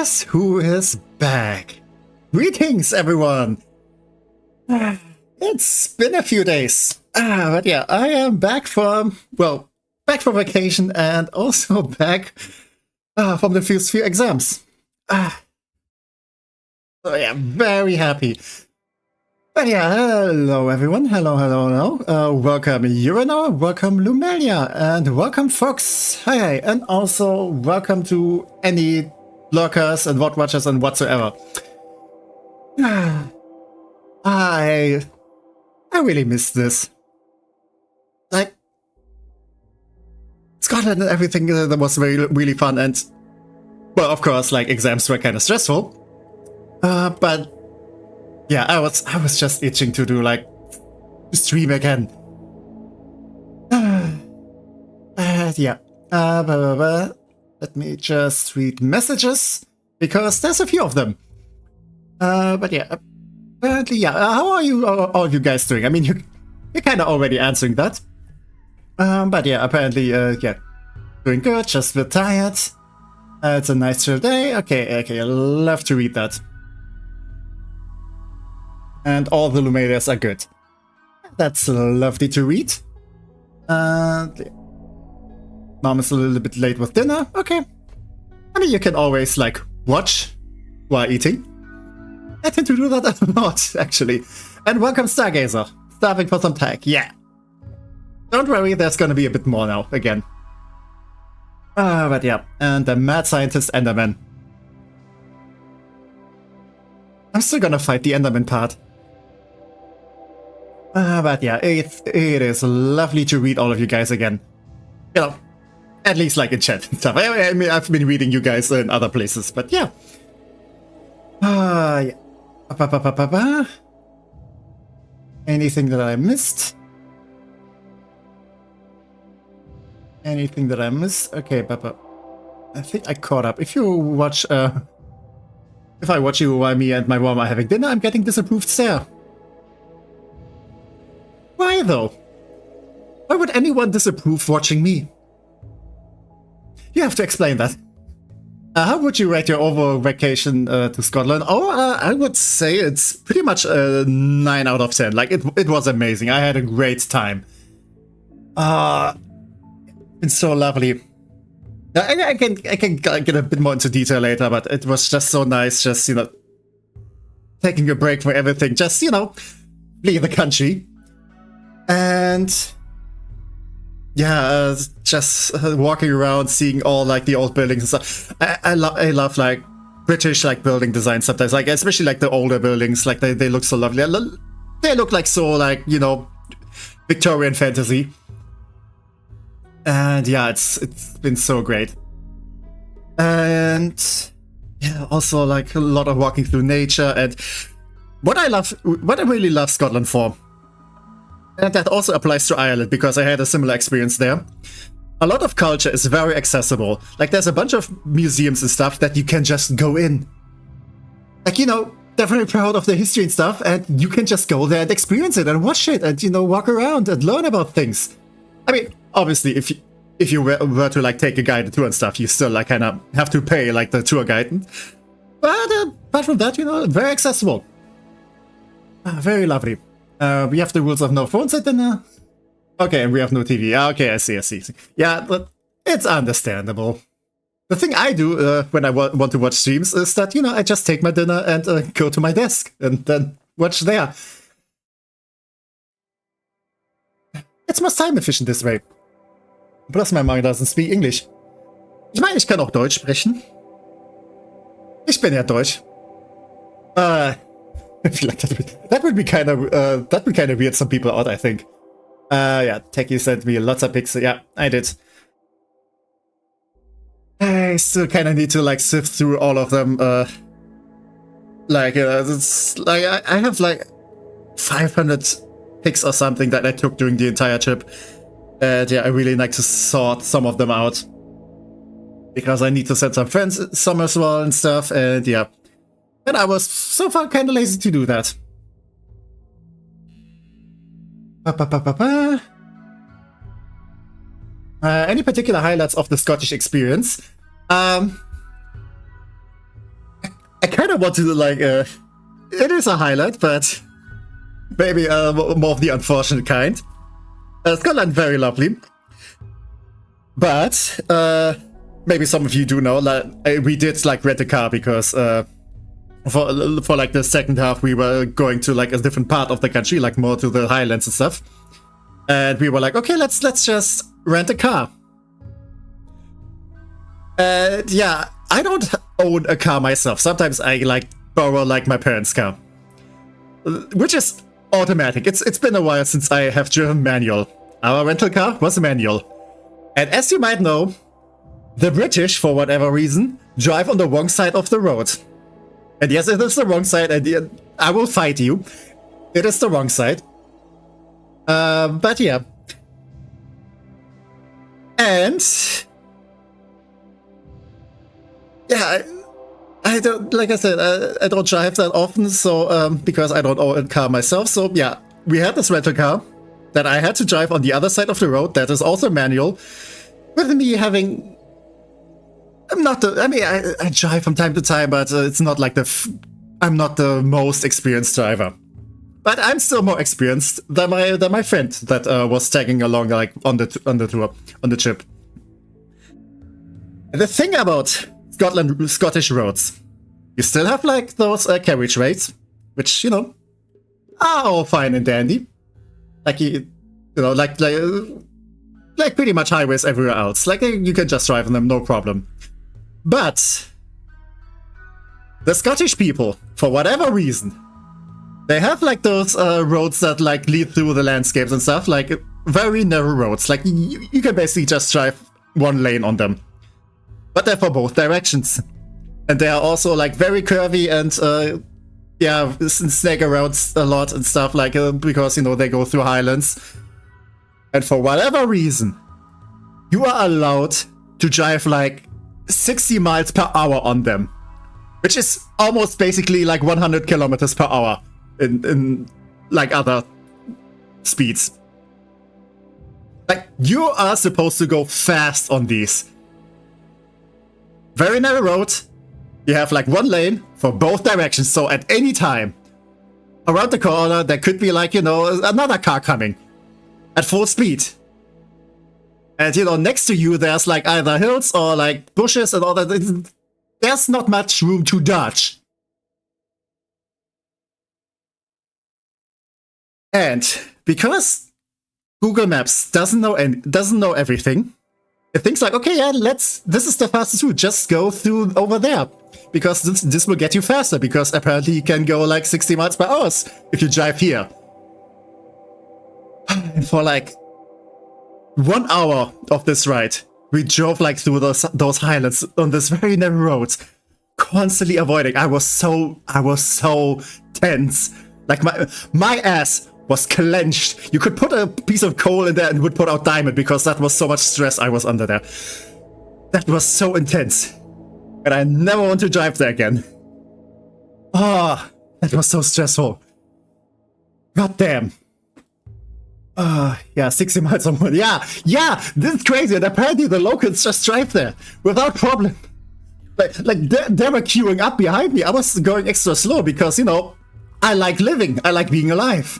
guess who is back? Greetings, everyone! It's been a few days. But yeah, I am back from, well, back from vacation and also back from the first few exams. So yeah, very happy. But yeah, hello everyone, hello. Welcome Urano, welcome Lumelia, and welcome Fox. Hi, and also welcome to any lurkers and VOD watchers and whatsoever. I really miss this. Like, Scotland and everything that was really fun, and well, of course, like exams were kind of stressful. But yeah, I was just itching to do like stream again. Yeah. Let me just read messages because there's a few of them. But yeah, apparently, yeah. How are you, all of you guys doing? I mean, you're kind of already answering that. But yeah, apparently, yeah, doing good. Just a bit tired. It's a nice chill day. Okay, I love to read that. And all the Lumelias are good. That's lovely to read. Mom is a little bit late with dinner. Okay. I mean, you can always, like, watch while eating. I tend to do that a lot, actually. And welcome, Stargazer. Starving for some tech. Yeah. Don't worry, there's gonna be a bit more now, again. But yeah. And the mad scientist Enderman. I'm still gonna fight the Enderman part. But yeah, it is lovely to read all of you guys again. You know, at least like in chat and stuff. I mean, I've been reading you guys in other places, but yeah. Yeah. Anything that I missed? Anything that I missed? Okay, Papa. I think I caught up. If you watch, if I watch you while me and my mom are having dinner, I'm getting disapproved stare. Why though? Why would anyone disapprove watching me? You have to explain that. How would you rate your overall vacation to Scotland? Oh, I would say it's pretty much a 9 out of 10. Like, it was amazing. I had a great time. It's so lovely. I can get a bit more into detail later, but it was just so nice, just, you know, taking a break from everything, just, you know, flee the country. And yeah, just walking around, seeing all like the old buildings and stuff. I love like British like building design sometimes, like especially like the older buildings, like they look so lovely. They look like so like, you know, Victorian fantasy. And yeah, it's been so great. And yeah, also like a lot of walking through nature. And what I really love Scotland for, and that also applies to Ireland because I had a similar experience there. A lot of culture is very accessible. Like there's a bunch of museums and stuff that you can just go in. Like, you know, they're very proud of their history and stuff, and you can just go there and experience it and watch it and, you know, walk around and learn about things. I mean, obviously, if you were to like take a guided tour and stuff, you still like kind of have to pay like the tour guide. But apart from that, you know, very accessible. Very lovely. We have the rules of no phones at dinner. Okay, and we have no TV. Okay, I see. Yeah, but it's understandable. The thing I do when I want to watch streams is that, you know, I just take my dinner and go to my desk and then watch there. It's most time efficient this way. Plus my mom doesn't speak English. Ich meine, ich kann auch Deutsch sprechen. Ich bin ja Deutsch. I feel like that would be kind of weird some people out, I think. Yeah, Techie sent me lots of pics. Yeah, I did. I still kind of need to like sift through all of them. Like it's like I have like 500 pics or something that I took during the entire trip. And yeah, I really like to sort some of them out because I need to send some friends some as well and stuff. And yeah. And I was so far kind of lazy to do that. Any particular highlights of the Scottish experience? want to like, it is a highlight, but maybe more of the unfortunate kind. Scotland, very lovely. But, maybe some of you do know that we did like rent a car because, for like the second half we were going to like a different part of the country, like more to the highlands and stuff. And we were like, okay, let's just rent a car. And yeah, I don't own a car myself. Sometimes I like borrow like my parents' car, which is automatic. It's been a while since I have driven manual. Our rental car was manual. And as you might know, the British, for whatever reason, drive on the wrong side of the road. And yes, it is the wrong side, and I will fight you. It is the wrong side. But yeah. And yeah, I don't, like I said, I don't drive that often, so because I don't own a car myself. So yeah, we had this rental car that I had to drive on the other side of the road. That is also manual. With me having, I drive from time to time, but it's not like I'm not the most experienced driver. But I'm still more experienced than my friend that was tagging along like on the tour, on the trip. And the thing about Scottish roads, you still have like those carriageways, which, you know, are all fine and dandy. Like you know, like pretty much highways everywhere else. Like you can just drive on them, no problem. But the Scottish people, for whatever reason, they have like those roads that like lead through the landscapes and stuff, like very narrow roads. Like you can basically just drive one lane on them, but they're for both directions, and they are also like very curvy and yeah, snake around a lot and stuff, like because, you know, they go through highlands, and for whatever reason, you are allowed to drive like 60 miles per hour on them, which is almost basically like 100 kilometers per hour in like other speeds. Like, you are supposed to go fast on these. Very narrow road. You have like one lane for both directions, so at any time around the corner there could be like, you know, another car coming at full speed. And, you know, next to you there's like either hills or like bushes and all that. There's not much room to dodge. And because Google Maps doesn't know everything, it thinks like, okay, yeah, this is the fastest route, just go through over there, because this will get you faster, because apparently you can go like 60 miles per hour if you drive here. And for like 1 hour of this ride, we drove like through those highlands on this very narrow road, constantly avoiding. I was so tense. Like my ass was clenched. You could put a piece of coal in there and it would put out diamond, because that was so much stress I was under there. That was so intense. And I never want to drive there again. Ah, oh, that was so stressful. God damn. Yeah, 60 miles or more. Yeah, this is crazy. And apparently the locals just drive there without problem. Like they were queuing up behind me. I was going extra slow because, you know, I like living. I like being alive.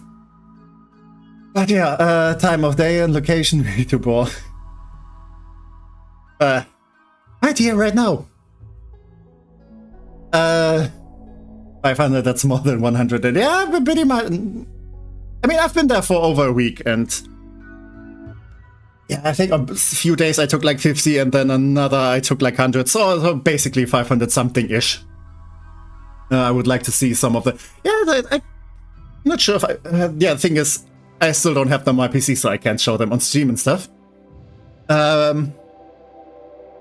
But yeah, time of day and location, really too bore. Right here, right now. 500, that's more than 100. And yeah, but pretty much. I mean, I've been there for over a week, and yeah, I think a few days I took like 50, and then another I took like 100. So basically 500 something-ish. I would like to see some of the... Yeah, I'm not sure if I... yeah, the thing is, I still don't have them on my PC, so I can't show them on stream and stuff. And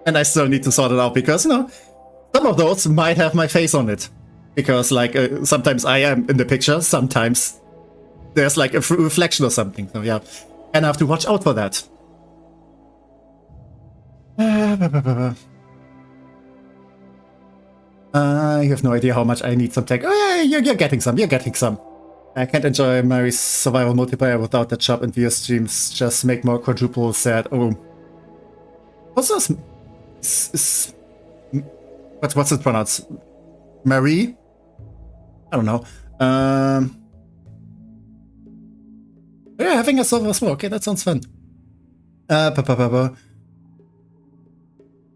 I still need to sort it out, because, you know, some of those might have my face on it. Because, like, sometimes I am in the picture, sometimes there's, like, a reflection or something. So, yeah, and I have to watch out for that. I have no idea how much I need some tech. Oh, yeah, you're getting some, I can't enjoy my survival multiplayer without the job, and VR streams just make more quadruple sad. Oh. What's this? What's it pronounced? Marie? I don't know. Yeah, having a silver sword. Okay, that sounds fun.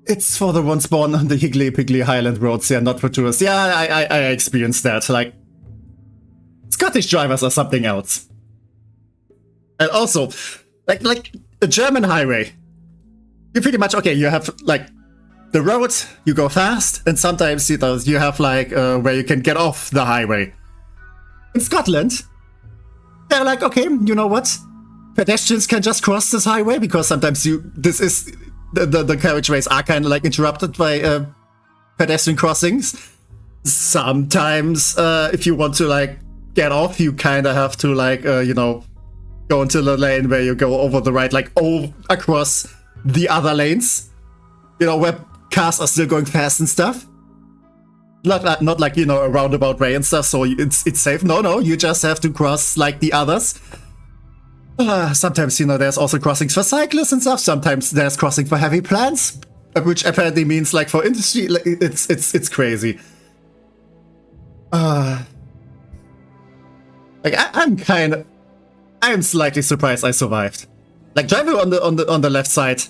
It's for the ones born on the Higgly-Piggly Highland roads, yeah, not for tourists. Yeah, I experienced that. Like, Scottish drivers are something else. And also, like a German highway. You pretty much, okay, you have, like, the road, you go fast, and sometimes, you know, you have, like, where you can get off the highway. In Scotland, they're like, okay, you know what? Pedestrians can just cross this highway, because sometimes the carriageways are kind of like interrupted by pedestrian crossings. Sometimes, if you want to like get off, you kind of have to like you know, go into the lane where you go over the right, like across the other lanes. You know, where cars are still going fast and stuff. Not like, you know, a roundabout way and stuff. So it's safe. No, you just have to cross like the others. Sometimes, you know, there's also crossings for cyclists and stuff. Sometimes there's crossing for heavy plants, which apparently means like for industry. Like, it's crazy. Like I'm slightly surprised I survived. Like driving on the left side,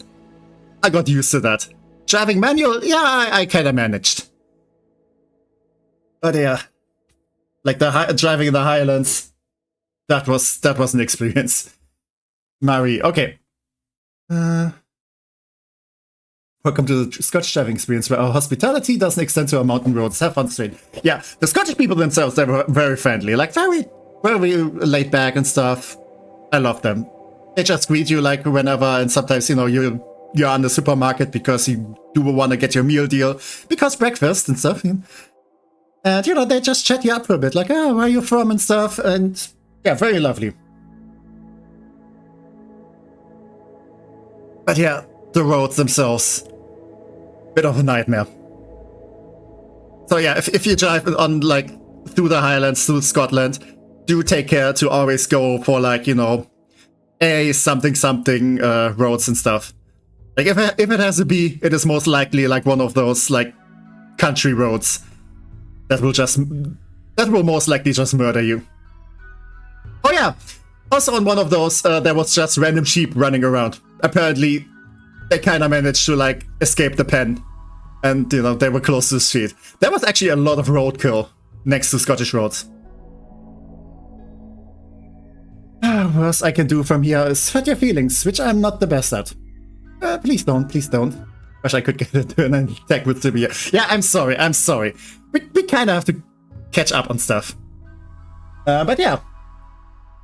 I got used to that. Driving manual, yeah, I kind of managed. But yeah, like driving in the Highlands. That was an experience. Marie, okay. Welcome to the Scottish driving experience, where our hospitality doesn't extend to our mountain roads. Have fun straight. Yeah, the Scottish people themselves, they were very friendly, like very laid back and stuff. I love them. They just greet you like whenever, and sometimes, you know, you're on the supermarket because you do want to get your meal deal, because breakfast and stuff. And you know, they just chat you up for a bit, like, oh, where are you from and stuff, and yeah, very lovely. But yeah, the roads themselves, bit of a nightmare. So yeah, if you drive on like through the Highlands, through Scotland, do take care to always go for like, you know, A something roads and stuff. Like if it has a B, it is most likely like one of those like country roads that will most likely just murder you. Oh yeah, also on one of those, there was just random sheep running around. Apparently, they kind of managed to like escape the pen, and you know, they were close to the street. There was actually a lot of roadkill next to Scottish roads. Worst I can do from here is hurt your feelings, which I'm not the best at. Please don't. Wish I could get into an attack with Tibia. Yeah, I'm sorry. We kind of have to catch up on stuff. But yeah.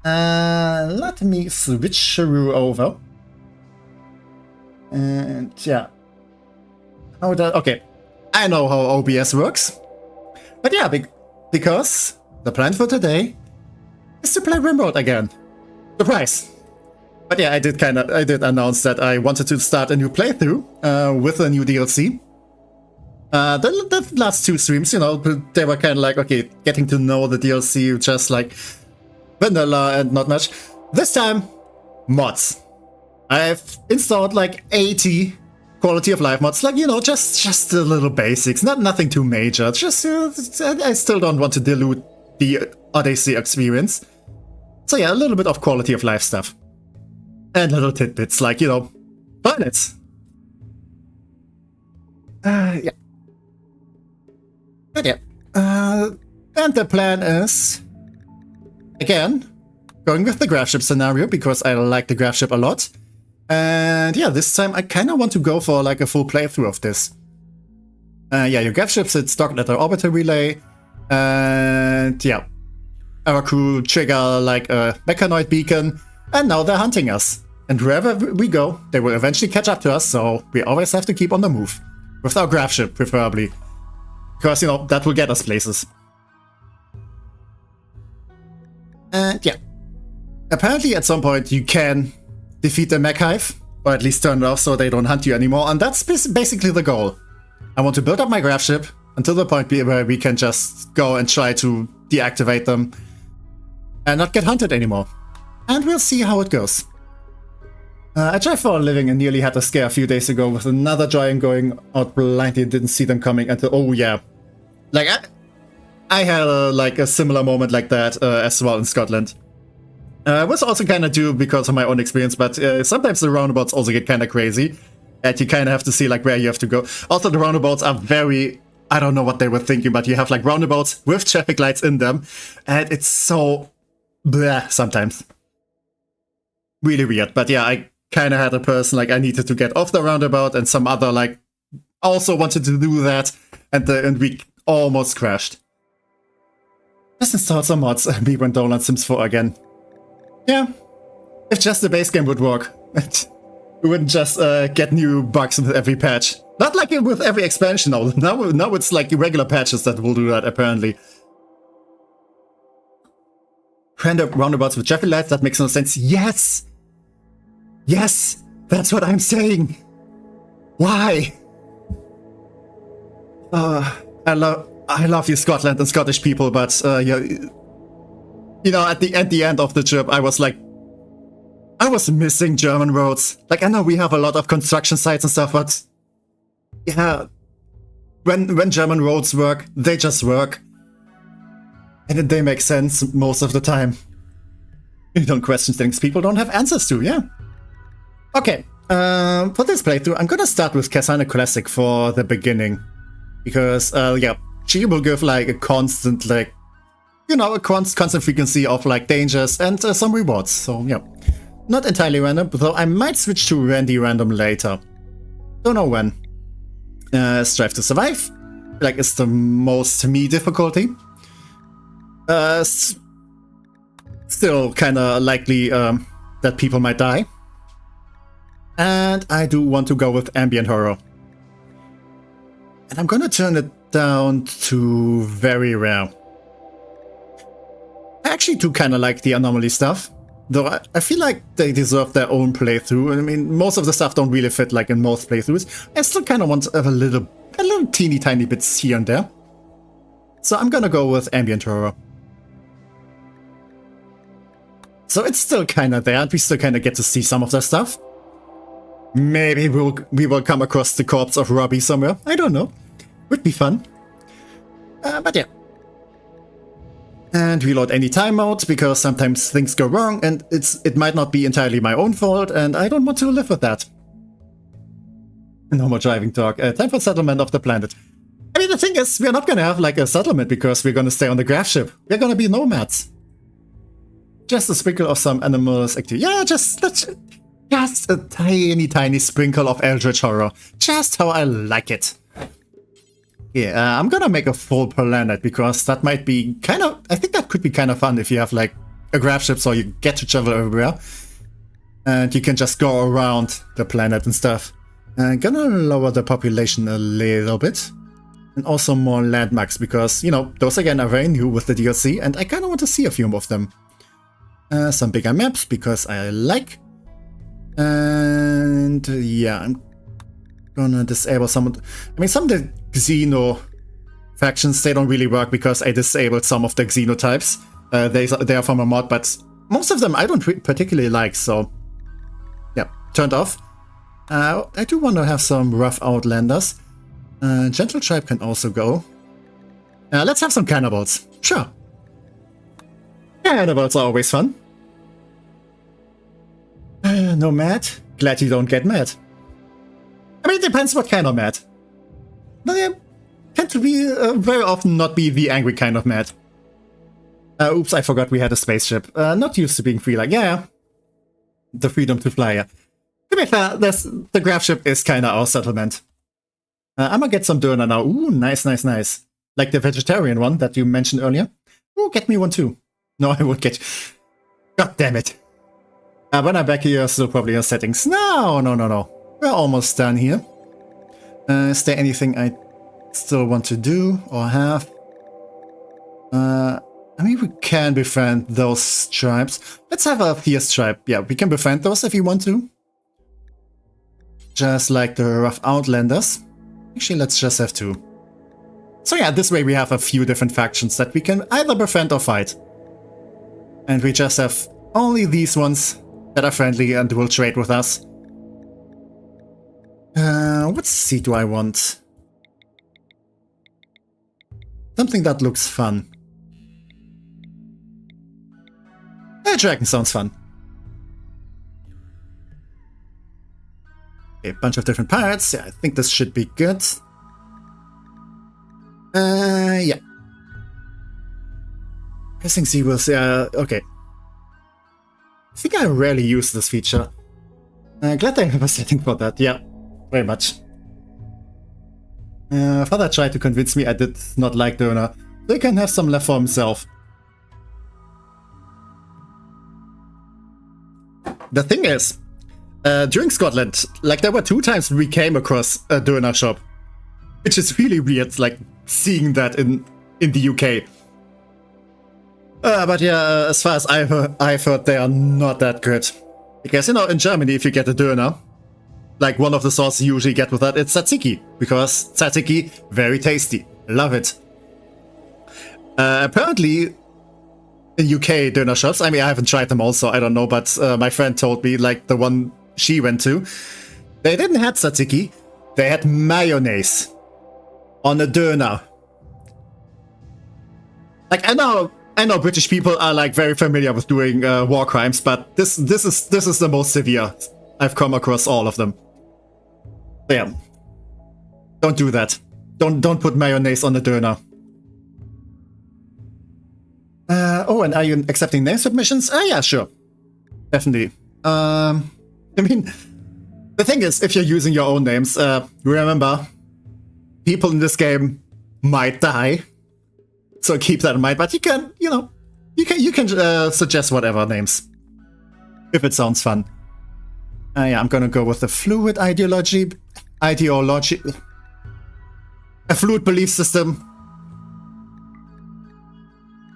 Let me switch over. And yeah. Okay. I know how OBS works. But yeah, because the plan for today is to play Rimworld again. Surprise! But yeah, I did announce that I wanted to start a new playthrough with a new DLC. The last two streams, you know, they were kind of like, okay, getting to know the DLC, just like vanilla and not much. This time, mods. I've installed like 80 quality of life mods, like, you know, just the little basics, nothing too major. Just I still don't want to dilute the Odyssey experience. So yeah, a little bit of quality of life stuff. And little tidbits like, you know, planets. Yeah. But yeah. And the plan is, again, going with the Gravship scenario, because I like the Gravship a lot. And yeah, this time I kind of want to go for like a full playthrough of this. Yeah, your Gravship sits docked at the orbiter relay. And yeah, our crew trigger like a Mechanoid beacon. And now they're hunting us. And wherever we go, they will eventually catch up to us, so we always have to keep on the move. With our Gravship, preferably. Because, you know, that will get us places. And yeah. Apparently at some point you can defeat the mech hive, or at least turn it off so they don't hunt you anymore, and that's basically the goal. I want to build up my Gravship until the point where we can just go and try to deactivate them and not get hunted anymore. And we'll see how it goes. I drive for a living and nearly had a scare a few days ago with another giant going out blindly and didn't see them coming until, oh yeah. Like, I had like a similar moment like that as well in Scotland. It was also kind of due because of my own experience, but sometimes the roundabouts also get kind of crazy. And you kind of have to see like where you have to go. Also, the roundabouts are very... I don't know what they were thinking, but you have like roundabouts with traffic lights in them. And it's so... bleh sometimes. Really weird. But yeah, I kind of had a person like I needed to get off the roundabout and some other like also wanted to do that. And we almost crashed. Just install some mods and we went down on Sims 4 again. Yeah. If just the base game would work. We wouldn't just get new bugs with every patch. Not like with every expansion, though. Now it's like regular patches that will do that, apparently. Random roundabouts with traffic lights, that makes no sense. Yes! Yes! That's what I'm saying! Why? I love you, Scotland and Scottish people, but yeah, you know, at the end of the trip, I was like, I was missing German roads. Like, I know we have a lot of construction sites and stuff, but yeah, when German roads work, they just work. And they make sense most of the time. You don't question things people don't have answers to, yeah. Okay, for this playthrough, I'm gonna start with Kasane Classic for the beginning. Because, yeah, she will give like a constant, like, you know, a constant frequency of like dangers and some rewards, so yeah. Not entirely random, though I might switch to Randy Random later. Don't know when. Strive to Survive. Like, it's the most me difficulty. Still kinda likely that people might die. And I do want to go with Ambient Horror. And I'm gonna turn it down to very rare. I actually do kinda like the anomaly stuff. Though I feel like they deserve their own playthrough. I mean, most of the stuff don't really fit like in most playthroughs. I still kind of want a little teeny tiny bits here and there. So I'm gonna go with Ambient Horror. So it's still kind of there, and we still kind of get to see some of that stuff. Maybe we will come across the corpse of Robbie somewhere. I don't know. Would be fun. But yeah. And reload any timeout, because sometimes things go wrong, and it might not be entirely my own fault, and I don't want to live with that. No more driving talk. Time for settlement of the planet. I mean, the thing is, we're not gonna have like a settlement because we're gonna stay on the Gravship. We're gonna be nomads. Just a sprinkle of some animals activity. Yeah, just a tiny sprinkle of Eldritch Horror. Just how I like it. Yeah, I'm gonna make a full planet because that might be kind of... I think that could be kind of fun if you have like a Gravship, so you get to travel everywhere. And you can just go around the planet and stuff. Gonna lower the population a little bit. And also more landmarks because, you know, those again are very new with the DLC and I kind of want to see a few of them. Some bigger maps because I like. And yeah, I'm gonna disable some of the, I mean, some of the Xeno factions, they don't really work because I disabled some of the Xenotypes. They are from a mod, but most of them I don't particularly like, so yeah, turned off. I do want to have some rough Outlanders. Gentle Tribe can also go. Let's have some cannibals. Sure. Cannibals are always fun. No mad? Glad you don't get mad. I mean, it depends what kind of mad. They tend to be very often not be the angry kind of mad. Oops, I forgot we had a spaceship. Not used to being free, like, yeah. The freedom to fly, yeah. To be fair, the Gravship is kinda our settlement. I'm gonna get some doner now. Ooh, nice. Like the vegetarian one that you mentioned earlier. Ooh, get me one too. No, I won't get... God damn it. When I'm back here, still probably in settings. No. We're almost done here. Is there anything I still want to do or have? I mean, we can befriend those tribes. Let's have a fierce tribe. Yeah, we can befriend those if you want to. Just like the rough Outlanders. Actually, let's just have two. So yeah, this way we have a few different factions that we can either befriend or fight. And we just have only these ones that are friendly and will trade with us. What seat do I want? Something that looks fun. A dragon sounds fun. Okay, a bunch of different pirates. Yeah, I think this should be good. Yeah. Guessing seawolves, yeah, okay. I think I rarely use this feature. Glad I have a setting for that, yeah. Very much. Father tried to convince me I did not like Donor. They can have some left for himself. The thing is, during Scotland, like there were 2 times we came across a donor shop. Which is really weird, like seeing that in the UK. But yeah, as far as I've heard, they are not that good. Because, you know, in Germany, if you get a döner, like one of the sauces you usually get with that, it's tzatziki. Because tzatziki, very tasty. Love it. Apparently, in UK döner shops, I mean, I haven't tried them also, I don't know, but my friend told me, like the one she went to, they didn't have tzatziki, they had mayonnaise on a döner. Like, I know British people are like very familiar with doing war crimes, but this is the most severe. I've come across all of them. So yeah, don't do that. Don't put mayonnaise on the döner. Oh, and are you accepting name submissions? Yeah, sure, definitely. I mean, the thing is, if you're using your own names, remember, people in this game might die. So keep that in mind, but you can, you know, you can suggest whatever names, if it sounds fun. Yeah, I'm gonna go with the fluid ideology, a fluid belief system,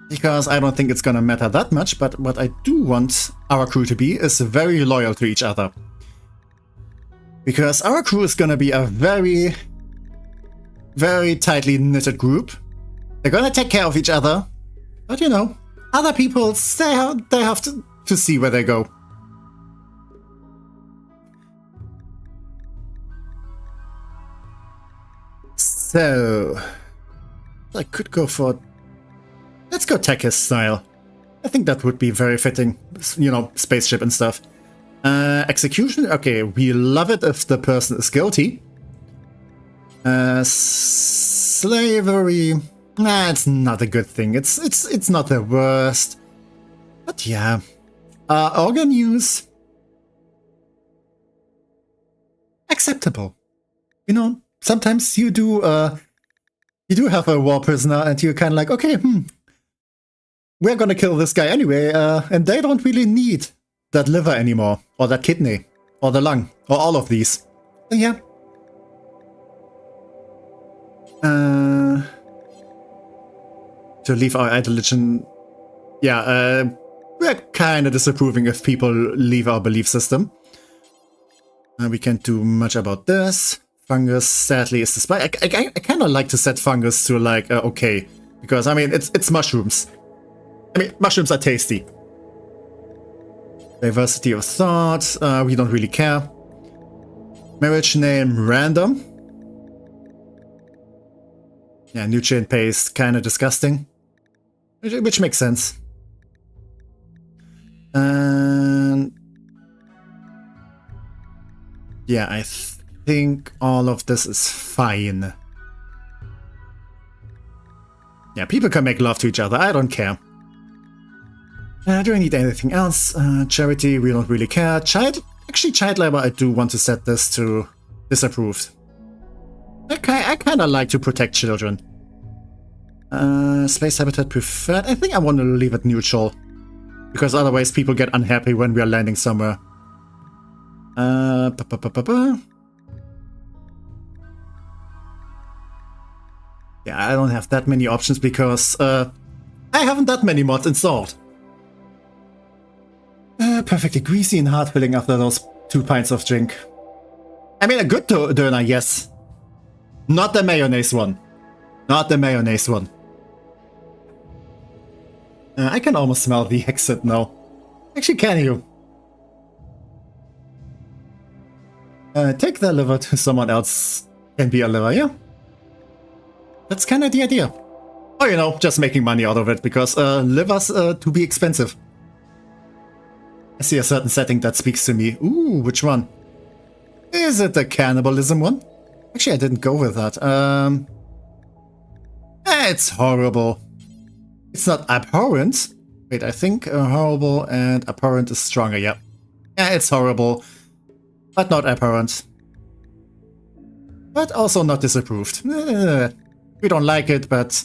because I don't think it's gonna matter that much. But what I do want our crew to be is very loyal to each other, because our crew is gonna be a very, very tightly knitted group. They're gonna take care of each other, but you know, other people, they have to see where they go. So, I could go for, let's go Techist style. I think that would be very fitting, you know, spaceship and stuff. Execution, okay, we love it if the person is guilty. Slavery. Nah, it's not a good thing. It's not the worst. But yeah. Organ use. Acceptable. You know, sometimes you do have a war prisoner and you're kind of like, okay, we're gonna kill this guy anyway, and they don't really need that liver anymore, or that kidney, or the lung, or all of these. So yeah. To leave our religion, yeah, we're kind of disapproving if people leave our belief system. We can't do much about this. Fungus, sadly, is the spy. I kind of like to set fungus to like okay, because I mean it's mushrooms. I mean mushrooms are tasty. Diversity of thought, we don't really care. Marriage name random. Yeah, nutrient paste, kind of disgusting. Which makes sense. And yeah, I think all of this is fine. Yeah, people can make love to each other, I don't care. Do I need anything else? Charity, we don't really care. Child labor, I do want to set this to disapproved. I kind of like to protect children. Space habitat preferred. I think I want to leave it neutral, because otherwise people get unhappy when we are landing somewhere. Yeah, I don't have that many options because I haven't that many mods installed. Perfectly greasy and heart filling after those 2 pints of drink. I mean, a good doner, yes. Not the mayonnaise one. Not the mayonnaise one. I can almost smell the exit now. Actually, can you? Take the liver to someone else can be a liver, yeah? That's kind of the idea. Oh Or, you know, just making money out of it, because livers to be expensive. I see a certain setting that speaks to me. Ooh, which one? Is it the cannibalism one? Actually, I didn't go with that. It's horrible. It's not abhorrent. Wait, I think horrible and abhorrent is stronger, yeah. Yeah, it's horrible, but not abhorrent. But also not disapproved. We don't like it, but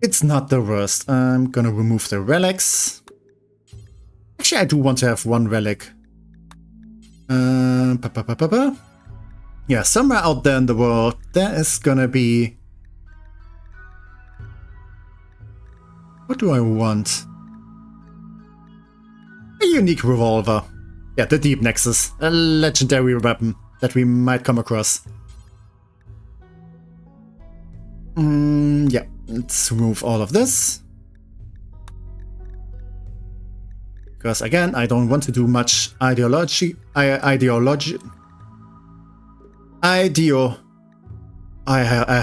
it's not the worst. I'm gonna remove the relics. Actually, I do want to have one relic. Yeah, somewhere out there in the world, there is gonna be... What do I want? A unique revolver. Yeah, the Deep Nexus. A legendary weapon that we might come across. Yeah, let's remove all of this. Because again, I don't want to do much I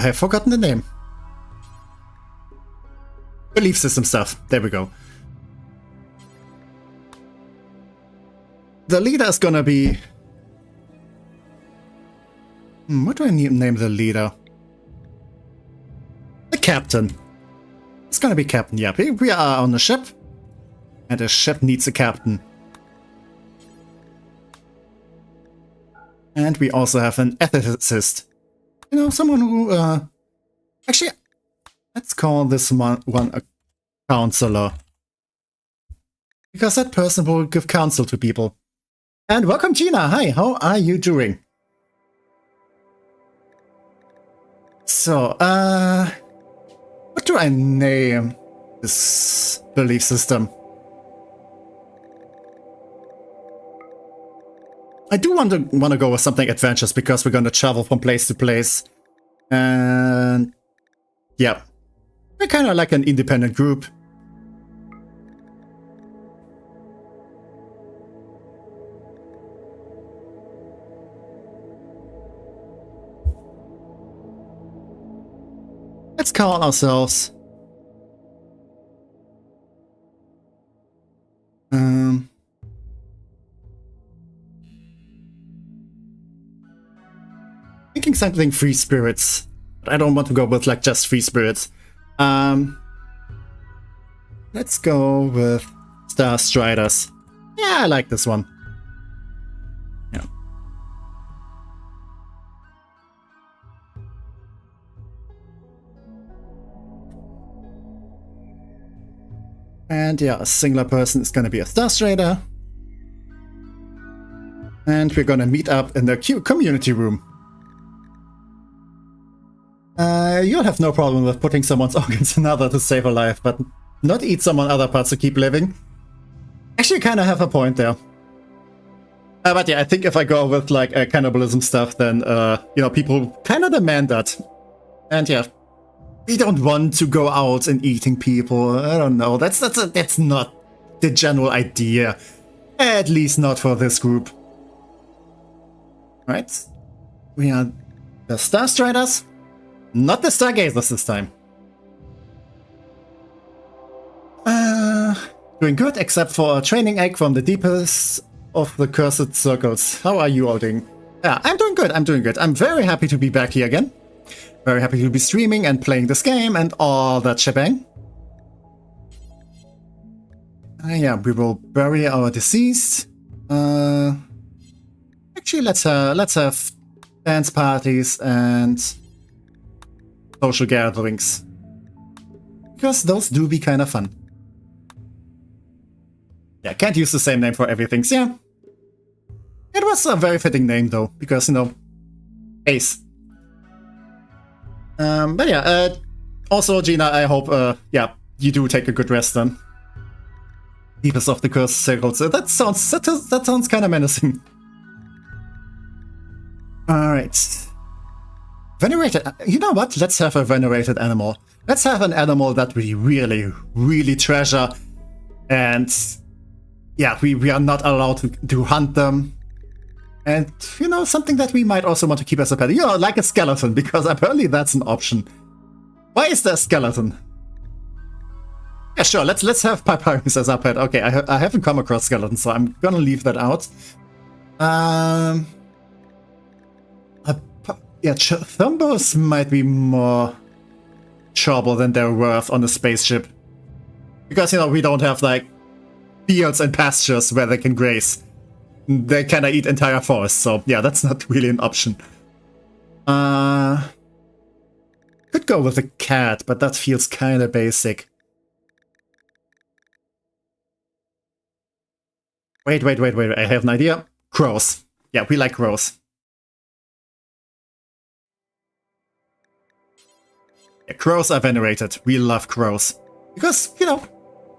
have forgotten the name. Belief system stuff. There we go. The leader is gonna be... what do I name the leader? The captain. It's gonna be captain, yeah. We are on a ship. And a ship needs a captain. And we also have an ethicist. You know, someone who... Actually, let's call this one a counselor. Because that person will give counsel to people. And welcome, Gina. Hi, how are you doing? So, what do I name this belief system? I do want to go with something adventurous because we're going to travel from place to place. And yeah, we're kind of like an independent group. Let's call ourselves thinking something free spirits, but I don't want to go with like just free spirits. Let's go with Star Striders. Yeah, I like this one. Yeah. And yeah, a singular person is gonna be a Star Strider. And we're gonna meet up in the community room. You'll have no problem with putting someone's organs in another to save a life, but not eat someone other parts to keep living. Actually, kind of have a point there. But yeah, I think if I go with like cannibalism stuff, then you know, people kind of demand that. And yeah, we don't want to go out and eating people. I don't know. That's not the general idea. At least not for this group. Right? We are the Star Striders. Not the Stargazers this time. Doing good, except for a training egg from the deepest of the cursed circles. How are you all doing? Yeah, I'm doing good, I'm doing good. I'm very happy to be back here again. Very happy to be streaming and playing this game and all that shebang. Yeah, we will bury our deceased. Actually, let's have dance parties and social gatherings, because those do be kind of fun. Yeah, can't use the same name for everything, so yeah. It was a very fitting name though, because, you know, Ace. But yeah, also Gina, I hope, yeah, you do take a good rest then. Deepest of the cursed circles. That sounds kind of menacing. Alright. Venerated, you know what? Let's have a venerated animal. Let's have an animal that we really, really treasure. And yeah, we are not allowed to hunt them. And, you know, something that we might also want to keep as a pet. You know, like a skeleton, because apparently that's an option. Why is there a skeleton? Yeah, sure. Let's have Papyrus as our pet. Okay, I haven't come across skeletons, so I'm gonna leave that out. Yeah, Thumbos might be more trouble than they're worth on a spaceship, because you know we don't have like fields and pastures where they can graze. They kinda eat entire forests, so yeah, that's not really an option. Could go with a cat, but that feels kinda basic. Wait, I have an idea. Crows. Yeah, we like crows. Yeah, crows are venerated. We love crows. Because, you know,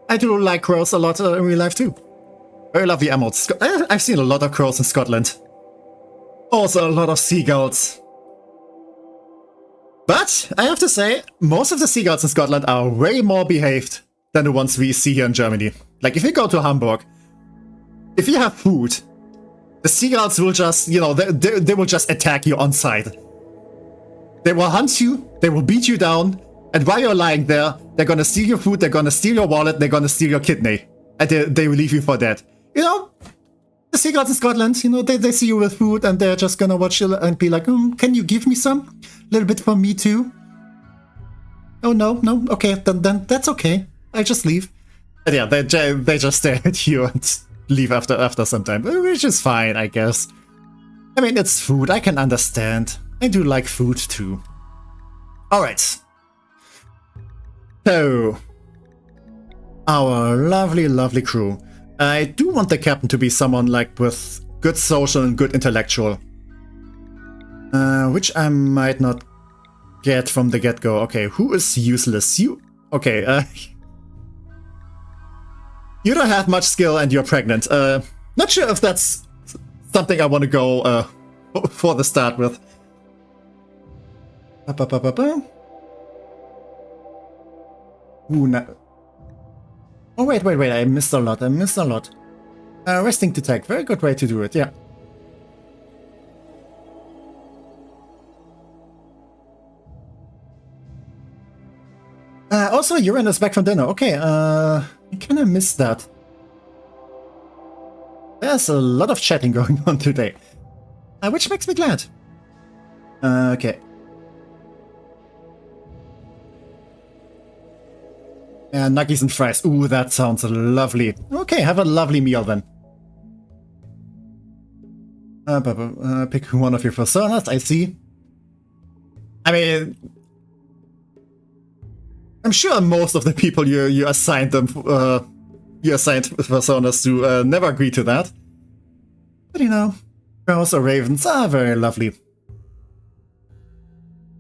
I do like crows a lot in real life too. Very lovely emeralds. I've seen a lot of crows in Scotland. Also a lot of seagulls. But, I have to say, most of the seagulls in Scotland are way more behaved than the ones we see here in Germany. Like, if you go to Hamburg, if you have food, the seagulls will just, you know, they will just attack you on sight. They will hunt you, they will beat you down, and while you're lying there, they're gonna steal your food, they're gonna steal your wallet, they're gonna steal your kidney. And they will leave you for dead. You know, the seagulls in Scotland, you know, they see you with food and they're just gonna watch you and be like, can you give me some? A little bit for me too? Oh no, okay, then that's okay. I just leave. And yeah, they just stare at you and leave after some time, which is fine, I guess. I mean, it's food, I can understand. I do like food too. Alright. So, our lovely crew. I do want the captain to be someone like with good social and good intellectual. Which I might not get from the get-go. Okay, who is useless? You? Okay, you don't have much skill and you're pregnant. Not sure if that's something I want to go for the start with. Ooh, no. Oh, wait, I missed a lot, resting to tech, very good way to do it, yeah. Also, Uranus back from dinner, okay, I kinda missed that. There's a lot of chatting going on today, which makes me glad. Okay. Nuggies and fries. Ooh, that sounds lovely. Okay, have a lovely meal then. Pick one of your personas, I see. I mean, I'm sure most of the people you assigned them, you assigned personas to never agree to that. But you know, crows or ravens are very lovely.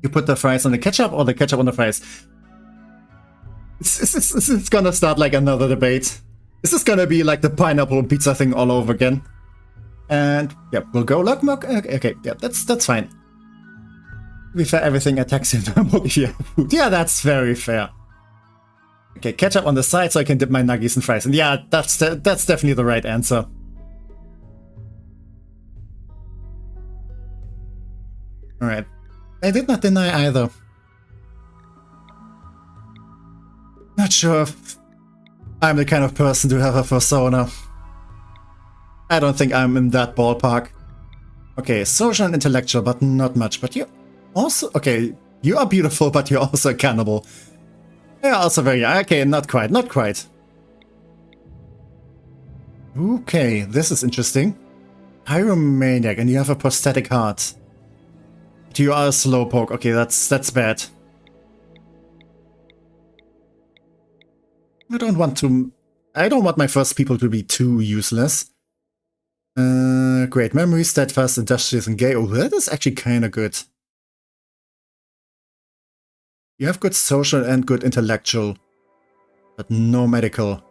You put the fries on the ketchup or the ketchup on the fries? It's gonna start like another debate. This is gonna be like the pineapple on pizza thing all over again. And yeah, we'll go look. Okay, yeah, that's fine. To be fair, everything attacks you. Yeah, that's very fair. Okay, ketchup on the side so I can dip my nuggies and fries. And yeah, that's definitely the right answer. Alright. I did not deny either. Not sure if I'm the kind of person to have a persona. I don't think I'm in that ballpark. Okay, social and intellectual, but not much. But you also... Okay, you are beautiful, but you're also a cannibal. You're also very... Okay, not quite. Okay, this is interesting. Pyromaniac, and you have a prosthetic heart. But you are a slowpoke. Okay, that's bad. I don't want my first people to be too useless. Great memory, steadfast, industrious, and gay. Oh, that is actually kind of good. You have good social and good intellectual, but no medical.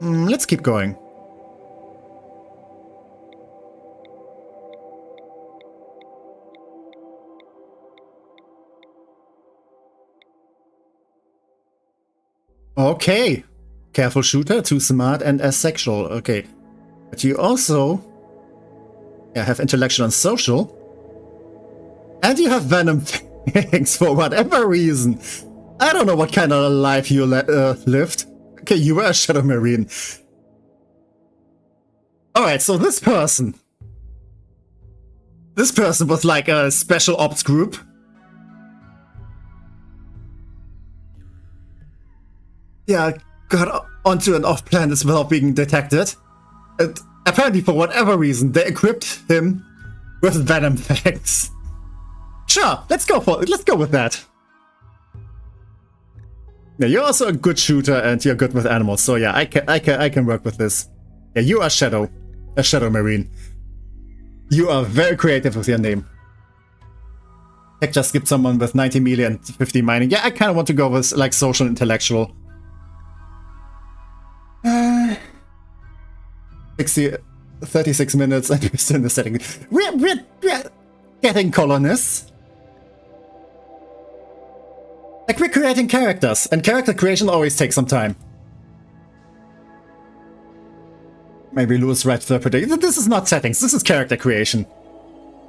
Let's keep going. Okay. Careful shooter, too smart, and asexual. Okay. But you also have intellectual and social. And you have venom. Thanks for whatever reason. I don't know what kind of life you lived. Okay, you were a Shadow Marine. Alright, so this person. This person was like a special ops group. Yeah, got onto an off-planet without being detected. And apparently, for whatever reason, they equipped him with venom fangs. Sure, let's go with that. Yeah, you're also a good shooter and you're good with animals, so yeah, I can work with this. Yeah, you are a Shadow Marine. You are very creative with your name. Tech just skipped someone with 90 melee and 50 mining. Yeah, I kind of want to go with like social intellectual. 36 minutes and we're still in the setting. We're getting colonists. Like, we're creating characters, and character creation always takes some time. Maybe lose right to predict. This is not settings, this is character creation.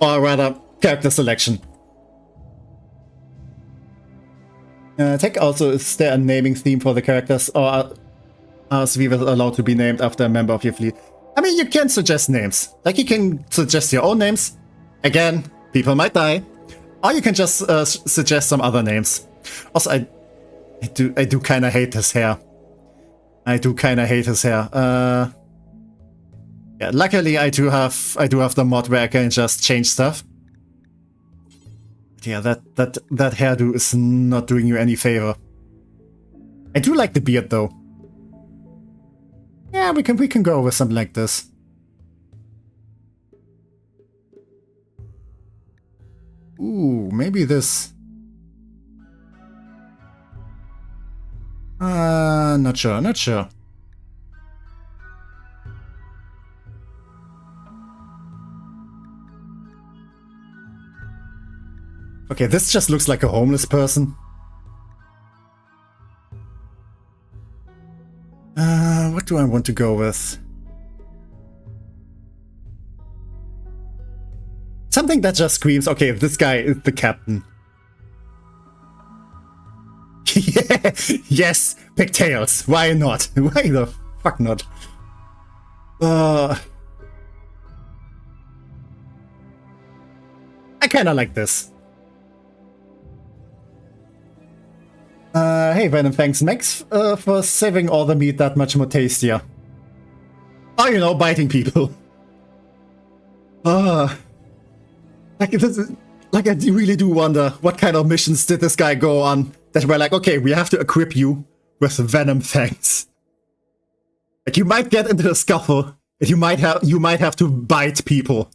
Or rather, character selection. Tech also, is there a naming theme for the characters, or are survivors allowed to be named after a member of your fleet? I mean, you can suggest names. Like, you can suggest your own names. Again, people might die. Or you can just suggest some other names. Also, I do kind of hate his hair. I do kind of hate his hair. Yeah, luckily I do have the mod where I can just change stuff. But yeah, that hairdo is not doing you any favor. I do like the beard though. Yeah, we can go with something like this. Ooh, maybe this. Not sure. Okay, this just looks like a homeless person. What do I want to go with? Something that just screams, okay, this guy is the captain. Yeah, yes, pigtails. Why not? Why the fuck not? I kinda like this. Hey Venom, thanks Max for saving all the meat that much more tastier. Oh, you know, biting people. Like this is, like I really do wonder what kind of missions did this guy go on that were like, okay, we have to equip you with venom fangs. Like you might get into a scuffle, and you might have to bite people.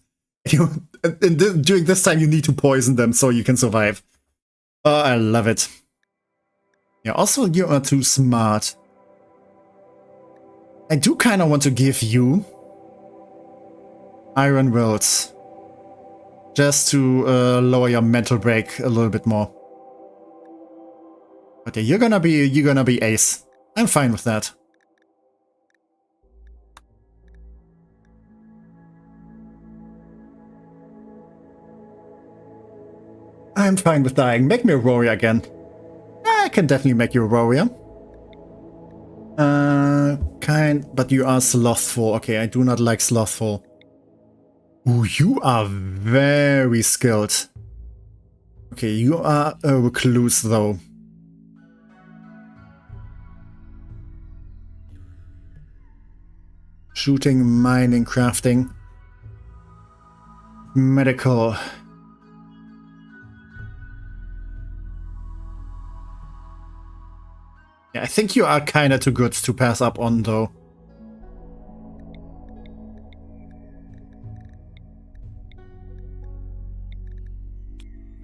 During this time, you need to poison them so you can survive. Oh, I love it. Yeah, also you are too smart. I do kind of want to give you Iron Worlds. Just to lower your mental break a little bit more. But yeah, you're gonna be ace. I'm fine with that. I'm fine with dying. Make me a warrior again. I can definitely make you a warrior. But you are slothful. Okay, I do not like slothful. Ooh, you are very skilled. Okay, you are a recluse though. Shooting, mining, crafting. Medical. Yeah, I think you are kinda too good to pass up on though.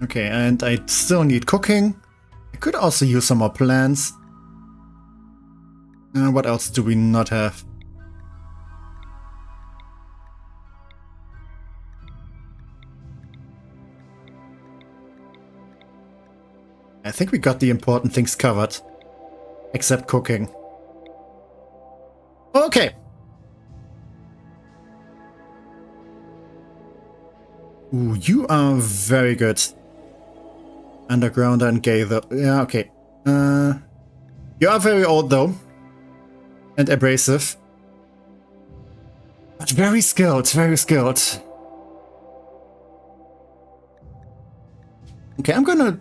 Okay, and I still need cooking. I could also use some more plants. What else do we not have? I think we got the important things covered. Except cooking. Okay. Ooh, you are very good. Underground and gay though. Yeah, okay. You are very old though. And abrasive. But very skilled, very skilled. Okay, I'm gonna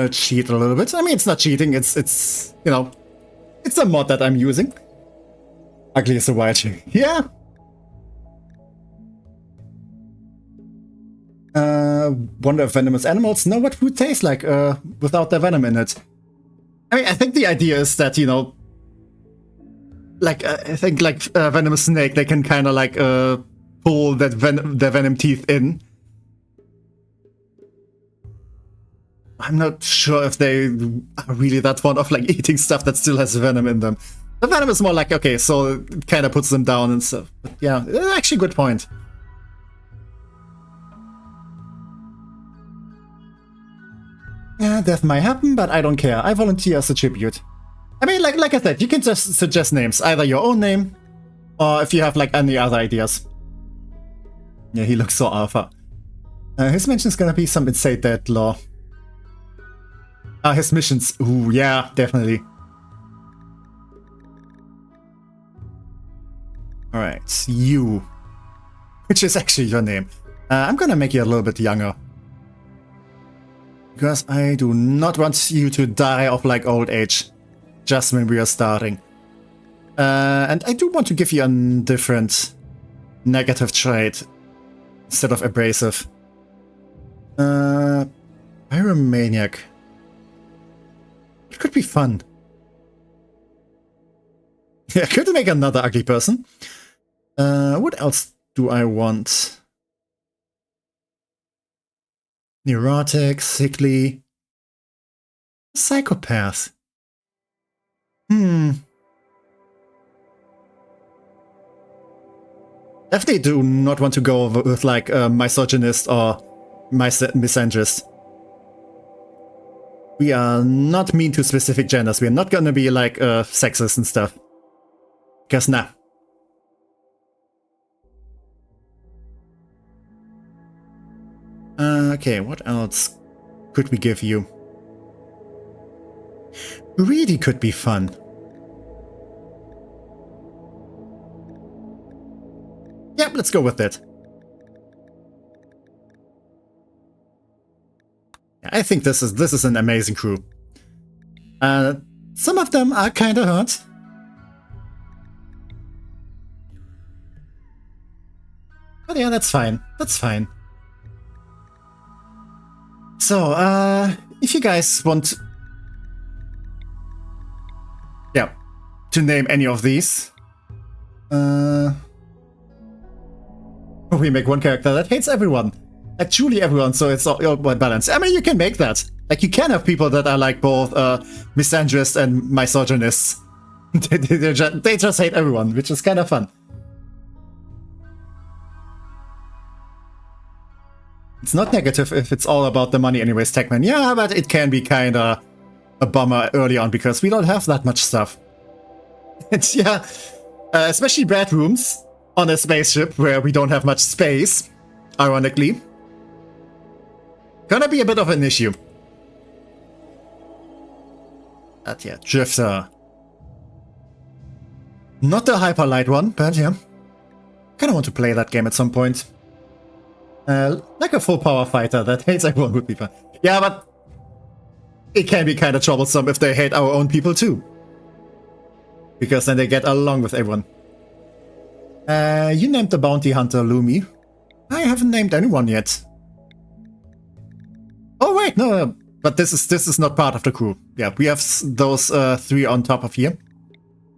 cheat a little bit. I mean, it's not cheating, it's you know, it's a mod that I'm using. Ugly as a white. Yeah. Wonder if venomous animals know what food tastes like without their venom in it. I mean, I think the idea is that, you know, like, I think like venomous snake, they can kind of like pull that their venom teeth in. I'm not sure if they are really that fond of like eating stuff that still has venom in them. The venom is more like, okay, so it kind of puts them down and stuff. But yeah, actually good point. Yeah, death might happen, but I don't care. I volunteer as a tribute. I mean, like I said, you can just suggest names. Either your own name, or if you have like any other ideas. Yeah, he looks so alpha. His mission's gonna be some insane dead law. His missions. Ooh, yeah, definitely. Alright, you. Which is actually your name. I'm gonna make you a little bit younger. Because I do not want you to die of like old age. Just when we are starting. And I do want to give you a different negative trait. Instead of abrasive. Pyromaniac. It could be fun. Yeah, I could make another ugly person. What else do I want? Neurotic, sickly. Psychopath. Definitely do not want to go with like a misogynist or misandrist. We are not mean to specific genders. We are not gonna be like sexist and stuff. Because nah. Okay, what else could we give you? Really could be fun. Yep, let's go with it. I think this is an amazing crew. Some of them are kind of hurt. But yeah, that's fine. That's fine. So, if you guys want, yeah, to name any of these, we make one character that hates everyone, like truly everyone, so it's all well balanced. I mean, you can make that. Like, you can have people that are like both misandrists and misogynists. they just hate everyone, which is kind of fun. It's not negative if it's all about the money anyways, TecMan. Yeah, but it can be kind of a bummer early on because we don't have that much stuff. It's, yeah, especially bedrooms on a spaceship where we don't have much space, ironically. Gonna be a bit of an issue. But yeah, Drifter. Not the hyper light one, but yeah. Kinda want to play that game at some point. Like a full power fighter that hates everyone would be fun. Yeah, but it can be kind of troublesome if they hate our own people too. Because then they get along with everyone. You named the bounty hunter Lumi. I haven't named anyone yet. Oh wait, no, but this is not part of the crew. Yeah, we have those three on top of here.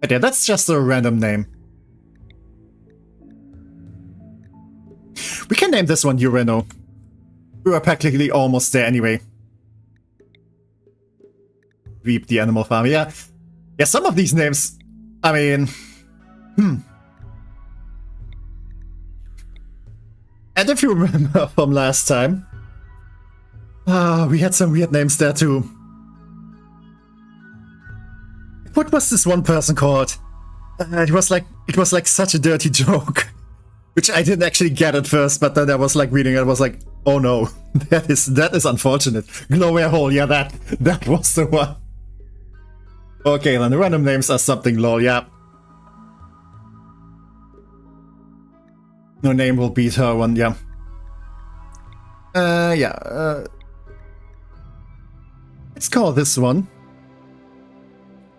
But yeah, that's just a random name. We can name this one Ureno. We were practically almost there anyway. Reap the Animal Farm, yeah. Yeah, some of these names, I mean... And if you remember from last time... we had some weird names there too. What was this one person called? It was like such a dirty joke. Which I didn't actually get at first, but then I was like reading it, I was like, Oh no, that is unfortunate. Glowware hole, yeah, that was the one. Okay, then the random names are something lol, yeah. No name will beat her one, yeah. Let's call this one.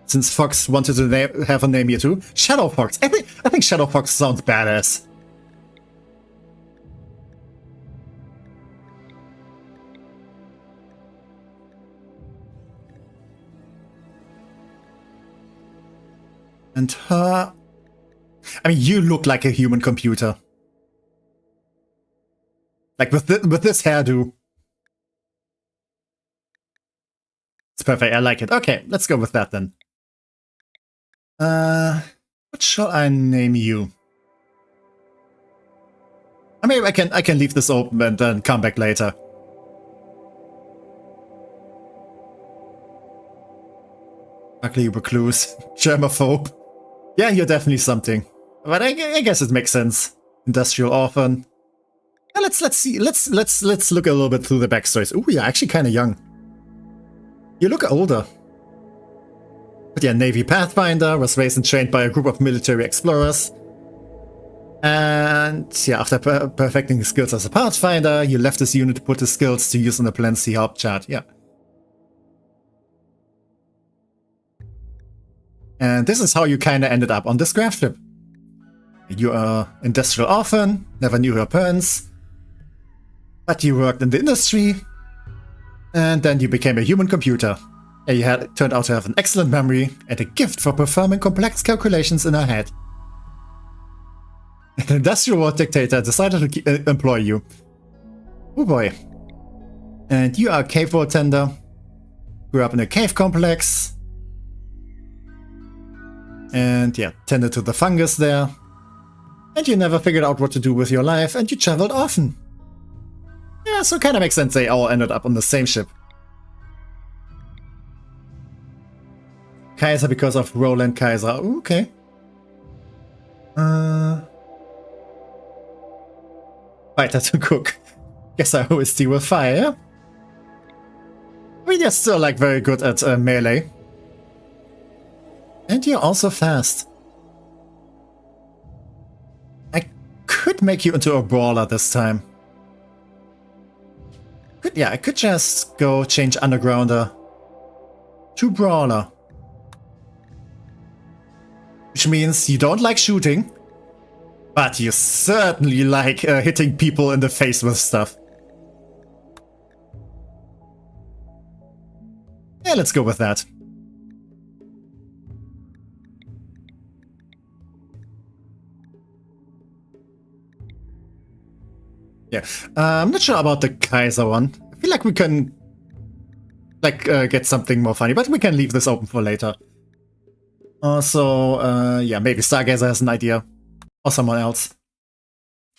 Since Fox wanted to have a name here too. Shadow Fox. I think Shadow Fox sounds badass. And her... I mean, you look like a human computer. Like with this hairdo. It's perfect, I like it. Okay, let's go with that then. What shall I name you? I mean, I can leave this open and then come back later. Ugly recluse, germaphobe. Yeah, you're definitely something. But I guess it makes sense. Industrial orphan. Yeah, let's look a little bit through the backstories. Ooh, you're actually kind of young. You look older. But yeah, Navy Pathfinder, was raised and trained by a group of military explorers. And yeah, after perfecting his skills as a Pathfinder, you left this unit to put his skills to use on the Plan C help chart. Yeah. And this is how you kind of ended up on this Gravship. You are industrial orphan, never knew her parents, but you worked in the industry, and then you became a human computer. And you turned out to have an excellent memory and a gift for performing complex calculations in her head. An industrial world dictator decided to employ you. Oh boy. And you are a cave world tender. Grew up in a cave complex. And yeah, tended to the fungus there. And you never figured out what to do with your life, and you traveled often. Yeah, so kind of makes sense they all ended up on the same ship. Kaiser because of Roland Kaiser. Ooh, okay. Fighter to cook. Guess I always deal with fire, yeah? I mean, you're still like very good at melee. And you're also fast. I could make you into a brawler this time. I could just go change Undergrounder to brawler. Which means you don't like shooting, but you certainly like hitting people in the face with stuff. Yeah, let's go with that. Yeah, I'm not sure about the Kaiser one. I feel like we can get something more funny, but we can leave this open for later. Also, yeah, maybe Stargazer has an idea. Or someone else.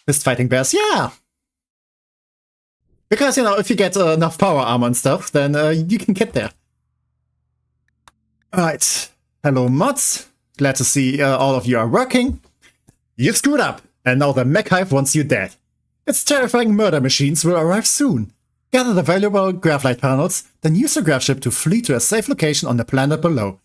Fist fighting bears, yeah! Because, you know, if you get enough power armor and stuff, then you can get there. Alright. Hello, mods. Glad to see all of you are working. You screwed up, and now the mech hive wants you dead. Its terrifying murder machines will arrive soon. Gather the valuable Gravlight panels, then use the Gravship to flee to a safe location on the planet below.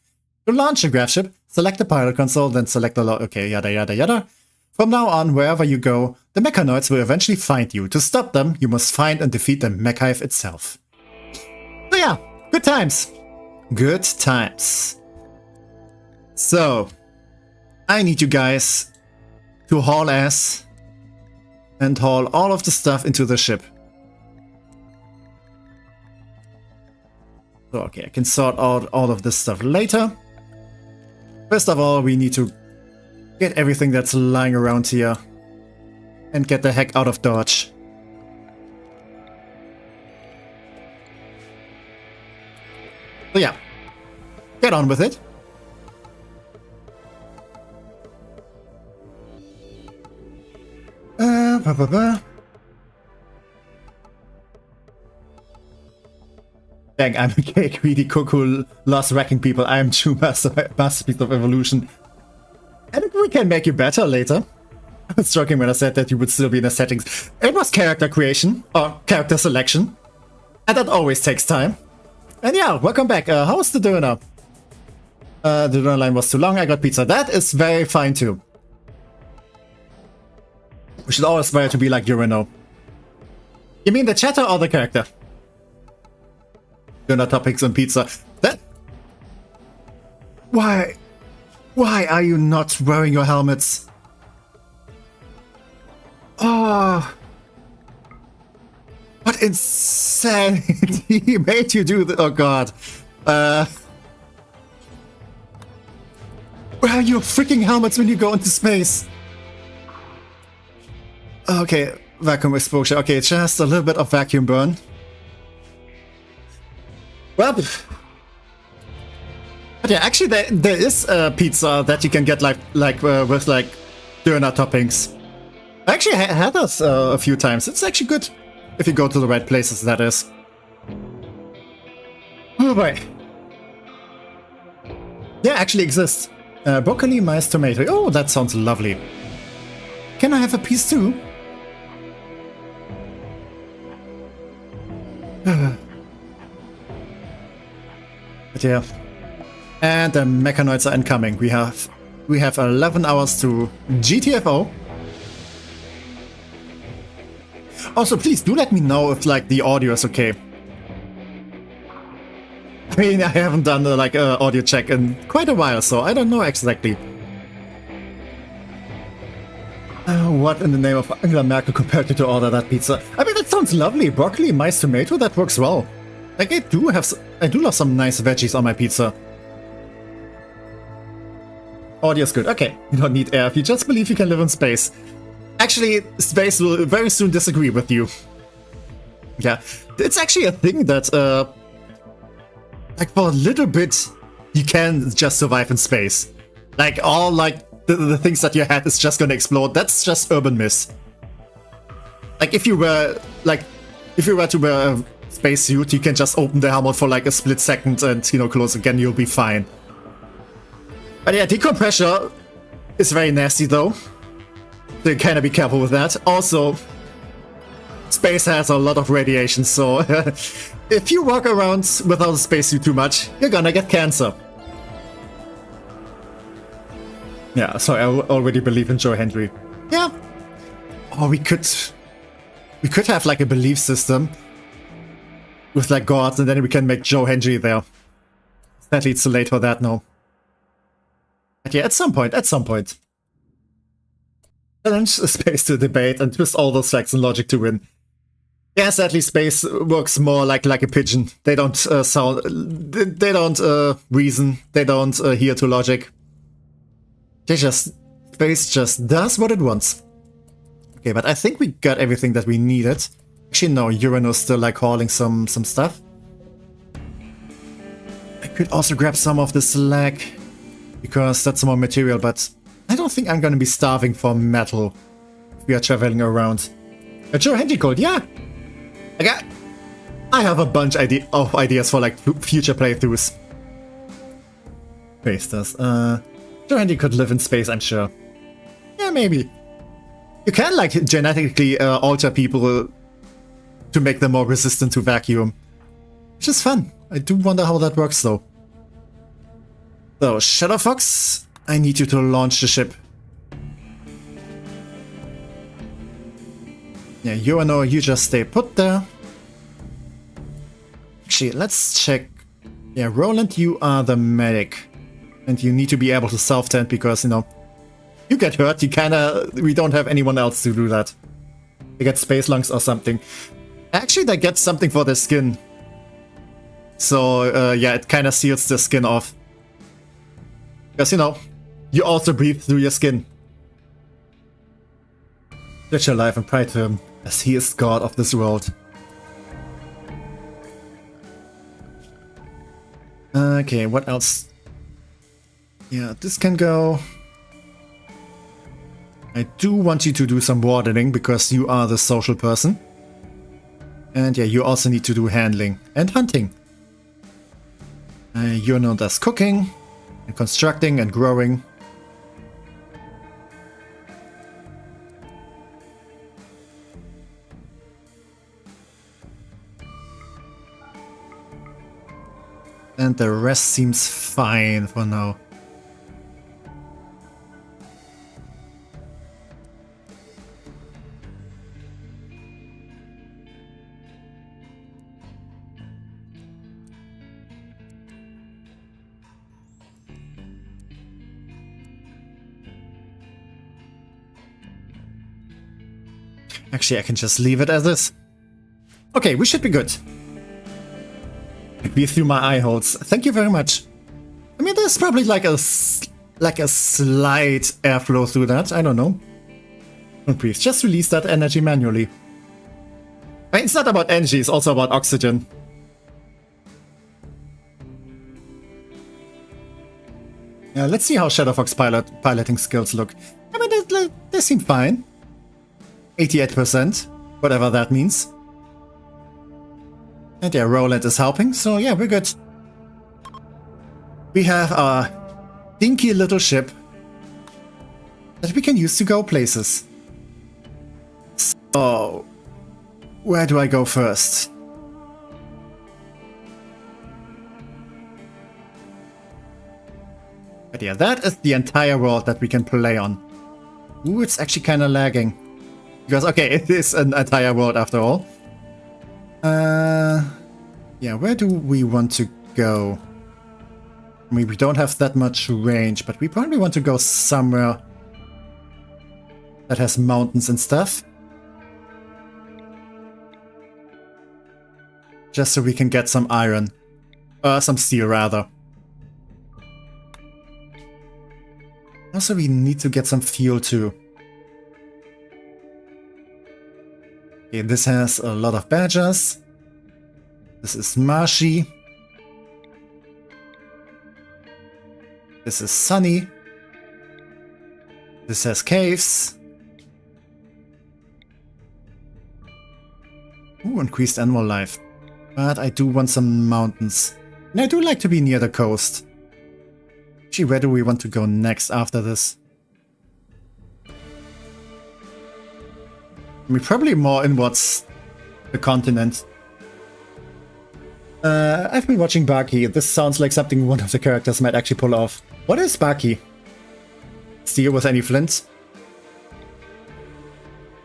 To launch a Gravship, select the pilot console, then select the okay, yada yada yada. From now on, wherever you go, the Mechanoids will eventually find you. To stop them, you must find and defeat the mech hive itself. So yeah, good times. Good times. So, I need you guys to haul ass and haul all of the stuff into the ship. So, okay, I can sort out all of this stuff later. First of all, we need to get everything that's lying around here and get the heck out of Dodge. So yeah, get on with it. Dang, I'm a cake greedy cook who loves wrecking people. I am true masterpiece of evolution. And we can make you better later. I was joking when I said that you would still be in the settings. It was character creation, or character selection. And that always takes time. And yeah, welcome back. How was the dinner? The dinner line was too long, I got pizza. That is very fine too. We should always aspire to be like Urano. You mean the chatter or the character? Dinner topics on pizza. That... Why are you not wearing your helmets? Oh... What insanity made you do that? Oh god. Where are your freaking helmets when you go into space? Okay, vacuum exposure. Okay, just a little bit of vacuum burn. Well, but yeah, actually there is a pizza that you can get with like doner toppings. I actually had this a few times. It's actually good. If you go to the right places, that is. Oh boy. Yeah, actually exists. Broccoli, mice, tomato. Oh, that sounds lovely. Can I have a piece too? But yeah. And the Mechanoids are incoming. We have 11 hours to GTFO. Also, please do let me know if like the audio is okay. I mean, I haven't done like an audio check in quite a while, so I don't know exactly. What in the name of Angela Merkel compared you to order that pizza? I mean, that sounds lovely. Broccoli, mice, tomato, that works well. Like I do love some nice veggies on my pizza. Audio's good. Okay, you don't need air if you just believe you can live in space. Actually, space will very soon disagree with you. Yeah, it's actually a thing that, like for a little bit, you can just survive in space. Like all like the things that you had is just gonna explode. That's just urban myth. Like if you were to wear a spacesuit, you can just open the helmet for like a split second and close again. You'll be fine. But yeah, decompression is very nasty though. So you kind of be careful with that. Also, space has a lot of radiation, so if you walk around without a spacesuit too much, you're gonna get cancer. Yeah, so I already believe in Joe Henry. Yeah. Or we could have like a belief system with like gods, and then we can make Joe Henry there. Sadly, it's too late for that now. But yeah, at some point. Challenge space to debate and twist all those facts and logic to win. Yeah, sadly, space works more like a pigeon. They don't they don't reason. They don't hear to logic. Space just does what it wants. Okay, but I think we got everything that we needed. Actually, no, Urano's still like hauling some stuff. I could also grab some of the slag because that's more material, but I don't think I'm gonna be starving for metal if we are traveling around. A Joe Henry code, yeah! I have a bunch of ideas for like future playthroughs. Space does. Joe Henry could live in space, I'm sure. Yeah, maybe. You can like genetically alter people to make them more resistant to vacuum. Which is fun. I do wonder how that works though. So, Shadow Fox, I need you to launch the ship. Yeah, Urano, you just stay put there. Actually, let's check. Yeah, Roland, you are the medic. And you need to be able to self-tent because, you get hurt, we don't have anyone else to do that. They get space lungs or something. Actually, they get something for their skin. So, yeah, it kind of seals the skin off. Because, you also breathe through your skin. Let your life and pride to him, as he is god of this world. Okay, what else? Yeah, this can go. I do want you to do some watering, because you are the social person. And yeah, you also need to do handling and hunting. Urano does cooking, and constructing and growing. And the rest seems fine for now. Actually, I can just leave it as is. Okay, we should be good. Be through my eye holes. Thank you very much. I mean, there's probably like a slight airflow through that. I don't know. Don't breathe. Just release that energy manually. I mean, it's not about energy. It's also about oxygen. Yeah, let's see how Shadowfox piloting skills look. I mean, they seem fine. 88%, whatever that means. And yeah, Roland is helping, so yeah, we're good. We have our dinky little ship that we can use to go places. So, where do I go first? But yeah, that is the entire world that we can play on. Ooh, it's actually kind of lagging. Because, okay, it is an entire world after all. Yeah, where do we want to go? I mean, we don't have that much range, but we probably want to go somewhere that has mountains and stuff. Just so we can get some iron. Some steel, rather. Also, we need to get some fuel, too. Okay, this has a lot of badgers. This is marshy. This is sunny. This has caves. Ooh, increased animal life. But I do want some mountains. And I do like to be near the coast. Actually, where do we want to go next after this? I mean, probably more inwards the continent. I've been watching Baki. This sounds like something one of the characters might actually pull off. What is Baki? Steel with any flints?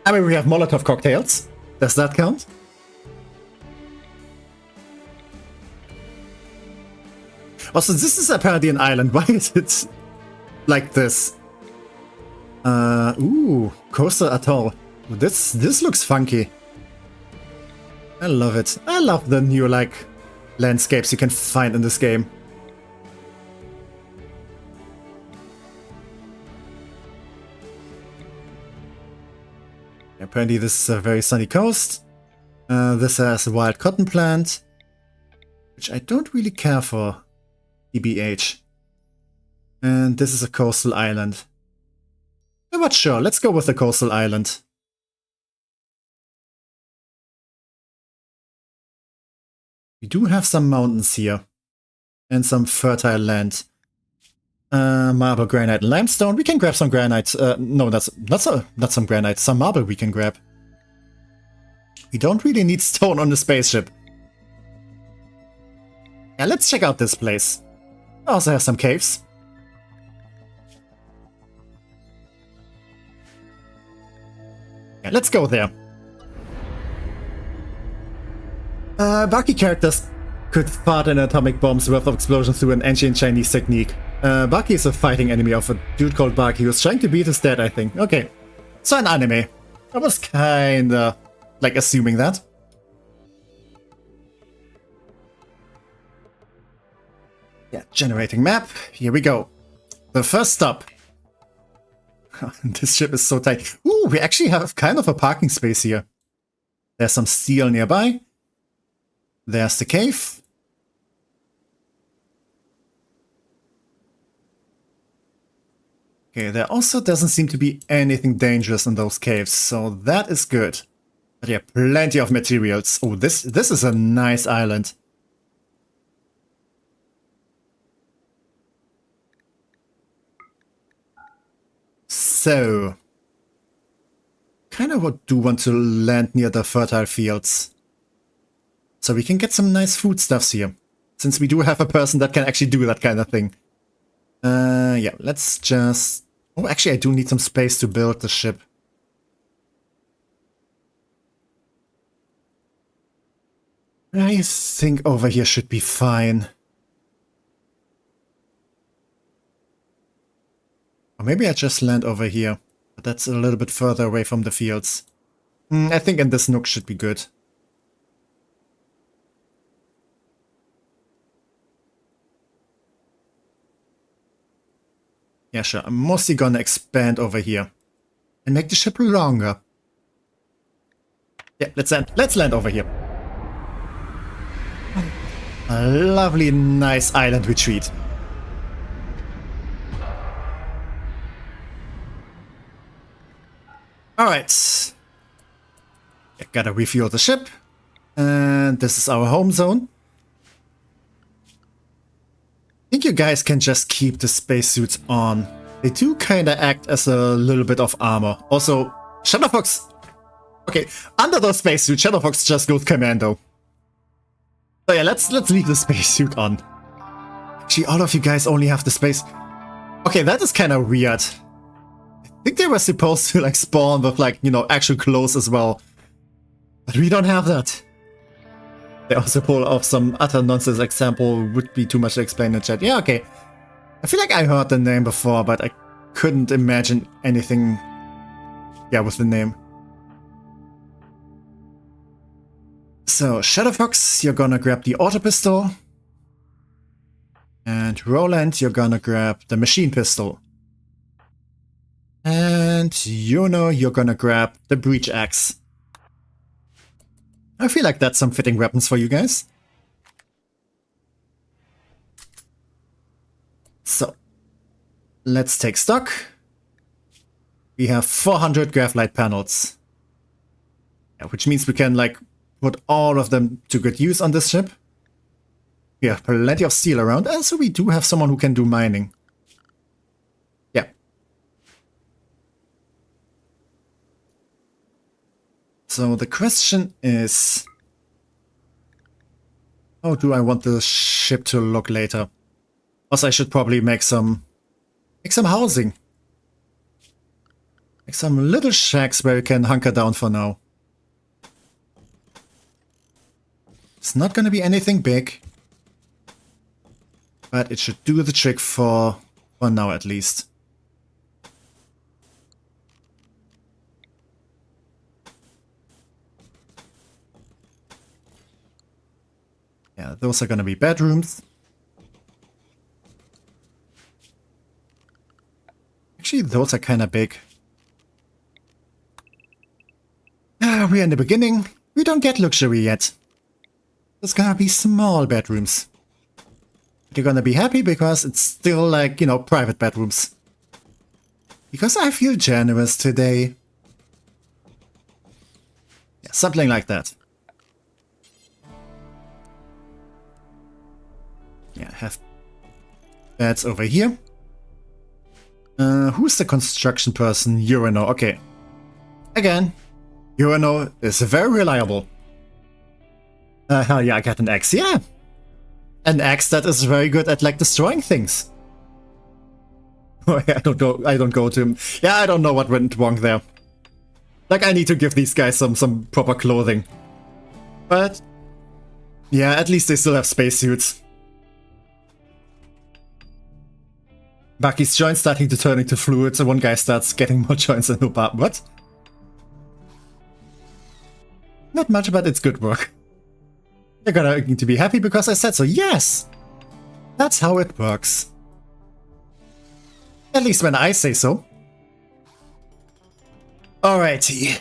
I mean, we have Molotov cocktails. Does that count? Also, this is apparently an island. Why is it like this? Ooh, Coastal Atoll. This looks funky. I love it. I love the new, like, landscapes you can find in this game. Apparently this is a very sunny coast. This has a wild cotton plant, which I don't really care for, TBH. And this is a coastal island. I'm not sure. Let's go with the coastal island. We do have some mountains here. And some fertile land. Marble, granite, and limestone. We can grab some granite. No, that's not some granite. Some marble we can grab. We don't really need stone on the spaceship. Yeah, let's check out this place. I also have some caves. Yeah, let's go there. Baki characters could fart an atomic bomb's worth of explosions through an ancient Chinese technique. Baki is a fighting enemy of a dude called Baki who's trying to beat his dad, I think. Okay, so an anime. I was kinda, like, assuming that. Yeah, generating map. Here we go. The first stop. This ship is so tight. Ooh, we actually have kind of a parking space here. There's some steel nearby. There's the cave. Okay, there also doesn't seem to be anything dangerous in those caves, so that is good. But yeah, plenty of materials. Oh, this is a nice island. So, kind of do want to land near the fertile fields. So we can get some nice foodstuffs here. since we do have a person that can actually do that kind of thing. Yeah, let's just... Oh, actually, I do need some space to build the ship. I think over here should be fine. Or maybe I just land over here. But that's a little bit further away from the fields. I think in this nook should be good. Yeah, sure. I'm mostly gonna expand over here. And make the ship longer. Yeah, let's land over here. A lovely, nice island retreat. Alright. Yeah, gotta refuel the ship. And this is our home zone. I think you guys can just keep the spacesuits on. They do kinda act as a little bit of armor. Also, Shadowfox... Okay, under those spacesuits, Shadowfox just goes commando. So yeah, let's leave the spacesuit on. Actually, all of you guys only have the space... Okay, that is kinda weird. I think they were supposed to like spawn with like, you know, actual clothes as well. But we don't have that. They also pull off some utter nonsense example, would be too much to explain in chat. Yeah, okay. I feel like I heard the name before, but I couldn't imagine anything, yeah, with the name. So, Shadowfox, you're gonna grab the auto pistol. And Roland, you're gonna grab the machine pistol. And Yuno, you're gonna grab the breach axe. I feel like that's some fitting weapons for you guys. So, let's take stock. We have 400 graphite panels. Yeah, which means we can, like, put all of them to good use on this ship. We have plenty of steel around, and so we do have someone who can do mining. Yeah. So the question is, how do I want the ship to look later? Also, I should probably make some housing. Make some little shacks where you can hunker down for now. It's not gonna be anything big, but it should do the trick for now at least. Yeah, those are gonna be bedrooms. Actually, those are kinda big. We're in the beginning. We don't get luxury yet. It's gonna be small bedrooms. You're gonna be happy because it's still like, you know, private bedrooms. Because I feel generous today. Yeah, something like that. Yeah, have beds over here. Who's the construction person? Urano. Okay. Again, Urano is very reliable. Hell yeah, I got an axe. Yeah. An axe that is very good at, like, destroying things. I don't go to him. Yeah, I don't know what went wrong there. Like, I need to give these guys some proper clothing. But yeah, at least they still have spacesuits. Bucky's joints starting to turn into fluid, so one guy starts getting more joints than Nobab. What? Not much, but it's good work. They're gonna need to be happy because I said so. Yes! That's how it works. At least when I say so. Alrighty.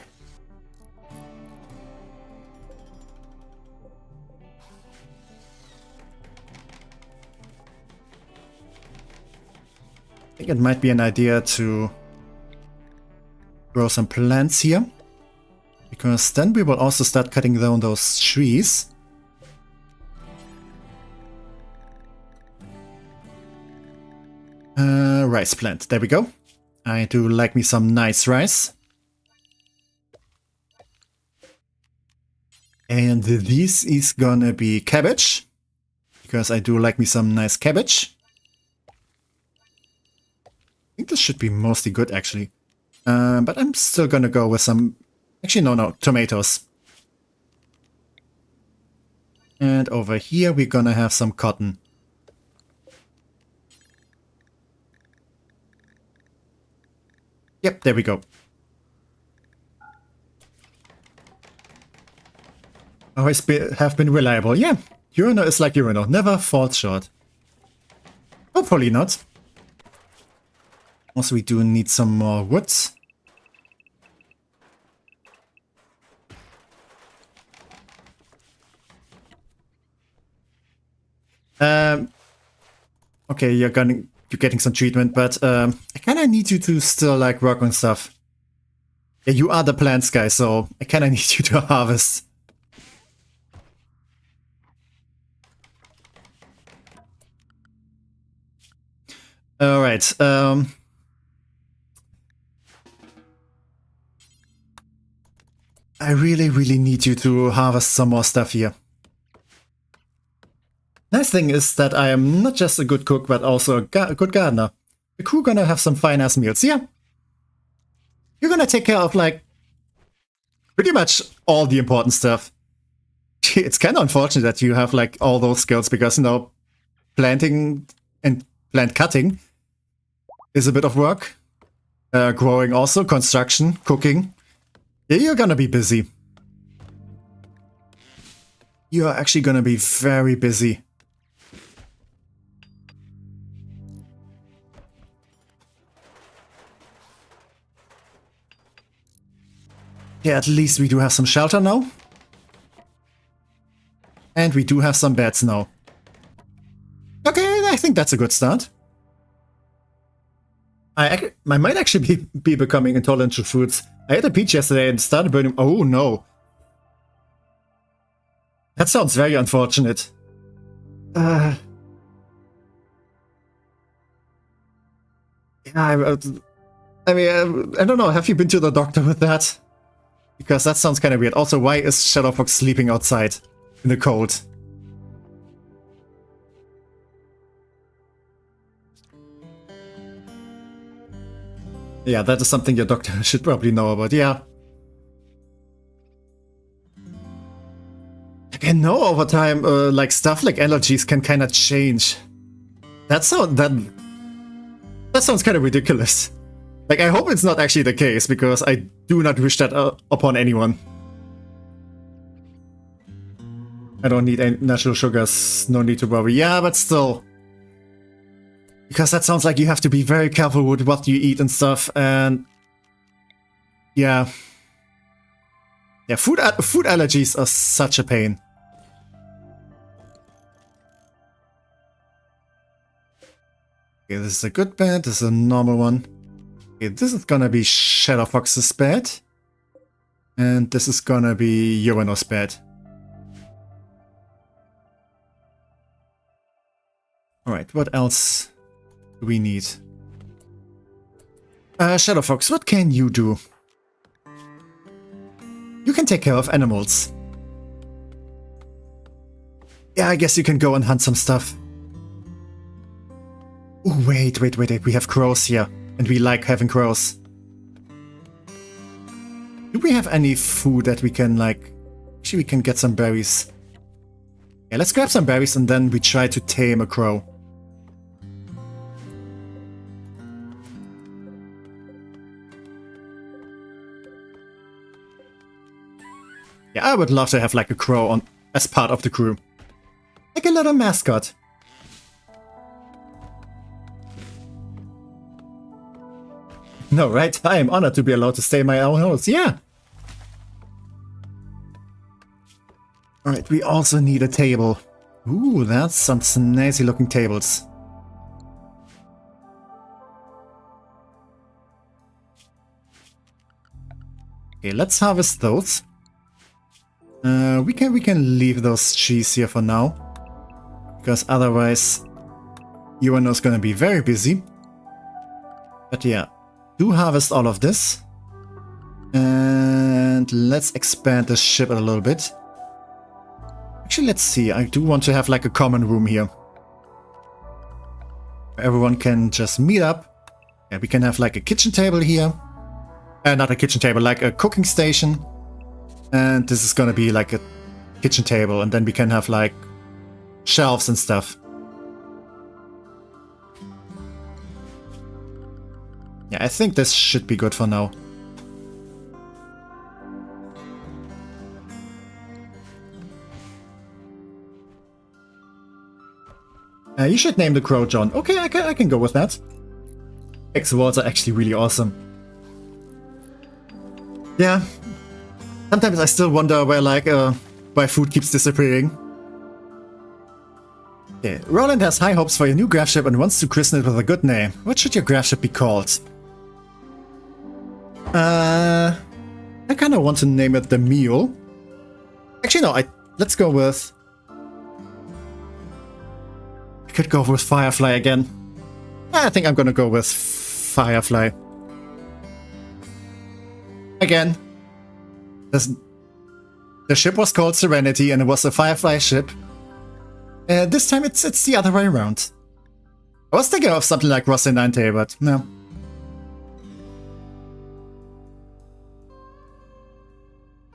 I think it might be an idea to grow some plants here. Because then we will also start cutting down those trees. Rice plant. There we go. I do like me some nice rice. And this is gonna be cabbage. because I do like me some nice cabbage. I think this should be mostly good, actually. But I'm still gonna go with some... Actually, no, tomatoes. And over here, we're gonna have some cotton. Yep, there we go. Always have been reliable. Yeah, Urano is like Urano, never falls short. Hopefully not. Also, we do need some more wood. Okay, you're getting some treatment, but I kinda need you to still like work on stuff. Yeah, you are the plants guy, so I kinda need you to harvest. Alright, I really need you to harvest some more stuff here. Nice thing is that I am not just a good cook, but also a good gardener. The crew gonna have some fine-ass meals, yeah. You're gonna take care of, like, pretty much all the important stuff. It's kind of unfortunate that you have, like, all those skills, because, you know, planting and plant cutting is a bit of work. Growing also, construction, cooking. Yeah, you're gonna be busy. You're actually gonna be very busy. Yeah, at least we do have some shelter now. And we do have some beds now. Okay, I think that's a good start. I might actually be becoming intolerant to foods. I ate a peach yesterday and started burning. Oh no. That sounds very unfortunate. Yeah, I mean, I don't know. Have you been to the doctor with that? Because that sounds kind of weird. Also, why is Shadowfox sleeping outside in the cold? Yeah, that is something your doctor should probably know about, yeah. I know over time, like stuff like allergies can kind of change. That sounds kind of ridiculous. Like, I hope it's not actually the case, because I do not wish that upon anyone. I don't need any natural sugars, no need to worry. Yeah, but still. Because that sounds like you have to be very careful with what you eat and stuff, and... Yeah. Yeah, food allergies are such a pain. Okay, this is a good bed, this is a normal one. Okay, this is gonna be Shadowfox's bed. And this is gonna be Urano's bed. Alright, what else do we need? Shadowfox, what can you do? You can take care of animals. Yeah, I guess you can go and hunt some stuff. Ooh, wait, we have crows here. And we like having crows. Do we have any food that we can, like... Actually, we can get some berries. Yeah, let's grab some berries and then we try to tame a crow. Yeah, I would love to have, like, a crow on as part of the crew. Like a little mascot. No, right? I am honored to be allowed to stay in my own house, yeah! Alright, we also need a table. Ooh, that's some snazzy looking tables. Okay, let's harvest those. We can leave those cheese here for now. Because otherwise, Urano's gonna be very busy. But yeah. Do harvest all of this. And let's expand the ship a little bit. Actually, let's see. I do want to have like a common room here. Everyone can just meet up. Yeah, we can have like a kitchen table here. Not a kitchen table, like a cooking station. And this is gonna be like a kitchen table. And then we can have like shelves and stuff. Yeah, I think this should be good for now. You should name the crow John. Okay, I can go with that. X worlds are actually really awesome. Yeah. Sometimes I still wonder where like why food keeps disappearing. Okay, Roland has high hopes for your new Gravship and wants to christen it with a good name. What should your Gravship be called? I kind of want to name it the Mule. Actually, no. Let's go with. I could go with Firefly again. I think I'm gonna go with Firefly. Again. The ship was called Serenity and it was a Firefly ship. This time it's the other way around. I was thinking of something like Rocinante, but no.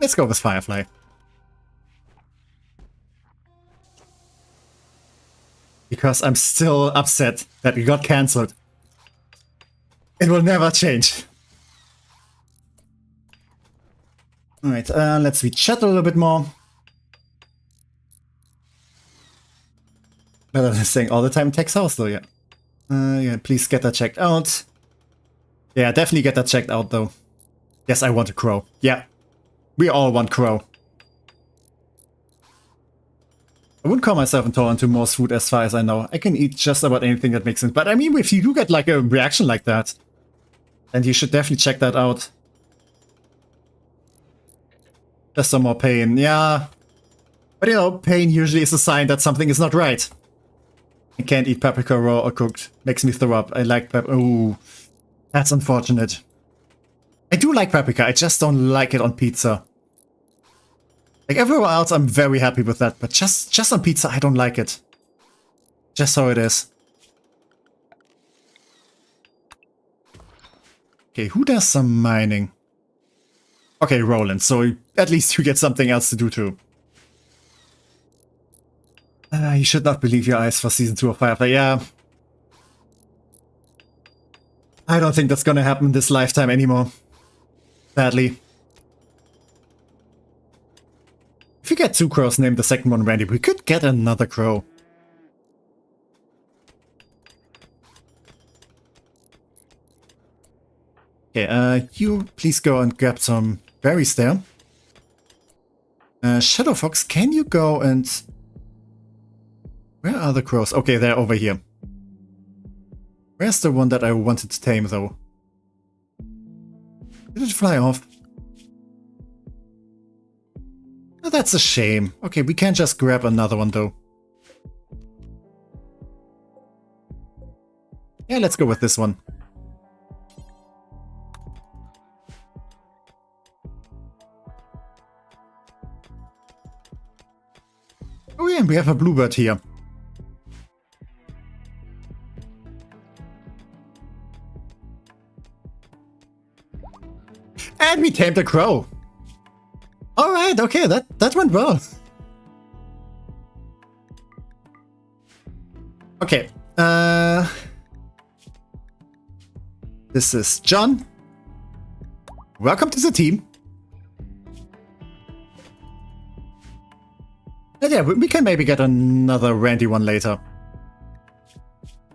Let's go with Firefly. Because I'm still upset that we got cancelled. It will never change. Alright, let's chat a little bit more. Better than saying all the time Tech's house though, yeah. Yeah, please get that checked out. Yeah, definitely get that checked out though. Yes, I want a crow. Yeah. We all want crow. I wouldn't call myself intolerant to most food as far as I know. I can eat just about anything that makes sense. But I mean, if you do get like a reaction like that, then you should definitely check that out. Just some more pain, yeah. But you know, pain usually is a sign that something is not right. I can't eat paprika raw or cooked. Makes me throw up. I like paprika. Oh, that's unfortunate. I do like paprika, I just don't like it on pizza. Like everywhere else, I'm very happy with that, but just on pizza, I don't like it. Just how it is. Okay, who does some mining? Okay, Roland, so at least you get something else to do too. You should not believe your eyes for Season 2 of Firefly, yeah. I don't think that's gonna happen this lifetime anymore. Sadly. If we get 2 crows, name the second one Randy, we could get another crow. Okay, you please go and grab some berries there. Shadow Fox, can you go and... Where are the crows? Okay, they're over here. Where's the one that I wanted to tame, though? Did it fly off? Oh, that's a shame. Okay, we can't just grab another one, though. Yeah, let's go with this one. Oh yeah, and we have a bluebird here. And we tamed a crow. Alright, okay, that went well. Okay, this is John. Welcome to the team. And yeah, we can maybe get another Randy one later.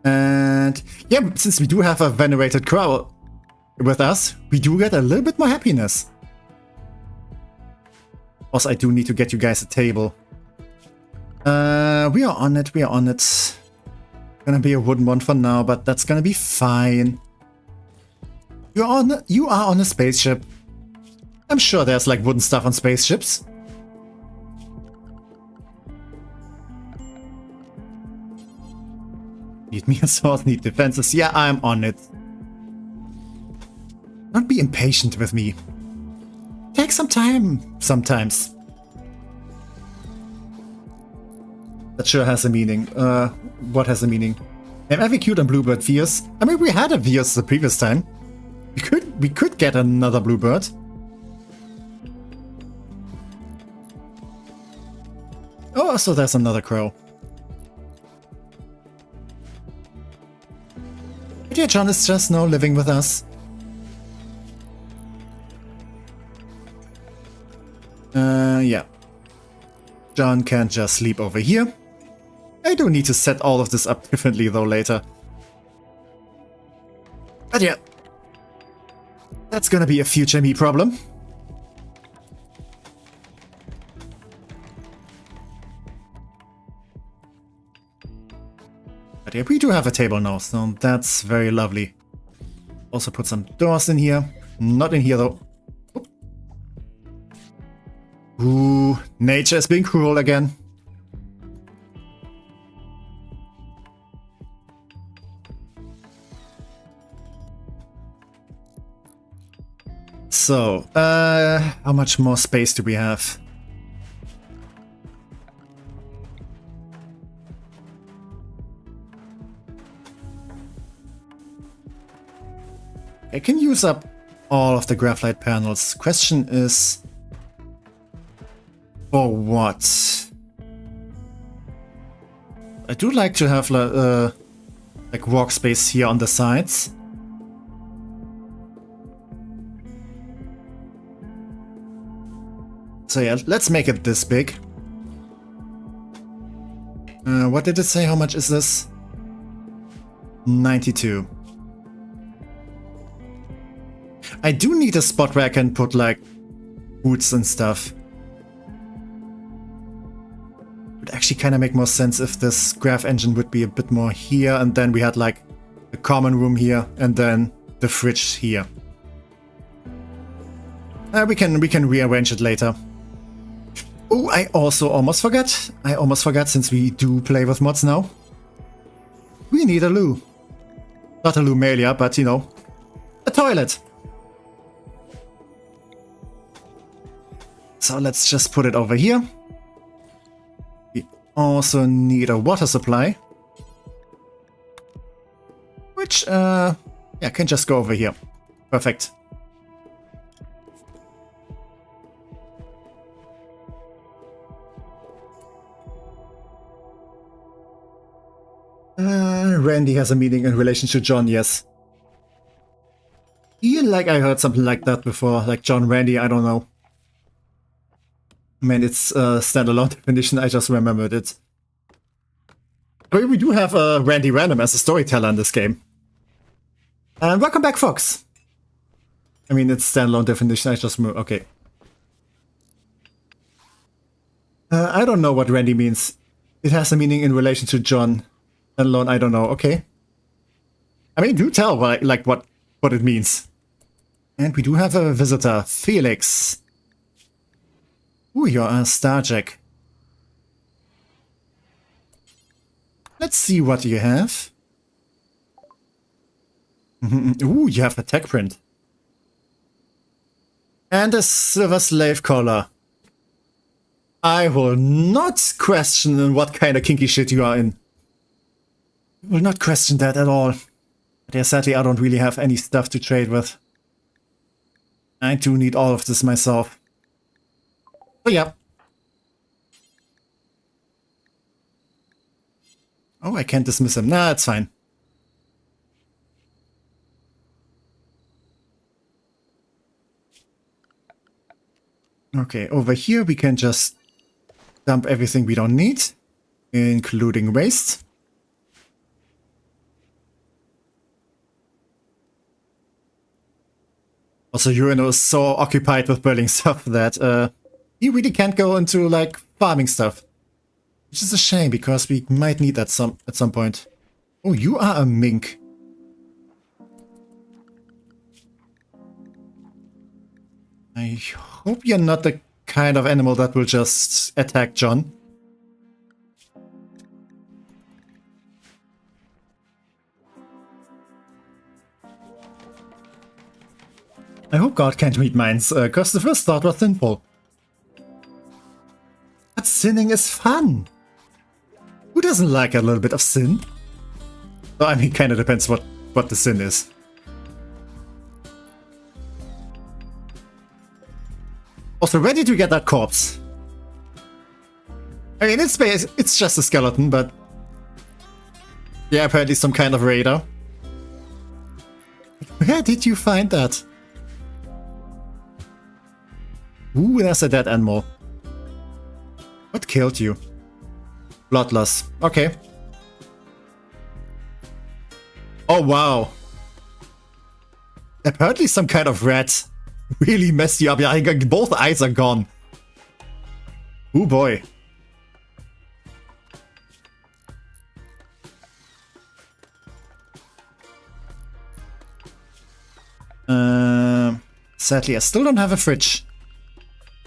And yeah, since we do have a venerated crow with us, we do get a little bit more happiness. Also, I do need to get you guys a table. We are on it, we are on it. Gonna be a wooden one for now, but that's gonna be fine. You are on a spaceship. I'm sure there's like wooden stuff on spaceships. Need me a sword, need defenses. Yeah, I'm on it. Don't be impatient with me. Take some time sometimes. That sure has a meaning. What has a meaning? Am every cute and bluebird fierce? I mean, we had a fierce the previous time. We could get another bluebird. Oh, so there's another crow. Dear John is just now living with us. Yeah. John can't just sleep over here. I do need to set all of this up differently though later. But yeah. That's gonna be a future me problem. But yeah, we do have a table now, so that's very lovely. Also put some doors in here. Not in here though. Ooh, nature is being cruel again. So, how much more space do we have? I can use up all of the graphite panels. Question is, for what? I do like to have like walk space here on the sides. So yeah, let's make it this big. What did it say? How much is this? 92. I do need a spot where I can put like boots and stuff. Would actually kind of make more sense if this graph engine would be a bit more here, and then we had like the common room here, and then the fridge here. We can rearrange it later. Oh, I also almost forgot. I almost forgot, since we do play with mods now. We need a loo. Not a loo-malia, but you know, a toilet. So let's just put it over here. We also need a water supply. Which, yeah, can just go over here. Perfect. Randy has a meaning in relation to John, yes. Yeah, like I heard something like that before, like John Randy, I don't know. I mean, it's a standalone definition, I just remembered it. But we do have Randy Random as a storyteller in this game. And welcome back, Fox! I mean, it's standalone definition, I just remember, okay. I don't know what Randy means. It has a meaning in relation to John. Standalone, I don't know, okay. I mean, do tell what, like what it means. And we do have a visitor, Felix. Ooh, you're a Starjack. Let's see what you have. Ooh, you have a tech print. And a silver slave collar. I will not question what kind of kinky shit you are in. I will not question that at all. But yeah, sadly, I don't really have any stuff to trade with. I do need all of this myself. But yeah. Oh, I can't dismiss him. Nah, it's fine. Okay, over here we can just dump everything we don't need, including waste. Also, Urano is so occupied with building stuff that he really can't go into like farming stuff. Which is a shame, because we might need that at some point. Oh, you are a mink. I hope you're not the kind of animal that will just attack John. I hope God can't read minds, cause the first thought was sinful. But sinning is fun! doesn't like a little bit of sin? I mean, kind of depends what the sin is. Also, ready to get that corpse. I mean, it's just a skeleton, but yeah, apparently some kind of radar. Where did you find that? Ooh, there's a dead animal. What killed you? Blood loss. Okay. Oh, wow. Apparently some kind of rat really messed you up. Yeah, both eyes are gone. Oh boy. Sadly, I still don't have a fridge.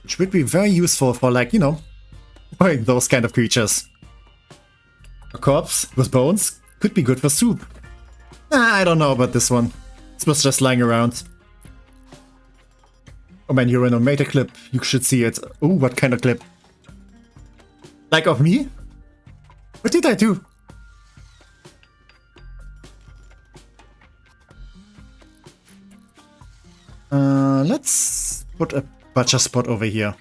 Which would be very useful for, like, you know, for those kind of creatures. A corpse with bones could be good for soup. I don't know about this one. This was just lying around. Oh man, you're in a meta clip. You should see it. Oh, what kind of clip? Like of me? What did I do? Let's put a butcher spot over here.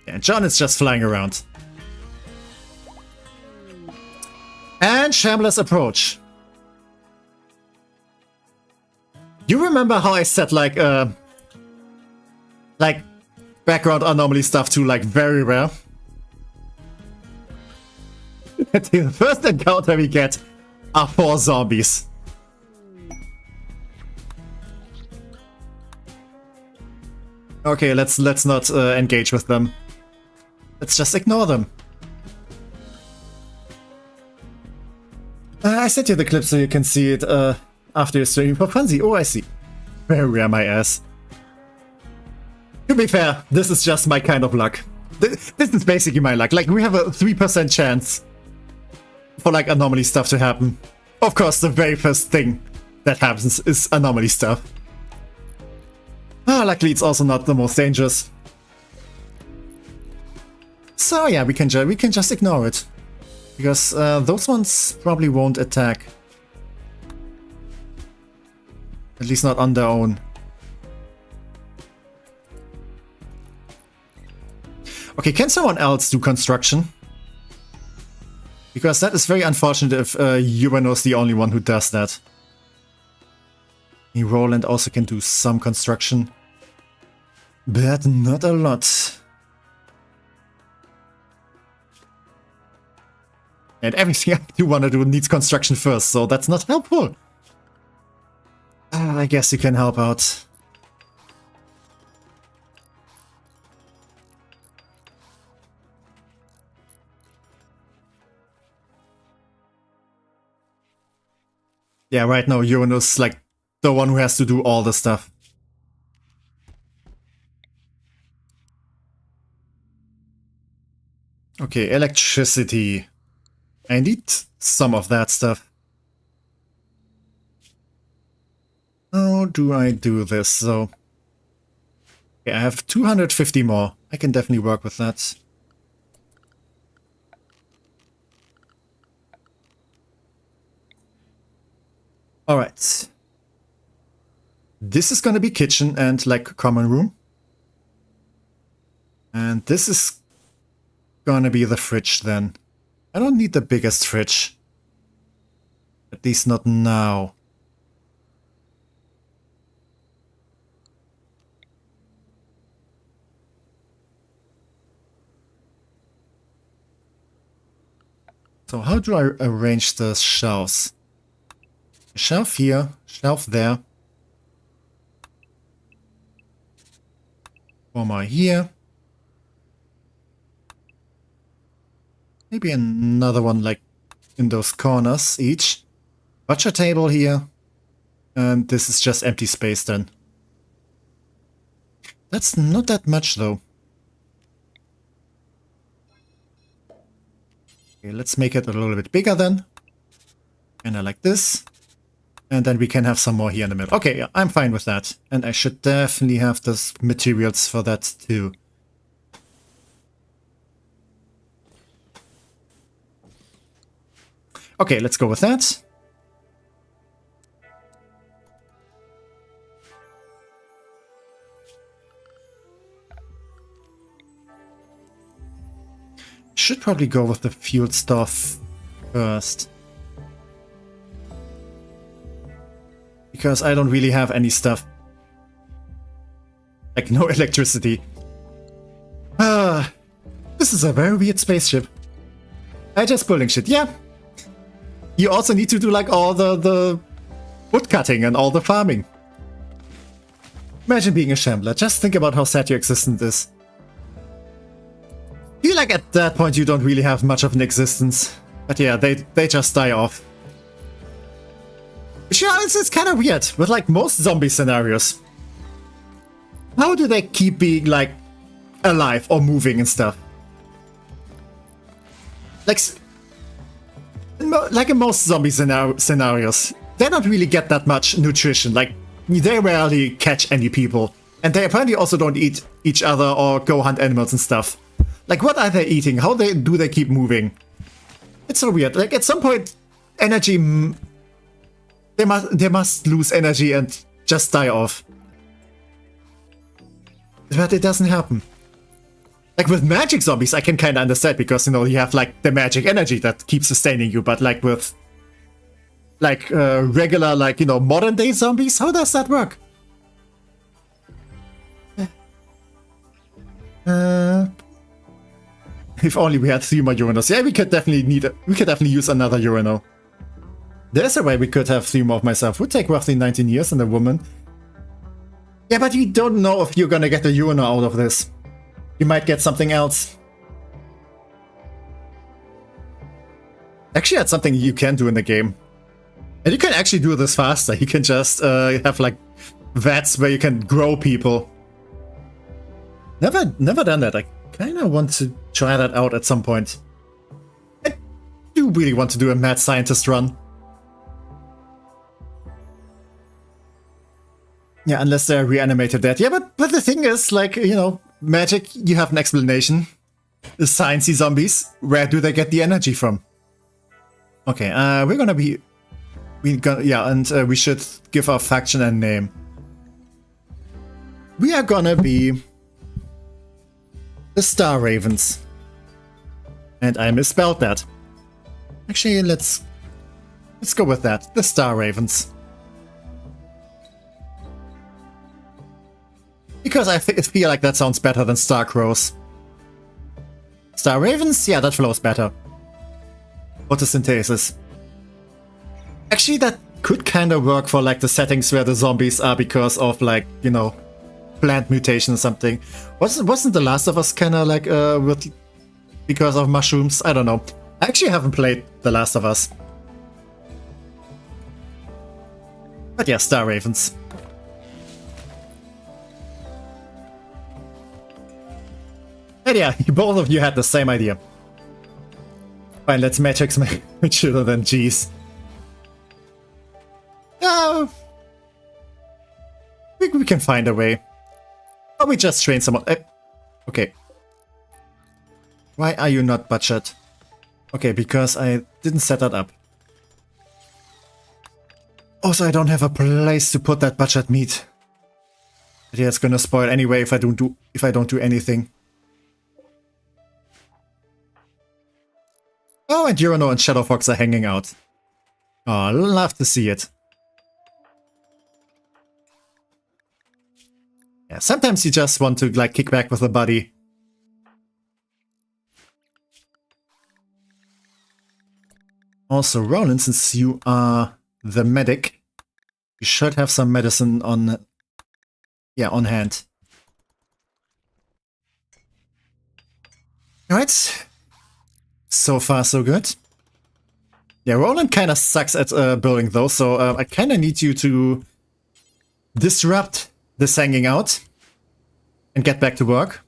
And John is just flying around. And Shambler's approach. You remember how I said like background anomaly stuff to like very rare? The first encounter we get are 4 zombies. Okay, let's not engage with them. Let's just ignore them. I sent you the clip so you can see it after your stream for funzy. Oh, I see. Very rare, my ass. To be fair, this is just my kind of luck. This is basically my luck. Like, we have a 3% chance for, like, anomaly stuff to happen. Of course, the very first thing that happens is anomaly stuff. Luckily, it's also not the most dangerous. So yeah, we can just ignore it. Because those ones probably won't attack. At least not on their own. Okay, can someone else do construction? Because that is very unfortunate if Uranus is the only one who does that. Roland also can do some construction. But not a lot. And everything I do want to do needs construction first, so that's not helpful. I guess you can help out. Yeah, right now Uranus is like the one who has to do all the stuff. Okay, electricity. I need some of that stuff. How do I do this? So, okay, I have 250 more. I can definitely work with that. Alright. This is gonna be kitchen and like common room. And this is gonna be the fridge then. I don't need the biggest fridge. At least not now. So how do I arrange the shelves? Shelf here, shelf there. One more here. Maybe another one like in those corners each. Butcher table here. And this is just empty space then. That's not that much though. Okay, let's make it a little bit bigger then. And I like this. And then we can have some more here in the middle. Okay, yeah, I'm fine with that. And I should definitely have the materials for that too. Okay, let's go with that. Should probably go with the fuel stuff first. Because I don't really have any stuff. Like, no electricity. This is a very weird spaceship. I just building shit, yeah. You also need to do like all the wood cutting and all the farming. Imagine being a shambler. Just think about how sad your existence is. I feel like at that point you don't really have much of an existence. But yeah, they just die off. Which, yeah, it's kind of weird with like most zombie scenarios. How do they keep being like alive or moving and stuff? Like in most zombie scenarios, they don't really get that much nutrition. Like, they rarely catch any people. And they apparently also don't eat each other or go hunt animals and stuff. Like, what are they eating? How do they keep moving? It's so weird. Like, at some point, energy... They must lose energy and just die off. But it doesn't happen. Like with magic zombies, I can kind of understand because, you know, you have like the magic energy that keeps sustaining you. But like with like regular, like, you know, modern day zombies, how does that work? If only we had 3 more urinals. Yeah, we could definitely use another urinal. There's a way we could have 3 more of myself. Would take roughly 19 years and a woman. Yeah, but you don't know if you're gonna get a urinal out of this. You might get something else. Actually, that's something you can do in the game. And you can actually do this faster. You can just have like vats where you can grow people. Never done that. I kind of want to try that out at some point. I do really want to do a mad scientist run. Yeah, unless they're reanimated dead. Yeah, but the thing is, like, you know, magic, you have an explanation. The sciencey zombies, where do they get the energy from? Okay, we're gonna be... yeah, and we should give our faction a name. We are gonna be... the Star Ravens. And I misspelled that. Actually, let's go with that. The Star Ravens. Because I feel like that sounds better than Star Crows. Star Ravens? Yeah, that flows better. Photosynthesis. Actually, that could kind of work for like the settings where the zombies are because of like, you know, plant mutation or something. Wasn't The Last of Us kind of like because of mushrooms? I don't know. I actually haven't played The Last of Us. But yeah, Star Ravens. And yeah, both of you had the same idea. Fine, let's matrix my children, jeez. We can find a way. Or we just train someone. Okay. Why are you not butchered? Okay, because I didn't set that up. Also, I don't have a place to put that butchered meat. But yeah, it's gonna spoil anyway if I don't do anything. Oh, and Urano and Shadow Fox are hanging out. Oh, love to see it. Yeah, sometimes you just want to like kick back with a buddy. Also, Roland, since you are the medic, you should have some medicine on hand. Alright. So far, so good. Yeah, Roland kind of sucks at building though, so I kind of need you to disrupt this hanging out and get back to work.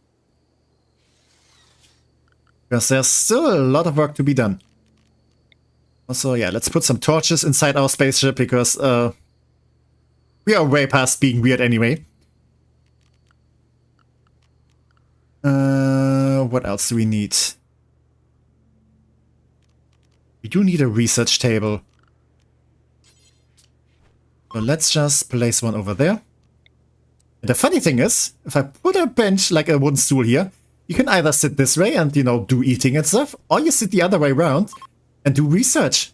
Because there's still a lot of work to be done. Also, yeah, let's put some torches inside our spaceship because we are way past being weird anyway. What else do we need? We do need a research table. So let's just place one over there. And the funny thing is, if I put a bench, like a wooden stool here, you can either sit this way and, you know, do eating and stuff, or you sit the other way around and do research.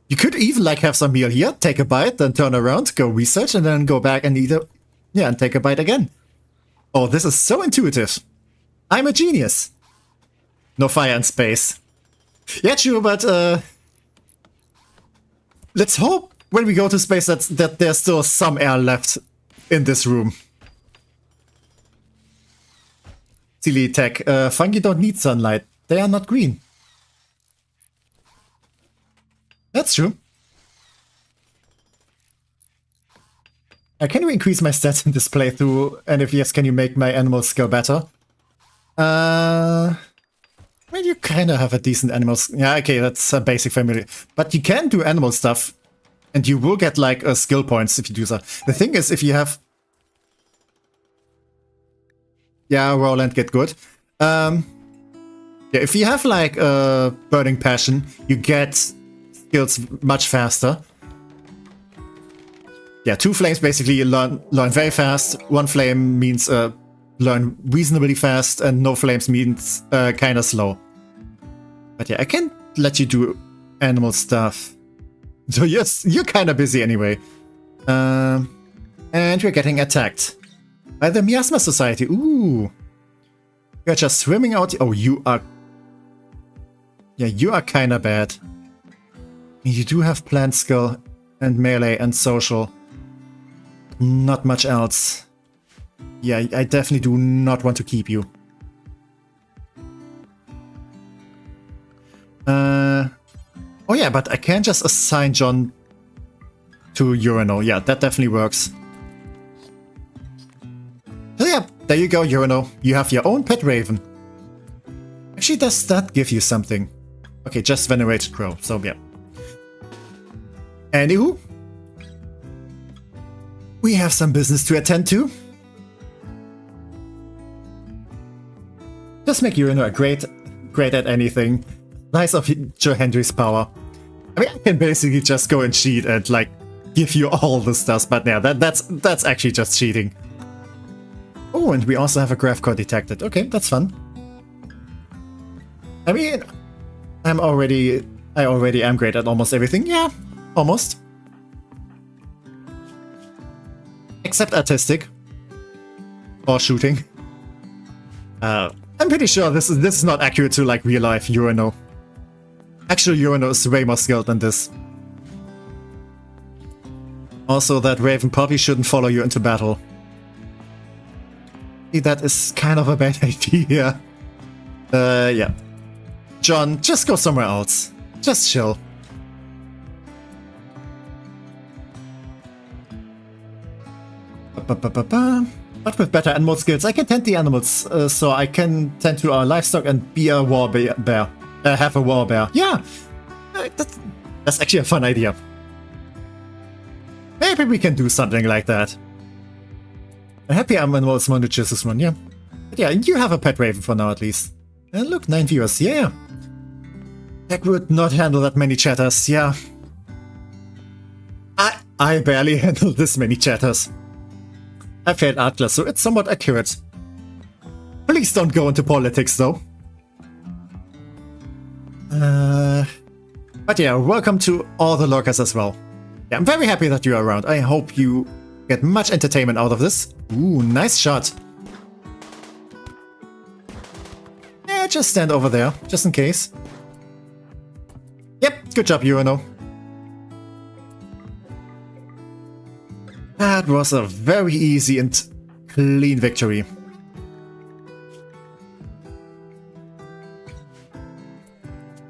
You could even, like, have some meal here, take a bite, then turn around, go research, and then go back and eat it. Yeah, and take a bite again. Oh, this is so intuitive. I'm a genius. No fire in space. Yeah, true, but let's hope when we go to space that there's still some air left in this room. Silly tech. Fungi don't need sunlight. They are not green. That's true. Can you increase my stats in this playthrough? And if yes, can you make my animal skill better? Well, you kind of have a decent animal... Yeah, okay, that's a basic family. But you can do animal stuff. And you will get, like, skill points if you do that. The thing is, if you have... Yeah, roll and get good. Yeah, if you have, like, a burning passion, you get skills much faster. Yeah, 2 flames basically learn very fast. 1 flame means learn reasonably fast, and no flames means kind of slow. But yeah, I can't let you do animal stuff. So yes, you're kind of busy anyway. And you're getting attacked by the Miasma Society. Ooh, you're just swimming out. Oh, you are. Yeah, you are kind of bad. You do have plant skill and melee and social. Not much else. Yeah, I definitely do not want to keep you. Oh yeah, but I can just assign John to Urano. Yeah, that definitely works. So yeah, there you go, Urano. You have your own pet raven. Actually, does that give you something? Okay, just venerated crow, so yeah. Anywho, we have some business to attend to. Just make Urano great at anything. Nice of Joe Henry's power. I mean, I can basically just go and cheat and, like, give you all the stuff, but yeah, that's actually just cheating. Oh, and we also have a graph core detected. Okay, that's fun. I mean, I already am great at almost everything. Yeah, almost. Except artistic. Or shooting. I'm pretty sure this is not accurate to, like, real life Urano. Actual Urano is way more skilled than this. Also, that Raven probably shouldn't follow you into battle. That is kind of a bad idea. Yeah. John, just go somewhere else. Just chill. But with better animal skills, I can tend the animals, so I can tend to our livestock and be a war bear. Have a war bear. Yeah, that's actually a fun idea. Maybe we can do something like that. A happy animal is one to choose this one, yeah. But yeah, you have a pet raven for now at least. And look, 9 viewers, yeah. Tech would not handle that many chatters, yeah. I barely handle this many chatters. I failed art class, so it's somewhat accurate. Please don't go into politics, though. But yeah, welcome to all the lurkers as well. Yeah, I'm very happy that you're around. I hope you get much entertainment out of this. Ooh, nice shot. Yeah, just stand over there, just in case. Yep, good job, Urano. That was a very easy and clean victory.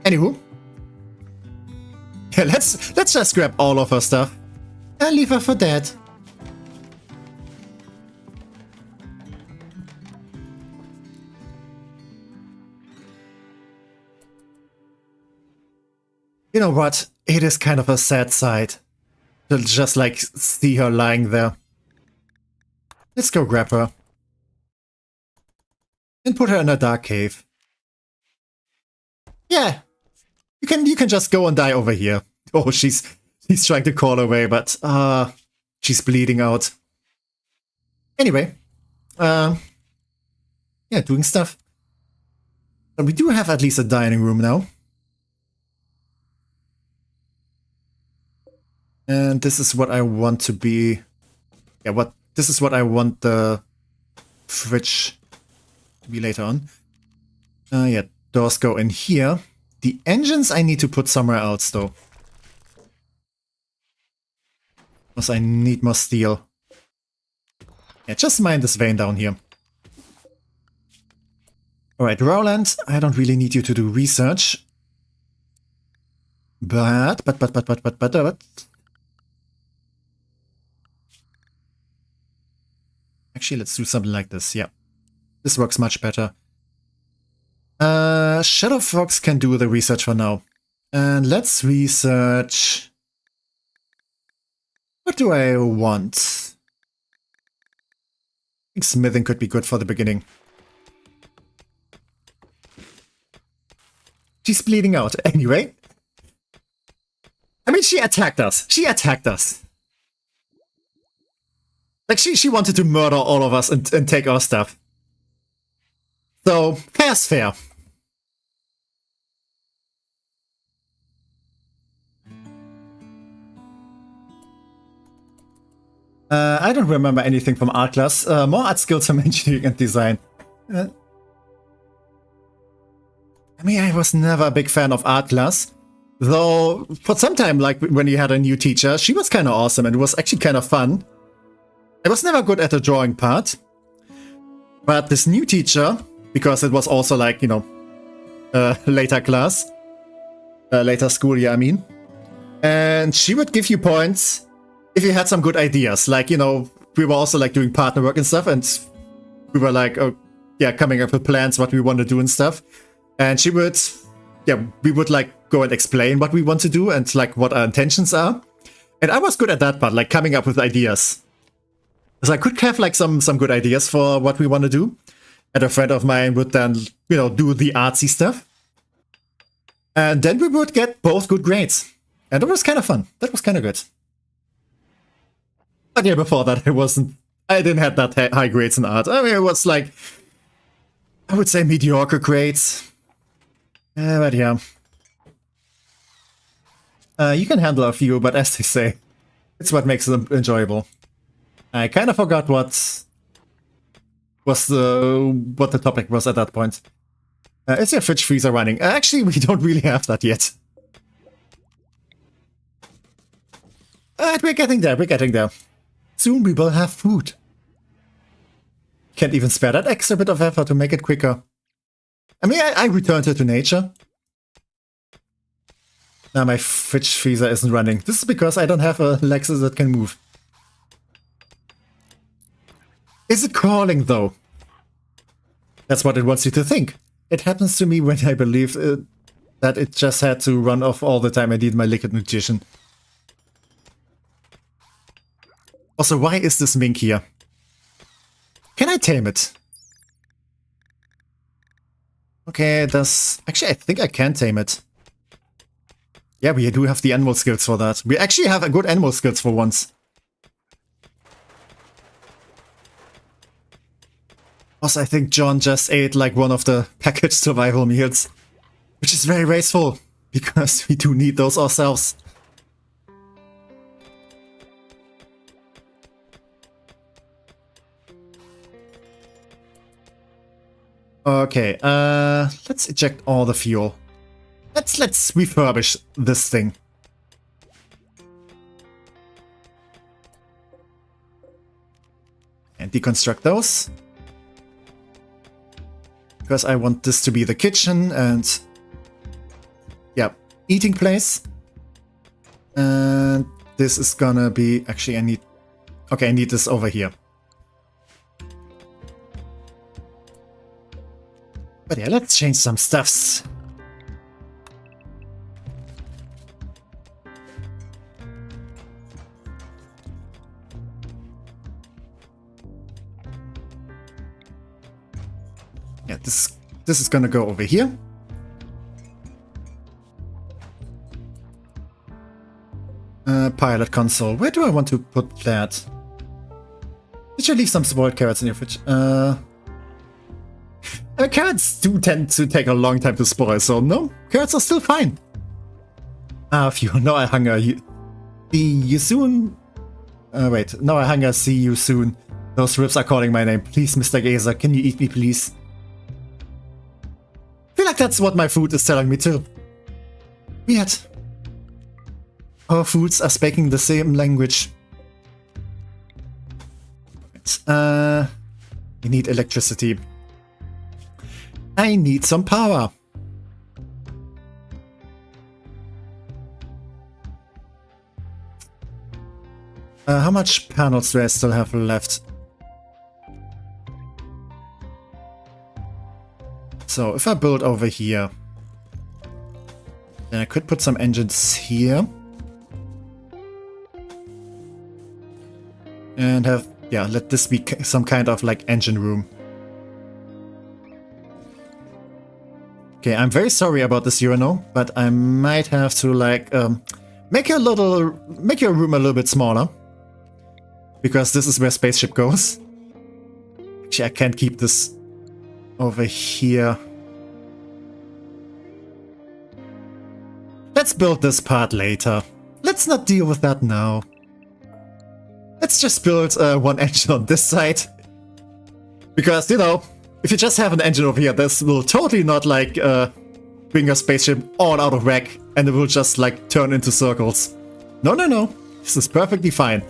Anywho, yeah, let's just grab all of her stuff and leave her for dead. You know what? It is kind of a sad sight to just like see her lying there. Let's go grab her. And put her in a dark cave. Yeah. You can just go and die over here. Oh, she's trying to call away, but she's bleeding out. Anyway. Yeah, doing stuff. So we do have at least a dining room now. And this is what I want to be. Yeah, this is what I want the fridge to be later on. Yeah, doors go in here. The engines I need to put somewhere else though. Because I need more steel. Yeah, just mind this vein down here. Alright, Rowland, I don't really need you to do research. But. Actually, let's do something like this, yeah. This works much better. Shadow Fox can do the research for now. And let's research... What do I want? I think smithing could be good for the beginning. She's bleeding out anyway. I mean, she attacked us. She attacked us. Like, she wanted to murder all of us and take our stuff. So, fair's fair. I don't remember anything from art class. More art skills from engineering and design. I mean, I was never a big fan of art class. Though, for some time, like when you had a new teacher, she was kind of awesome and it was actually kind of fun. I was never good at the drawing part. But this new teacher, because it was also like, you know, later class. Later school year, I mean. And she would give you points if you had some good ideas. Like, you know, we were also like doing partner work and stuff. And we were like, oh, yeah, coming up with plans, what we want to do and stuff. And she would, yeah, we would like go and explain what we want to do and like what our intentions are. And I was good at that part, like coming up with ideas. So I could have like some good ideas for what we want to do. And a friend of mine would then, you know, do the artsy stuff. And then we would get both good grades. And it was kind of fun. That was kind of good. But yeah, before that, I didn't have that high grades in art. I mean, it was like, I would say mediocre grades. But yeah. You can handle a few, but as they say, it's what makes them enjoyable. I kind of forgot what the topic was at that point. Is your fridge freezer running? Actually, we don't really have that yet. We're getting there, we're getting there. Soon we will have food. Can't even spare that extra bit of effort to make it quicker. I mean, I returned her to nature. Now my fridge freezer isn't running. This is because I don't have a Lexus that can move. Is it crawling, though? That's what it wants you to think. It happens to me when I believe that it just had to run off all the time I need my liquid nutrition. Also, why is this mink here? Can I tame it? Okay, actually, I think I can tame it. Yeah, we do have the animal skills for that. We actually have a good animal skills for once. Also, I think John just ate like one of the packaged survival meals. Which is very wasteful, because we do need those ourselves. Okay, let's eject all the fuel. Let's refurbish this thing. And deconstruct those. Because I want this to be the kitchen and... yeah, eating place. And this is gonna be... actually, I need... okay, I need this over here. But yeah, let's change some stuffs. Yeah, this is gonna go over here. Pilot console. Where do I want to put that? Did you leave some spoiled carrots in your fridge? Carrots do tend to take a long time to spoil, so no, carrots are still fine. If you know I hunger, see you soon. Wait, no I hunger, see you soon. Those ribs are calling my name. Please, Mr. Gazer, can you eat me, please? I feel like that's what my food is telling me too. Weird. Our foods are speaking the same language. We need electricity. I need some power. How much panels do I still have left? So if I build over here, then I could put some engines here. And have, yeah, let this be some kind of like engine room. Okay, I'm very sorry about this urinal, but I might have to like make your room a little bit smaller. Because this is where spaceship goes. Actually, I can't keep this over here. Let's build this part later. Let's not deal with that now. Let's just build one engine on this side. Because, you know, if you just have an engine over here, this will totally not like bring your spaceship all out of whack and it will just like turn into circles. No, no, no. This is perfectly fine.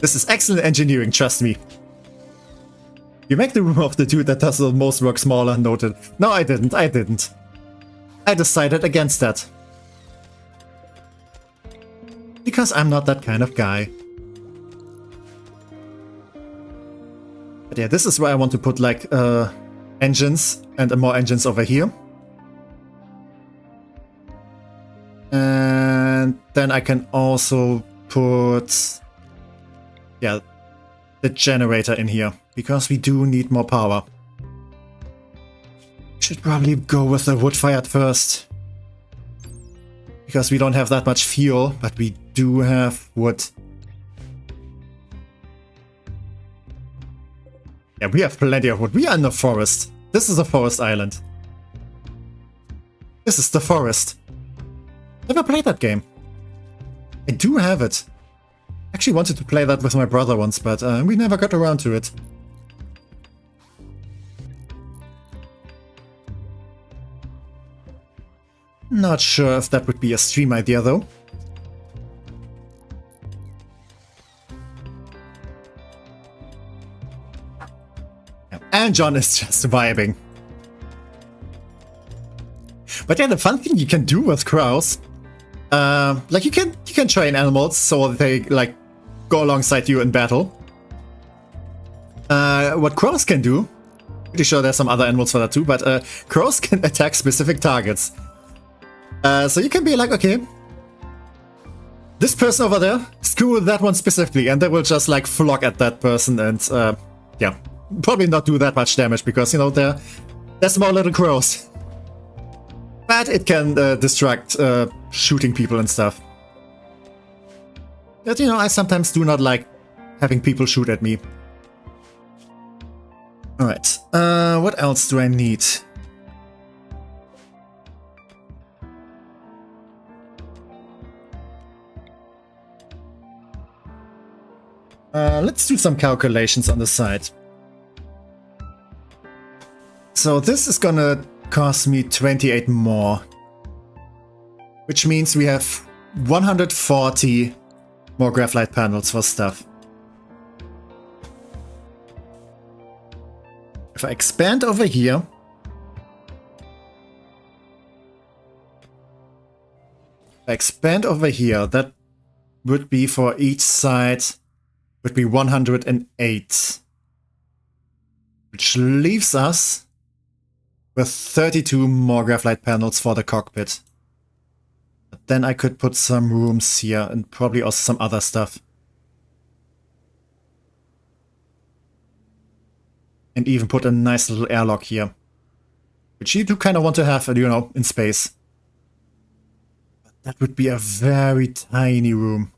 This is excellent engineering, trust me. You make the room of the dude that does the most work smaller, noted. No, I didn't. I decided against that. Because I'm not that kind of guy. But yeah, this is where I want to put like engines and more engines over here. And then I can also put, yeah, the generator in here, because we do need more power. Should probably go with the wood-fired first. Because we don't have that much fuel, but we do have wood. Yeah, we have plenty of wood. We are in the forest. This is a forest island. This is the forest. Never played that game. I do have it. Actually wanted to play that with my brother once, but we never got around to it. Not sure if that would be a stream idea though. And John is just vibing. But yeah, the fun thing you can do with crows, like you can train animals so they like go alongside you in battle. What crows can do, pretty sure there's some other animals for that too, but crows can attack specific targets. So you can be like, okay, this person over there, screw that one specifically, and they will just like flock at that person and yeah, probably not do that much damage because, you know, they're small little crows. But it can distract shooting people and stuff. But, you know, I sometimes do not like having people shoot at me. Alright, what else do I need? Let's do some calculations on the side. So this is gonna cost me 28 more. Which means we have 140 more graphite panels for stuff. If I expand over here, that would be for each side, would be 108. Which leaves us with 32 more graphite panels for the cockpit. But then I could put some rooms here and probably also some other stuff. And even put a nice little airlock here. which you do kind of want to have, you know, in space. But that would be a very tiny room.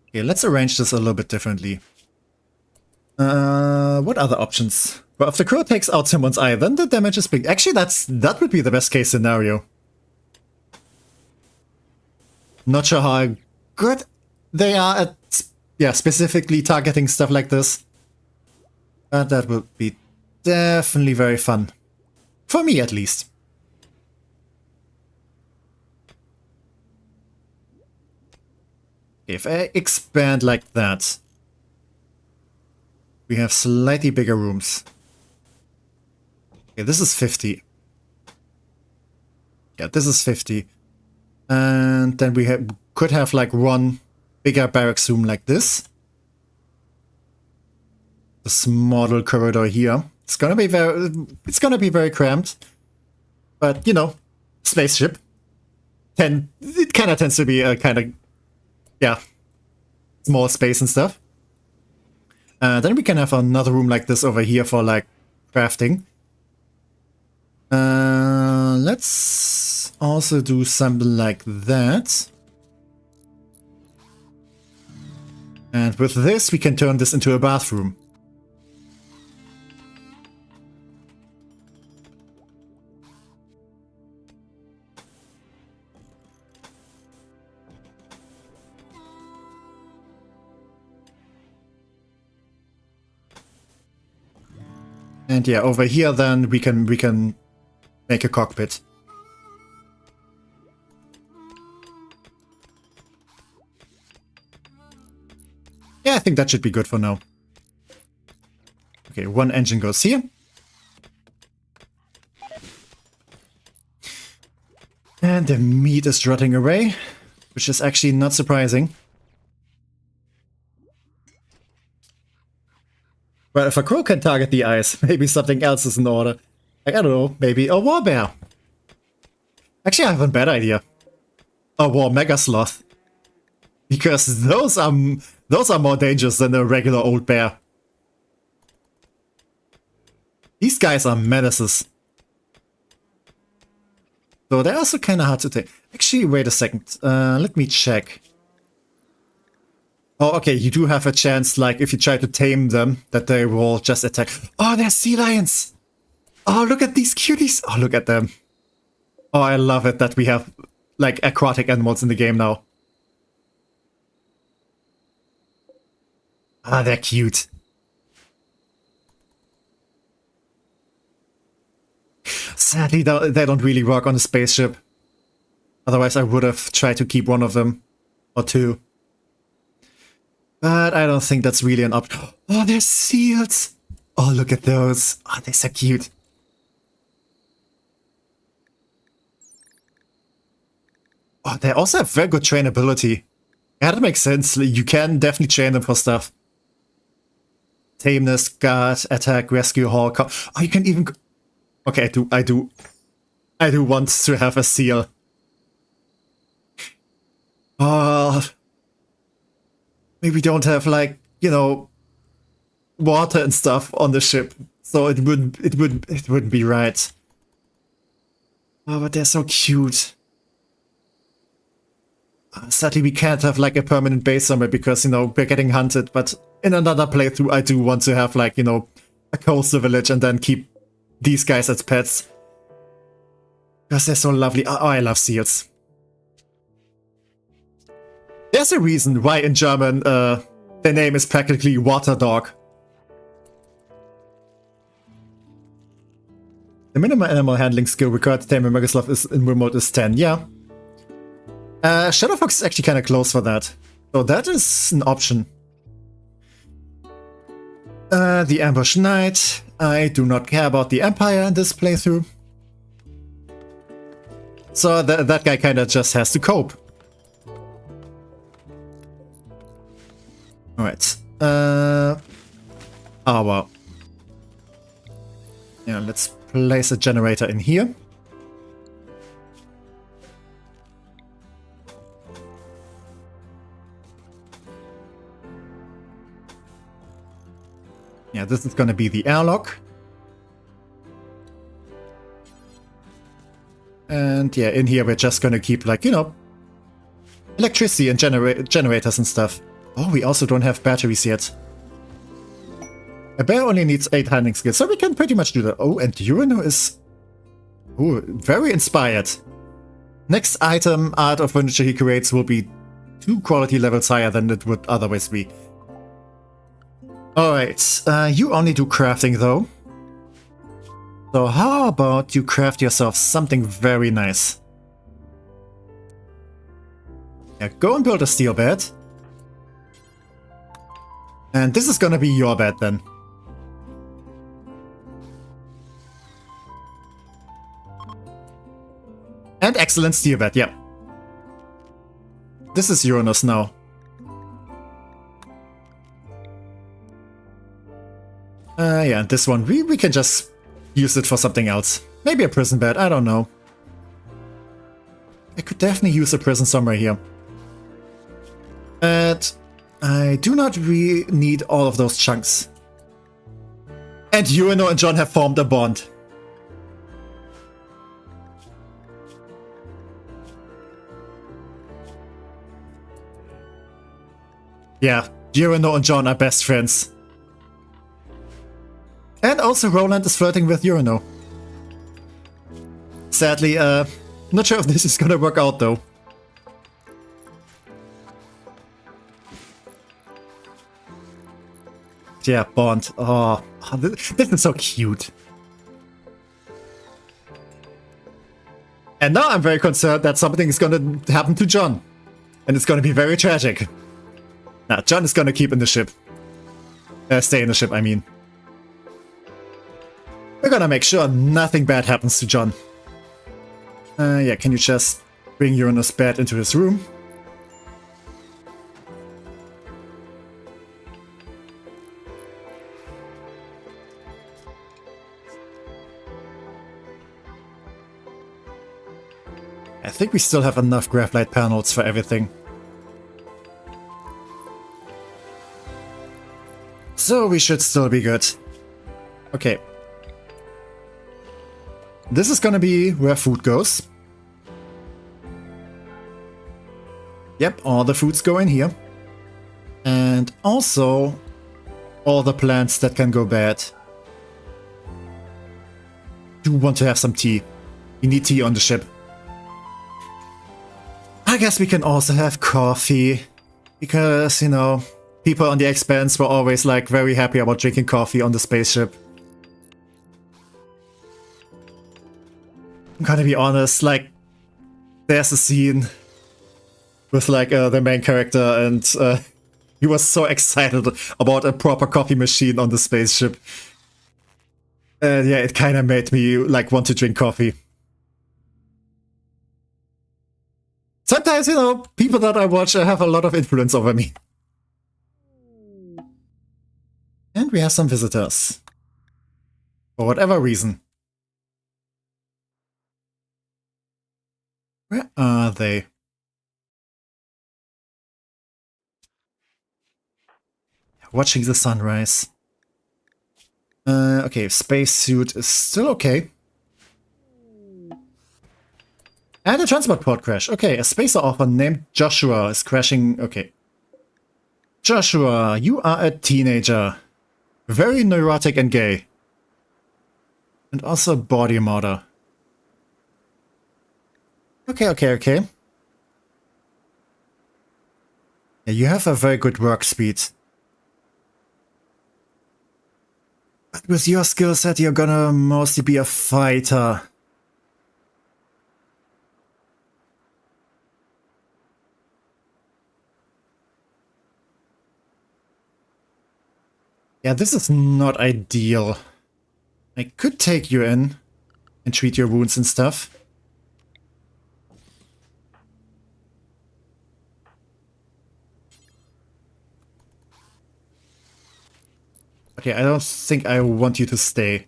Okay, let's arrange this a little bit differently. What other options? Well, if the crow takes out someone's eye, then the damage is big. Actually, that would be the best case scenario. Not sure how good they are at, yeah, specifically targeting stuff like this. But that would be definitely very fun. For me, at least. If I expand like that, we have slightly bigger rooms. Okay, this is 50. Yeah, this is 50. And then we could have like one bigger barracks room like this. This model corridor here. It's gonna be very cramped. But you know, spaceship. It kind of tends to be a kind of, yeah, small space and stuff. Then we can have another room like this over here for like crafting. Let's also do something like that. And with this, we can turn this into a bathroom. And yeah, over here then we can make a cockpit. Yeah, I think that should be good for now. Okay, one engine goes here. And the meat is rotting away, which is actually not surprising. But if a crow can target the eyes, maybe something else is in order. Like, I don't know, maybe a warbear. Actually, I have a bad idea. A war mega sloth. Because those are more dangerous than a regular old bear. These guys are menaces. So they're also kind of hard to take. Actually, wait a second. Let me check. Oh, okay, you do have a chance, like, if you try to tame them, that they will just attack. Oh, they're sea lions! Oh, look at these cuties! Oh, look at them. Oh, I love it that we have, like, aquatic animals in the game now. Ah, they're cute. Sadly, they don't really work on a spaceship. Otherwise, I would have tried to keep one of them. Or two. But I don't think that's really an option. Oh, they're seals! Oh, look at those. Oh, they're so cute. Oh, they also have very good trainability. Yeah, that makes sense. You can definitely train them for stuff. Tameness, guard, attack, rescue, haul. Oh, you can even... Okay, I do want to have a seal. Oh... Maybe we don't have, like, you know, water and stuff on the ship, so it wouldn't be right. Oh, but they're so cute. Sadly, we can't have like a permanent base somewhere because, you know, we're getting hunted. But in another playthrough, I do want to have, like, you know, a coastal village and then keep these guys as pets because they're so lovely. Oh, I love seals. There's a reason why in German their name is practically water dog. The minimum animal handling skill required to tame a Megasloth is in Rimworld is 10, yeah. Shadowfox is actually kind of close for that. So that is an option. The Ambush Knight. I do not care about the Empire in this playthrough. So that guy kind of just has to cope. Alright. Oh, well. Yeah, let's place a generator in here. Yeah, this is gonna be the airlock. And yeah, in here we're just gonna keep, like, you know, electricity and generators and stuff. Oh, we also don't have batteries yet. A bear only needs 8 handling skills, so we can pretty much do that. Oh, and Urano is... oh, very inspired. Next item, art of furniture he creates, will be 2 quality levels higher than it would otherwise be. Alright, you only do crafting though. So how about you craft yourself something very nice? Yeah, go and build a steel bed. And this is gonna be your bed then. And excellent steel bed, yeah. This is Uranus now. Yeah, and this one, we can just use it for something else. Maybe a prison bed, I don't know. I could definitely use a prison somewhere here. But I do not really need all of those chunks. And Urano and John have formed a bond. Yeah, Urano and John are best friends. And also Roland is flirting with Urano. Sadly, not sure if this is gonna work out though. Yeah, bond. Oh, this is so cute. And now I'm very concerned that something is gonna happen to John. And it's gonna be very tragic. Nah, John is gonna keep in the ship. Stay in the ship, I mean. We're gonna make sure nothing bad happens to John. Yeah, can you just bring Uranus' bed into his room? I think we still have enough graphite panels for everything. So we should still be good. Okay. This is gonna be where food goes. Yep, all the foods go in here. And also all the plants that can go bad. Do want to have some tea. We need tea on the ship. I guess we can also have coffee. Because, you know, people on the Expanse were always like very happy about drinking coffee on the spaceship. I'm gonna be honest, like, there's a scene with like the main character and he was so excited about a proper coffee machine on the spaceship. And yeah, it kind of made me like want to drink coffee. Sometimes, you know, people that I watch have a lot of influence over me. And we have some visitors. For whatever reason. Where are they? Watching the sunrise. Okay, spacesuit is still okay. And a transport pod crash. Okay, a spacer offer named Joshua is crashing. Okay. Joshua, you are a teenager. Very neurotic and gay. And also a body modder. Okay. Yeah, you have a very good work speed. But with your skill set, you're gonna mostly be a fighter. Yeah, this is not ideal. I could take you in and treat your wounds and stuff. Okay, I don't think I want you to stay.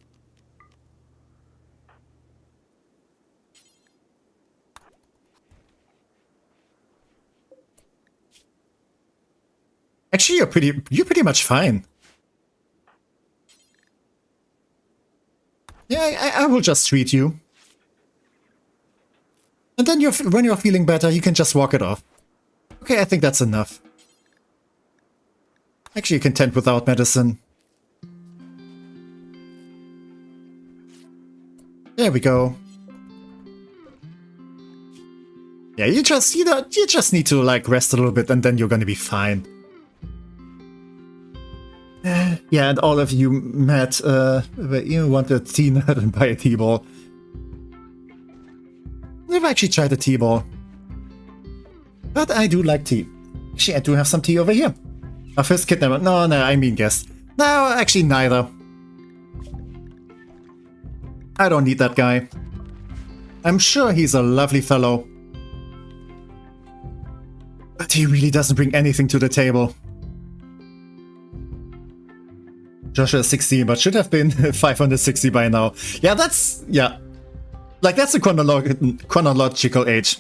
Actually, you're pretty much fine. will just treat you. And then when you're feeling better, you can just walk it off. Okay, I think that's enough. Actually, you can tend without medicine. There we go. Yeah, you just need to like rest a little bit, and then you're gonna be fine. Yeah, and all of you met, you want a T-nut and buy a T-ball. Never actually tried a T-ball. But I do like tea. Actually, I do have some tea over here. Our first kidnapper. No, I mean guest. No, actually neither. I don't need that guy. I'm sure he's a lovely fellow. But he really doesn't bring anything to the table. Joshua is 16, but should have been 560 by now. Yeah, that's... yeah. Like, that's a chronological age.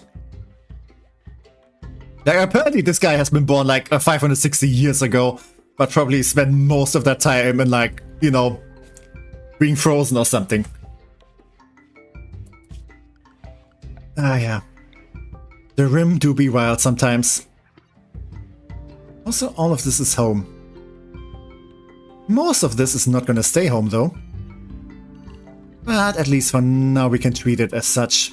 Like, apparently this guy has been born, like, 560 years ago, but probably spent most of that time in, like, you know, being frozen or something. Ah, yeah. The Rim do be wild sometimes. Also, all of this is home. Most of this is not gonna stay home, though. But at least for now we can treat it as such.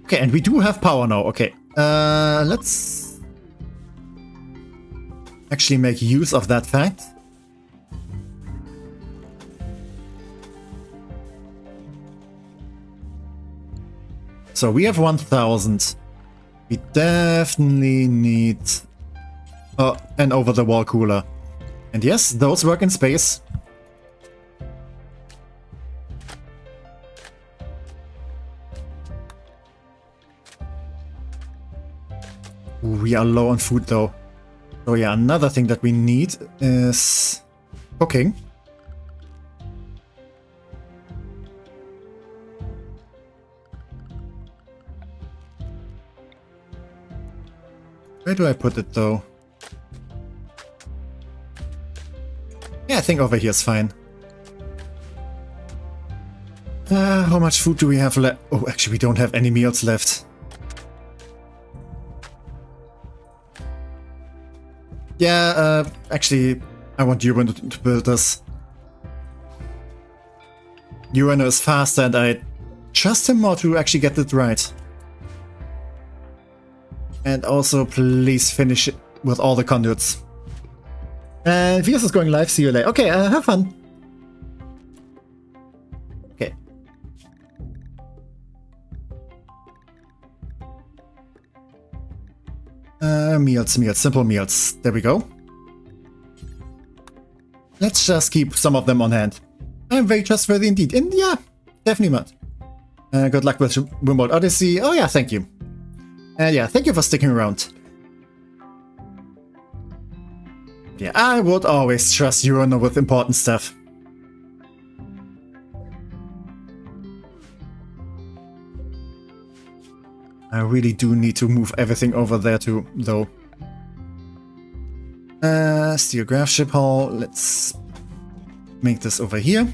Okay, and we do have power now. Okay, let's actually make use of that fact. So we have 1000. We definitely need an over-the-wall cooler. And yes, those work in space. We are low on food though. So yeah, another thing that we need is cooking. Where do I put it though? Yeah, I think over here is fine. How much food do we have left? Oh, actually we don't have any meals left. Yeah, actually, I want Urano to build this. Urano is faster and I trust him more to actually get it right. And also, please finish it with all the conduits. And Vias is going live, see you later. Okay, have fun. Okay. Meals, simple meals. There we go. Let's just keep some of them on hand. I'm very trustworthy indeed. And yeah, definitely not. Good luck with Rimworld Odyssey. Oh yeah, thank you. Yeah, thank you for sticking around. Yeah, I would always trust Urano with important stuff. I really do need to move everything over there too, though. Steel Gravship Hall. Let's make this over here.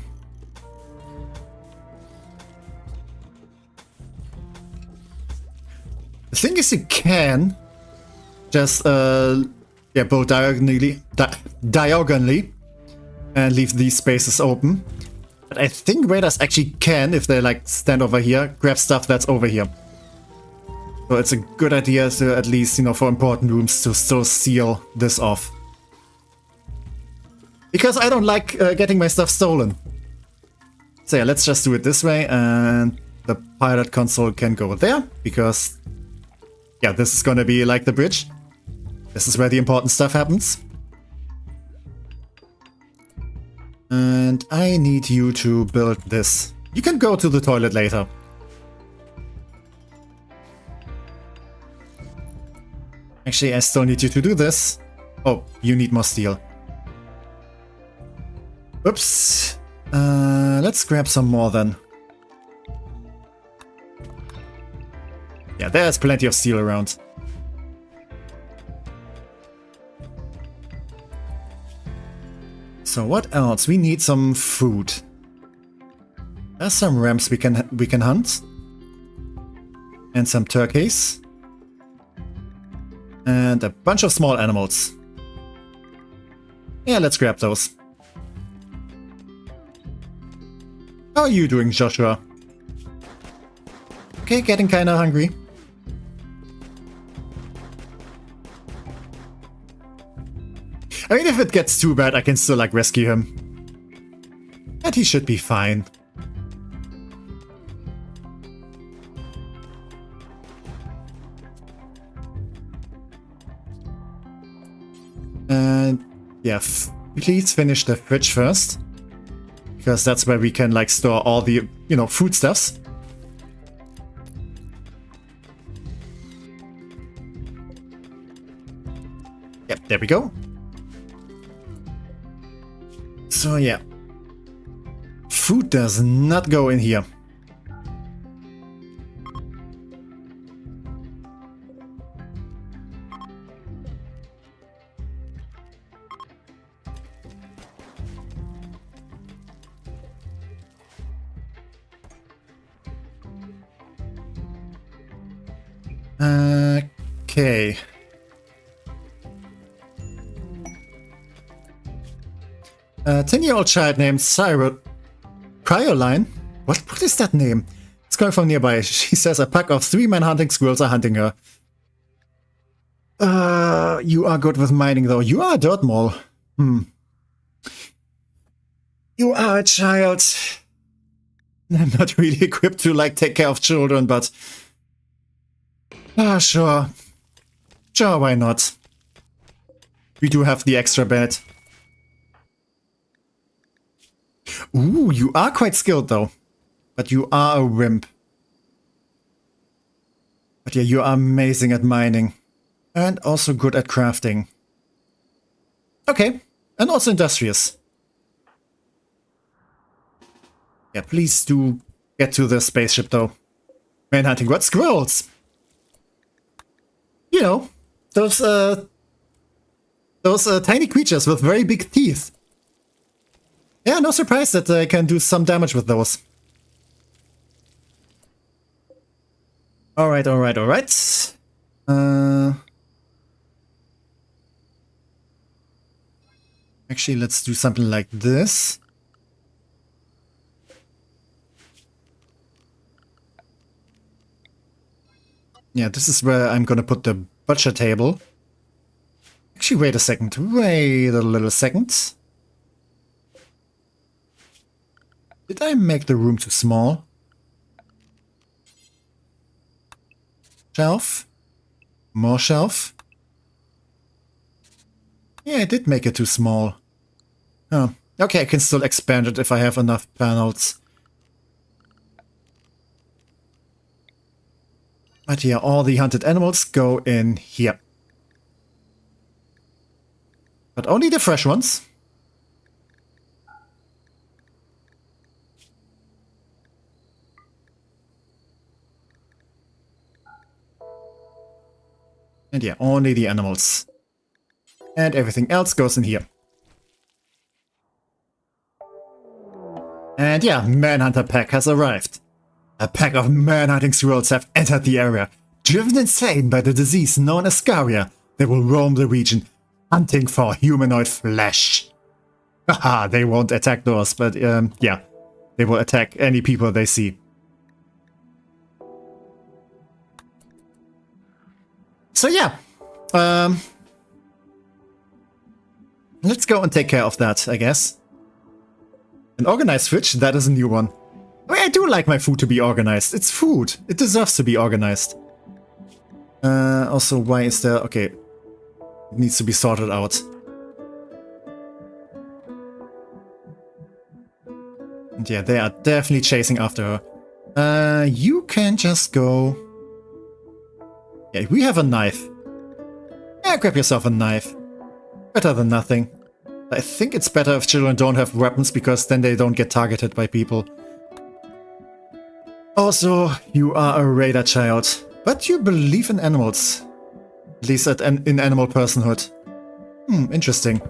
The thing is, you can just yeah, build diagonally and leave these spaces open. But I think raiders actually can, if they like stand over here, grab stuff that's over here. So it's a good idea to at least, you know, for important rooms to still seal this off. Because I don't like getting my stuff stolen. So yeah, let's just do it this way, and the pilot console can go there, because yeah, this is gonna be like the bridge. This is where the important stuff happens. And I need you to build this. You can go to the toilet later. Actually, I still need you to do this. Oh, you need more steel. Oops. Let's grab some more then. Yeah, there's plenty of steel around. So what else? We need some food. There's some rams we can hunt. And some turkeys. And a bunch of small animals. Yeah, let's grab those. How are you doing, Joshua? Okay, getting kinda hungry. I mean, if it gets too bad, I can still, like, rescue him. And he should be fine. And, yeah, please finish the fridge first. Because that's where we can, like, store all the, you know, foodstuffs. Yep, there we go. So, yeah. Food does not go in here. Okay. 10-year-old child named Cryoline? What is that name? It's coming from nearby. She says a pack of 3 man-hunting squirrels are hunting her. You are good with mining though. You are a dirt mole. You are a child. I'm not really equipped to, like, take care of children, but... sure. Sure, why not? We do have the extra bed. Ooh, you are quite skilled though. But you are a wimp. But yeah, you are amazing at mining. And also good at crafting. Okay. And also industrious. Yeah, please do get to the spaceship though. Manhunting what? Squirrels! You know, those tiny creatures with very big teeth. Yeah, no surprise that I can do some damage with those. Alright. Actually, let's do something like this. Yeah, this is where I'm gonna put the butcher table. Actually, wait a second. Wait a little second. Did I make the room too small? Shelf. More shelf. Yeah, I did make it too small. Oh, okay, I can still expand it if I have enough panels. But yeah, all the hunted animals go in here. But only the fresh ones. And yeah, only the animals. And everything else goes in here. And yeah, Manhunter Pack has arrived. A pack of man-hunting squirrels have entered the area. Driven insane by the disease known as scaria, they will roam the region, hunting for humanoid flesh. Haha, they won't attack those, but yeah, they will attack any people they see. So yeah, let's go and take care of that, I guess. An organized fridge, that is a new one. I mean, I do like my food to be organized. It's food. It deserves to be organized. Also, why is there... Okay. It needs to be sorted out. And yeah, they are definitely chasing after her. You can just go... Yeah, we have a knife. Yeah, grab yourself a knife. Better than nothing. I think it's better if children don't have weapons, because then they don't get targeted by people. Also, you are a raider child, but you believe in animals. At least in animal personhood. Interesting.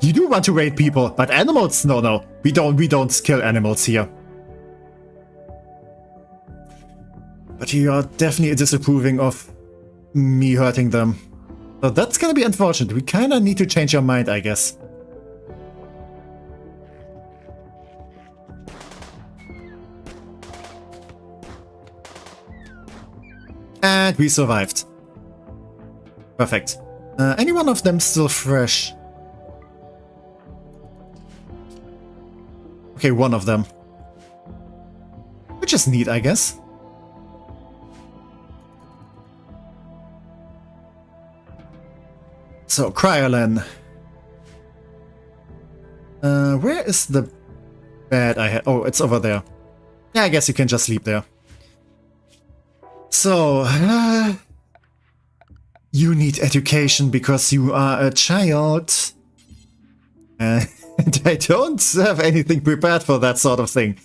You do want to raid people, but animals? No, no. We don't kill animals here. But you are definitely disapproving of me hurting them. So that's gonna be unfortunate. We kinda need to change your mind, I guess. And we survived. Perfect. Any one of them still fresh? Okay, one of them. Which is neat, I guess. So, Cryolan. Where is the bed I had? Oh, it's over there. Yeah, I guess you can just sleep there. So, you need education because you are a child. And I don't have anything prepared for that sort of thing.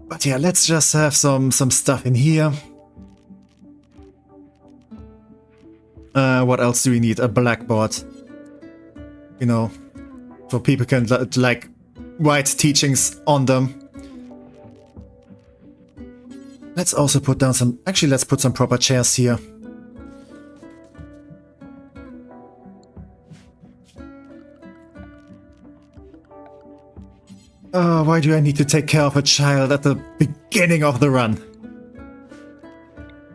But yeah, let's just have some stuff in here. What else do we need? A blackboard. You know, so people can like write teachings on them. Let's also put down some... Actually, let's put some proper chairs here. Oh, why do I need to take care of a child at the beginning of the run?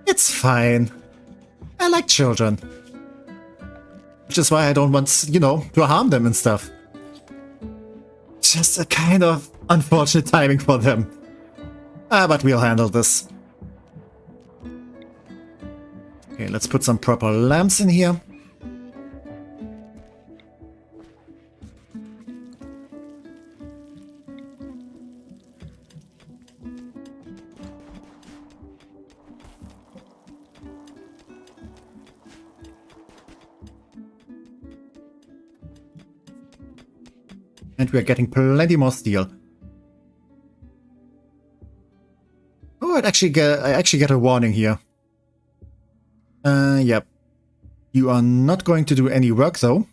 It's fine. I like children. Which is why I don't want, you know, to harm them and stuff. Just a kind of unfortunate timing for them. But we'll handle this. Okay, let's put some proper lamps in here. And we are getting plenty more steel. Oh, I actually get a warning here. Yep. You are not going to do any work though.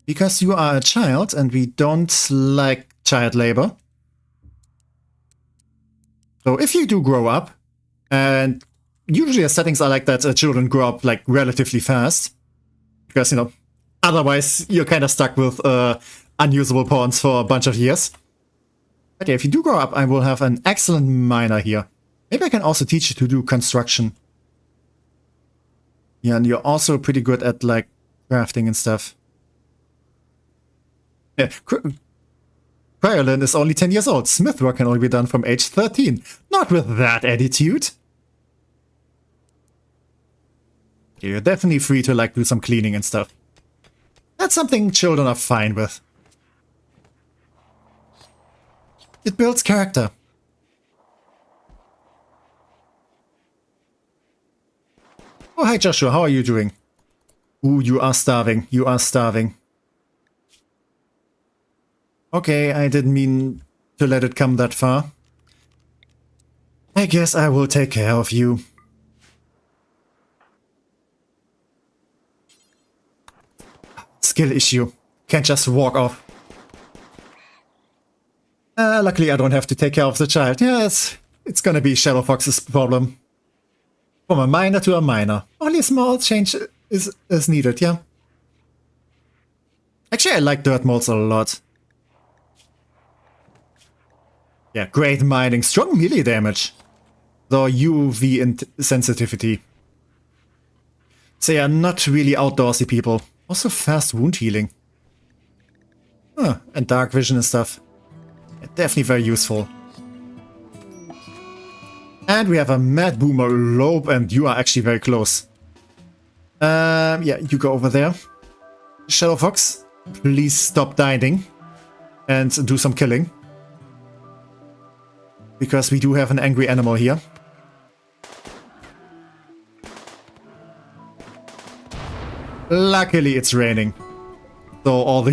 Because you are a child and we don't like child labor. So if you do grow up, and usually the settings are like that, children grow up like relatively fast. Because, you know, otherwise you're kind of stuck with unusable pawns for a bunch of years. But yeah, if you do grow up, I will have an excellent miner here. Maybe I can also teach you to do construction. Yeah, and you're also pretty good at, like, crafting and stuff. Yeah, Cryolan is only 10 years old. Smith work can only be done from age 13. Not with that attitude. Yeah, you're definitely free to, like, do some cleaning and stuff. That's something children are fine with. It builds character. Oh, hi Joshua, how are you doing? Ooh, you are starving. You are starving. Okay, I didn't mean to let it come that far. I guess I will take care of you. Skill issue. Can't just walk off. Luckily I don't have to take care of the child. Yes, it's gonna be Shadow Fox's problem. From a miner to a miner. Only a small change is needed, yeah? Actually, I like dirt molds a lot. Yeah, great mining. Strong melee damage. Though UV sensitivity. So yeah, not really outdoorsy people. Also fast wound healing. Huh, and dark vision and stuff. Yeah, definitely very useful. And we have a Mad Boomer Lobe, and you are actually very close. Yeah, you go over there. Shadow Fox, please stop dying and do some killing. Because we do have an angry animal here. Luckily it's raining. So all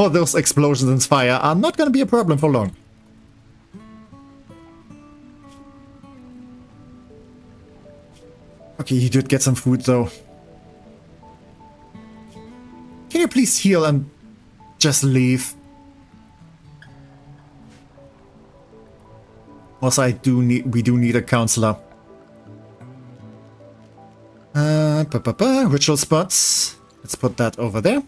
those explosions and fire are not gonna be a problem for long. Okay, you did get some food though. Can you please heal and just leave? Also, we do need a counselor. Ritual spots. Let's put that over there.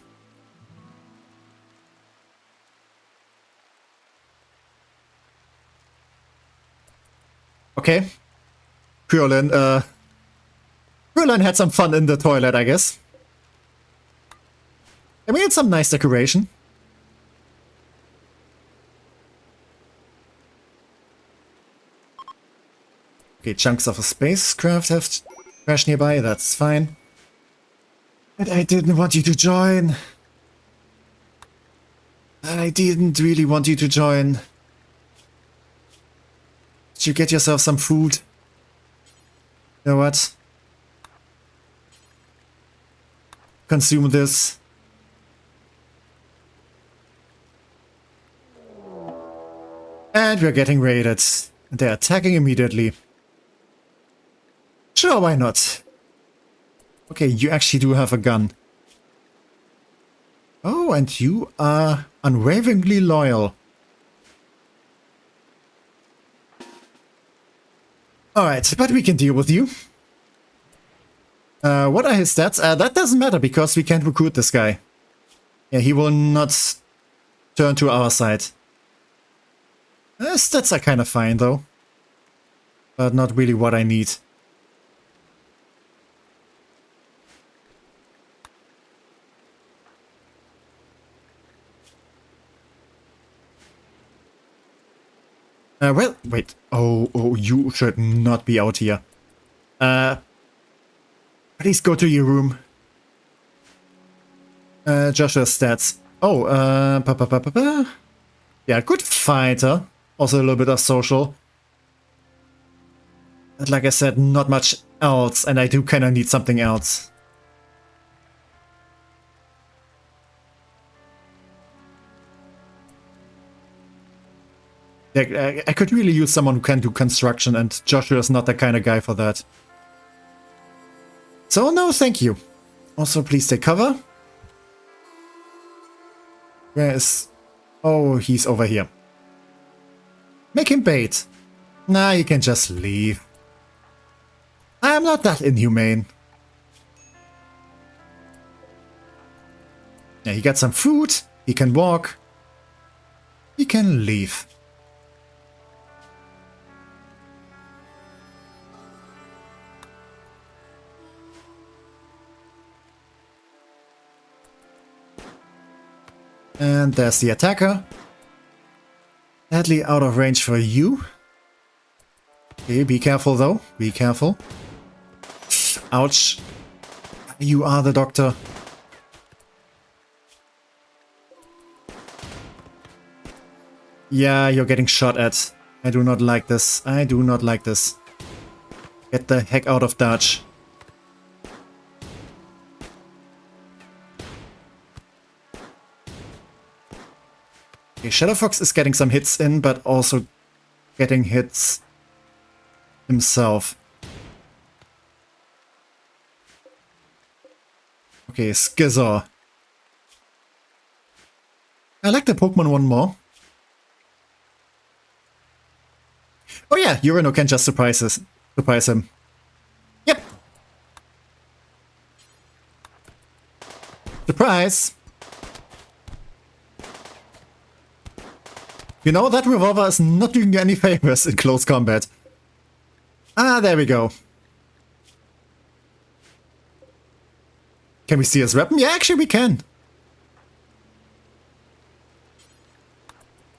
Okay. Purlin had some fun in the toilet, I guess. I mean, it's some nice decoration. Okay, chunks of a spacecraft have crashed nearby, that's fine. But I didn't want you to join. I didn't really want you to join. Did you get yourself some food? You know what? Consume this. And we're getting raided. They're attacking immediately. Sure, why not? Okay, you actually do have a gun. Oh, and you are unwaveringly loyal. Alright, but we can deal with you. What are his stats? That doesn't matter because we can't recruit this guy. Yeah, he will not turn to our side. Stats are kind of fine though. But not really what I need. Well, wait. Oh, you should not be out here. Please go to your room. Joshua's stats. Oh, yeah, good fighter. Also a little bit of social. But like I said, not much else, and I do kind of need something else. Yeah, I could really use someone who can do construction, and Joshua is not the kind of guy for that. So no, thank you. Also, please take cover. Where is... Oh, he's over here. Make him bait. Nah, you can just leave. I'm not that inhumane. Yeah, he got some food. He can walk. He can leave. And there's the attacker. Sadly out of range for you. Okay, be careful though. Be careful. Ouch. You are the doctor. Yeah, you're getting shot at. I do not like this. I do not like this. Get the heck out of Dodge. Okay, Shadowfox is getting some hits in, but also getting hits himself. Okay, Skizor. I like the Pokemon one more. Oh yeah, Urano can just surprise him. Yep. Surprise! You know, that revolver is not doing you any favors in close combat. Ah, there we go. Can we see his weapon? Yeah, actually we can.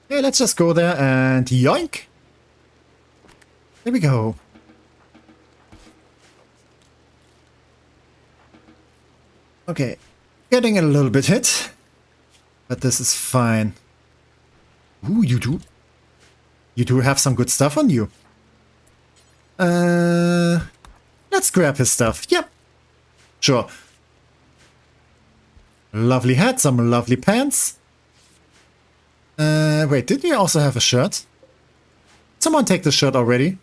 Okay, let's just go there and yoink. There we go. Okay, getting a little bit hit, but this is fine. Ooh, you do have some good stuff on you. Let's grab his stuff. Yep. Sure. Lovely hat, some lovely pants. Wait, didn't you also have a shirt? Someone take the shirt already.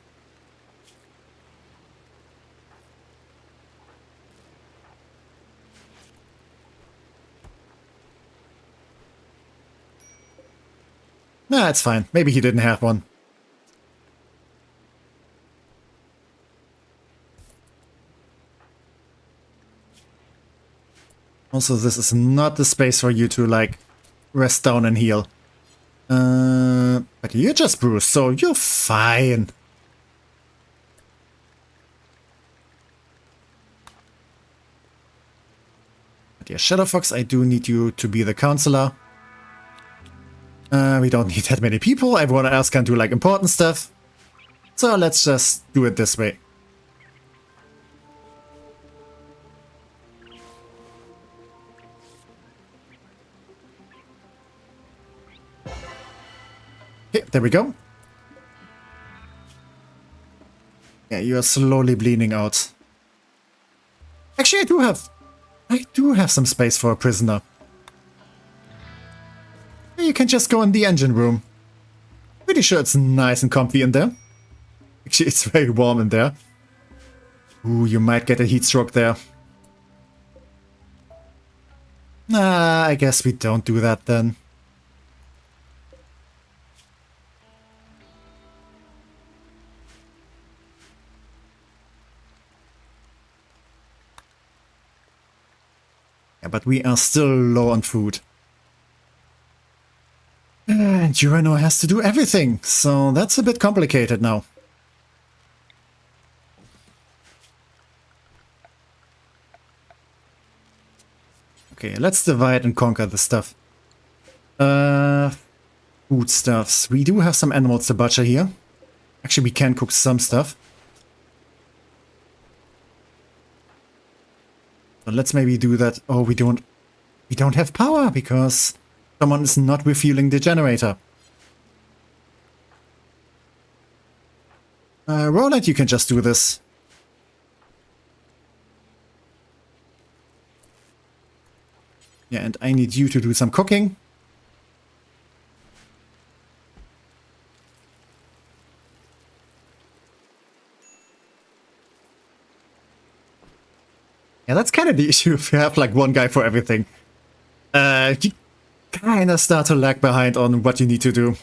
Nah, it's fine. Maybe he didn't have one. Also, this is not the space for you to, like, rest down and heal. But you're just bruised, so you're fine. But yeah, Shadow Fox, I do need you to be the counselor. We don't need that many people. Everyone else can do, like, important stuff. So let's just do it this way. Okay, there we go. Yeah, you are slowly bleeding out. Actually, I do have some space for a prisoner. You can just go in the engine room. Pretty sure it's nice and comfy in there. Actually, it's very warm in there. Ooh, you might get a heat stroke there. Nah, I guess we don't do that then. Yeah, but we are still low on food. And Urano has to do everything, so that's a bit complicated now. Okay, let's divide and conquer the stuff. Foodstuffs. We do have some animals to butcher here. Actually, we can cook some stuff. But let's maybe do that. Oh, we don't have power because someone is not refueling the generator. Roland, you can just do this. Yeah, and I need you to do some cooking. Yeah, that's kind of the issue if you have like one guy for everything. You kind of start to lag behind on what you need to do.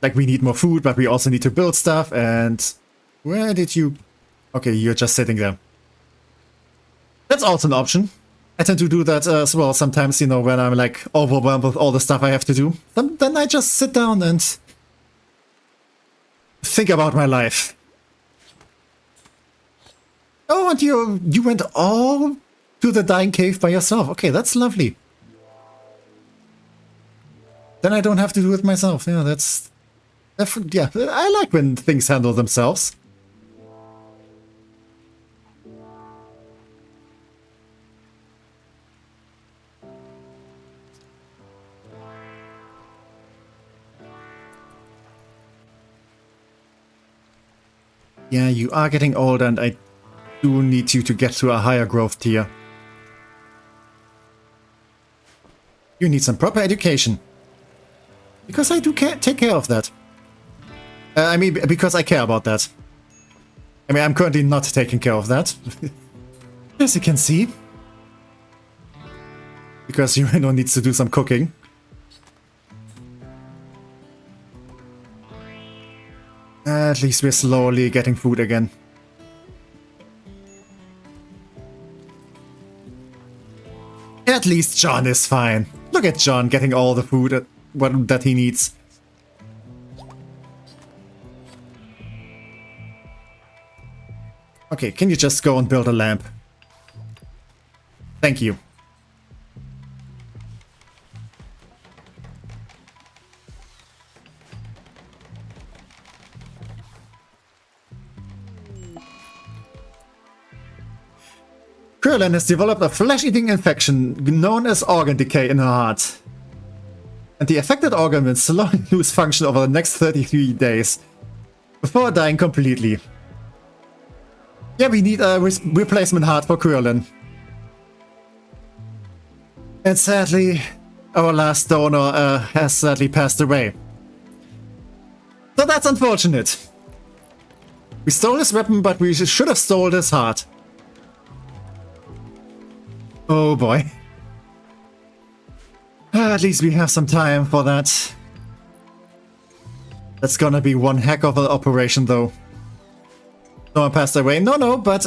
Like, we need more food, but we also need to build stuff, and... Where did you... Okay, you're just sitting there. That's also an option. I tend to do that as well sometimes, you know, when I'm like overwhelmed with all the stuff I have to do. Then I just sit down and... think about my life. Oh, and you went all to the dying cave by yourself. Okay, that's lovely. Then I don't have to do it myself. Yeah, yeah, I like when things handle themselves. Yeah, you are getting older, and I do need you to get to a higher growth tier. You need some proper education. Because I do take care of that. I mean, because I care about that. I mean, I'm currently not taking care of that. As you can see. Because Urano needs to do some cooking. At least we're slowly getting food again. At least John is fine. Look at John getting all the food that he needs. Okay, can you just go and build a lamp? Thank you. Curlin has developed a flesh-eating infection known as organ decay in her heart. And the affected organ will slowly lose function over the next 33 days, before dying completely. Yeah, we need a replacement heart for Curlin. And sadly, our last donor has sadly passed away. So that's unfortunate. We stole his weapon, but we should have stolen his heart. Oh boy. At least we have some time for that. That's gonna be one heck of an operation, though. No one passed away. No, but,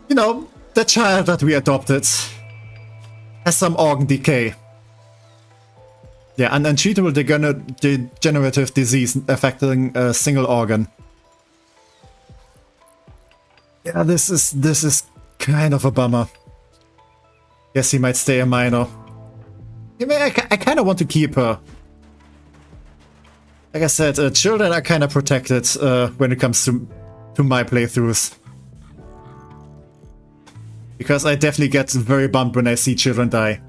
you know, the child that we adopted has some organ decay. Yeah, an untreatable degenerative disease affecting a single organ. Yeah, this is kind of a bummer. Guess he might stay a minor. I kind of want to keep her. Like I said, children are kind of protected when it comes to my playthroughs. Because I definitely get very bummed when I see children die.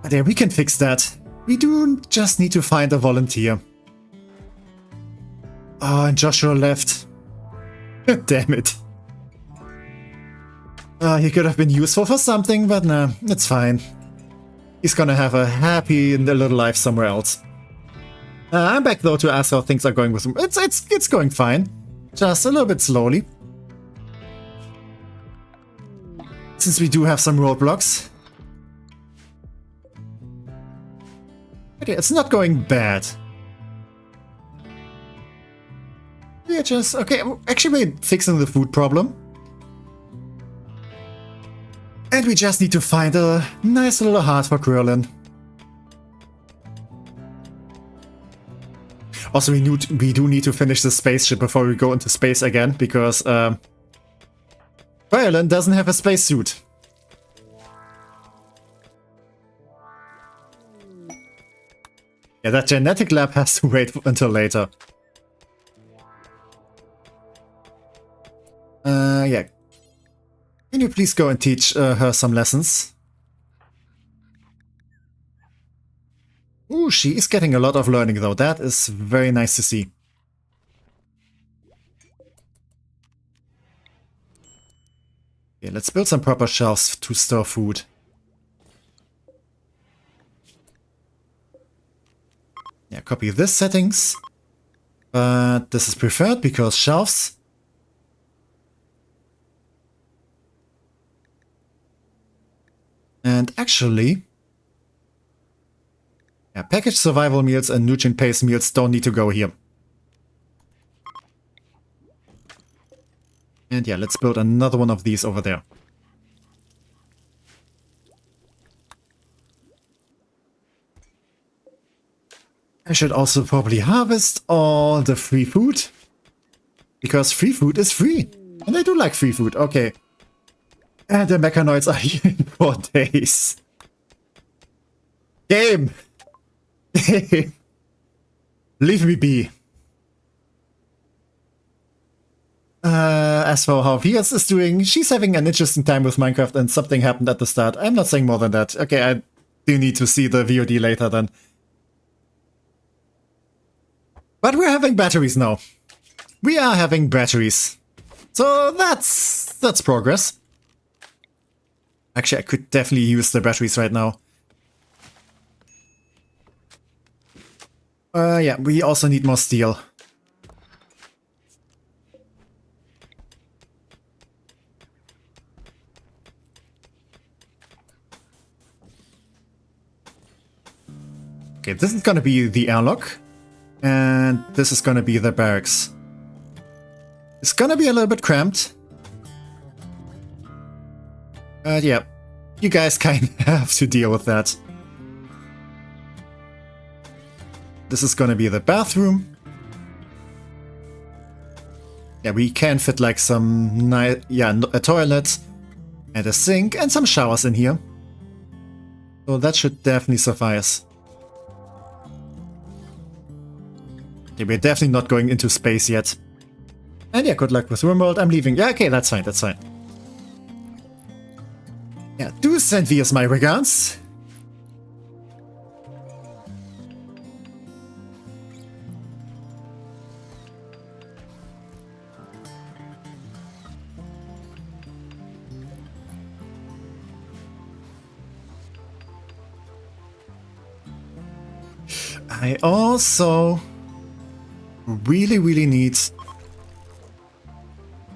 But yeah, we can fix that. We do just need to find a volunteer. Oh, and Joshua left. Damn it. He could have been useful for something, but nah, it's fine. He's gonna have a happy little life somewhere else. I'm back though to ask how things are going with him. It's going fine. Just a little bit slowly. Since we do have some roadblocks. Okay, it's not going bad. Yeah, just... Okay, actually we're fixing the food problem. And we just need to find a nice little heart for Krillin. Also, we do need to finish the spaceship before we go into space again, because Krillin doesn't have a spacesuit. Yeah, that genetic lab has to wait until later. Yeah. Can you please go and teach her some lessons? Ooh, she is getting a lot of learning though. That is very nice to see. Okay, let's build some proper shelves to store food. Yeah, copy this settings. But this is preferred because shelves. And actually, yeah, packaged survival meals and nutrient-based meals don't need to go here. And yeah, let's build another one of these over there. I should also probably harvest all the free food. Because free food is free. And I do like free food, okay. And the Mechanoids are here in 4 days. Game! Game! Leave me be. As for how Piers is doing, she's having an interesting time with Minecraft and something happened at the start. I'm not saying more than that. Okay, I do need to see the VOD later then. But we're having batteries now. We are having batteries. So that's progress. Actually, I could definitely use the batteries right now. Yeah, we also need more steel. Okay, this is gonna be the airlock. And this is gonna be the barracks. It's gonna be a little bit cramped. Yeah, you guys kind of have to deal with that. This is gonna be the bathroom. Yeah, we can fit like some a toilet and a sink and some showers in here. So that should definitely suffice. Okay, we're definitely not going into space yet. And yeah, good luck with Rimworld. I'm leaving. Yeah, okay, that's fine, that's fine. Yeah, do send Vias my regards. I also really need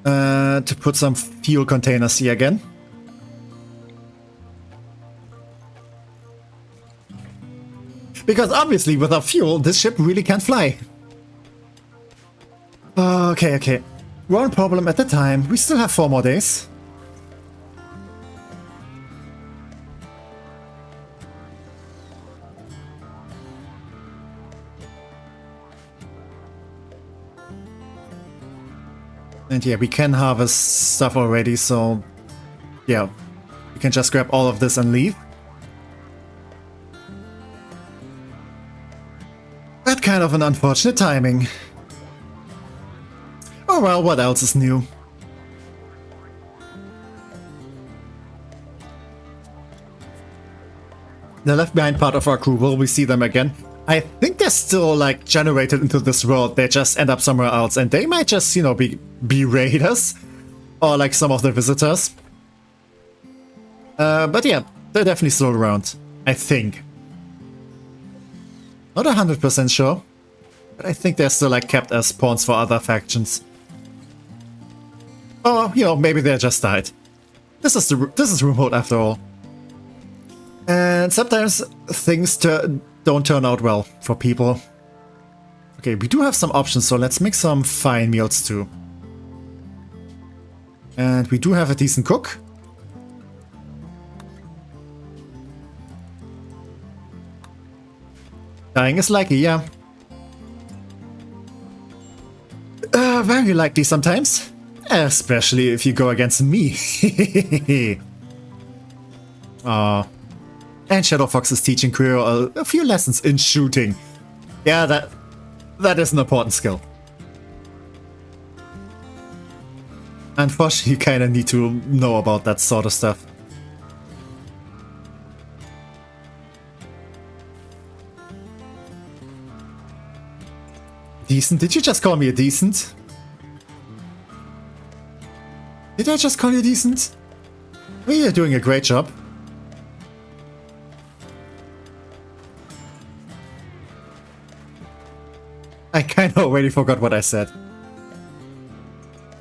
to put some fuel containers here again. Because obviously without fuel, this ship really can't fly. Okay, okay. One problem at a time. We still have 4 more days. And yeah, we can harvest stuff already, so yeah, we can just grab all of this and leave. But kind of an unfortunate timing. Oh well, what else is new? The left behind part of our crew, will we see them again? I think they're still like generated into this world, they just end up somewhere else and they might just, you know, be raiders or like some of the visitors. But yeah, they're definitely still around, I think. Not 100% sure, but I think they're still like kept as pawns for other factions. Or, you know, maybe they just died. This is Rimworld after all. And sometimes things don't turn out well for people. Okay, we do have some options, so let's make some fine meals too. And we do have a decent cook. Dying is likely, yeah. Very likely sometimes. Especially if you go against me. And Shadow Fox is teaching Quiro a few lessons in shooting. Yeah, that is an important skill. Unfortunately, you kinda need to know about that sort of stuff. Decent? Did you just call me a decent? Did I just call you decent? Well, you're doing a great job. I kinda already forgot what I said.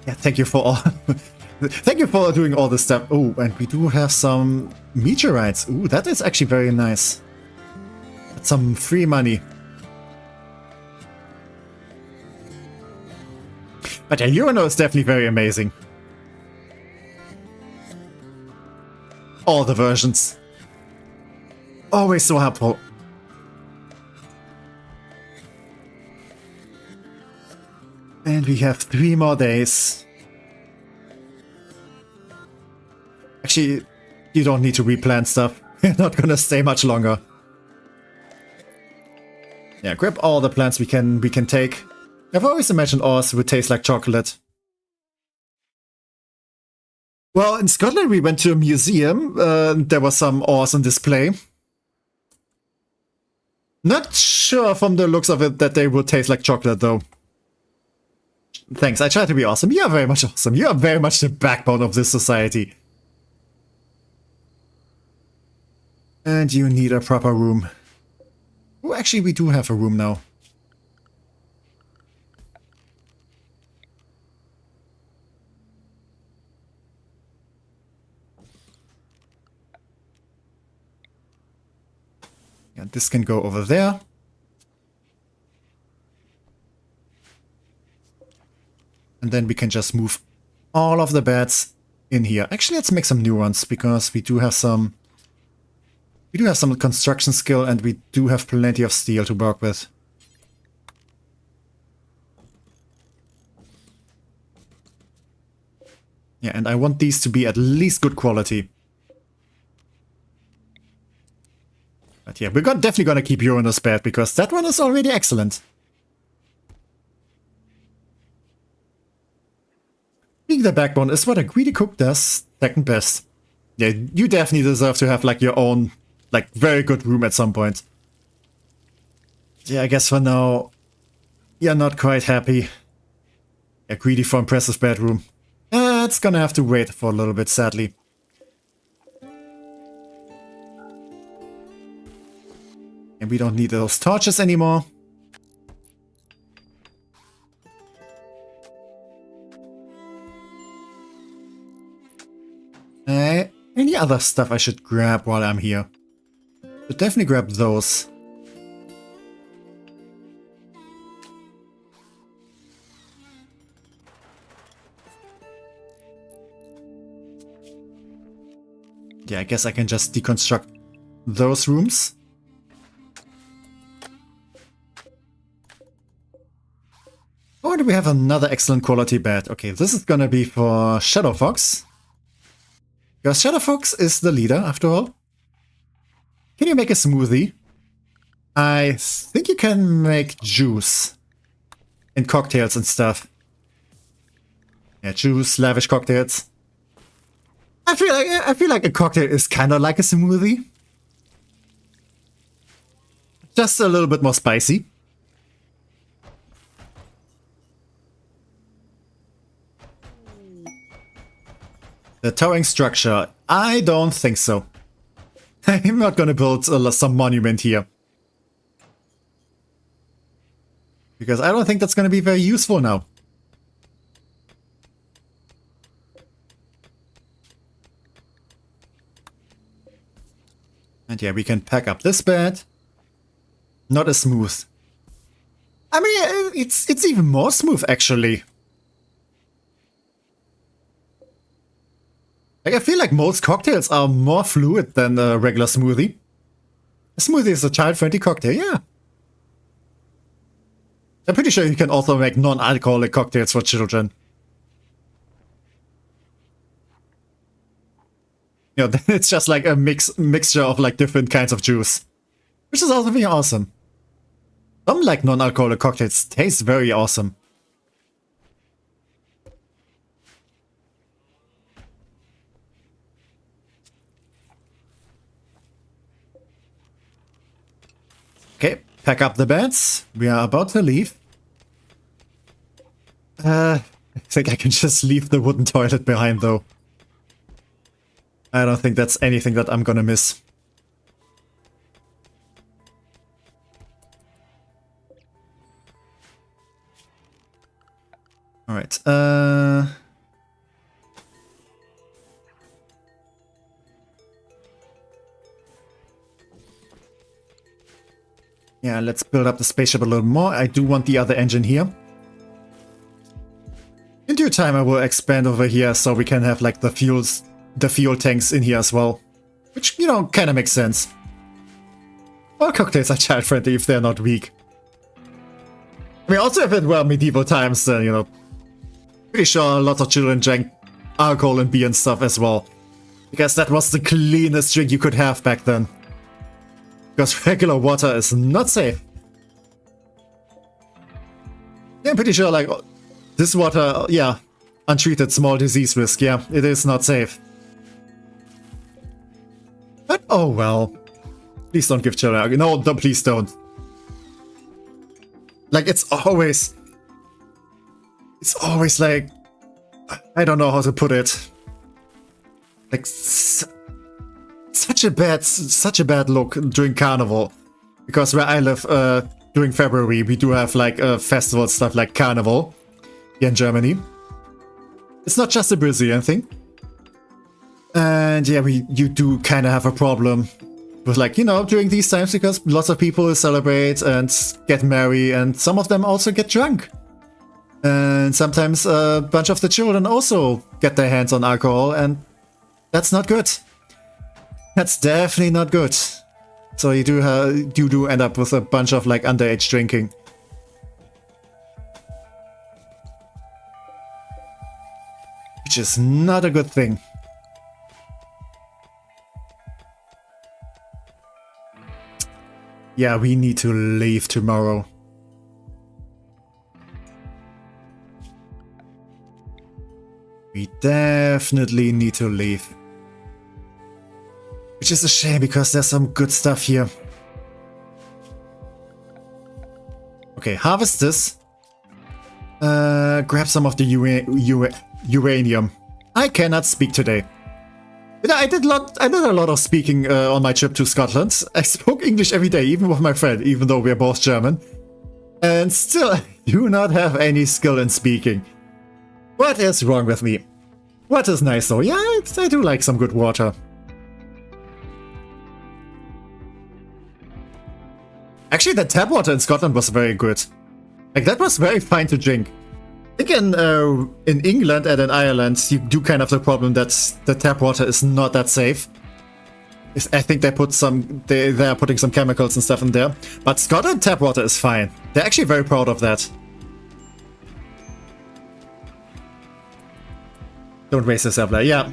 Yeah, thank you for all. Thank you for doing all this stuff. Oh, and we do have some meteorites. Ooh, that is actually very nice. That's some free money. But yeah, Urano is definitely very amazing. All the versions. Always so helpful. And we have 3 more days. Actually, you don't need to replant stuff. We're not gonna stay much longer. Yeah, grab all the plants we can take. I've always imagined ores would taste like chocolate. Well, in Scotland we went to a museum. There was some ores on display. Not sure from the looks of it that they would taste like chocolate though. Thanks, I try to be awesome. You are very much awesome. You are very much the backbone of this society. And you need a proper room. Oh, actually we do have a room now. And this can go over there. And then we can just move all of the beds in here. Actually, let's make some new ones because we do have some construction skill and we do have plenty of steel to work with. Yeah, and I want these to be at least good quality. But yeah, we're definitely gonna keep Uranus bed because that one is already excellent. Being the backbone is what a greedy cook does second best. Yeah, you definitely deserve to have like your own, like very good room at some point. Yeah, I guess for now, you're not quite happy. Yeah, greedy for impressive bedroom. It's gonna have to wait for a little bit, sadly. And we don't need those torches anymore. Any other stuff I should grab while I'm here? Should definitely grab those. yeah, I guess I can just deconstruct those rooms. Oh, do we have another excellent quality bed? Okay, this is gonna be for Shadow Fox. Because Shadow Fox is the leader, after all. Can you make a smoothie? I think you can make juice. And cocktails and stuff. Yeah, juice, lavish cocktails. I feel like a cocktail is kind of like a smoothie. Just a little bit more spicy. The towering structure. I don't think so. I'm not gonna build some monument here. Because I don't think that's gonna be very useful now. And yeah, we can pack up this bed. Not as smooth. I mean, it's even more smooth actually. Like, I feel like most cocktails are more fluid than a regular smoothie. A smoothie is a child-friendly cocktail, yeah. I'm pretty sure you can also make non-alcoholic cocktails for children. You know, it's just like a mixture of like different kinds of juice. Which is also very awesome. Some like non-alcoholic cocktails taste very awesome. Okay, pack up the beds. We are about to leave. I think I can just leave the wooden toilet behind though. I don't think that's anything that I'm gonna miss. Alright, yeah, let's build up the spaceship a little more. I do want the other engine here. In due time I will expand over here so we can have like the fuel tanks in here as well. Which, you know, kind of makes sense. All cocktails are child-friendly if they're not weak. I mean, also if it were medieval times, then, you know, pretty sure lots of children drank alcohol and beer and stuff as well. Because that was the cleanest drink you could have back then. Because regular water is not safe. Yeah, I'm pretty sure, like, this water, yeah, untreated small disease risk, yeah, it is not safe. But, oh well. Please don't give children, no, please don't. Like, it's always like, I don't know how to put it. Like, such a bad look during Carnival, because where I live during February we do have like a festival stuff like Carnival here in Germany. It's not just a Brazilian thing, and yeah, you do kind of have a problem with, like, you know, during these times, because lots of people celebrate and get married, and some of them also get drunk, and sometimes a bunch of the children also get their hands on alcohol, and that's not good. That's definitely not good. So you do end up with a bunch of like underage drinking. Which is not a good thing. Yeah, we need to leave tomorrow. We definitely need to leave. Which is a shame, because there's some good stuff here. Okay, harvest this. Grab some of the uranium. I cannot speak today. But I did a lot of speaking on my trip to Scotland. I spoke English every day, even with my friend, even though we're both German. And still, I do not have any skill in speaking. What is wrong with me? What is nice though? Yeah, I do like some good water. Actually, the tap water in Scotland was very good. Like, that was very fine to drink. I think in England and in Ireland, you do kind of have the problem that the tap water is not that safe. I think they put some, they're putting some chemicals and stuff in there. But Scotland tap water is fine. They're actually very proud of that. Don't waste yourself there. Yeah.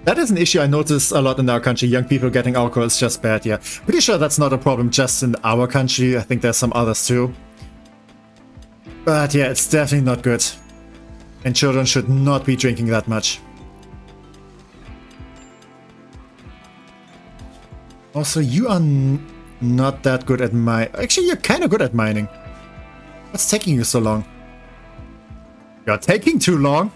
That is an issue I notice a lot in our country. Young people getting alcohol is just bad, yeah. Pretty sure that's not a problem just in our country. I think there's some others too. But yeah, it's definitely not good. And children should not be drinking that much. Also, you are not that good at mining. Actually, you're kind of good at mining. What's taking you so long? You're taking too long?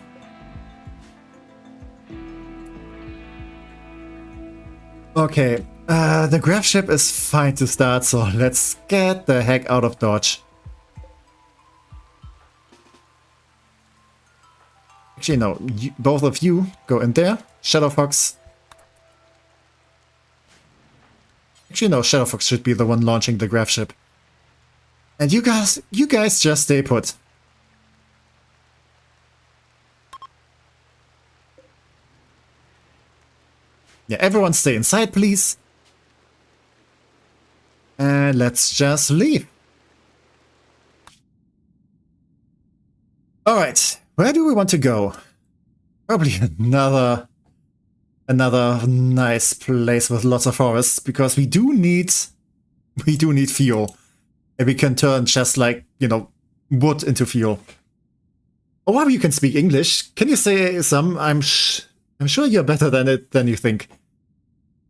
Okay, the Gravship is fine to start, so let's get the heck out of Dodge. Actually, no, both of you go in there. Shadowfox. Actually, no, Shadowfox should be the one launching the Gravship. And you guys just stay put. Yeah, everyone stay inside, please. And let's just leave. Alright, where do we want to go? Probably another nice place with lots of forests, because we do need fuel. And we can turn just like, you know, wood into fuel. Or maybe you can speak English. Can you say some? I'm sure you're better than you think.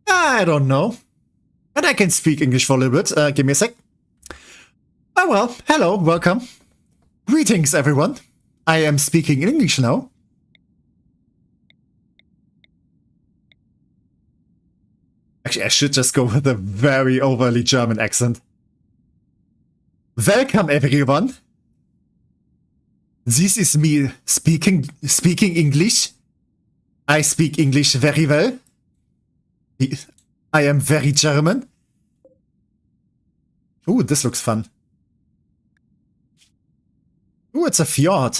I don't know. But I can speak English for a little bit. Give me a sec. Oh well, hello, welcome. Greetings, everyone. I am speaking in English now. Actually, I should just go with a very overly German accent. Welcome, everyone. This is me speaking English. I speak English very well. I am very German. Ooh, this looks fun. Ooh, it's a fjord.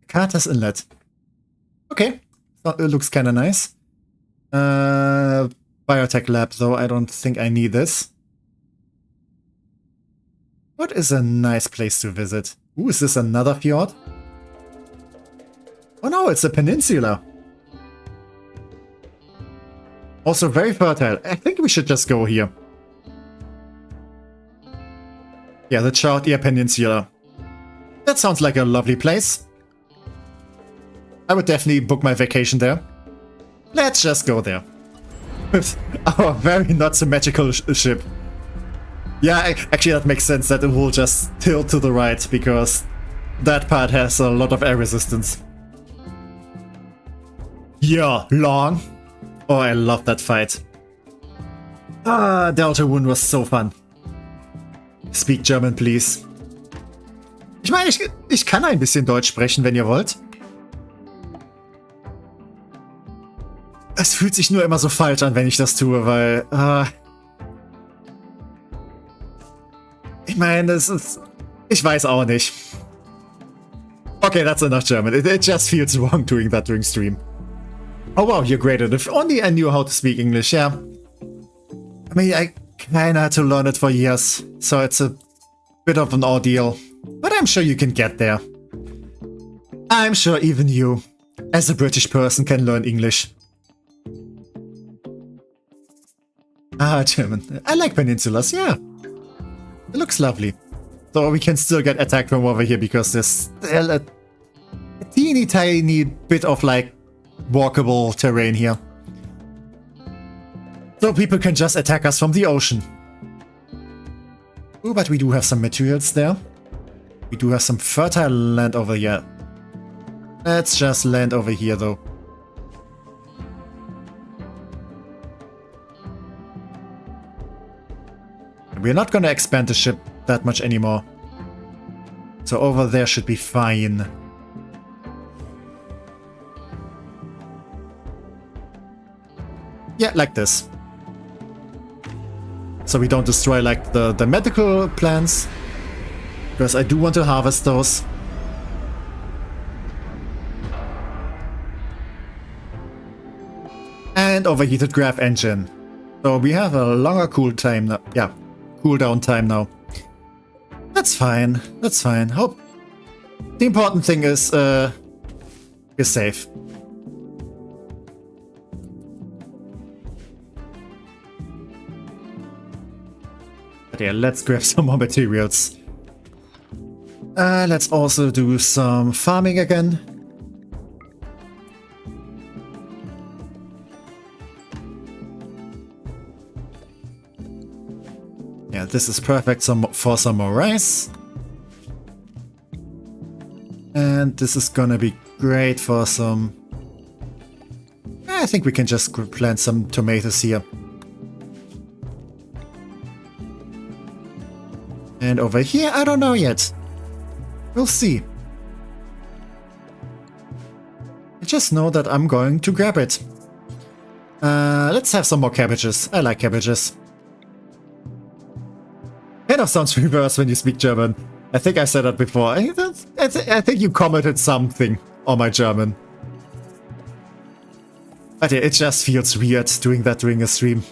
Carter's Inlet. Okay, it looks kind of nice. Biotech lab, though. I don't think I need this. What is a nice place to visit? Ooh, is this another fjord? Oh no, it's a peninsula. Also very fertile. I think we should just go here. Yeah, the Chart Ear Peninsula. That sounds like a lovely place. I would definitely book my vacation there. Let's just go there. With our very not symmetrical ship. Yeah, actually that makes sense that it will just tilt to the right, because that part has a lot of air resistance. Yeah, long. Oh, I love that fight. Ah, Deltarune was so fun. Speak German, please. Ich meine, ich kann ein bisschen Deutsch sprechen, wenn ihr wollt. Es fühlt sich nur immer so falsch an, wenn ich das tue, weil... ich meine, es ist... Ich weiß auch nicht. Okay, that's enough German. It just feels wrong doing that during stream. Oh wow, you're great at it. If only I knew how to speak English, yeah. I mean, I kinda had to learn it for years, so it's a bit of an ordeal. But I'm sure you can get there. I'm sure even you, as a British person, can learn English. Ah, German. I like peninsulas, yeah. It looks lovely. So we can still get attacked from over here because there's still a teeny tiny bit of like walkable terrain here. So people can just attack us from the ocean. Oh, but we do have some materials there. We do have some fertile land over here. Let's just land over here though. We're not gonna expand the ship that much anymore. So over there should be fine. Yeah, like this. So we don't destroy like the medical plants. Because I do want to harvest those. And overheated graph engine. So we have a longer cool time now. Yeah, cooldown time now. That's fine. That's fine. Hope the important thing is you're safe. But yeah, let's grab some more materials. Let's also do some farming again. Yeah, this is perfect for some more rice. And this is gonna be great for some... I think we can just plant some tomatoes here. And over here, I don't know yet. We'll see. I just know that I'm going to grab it. Let's have some more cabbages. I like cabbages. Kind of sounds reverse when you speak German. I think I said that before. I think you commented something on my German. But yeah, it just feels weird doing that during a stream.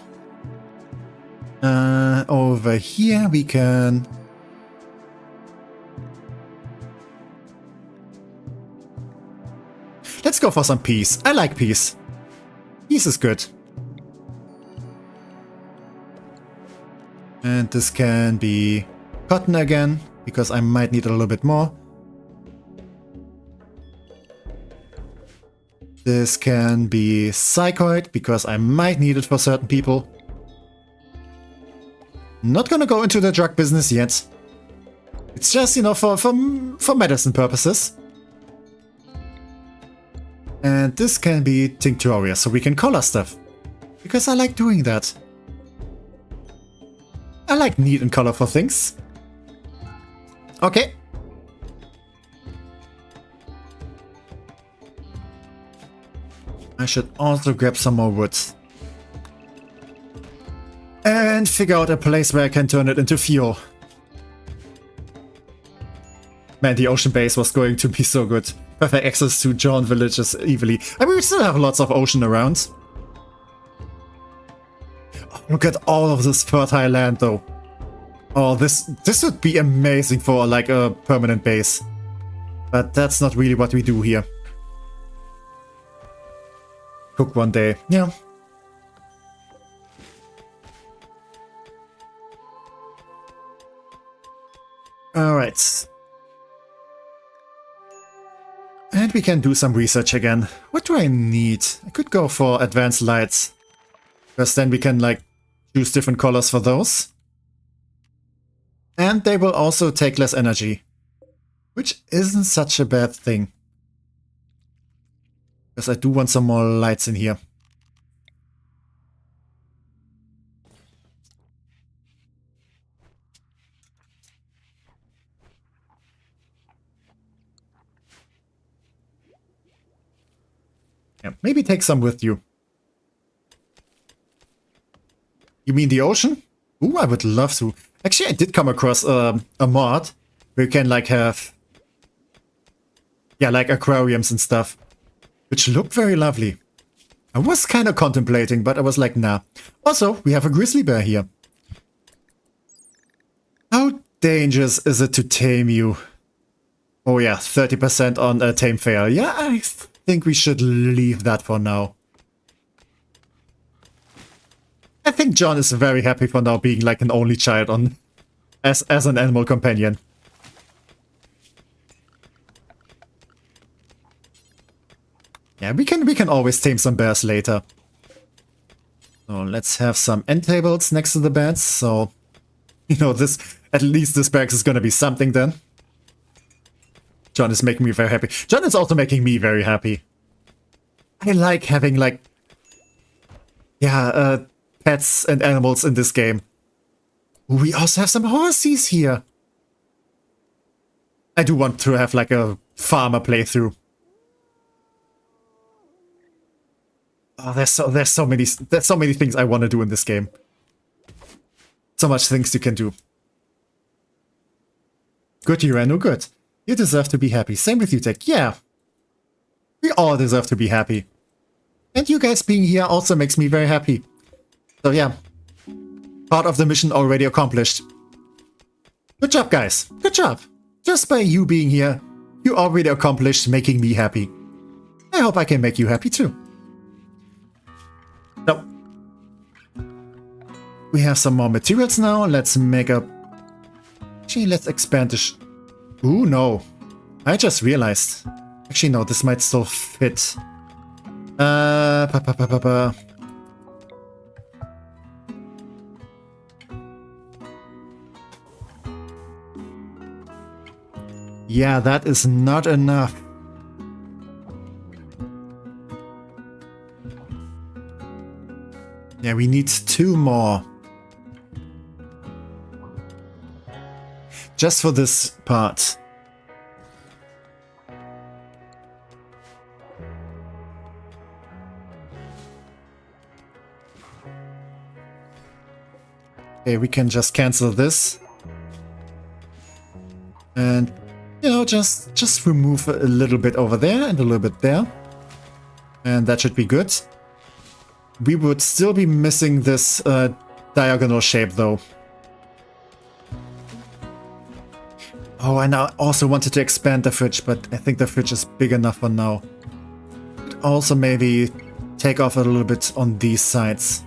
Over here we can... Let's go for some peas. I like peas. Peas is good. And this can be cotton again, because I might need a little bit more. This can be psychoid, because I might need it for certain people. Not gonna go into the drug business yet. It's just, you know, for medicine purposes. And this can be tincturia, so we can color stuff. Because I like doing that. I like neat and colorful things. Okay. I should also grab some more wood. And figure out a place where I can turn it into fuel. Man, the ocean base was going to be so good. Perfect access to John villages easily. I mean, we still have lots of ocean around. Oh, look at all of this fertile land, though. Oh, this would be amazing for, like, a permanent base. But that's not really what we do here. Cook one day. Yeah. Alright. And we can do some research again. What do I need? I could go for advanced lights. Because then we can, like, choose different colors for those. And they will also take less energy. Which isn't such a bad thing. Because I do want some more lights in here. Yeah, maybe take some with you. You mean the ocean? Ooh, I would love to. Actually, I did come across a mod where you can, like, have... Yeah, like aquariums and stuff. Which looked very lovely. I was kind of contemplating, but I was like, nah. Also, we have a grizzly bear here. How dangerous is it to tame you? Oh yeah, 30% on a tame fail. Yeah, I think we should leave that for now. I think John is very happy for now being like an only child on as an animal companion. Yeah, we can always tame some bears later. So let's have some end tables next to the beds, so you know this at least this barracks is gonna be something then. John is making me very happy. John is also making me very happy. I like having, like, yeah, pets and animals in this game. We also have some horses here. I do want to have, like, a farmer playthrough. Oh, there's so many things I want to do in this game. So much things you can do. Good, Urano, good. You deserve to be happy. Same with you, Tech. Yeah. We all deserve to be happy. And you guys being here also makes me very happy. So yeah, part of the mission already accomplished. Good job, guys. Good job. Just by you being here, you already accomplished making me happy. I hope I can make you happy too. So, we have some more materials now. Let's make a... Actually, let's expand this. Ooh, no. I just realized. Actually, no, this might still fit. Yeah, that is not enough. Yeah, we need 2 more. Just for this part. Okay, we can just cancel this. And, you know, just remove a little bit over there and a little bit there. And that should be good. We would still be missing this diagonal shape, though. Oh, and I also wanted to expand the fridge, but I think the fridge is big enough for now. Also maybe take off a little bit on these sides.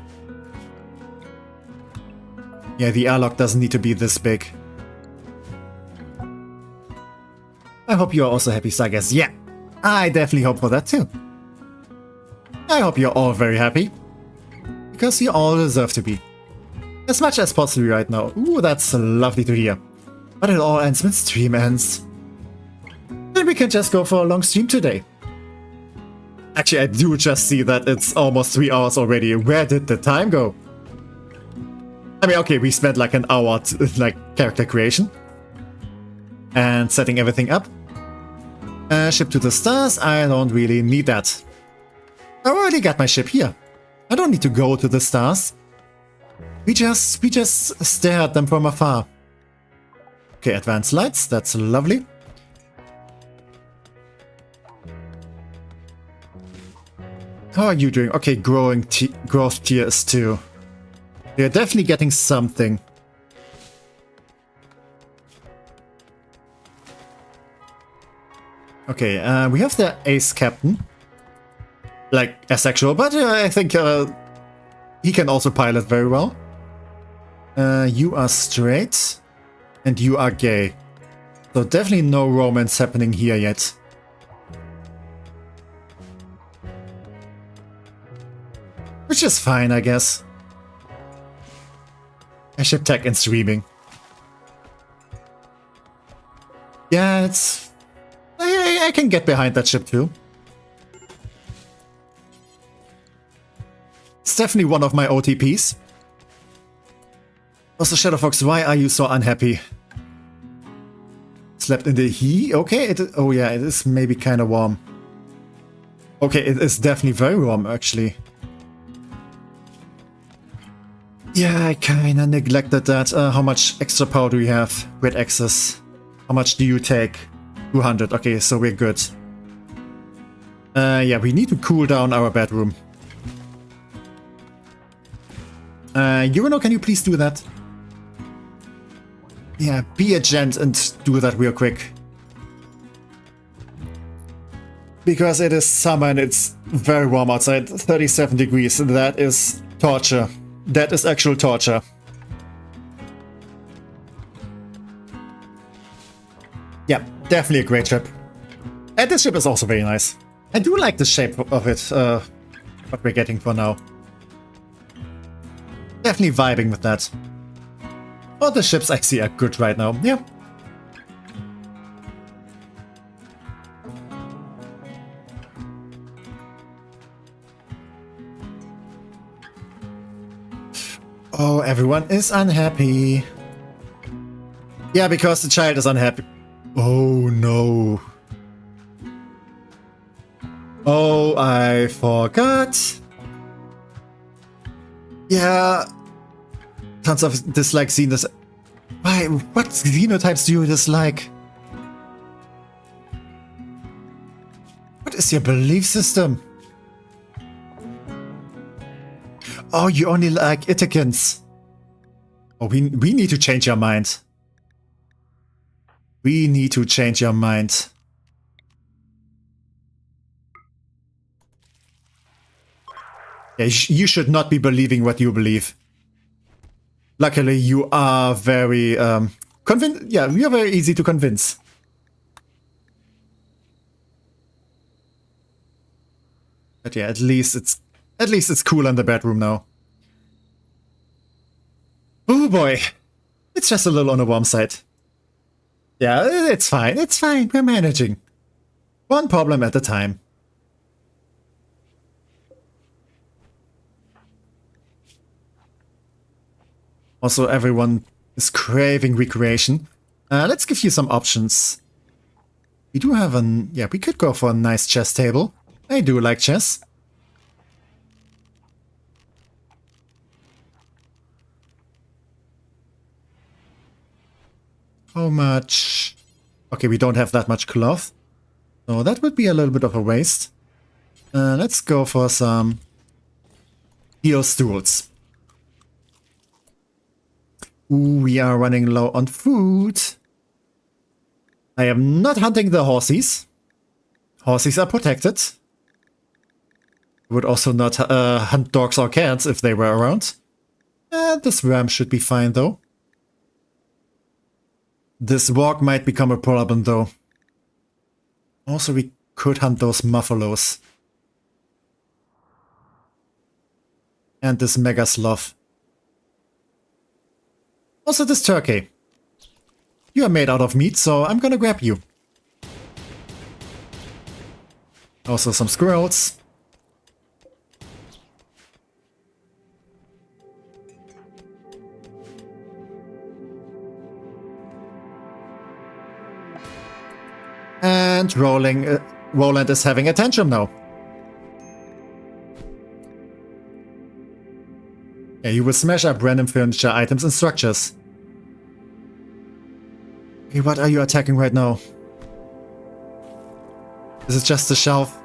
Yeah, the airlock doesn't need to be this big. I hope you are also happy, Sagas. Yeah, I definitely hope for that too. I hope you're all very happy. Because you all deserve to be. As much as possible right now. Ooh, that's lovely to hear. But it all ends when stream ends. Then we can just go for a long stream today. Actually, I do just see that it's almost 3 hours already. Where did the time go? I mean, okay, we spent like an hour like character creation. And setting everything up. Ship to the stars, I don't really need that. I already got my ship here. I don't need to go to the stars. We just stare at them from afar. Okay, advanced lights, that's lovely. How are you doing? Okay, growth tier is 2. You're definitely getting something. Okay, we have the ace captain. Like, asexual, but I think he can also pilot very well. You are straight. And you are gay. So definitely no romance happening here yet. Which is fine, I guess. I ship tech and streaming. Yeah, it's... I can get behind that ship too. It's definitely one of my OTPs. Also, Shadowfox, why are you so unhappy? Slept in the heat? Okay, oh yeah, it is maybe kind of warm. Okay, it is definitely very warm, actually. Yeah, I kinda neglected that. How much extra power do we have? Grid access. How much do you take? 200. Okay, so we're good. Yeah, we need to cool down our bedroom. Urano, can you please do that? Yeah, be a gent and do that real quick. Because it is summer and it's very warm outside, 37 degrees. That is torture. That is actual torture. Yeah, definitely a great ship. And this ship is also very nice. I do like the shape of it, what we're getting for now. Definitely vibing with that. All the ships I see are good right now, yeah. Oh, everyone is unhappy. Yeah, because the child is unhappy. Oh no. Oh, I forgot. Yeah. Tons of dislike xenos. Why? What xenotypes do you dislike? What is your belief system? Oh, you only like Itikins. Oh, we need to change your mind. We need to change your mind. Yeah, you should not be believing what you believe. Luckily, you are very convinced. Yeah, you are very easy to convince. But yeah, at least it's cool in the bedroom now. Oh boy, it's just a little on the warm side. Yeah, it's fine. It's fine. We're managing. One problem at a time. Also, everyone is craving recreation. Let's give you some options. We do have an... Yeah, we could go for a nice chess table. I do like chess. How much? Okay, we don't have that much cloth. So that would be a little bit of a waste. Let's go for some steel stools. Ooh, we are running low on food. I am not hunting the horsies. Horsies are protected. Would also not hunt dogs or cats if they were around. This ram should be fine though. This walk might become a problem though. Also, we could hunt those muffalos. And this mega sloth. Also this turkey. You are made out of meat, so I'm gonna grab you. Also some squirrels. And Roland is having a tantrum now. Yeah, you will smash up random furniture, items, and structures. Okay, what are you attacking right now? Is it just the shelf?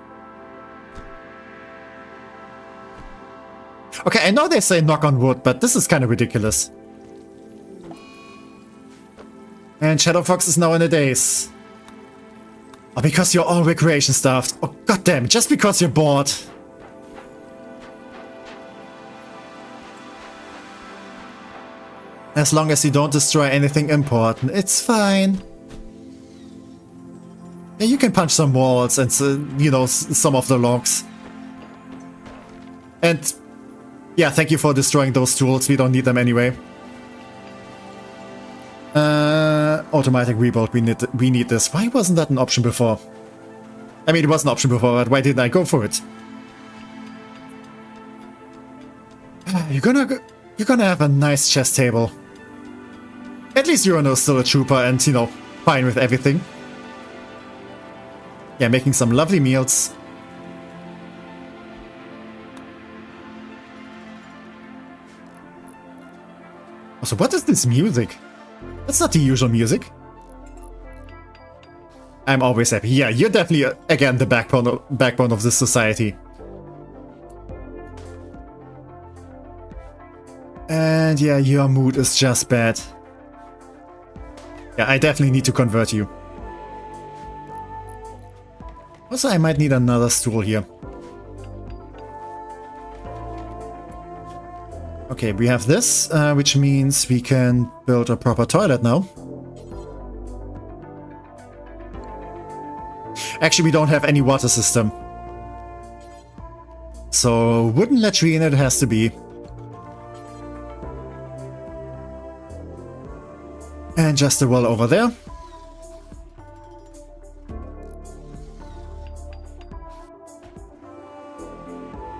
Okay, I know they say knock on wood, but this is kind of ridiculous. And Shadow Fox is now in a daze. Oh, because you're all recreation stuffed. Oh, goddamn, just because you're bored. As long as you don't destroy anything important, it's fine. Yeah, you can punch some walls and, you know, some of the logs. And, yeah, thank you for destroying those tools. We don't need them anyway. Automatic rebuild, we need this. Why wasn't that an option before? I mean, it was an option before, but why didn't I go for it? You're gonna have a nice chess table. At least you're still a trooper and, you know, fine with everything. Yeah, making some lovely meals. Also, what is this music? That's not the usual music. I'm always happy. Yeah, you're definitely, again, the backbone of this society. And yeah, your mood is just bad. Yeah, I definitely need to convert you. Also, I might need another stool here. Okay, we have this, which means we can build a proper toilet now. Actually, we don't have any water system. So, wooden latrine it has to be. And just a well over there.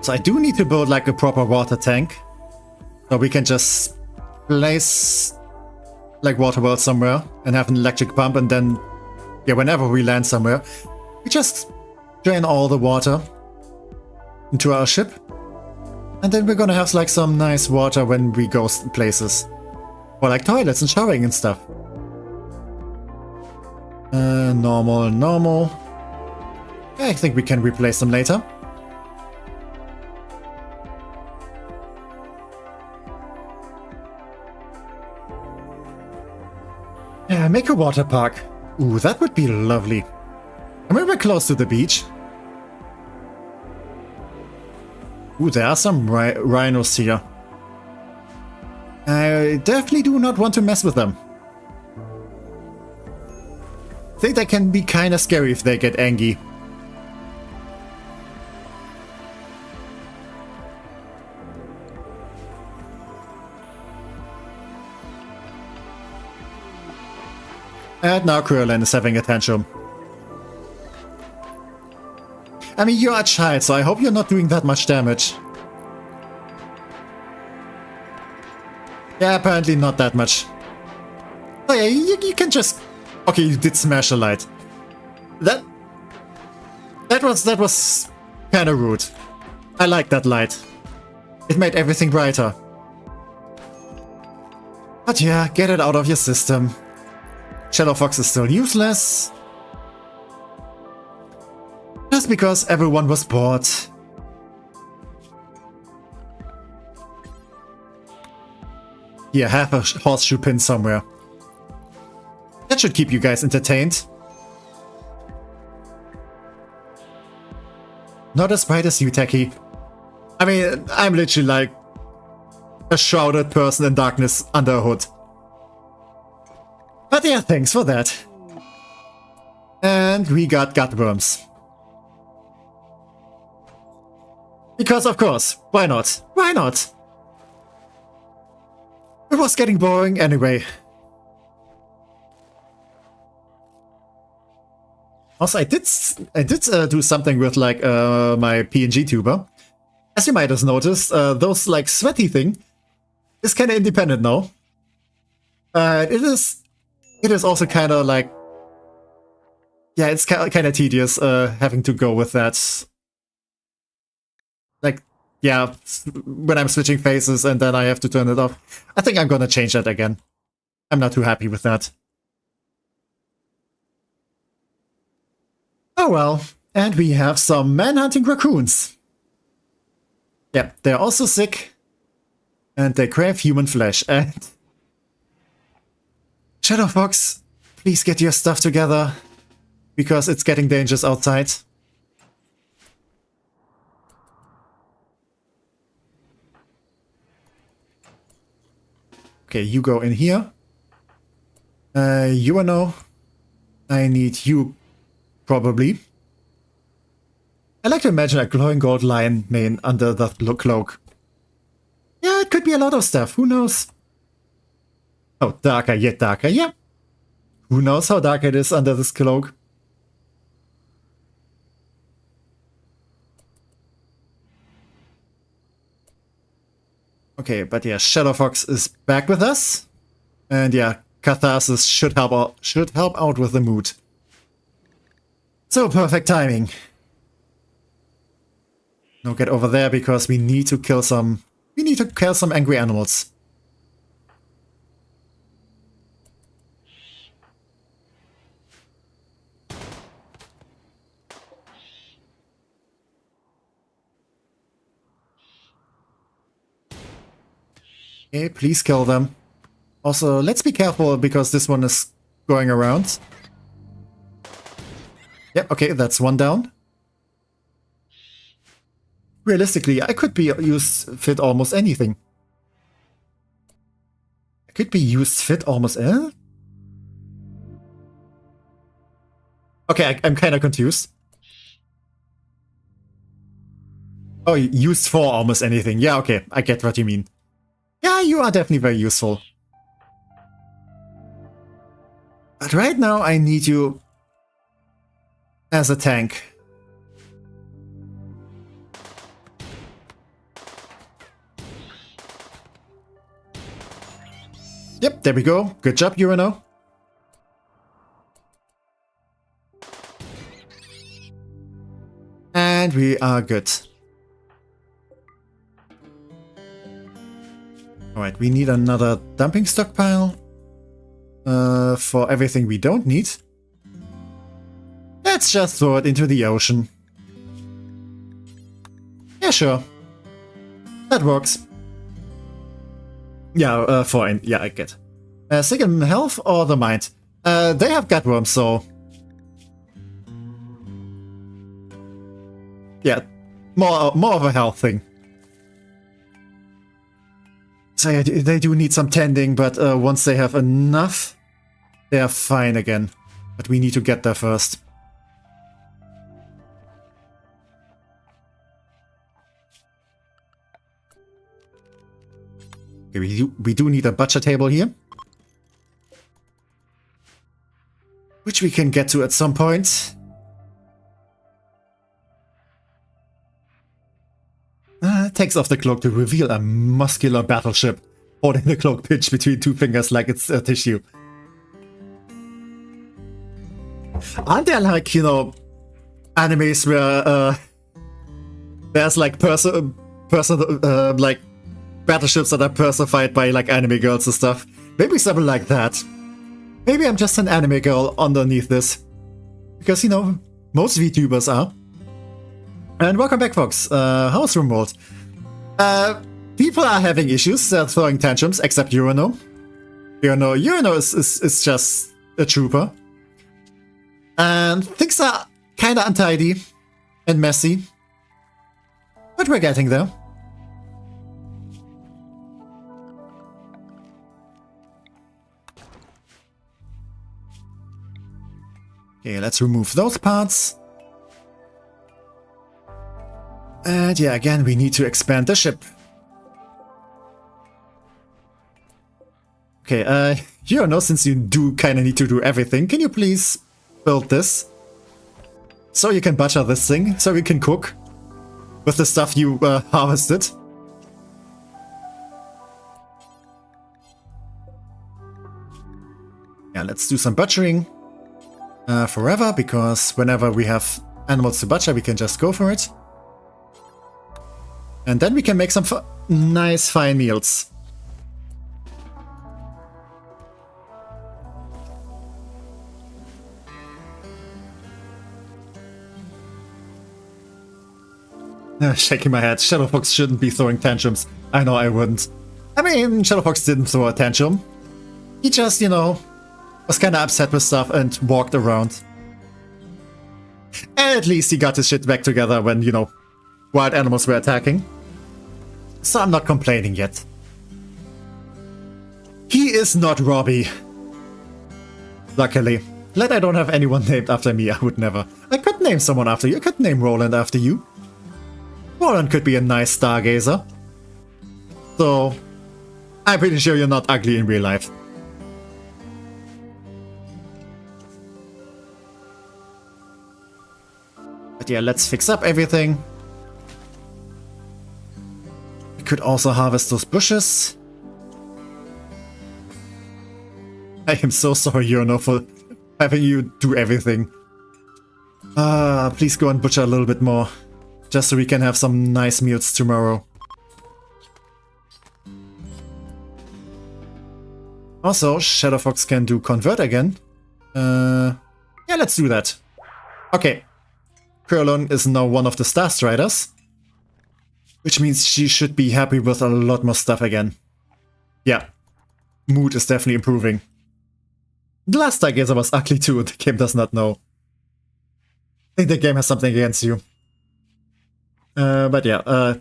So I do need to build like a proper water tank. So we can just place like water wells somewhere and have an electric pump, and then, yeah, whenever we land somewhere, we just drain all the water into our ship. And then we're gonna have like some nice water when we go places. Or like toilets and showering and stuff. Normal. I think we can replace them later. make a water park. Ooh, that would be lovely. I mean, we're close to the beach. Ooh, there are some rhinos here. I definitely do not want to mess with them. I think they can be kinda scary if they get angry. And now Krillin is having a tantrum. I mean, you're a child, so I hope you're not doing that much damage. Yeah, apparently not that much. Oh yeah, you can just... Okay, you did smash a light. That was kinda rude. I like that light. It made everything brighter. But yeah, get it out of your system. Shadow Fox is still useless. Just because everyone was bored. Here, have a horseshoe pin somewhere. That should keep you guys entertained. Not as bright as you, Techie. I mean, I'm literally like a shrouded person in darkness under a hood. But yeah, thanks for that. And we got gutworms. Because of course, why not? Why not? It was getting boring anyway. Also, I did do something with like my PNGtuber. As you might have noticed, those like sweaty thing is kind of independent now. It is also kind of like, yeah, it's kind of tedious having to go with that. Like, yeah, when I'm switching faces and then I have to turn it off. I think I'm gonna change that again. I'm not too happy with that. Oh well, and we have some man-hunting raccoons. Yeah, they're also sick. And they crave human flesh. And Shadow Fox, please get your stuff together. Because it's getting dangerous outside. Okay, you go in here. You know, I need you, probably. I like to imagine a glowing gold lion mane under the cloak. Yeah, it could be a lot of stuff, who knows? Oh, darker, yet darker, yeah. Who knows how dark it is under this cloak? Okay, but yeah, Shadow Fox is back with us. And yeah, Catharsis should help out with the mood. So perfect timing. Now get over there because we need to kill some angry animals. Okay, please kill them. Also, let's be careful because this one is going around. Yep, okay, that's one down. Realistically, I could be used fit almost anything. I could be used fit almost Okay, I'm kind of confused. Oh, used for almost anything. Yeah, okay, I get what you mean. Yeah, you are definitely very useful. But right now I need you as a tank. Yep, there we go. Good job, Urano. And we are good. Alright, we need another dumping stockpile. For everything we don't need. Let's just throw it into the ocean. Yeah, sure. That works. Yeah, yeah, I get. Sick in health or the mind? They have Gutworm, so... Yeah, more of a health thing. So yeah, they do need some tending, but once they have enough, they are fine again. But we need to get there first. Okay, we do need a butcher table here. Which we can get to at some point. Takes off the cloak to reveal a muscular battleship holding the cloak pinched between two fingers like it's a tissue. Aren't there like, you know, animes where there's like like battleships that are personified by like anime girls and stuff? Maybe something like that. Maybe I'm just an anime girl underneath this. Because, you know, most VTubers are. And welcome back, folks. How's Rimworld? People are having issues, throwing tantrums, except Urano. Urano is just a trooper. And things are kinda untidy and messy. But we're getting there. Okay, let's remove those parts. And yeah, again, we need to expand the ship. Okay, Urano, since you do kind of need to do everything, can you please build this? So you can butcher this thing, so we can cook with the stuff you harvested. Yeah, let's do some butchering forever, because whenever we have animals to butcher, we can just go for it. And then we can make some nice fine meals. Shaking my head. Shadowfox shouldn't be throwing tantrums. I know I wouldn't. I mean, Shadowfox didn't throw a tantrum. He just, you know, was kinda upset with stuff and walked around. And at least he got his shit back together when, you know, wild animals were attacking. So I'm not complaining yet. He is not Robbie. Luckily. Glad I don't have anyone named after me, I would never. I could name someone after you, I could name Roland after you. Roland could be a nice stargazer. So, I'm pretty sure you're not ugly in real life. But yeah, let's fix up everything. We could also harvest those bushes. I am so sorry, Urano, for having you do everything. Please go and butcher a little bit more. Just so we can have some nice meals tomorrow. Also, Shadowfox can do convert again. Yeah, let's do that. Okay. Curlon is now one of the Star Striders. Which means she should be happy with a lot more stuff again. Yeah. Mood is definitely improving. The last Stargazer was ugly too, and the game does not know. I think the game has something against you. But yeah,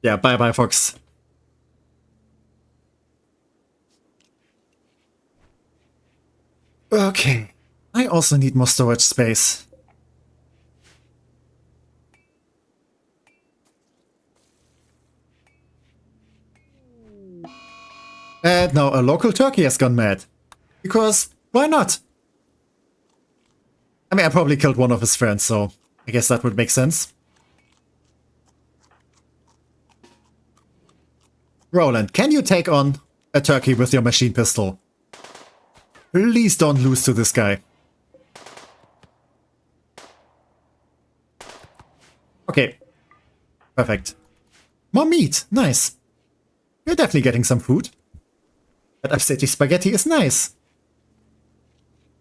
yeah, bye-bye, Fox. Okay. I also need more storage space. And now a local turkey has gone mad. Because, why not? I mean, I probably killed one of his friends, so I guess that would make sense. Roland, can you take on a turkey with your machine pistol? Please don't lose to this guy. Okay. Perfect. More meat. Nice. You're definitely getting some food. But upsetty spaghetti is nice.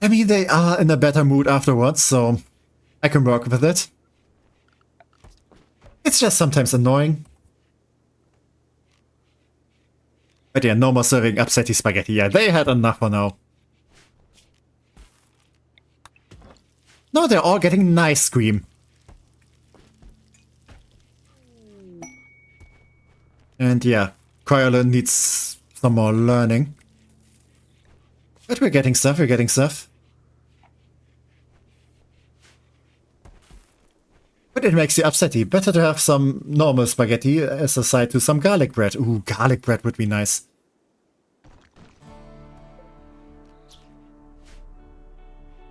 I mean, they are in a better mood afterwards, so I can work with it. It's just sometimes annoying. But yeah, no more serving upsetty spaghetti. Yeah, they had enough for now. No, they're all getting nice scream. And yeah, Cryolan needs some more learning. But we're getting stuff, we're getting stuff. But it makes you upsetty. Better to have some normal spaghetti as a side to some garlic bread. Ooh, garlic bread would be nice.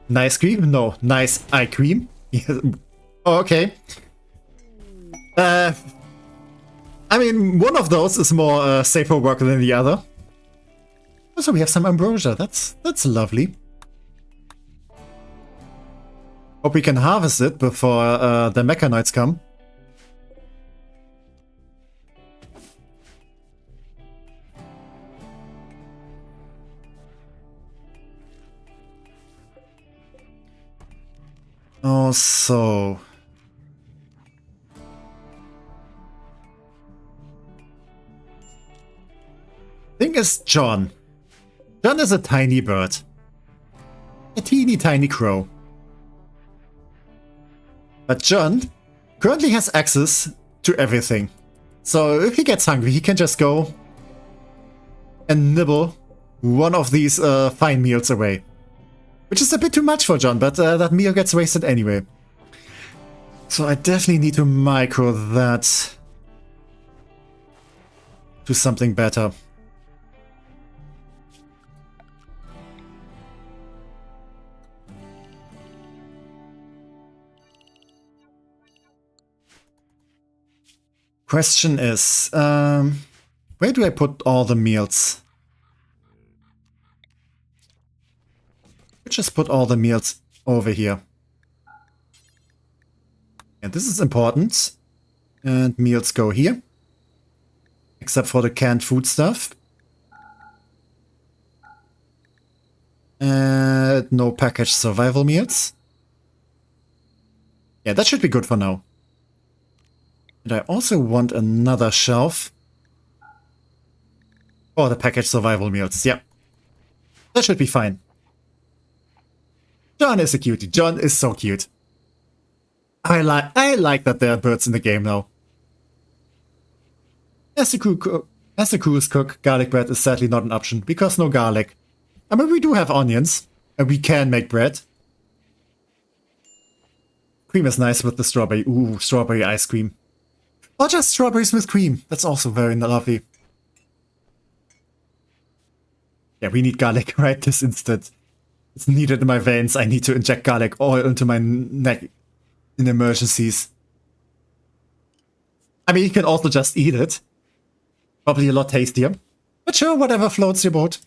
Nice cream? No, nice eye cream. Oh, okay. I mean, one of those is more safer work than the other. Also, we have some ambrosia. That's lovely. Hope we can harvest it before the Mechanoids come. Also, thing is John. John is a tiny bird. A teeny tiny crow. But John currently has access to everything. So if he gets hungry, he can just go and nibble one of these fine meals away. Which is a bit too much for John, but that meal gets wasted anyway. So I definitely need to micro that to something better. Question is, where do I put all the meals? Just put all the meals over here. And this is important. And meals go here. Except for the canned food stuff. And no packaged survival meals. Yeah, that should be good for now. And I also want another shelf for the packaged survival meals. Yeah, that should be fine. John is a cutie. John is so cute. I like that there are birds in the game now. As the crew's cook, garlic bread is sadly not an option because no garlic. I mean, we do have onions and we can make bread. Cream is nice with the strawberry. Ooh, strawberry ice cream. Or just strawberries with cream. That's also very lovely. Yeah, we need garlic right this instant. It's needed in my veins. I need to inject garlic oil into my neck in emergencies. I mean, you can also just eat it. Probably a lot tastier. But sure, whatever floats your boat.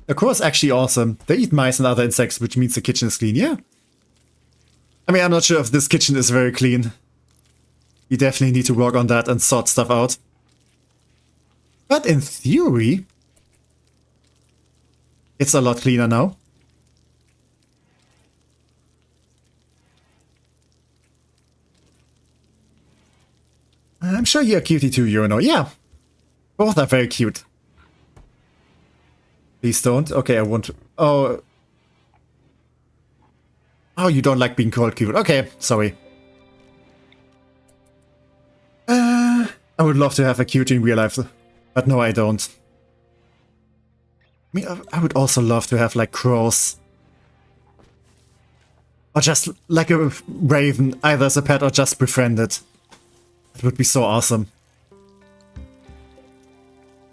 The crow is actually awesome. They eat mice and other insects, which means the kitchen is clean, yeah. I mean, I'm not sure if this kitchen is very clean. We definitely need to work on that and sort stuff out. But in theory, it's a lot cleaner now. I'm sure you're cutie too, Yuno. Yeah, both are very cute. Please don't. Okay, I won't. Oh. Oh, you don't like being called cute. Okay, sorry. I would love to have a cutie in real life, but no, I don't. I mean, I would also love to have, like, crows. Or just, like, a raven, either as a pet or just befriended. It would be so awesome.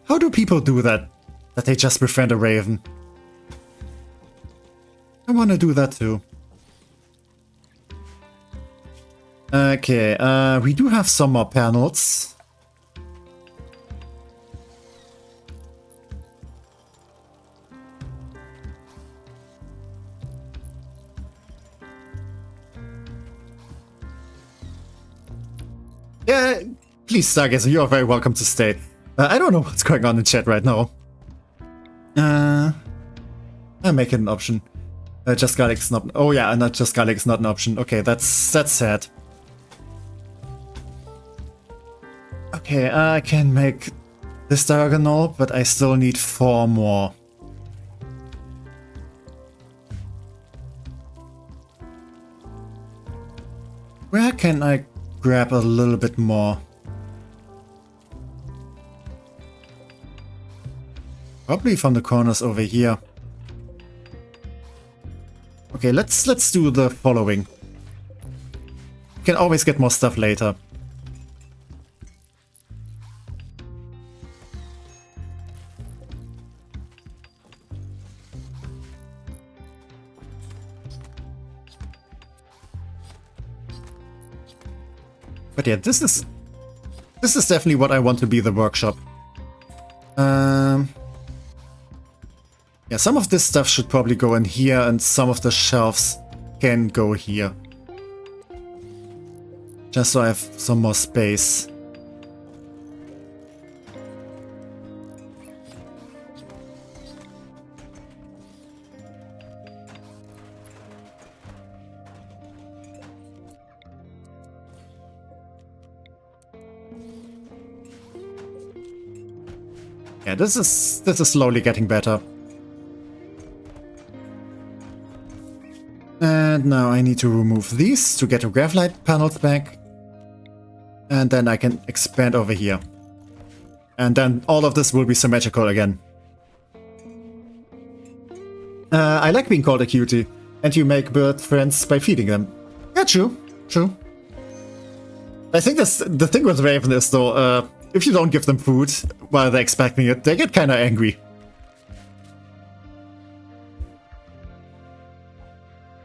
How do people do that? That they just befriend a raven? I want to do that too. Okay, we do have some more panels. Yeah, please, Stargazer, you are very welcome to stay. I don't know what's going on in chat right now. I'll make it an option. Just garlic is not. Oh yeah, not just garlic is not an option. Okay, that's sad. Okay, I can make this diagonal, but I still need 4 more. Where can I grab a little bit more? Probably from the corners over here. Okay, let's do the following. You can always get more stuff later. But yeah, this is definitely what I want to be the workshop. Yeah, some of this stuff should probably go in here, and some of the shelves can go here. Just so I have some more space. Yeah, this is slowly getting better. And now I need to remove these to get the graphite panels back. And then I can expand over here. And then all of this will be symmetrical again. I like being called a cutie. And you make bird friends by feeding them. Yeah, true. True. I think the thing with Raven is though, if you don't give them food while they're expecting it, they get kinda angry.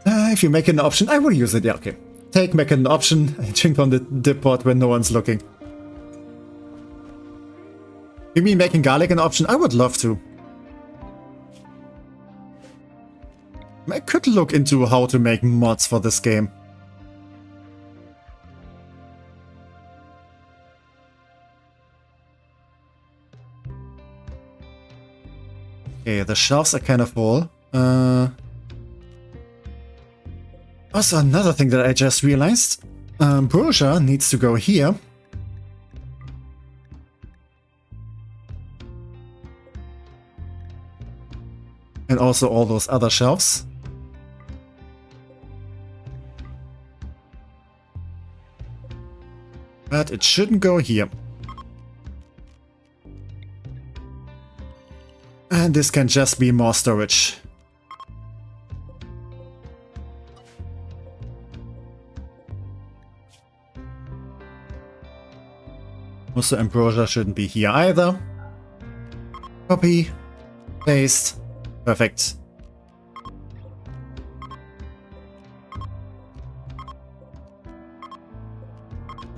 If you make it an option, I will use it. Yeah, okay. Make it an option and drink on the dip pot when no one's looking. You mean making garlic an option? I would love to. I could look into how to make mods for this game. Okay, the shelves are kind of full. Also, another thing that I just realized. Brochure needs to go here. And also all those other shelves. But it shouldn't go here. And this can just be more storage. Also, Ambrosia shouldn't be here either. Copy. Paste. Perfect.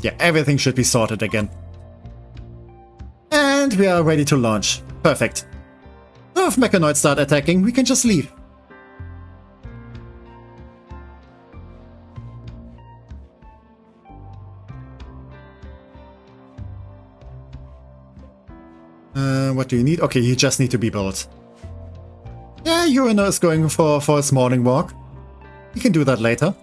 Yeah, everything should be sorted again. And we are ready to launch. Perfect. So if Mechanoids start attacking, we can just leave. What do you need? Okay, you just need to be built. Yeah, Urano is going for his morning walk. You can do that later.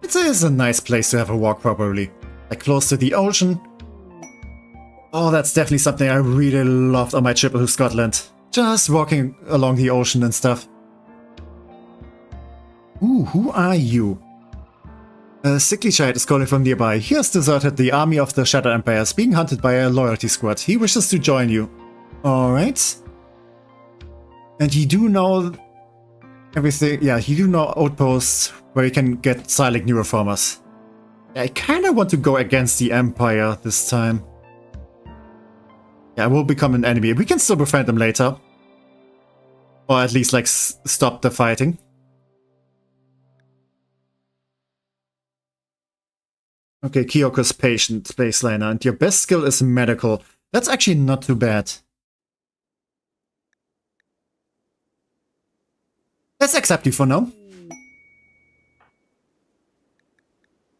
It's a nice place to have a walk, probably. Like close to the ocean. Oh, that's definitely something I really loved on my trip to Scotland. Just walking along the ocean and stuff. Ooh, who are you? A sickly child is calling from nearby. He has deserted the army of the Shattered Empires, being hunted by a loyalty squad. He wishes to join you. Alright. And you do know everything. Yeah, you do know outposts where you can get silent neuroformers. I kinda want to go against the Empire this time. Yeah, we'll become an enemy. We can still befriend them later. Or at least, like, stop the fighting. Okay, Kyoko's patient, baseliner, and your best skill is medical. That's actually not too bad. Let's accept you for now.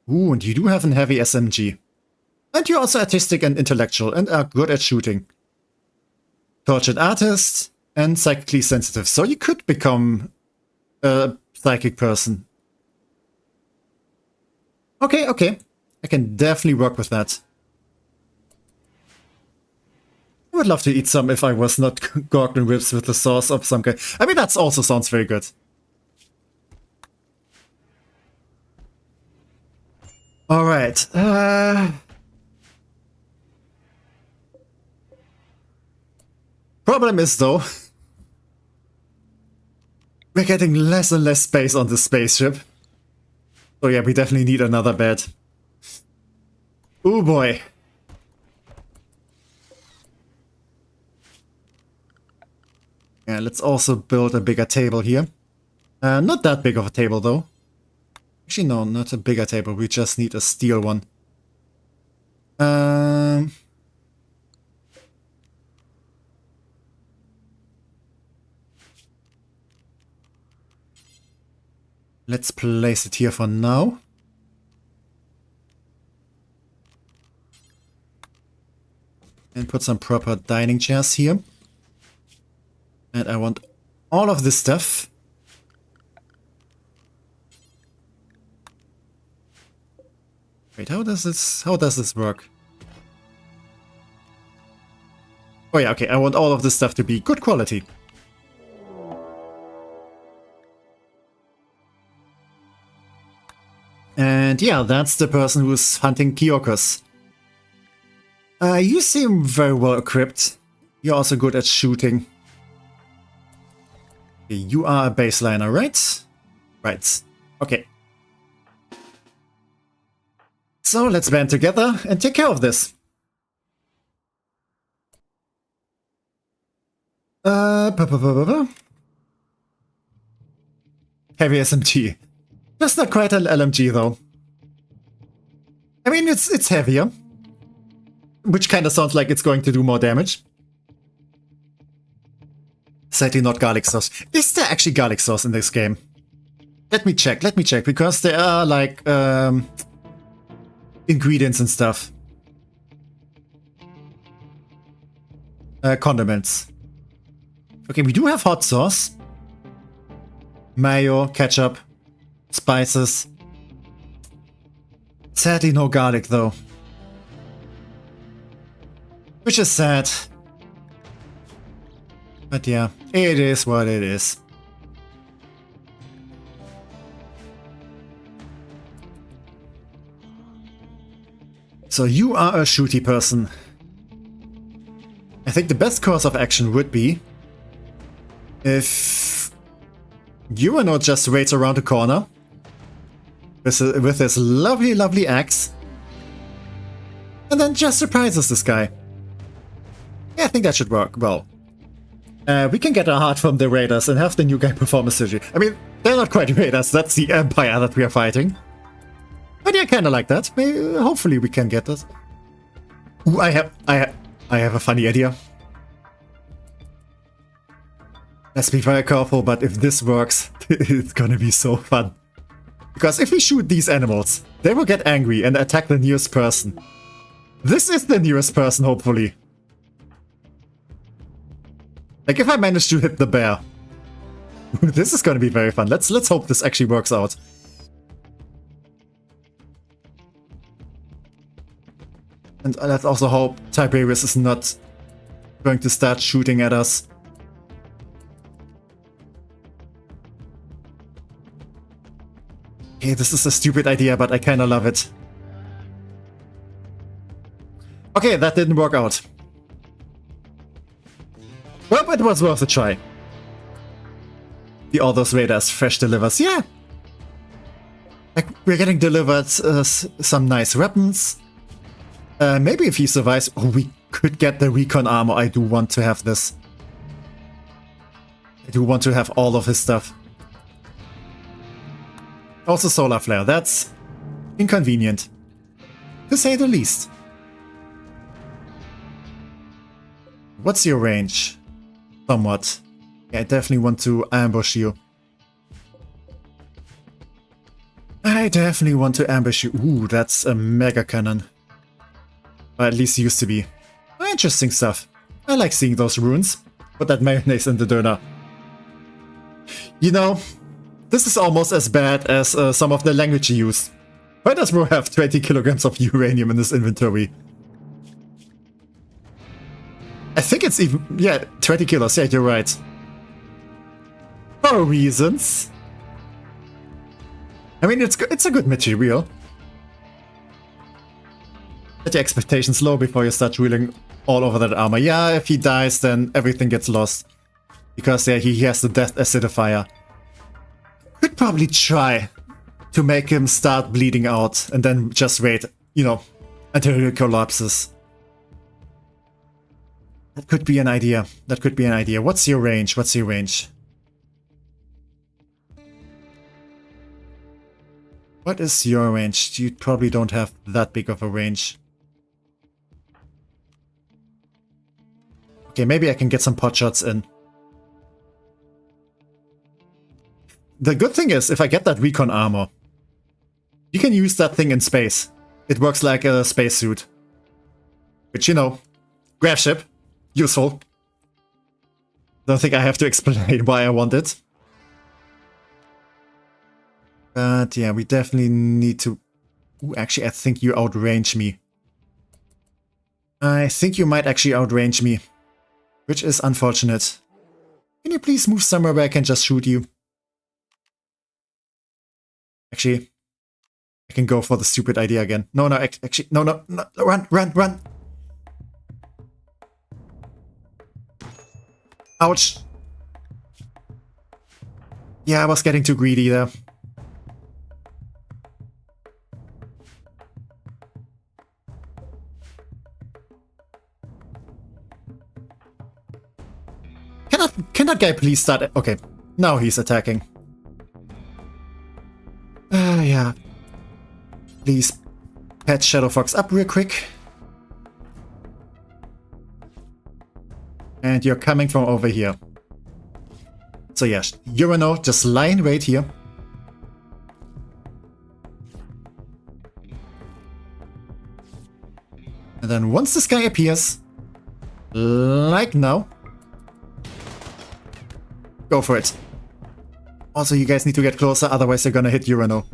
Ooh, and you do have a heavy SMG. And you're also artistic and intellectual, and are good at shooting. Tortured artist, and psychically sensitive, so you could become a psychic person. Okay, okay. I can definitely work with that. would love to eat some if I was not Gorgon ribs with the sauce of some kind. I mean, that also sounds very good. Alright. Problem is, though, we're getting less and less space on the spaceship. So yeah, we definitely need another bed. Oh boy. Yeah, let's also build a bigger table here. Not that big of a table, though. Actually, no, not a bigger table. We just need a steel one. Let's place it here for now. And put some proper dining chairs here. And I want all of this stuff. Wait, how does this work? Oh yeah, okay, I want all of this stuff to be good quality. And yeah, that's the person who's hunting Kyokos. You seem very well equipped. You're also good at shooting. Okay, you are a baseliner, right? Right. Okay. So let's band together and take care of this. Heavy SMG. That's not quite an LMG though. I mean, it's heavier. Which kind of sounds like it's going to do more damage. Sadly not garlic sauce. Is there actually garlic sauce in this game? Let me check, because there are like ingredients and stuff. Condiments. Okay, we do have hot sauce. Mayo, ketchup, spices. Sadly no garlic though. Which is sad. But yeah, it is what it is. So you are a shooty person. I think the best course of action would be if Urano just waits around the corner with his lovely axe and then just surprises this guy. Yeah, I think that should work well. We can get a heart from the raiders and have the new guy perform a surgery. I mean, they're not quite raiders, that's the Empire that we are fighting. But yeah, kinda like that. Maybe, hopefully we can get this. Ooh, I have a funny idea. Let's be very careful, but if this works, it's gonna be so fun. Because if we shoot these animals, they will get angry and attack the nearest person. This is the nearest person, hopefully. Like, if I manage to hit the bear. This is gonna be very fun. Let's hope this actually works out. And let's also hope Tiberius is not going to start shooting at us. Okay, this is a stupid idea, but I kinda love it. Okay, that didn't work out. Well, but it was worth a try. The Ordos Raiders fresh delivers, yeah. Like, we're getting delivered some nice weapons. Maybe if he survives, oh, we could get the recon armor. I do want to have this. I do want to have all of his stuff. Also solar flare, that's inconvenient, to say the least. What's your range? Somewhat. Yeah, I definitely want to ambush you. I definitely want to ambush you. Ooh, that's a mega cannon. Or at least used to be. Interesting stuff. I like seeing those runes. Put that mayonnaise in the doner. You know, this is almost as bad as some of the language you use. Why does Bro have 20 kilograms of uranium in his inventory? I think it's even, yeah, 20 kilos, yeah, you're right. For reasons. I mean, it's a good material. Set your expectations low before you start drilling all over that armor. Yeah, if he dies, then everything gets lost. Because, yeah, he has the death acidifier. Could probably try to make him start bleeding out and then just wait, you know, until he collapses. That could be an idea. That could be an idea. What's your range? What's your range? What is your range? You probably don't have that big of a range. Okay, maybe I can get some pot shots in. The good thing is, if I get that recon armor, you can use that thing in space. It works like a spacesuit. Which, you know, Gravship. Useful. Don't think I have to explain why I want it. But yeah, we definitely need to... Ooh, actually, I think you outrange me. I think you might actually outrange me. Which is unfortunate. Can you please move somewhere where I can just shoot you? Actually, I can go for the stupid idea again. No, actually, no, run, run, run! Ouch! Yeah, I was getting too greedy there. Can that guy please start? Okay, now he's attacking. Yeah. Please patch Shadow Fox up real quick. And you're coming from over here. So yeah, Urano, just lie in wait here. And then once this guy appears, like now, go for it. Also, you guys need to get closer, otherwise you're gonna hit Urano.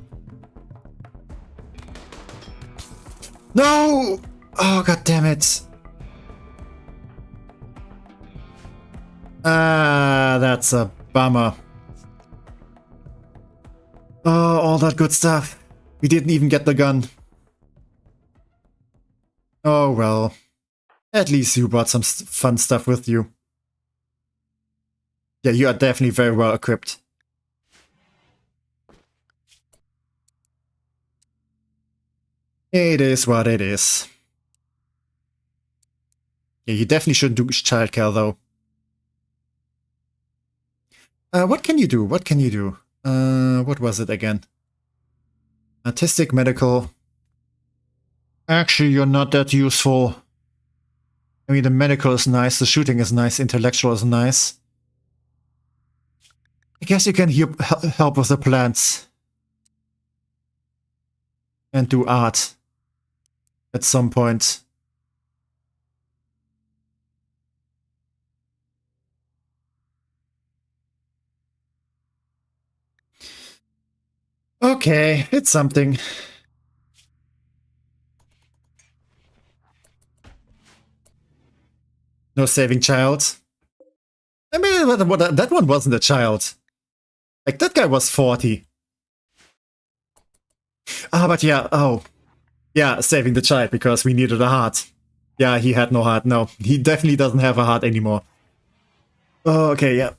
No! Oh, god damn it. Ah, that's a bummer. Oh, all that good stuff. We didn't even get the gun. Oh well. At least you brought some fun stuff with you. Yeah, you are definitely very well equipped. It is what it is. Yeah, you definitely shouldn't do childcare though. What can you do? What can you do? What was it again? Artistic, medical. Actually, you're not that useful. I mean, the medical is nice, the shooting is nice, intellectual is nice. I guess you can help with the plants. And do art. At some point. Okay, it's something. No saving child. I mean, that one wasn't a child. Like, that guy was 40. Ah, but yeah, oh. Yeah, saving the child because we needed a heart. Yeah, he had no heart. No, he definitely doesn't have a heart anymore. Oh, okay, yeah.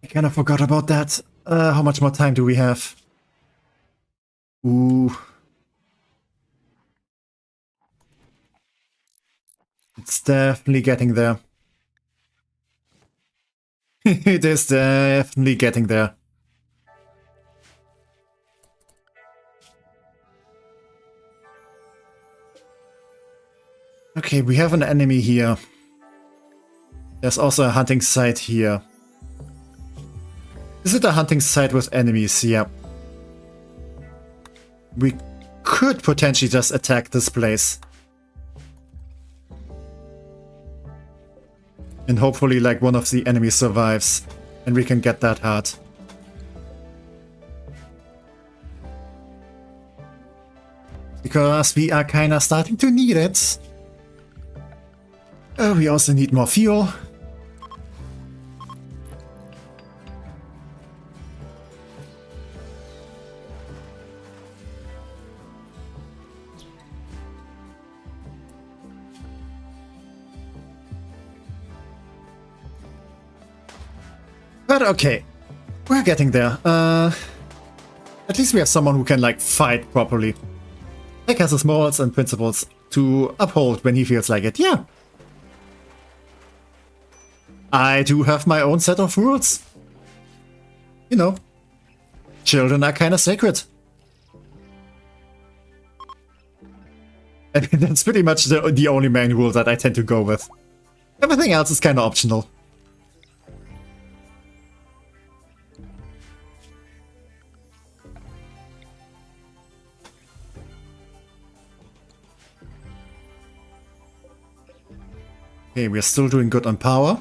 I kind of forgot about that. How much more time do we have? Ooh. It's definitely getting there. It is definitely getting there. Okay, we have an enemy here. There's also a hunting site here. Is it a hunting site with enemies? Yeah. We could potentially just attack this place. And hopefully, like, one of the enemies survives. And we can get that heart. Because we are kinda starting to need it. We also need more fuel. But okay, we're getting there. At least we have someone who can, like, fight properly. Tech has his morals and principles to uphold when he feels like it, yeah. I do have my own set of rules. You know, children are kind of sacred. And that's pretty much the only main rule that I tend to go with. Everything else is kind of optional. Okay, we're still doing good on power.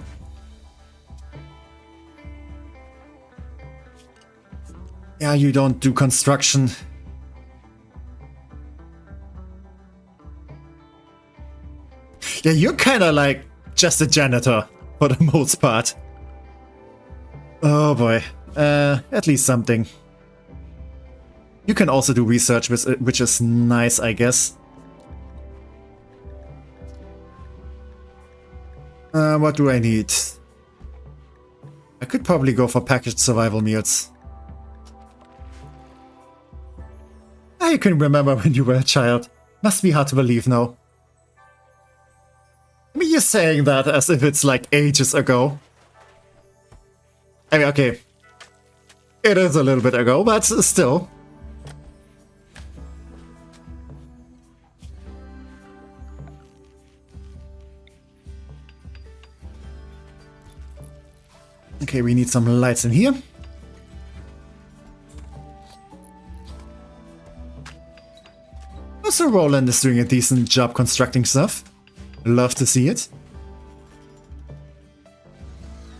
Yeah, you don't do construction. Yeah, you're kind of like just a janitor for the most part. Oh boy, at least something. You can also do research, which is nice, I guess. What do I need? I could probably go for packaged survival meals. I can remember when you were a child. Must be hard to believe now. I mean, you're saying that as if it's like ages ago. I mean, okay. It is a little bit ago, but still. Okay, we need some lights in here. Also, Roland is doing a decent job constructing stuff. Love to see it.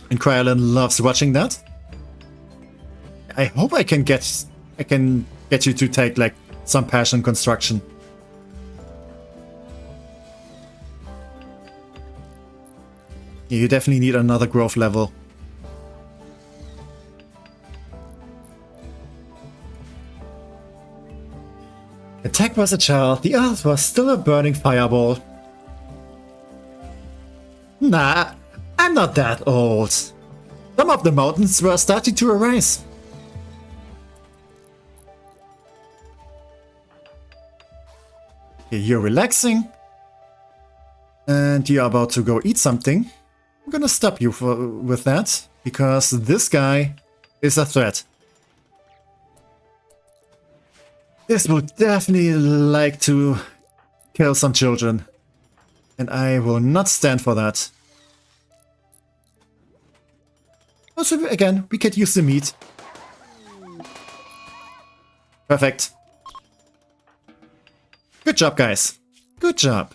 And Krylon loves watching that. I hope I can get you to take like some passion construction. Yeah, you definitely need another growth level. The tech was a child, the earth was still a burning fireball. Nah, I'm not that old. Some of the mountains were starting to arise. Okay, you're relaxing. And you're about to go eat something. I'm gonna stop you with that, because this guy is a threat. This would definitely like to kill some children. And I will not stand for that. Also, again, we could use the meat. Perfect. Good job, guys. Good job.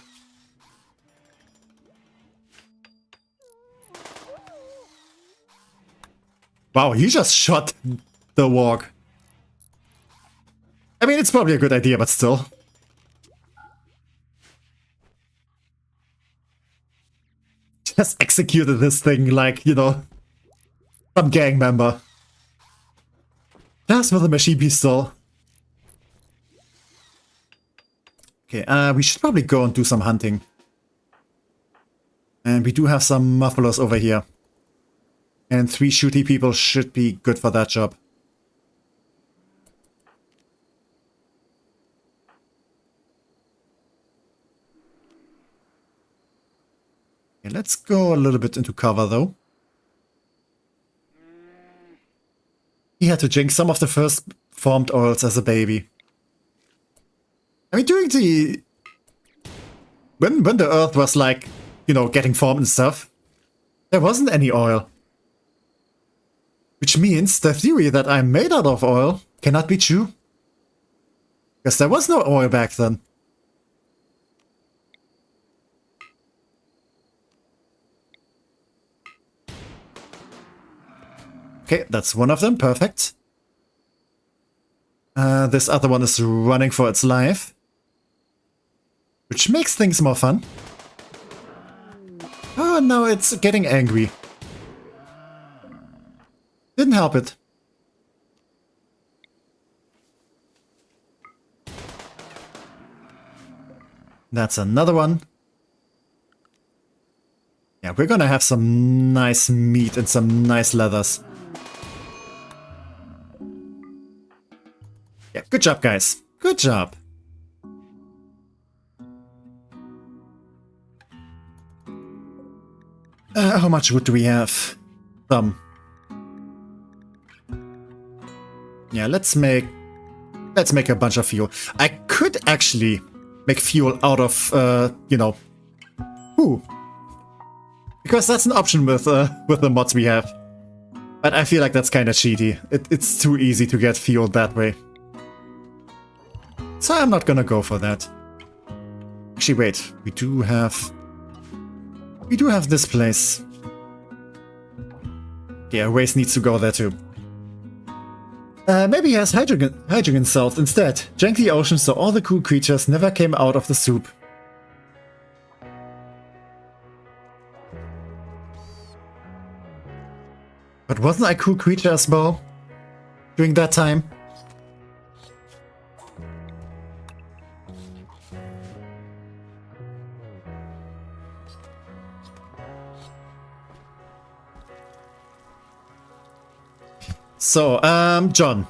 Wow, he just shot the warg. I mean, it's probably a good idea, but still. Just executed this thing like, you know, some gang member. Just with a machine pistol. Okay, we should probably go and do some hunting. And we do have some mufflers over here. And 3 shooty people should be good for that job. Okay, let's go a little bit into cover though. He had to drink some of the first formed oils as a baby. I mean, during the... When the earth was like, you know, getting formed and stuff, there wasn't any oil. Which means the theory that I'm made out of oil cannot be true. Because there was no oil back then. Okay, that's one of them. Perfect. This other one is running for its life. Which makes things more fun. and now it's getting angry. Didn't help it. That's another one. Yeah, we're gonna have some nice meat and some nice leathers. Yeah, good job, guys. Good job. How much wood do we have? Some. Yeah, let's make a bunch of fuel. I could actually make fuel out of, you know, poo. Because that's an option with the mods we have. But I feel like that's kind of cheaty. It's too easy to get fuel that way. So I'm not gonna go for that. Actually, wait. We do have this place. Yeah, waste needs to go there too. Maybe he has hydrogen cells instead. Drank the ocean so all the cool creatures never came out of the soup. But wasn't I a cool creature as well during that time? So, Johnny.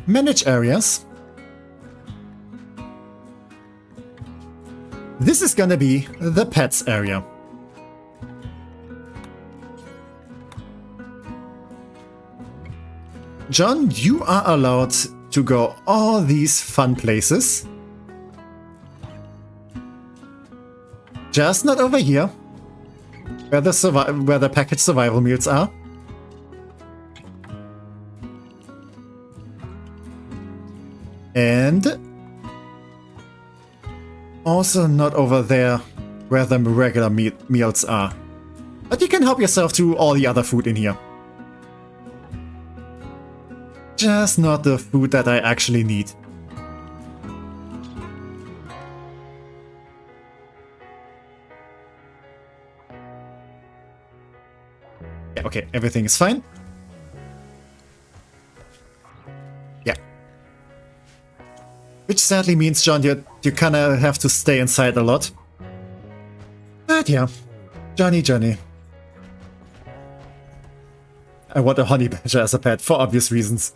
Manage areas. This is gonna be the pets area. John, you are allowed to go all these fun places. Just not over here. Where the packaged survival meals are. And also not over there where the regular meals are. But you can help yourself to all the other food in here. Just not the food that I actually need. Yeah, okay, everything is fine. Yeah. Which sadly means, John, you kinda have to stay inside a lot. But yeah, Johnny. I want a honey badger as a pet, for obvious reasons.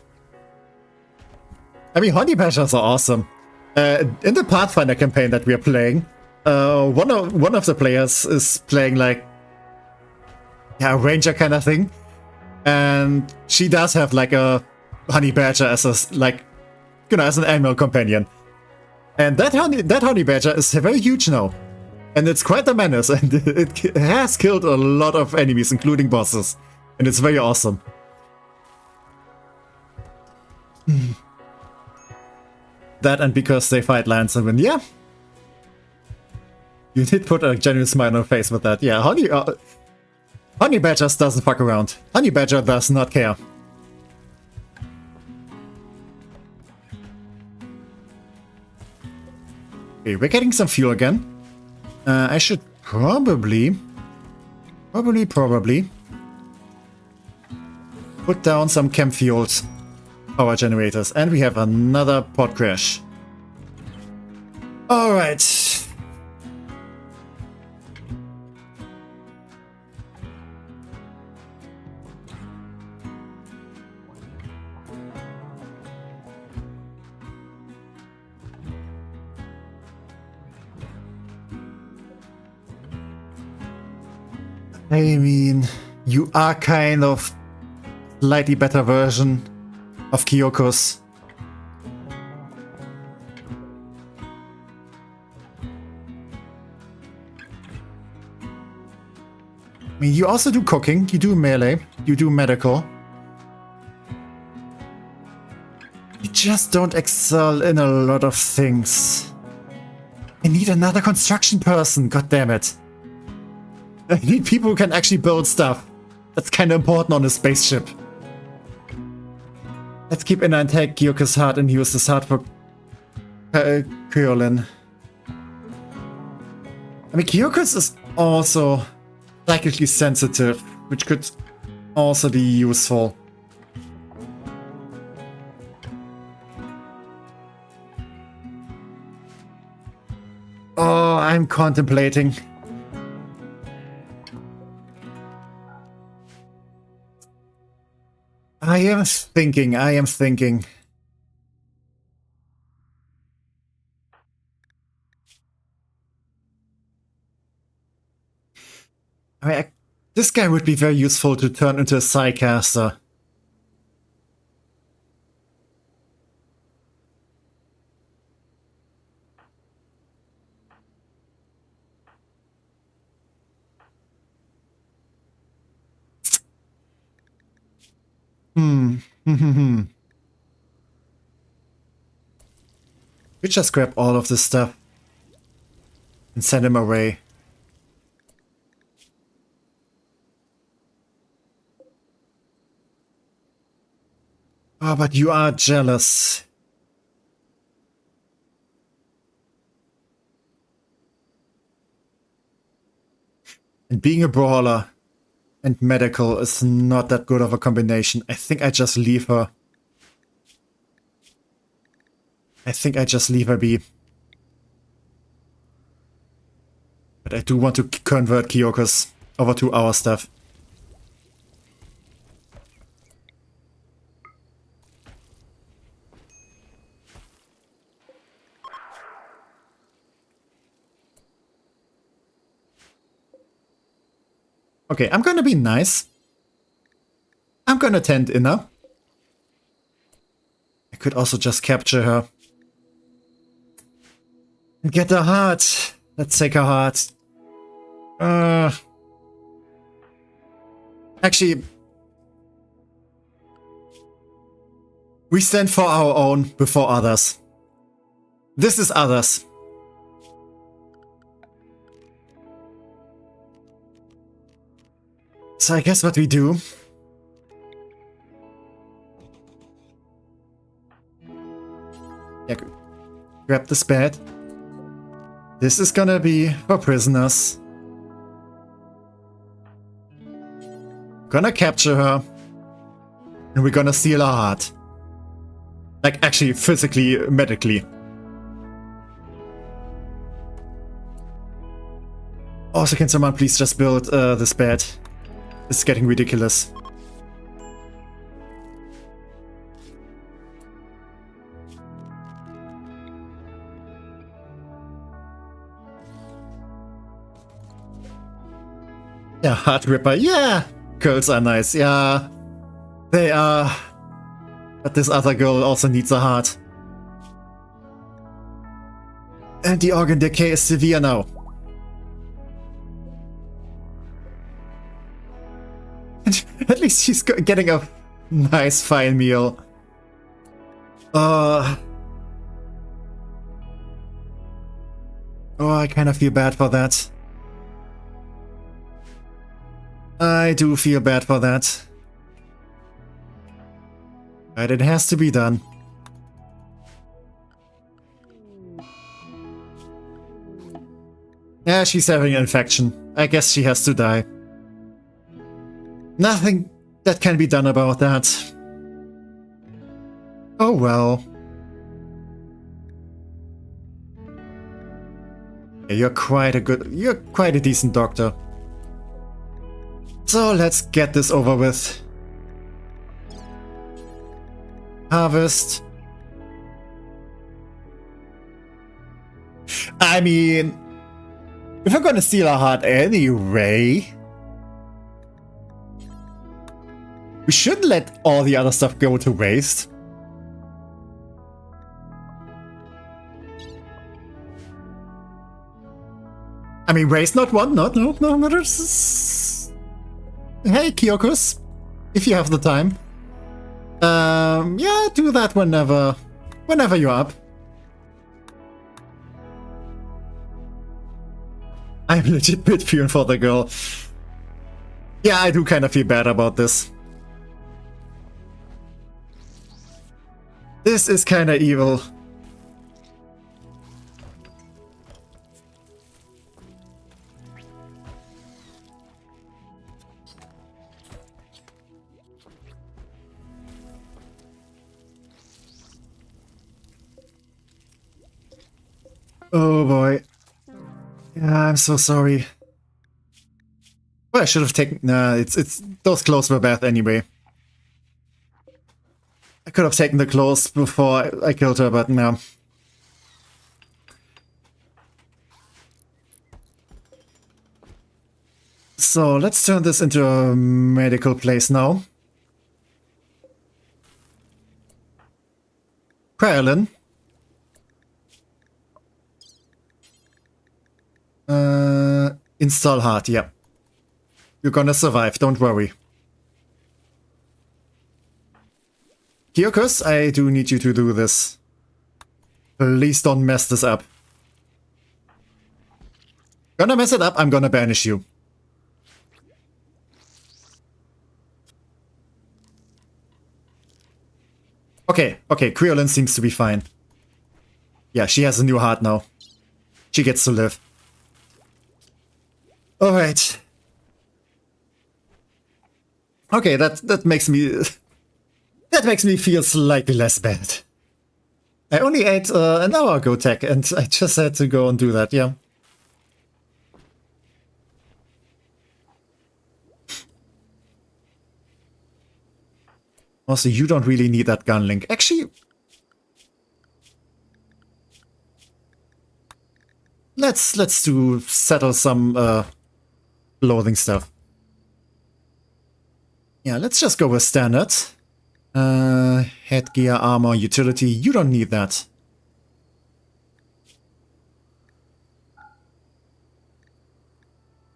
I mean, honey badgers are awesome. In the Pathfinder campaign that we are playing, one of the players is playing like, yeah, a ranger kind of thing, and she does have like a honey badger as a as an animal companion. And that honey badger is very huge now, and it's quite a menace, and it has killed a lot of enemies, including bosses, and it's very awesome. That and because they fight lands and win, yeah. You did put a genuine smile on your face with that. Yeah, Honey Badger doesn't fuck around. Honey Badger does not care. Okay, we're getting some fuel again. I should probably put down some chem fuels. Power generators, and we have another pod crash. Alright. I mean, you are kind of slightly better version of Kyoko's. I mean, you also do cooking, you do melee, you do medical. You just don't excel in a lot of things. I need another construction person, god damn it. I need people who can actually build stuff. That's kind of important on a spaceship. Let's keep in and take Kyoko's heart and use this heart for Kyolin. I mean, Kyoko's is also psychically sensitive, which could also be useful. Oh, I'm contemplating. I am thinking. I mean, this guy would be very useful to turn into a Psycaster. We just grab all of this stuff and send him away. Oh, but you are jealous. And being a brawler and medical is not that good of a combination. I think I just leave her. I think I just leave her be. But I do want to convert Kyoko's over to our stuff. Okay, I'm gonna be nice. I'm gonna tend Inner. I could also just capture her. And get her heart. Let's take her heart. Actually, we stand for our own before others. This is others. So I guess what we do... Yeah, grab this bed. This is gonna be for prisoners. Gonna capture her. And we're gonna steal her heart. Like, actually, physically, medically. Also, can someone please just build this bed? It's getting ridiculous. Yeah, Heart Ripper. Yeah! Girls are nice. Yeah, they are. But this other girl also needs a heart. And the organ decay is severe now. At least she's getting a nice fine meal. Oh, I kind of feel bad for that. I do feel bad for that. But it has to be done. Yeah, she's having an infection. I guess she has to die. Nothing that can be done about that. Oh well. Yeah, you're quite a decent doctor. So let's get this over with. Harvest. I mean, if I'm gonna steal a heart anyway, we shouldn't let all the other stuff go to waste. I mean, waste not one, no. Hey, Kyokus, if you have the time. Yeah, do that whenever you're up. I'm legit bit fearing for the girl. Yeah, I do kind of feel bad about this. This is kind of evil. Oh boy. Yeah, I'm so sorry. Well, I should have taken... Nah, it's those clothes were bad anyway. I could have taken the clothes before I killed her, but no. So, let's turn this into a medical place now. Krylin. Install hard, yeah. You're gonna survive, don't worry. Kyokus, I do need you to do this. Please don't mess this up. Gonna mess it up, I'm gonna banish you. Okay, Krylin seems to be fine. Yeah, she has a new heart now. She gets to live. Alright. Okay, that makes me... That makes me feel slightly less bad. I only ate an hour ago, Tech, and I just had to go and do that, yeah. Also, you don't really need that gun, Link. Actually... Let's settle some clothing stuff. Yeah, let's just go with standard. Headgear, armor, utility. You don't need that.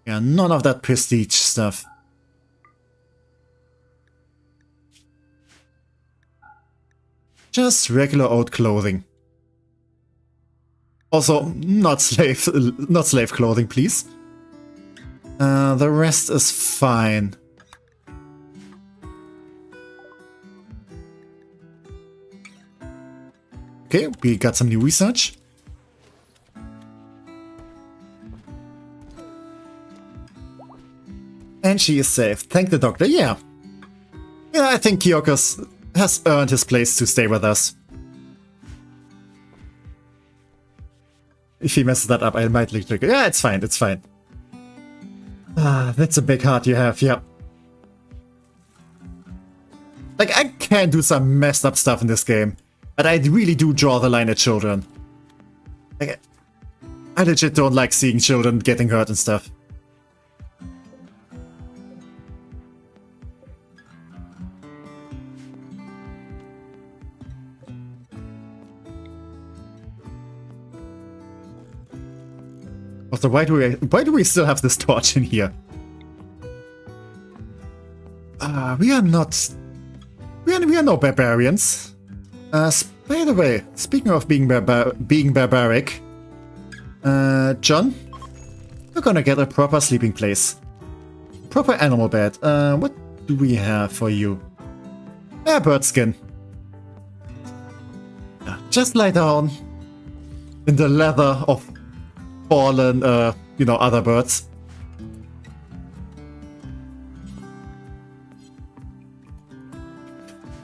Yeah, none of that prestige stuff. Just regular old clothing. Also, not slave clothing, please. The rest is fine. Okay, we got some new research. And she is safe. Thank the doctor, yeah. Yeah, I think Kyokus has earned his place to stay with us. If he messes that up, I might leave it. Yeah, it's fine, it's fine. Ah, that's a big heart you have, yeah. Like, I can do some messed up stuff in this game, but I really do draw the line at children. Like, I legit don't like seeing children getting hurt and stuff. Also, why do we still have this torch in here? We are no barbarians. By the way, speaking of being barbaric, John, you're gonna get a proper sleeping place. Proper animal bed. What do we have for you? Bird skin. Just lie down in the leather of fallen, other birds.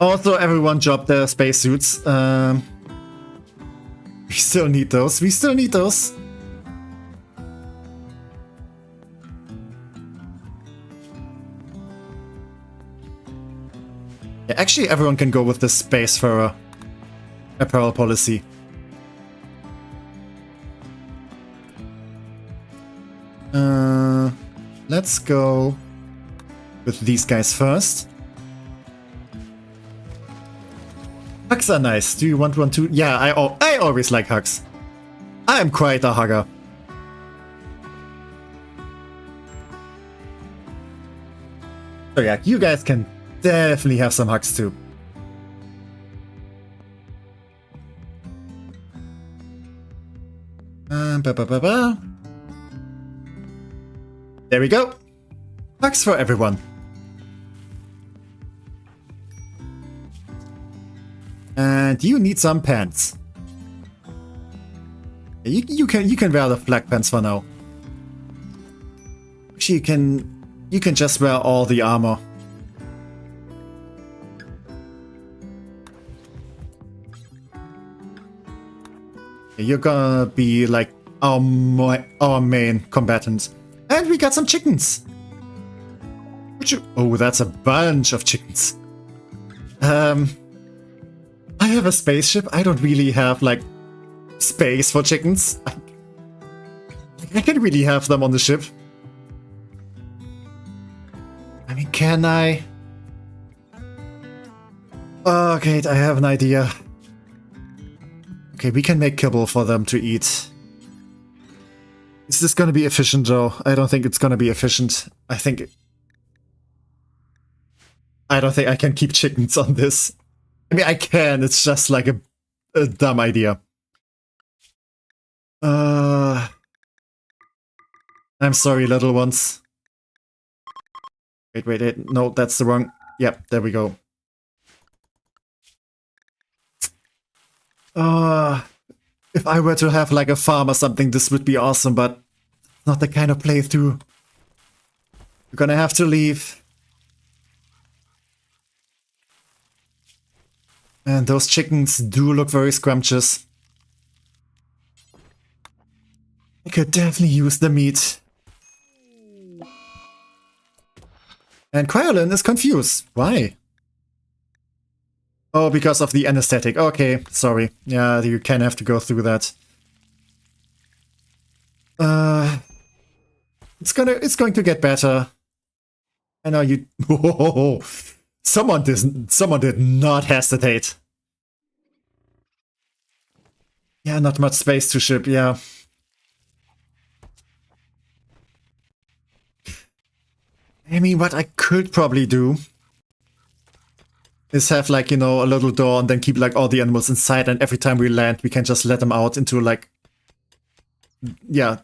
Also, everyone dropped their spacesuits. We still need those. Yeah, actually, everyone can go with the Spacefarer apparel policy. Let's go with these guys first. Hugs are nice. Do you want one too? Yeah, I always like hugs. I am quite a hugger. So yeah, you guys can definitely have some hugs too. There we go. Hugs for everyone. And you need some pants. You can wear the black pants for now. Actually, you can just wear all the armor. You're gonna be like our main combatant. And we got some chickens. Oh, that's a bunch of chickens. I have a spaceship. I don't really have like space for chickens. I can't really have them on the ship. I mean, can I? Okay, I have an idea. Okay, we can make kibble for them to eat. Is this gonna be efficient though? I don't think it's gonna be efficient. I don't think I can keep chickens on this. I mean, I can, it's just like a dumb idea. I'm sorry, little ones. Wait, no, that's the wrong... Yep, there we go. If I were to have like a farm or something, this would be awesome, but it's not the kind of playthrough. You're gonna have to leave. And those chickens do look very scrumptious. I could definitely use the meat. And Cryolyn is confused. Why? Oh, because of the anesthetic. Okay, sorry. Yeah, you can have to go through that. It's going to get better. I know you... Whoa, someone did not hesitate. Yeah, not much space to ship, yeah. I mean, what I could probably do is have, like, you know, a little door and then keep, like, all the animals inside, and every time we land, we can just let them out into, like... Yeah,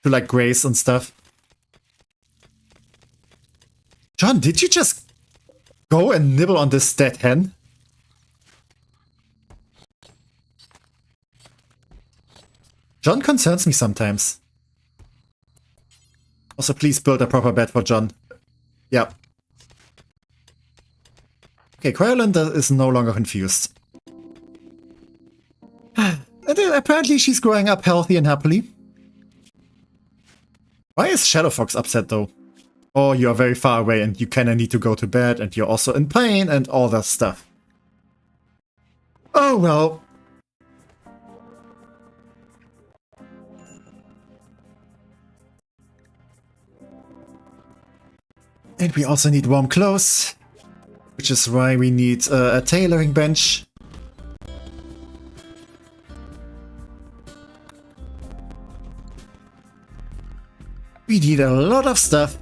to, like, graze and stuff. John, did you just go and nibble on this dead hen? John concerns me sometimes. Also, please build a proper bed for John. Yeah. Okay, Cryolyn is no longer confused. And apparently she's growing up healthy and happily. Why is Shadowfox upset though? Oh, you are very far away and you kinda need to go to bed and you're also in pain and all that stuff. Oh well. And we also need warm clothes, which is why we need a tailoring bench. We need a lot of stuff.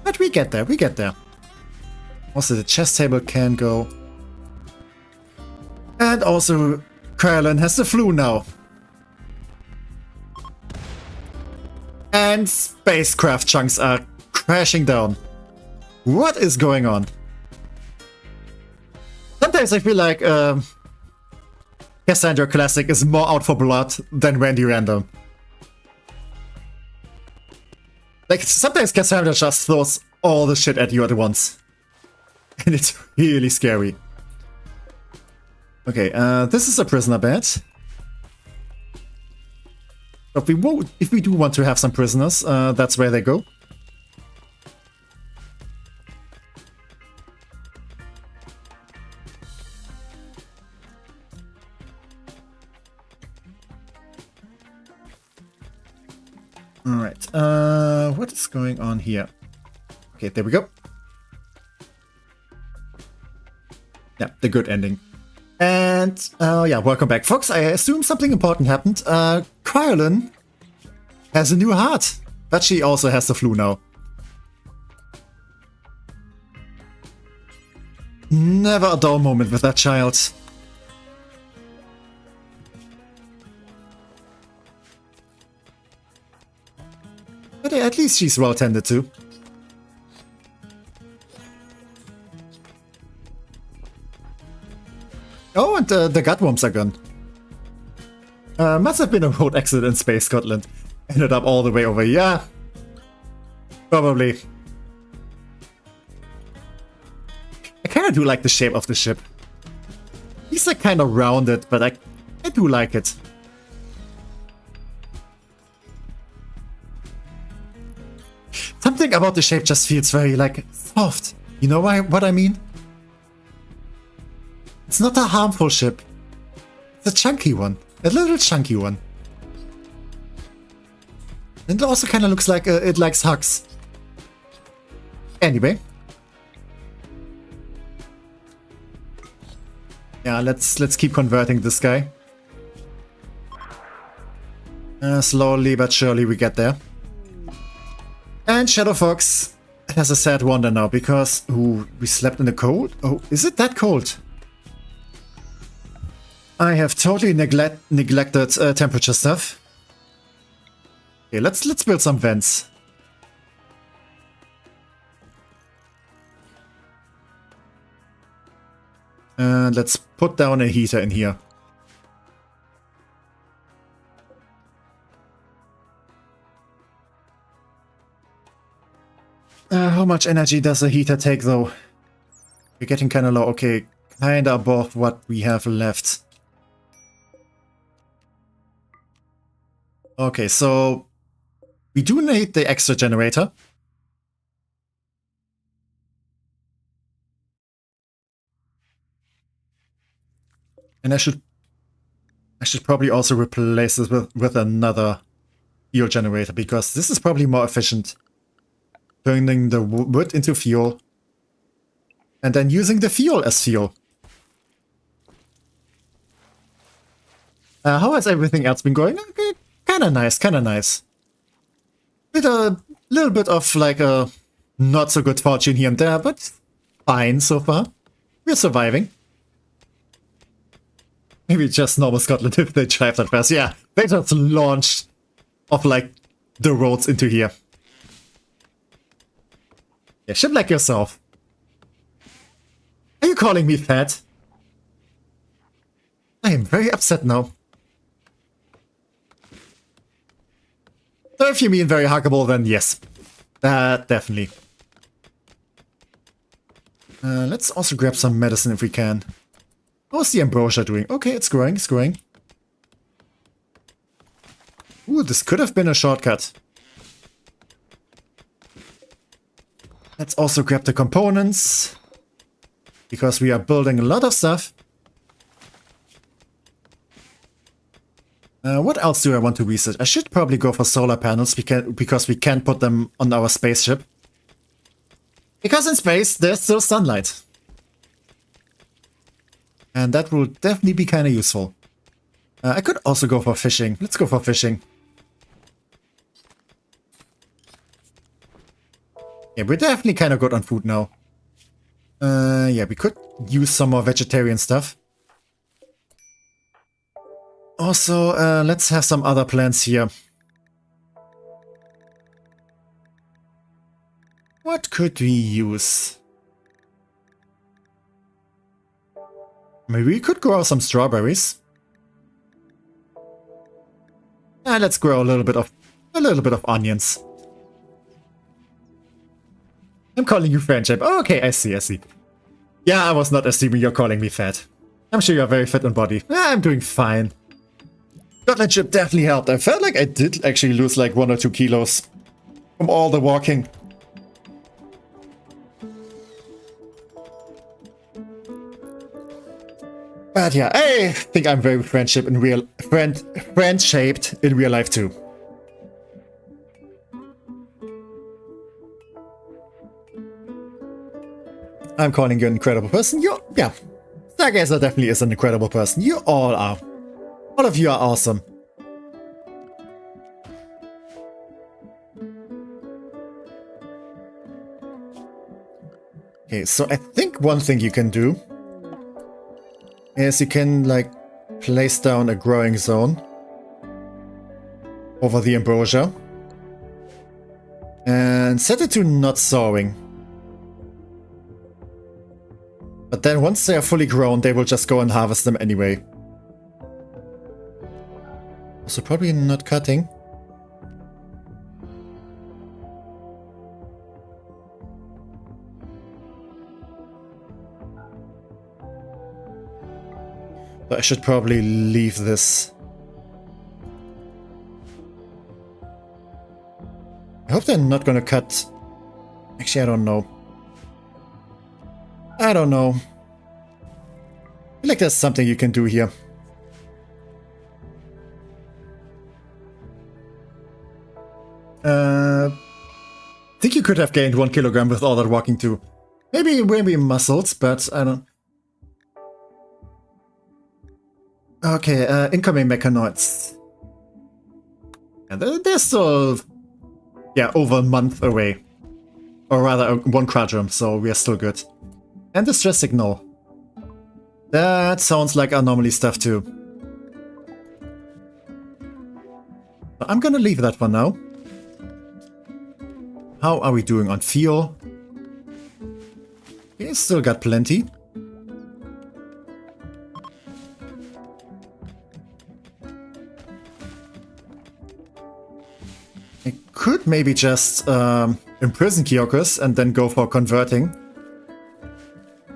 But we get there, we get there. Also, the chess table can go. And also, Cryolyn has the flu now. And spacecraft chunks are crashing down. What is going on? Sometimes I feel like Cassandra Classic is more out for blood than Wendy Random. Like, sometimes Cassandra just throws all the shit at you at once. And it's really scary. Okay, this is a prisoner bed. If we do want to have some prisoners, that's where they go. Alright, what is going on here? Okay, there we go. Yeah, the good ending. And, yeah, welcome back, folks. I assume something important happened. Cryolyn has a new heart, but she also has the flu now. Never a dull moment with that child. But at least she's well tended to. Oh, and the gutworms are gone. Must have been a road accident in Space Scotland. Ended up all the way over here. Probably. I kinda do like the shape of the ship. These are kind of rounded, but I do like it. Something about the shape just feels very, like, soft. You know what I mean? It's not a harmful ship. It's a chunky one. A little chunky one. And it also kind of looks like it likes hugs. Anyway. Yeah, let's keep converting this guy. Slowly but surely we get there. And Shadow Fox has a sad wonder now because we slept in the cold. Oh, is it that cold? I have totally neglected temperature stuff. Okay, let's build some vents. And let's put down a heater in here. How much energy does a heater take though? We're getting kind of low. Okay, kind of above what we have left. Okay, so we do need the extra generator. And I should probably also replace this with another fuel generator because this is probably more efficient. Turning the wood into fuel. And then using the fuel as fuel. How has everything else been going? Okay, kinda nice, kinda nice. With a little bit of like a not so good fortune here and there, but fine so far. We're surviving. Maybe just normal Scotland if they drive that fast. Yeah, they just launched off like the roads into here. Yeah, ship like yourself. Are you calling me fat? I am very upset now. So if you mean very huggable, then yes. Definitely. Let's also grab some medicine if we can. How's the ambrosia doing? Okay, it's growing, it's growing. Ooh, this could have been a shortcut. Let's also grab the components. Because we are building a lot of stuff. What else do I want to research? I should probably go for solar panels because we can put them on our spaceship. Because in space, there's still sunlight. And that will definitely be kind of useful. I could also go for fishing. Let's go for fishing. Yeah, we're definitely kind of good on food now. Yeah, we could use some more vegetarian stuff. Also, let's have some other plants here. What could we use? Maybe we could grow some strawberries. Let's grow a little bit of onions. I'm calling you friendship. Oh, okay, I see, I see. Yeah, I was not assuming you're calling me fat. I'm sure you're very fit in body. I'm doing fine. Scotland ship definitely helped. I felt like I did actually lose like 1 or 2 kilos from all the walking. But yeah, I think I'm very friend-shaped in real life too. I'm calling you an incredible person. Yeah, Stargazer definitely is an incredible person. You all are. All of you are awesome. Okay, so I think one thing you can do is you can, like, place down a growing zone over the ambrosia and set it to not sowing. But then once they are fully grown, they will just go and harvest them anyway. So probably not cutting. I should probably leave this. I hope they're not gonna cut... Actually, I don't know. I don't know. I feel like there's something you can do here. I think you could have gained 1 kilogram with all that walking too. Maybe muscles, but I don't... Okay, incoming Mechanoids. And they're still... Yeah, over a month away. Or rather, 1 quadrum, so we are still good. And the stress signal. That sounds like anomaly stuff too. So I'm gonna leave that for now. How are we doing on fuel? We still got plenty. I could maybe just imprison Kyokus and then go for converting.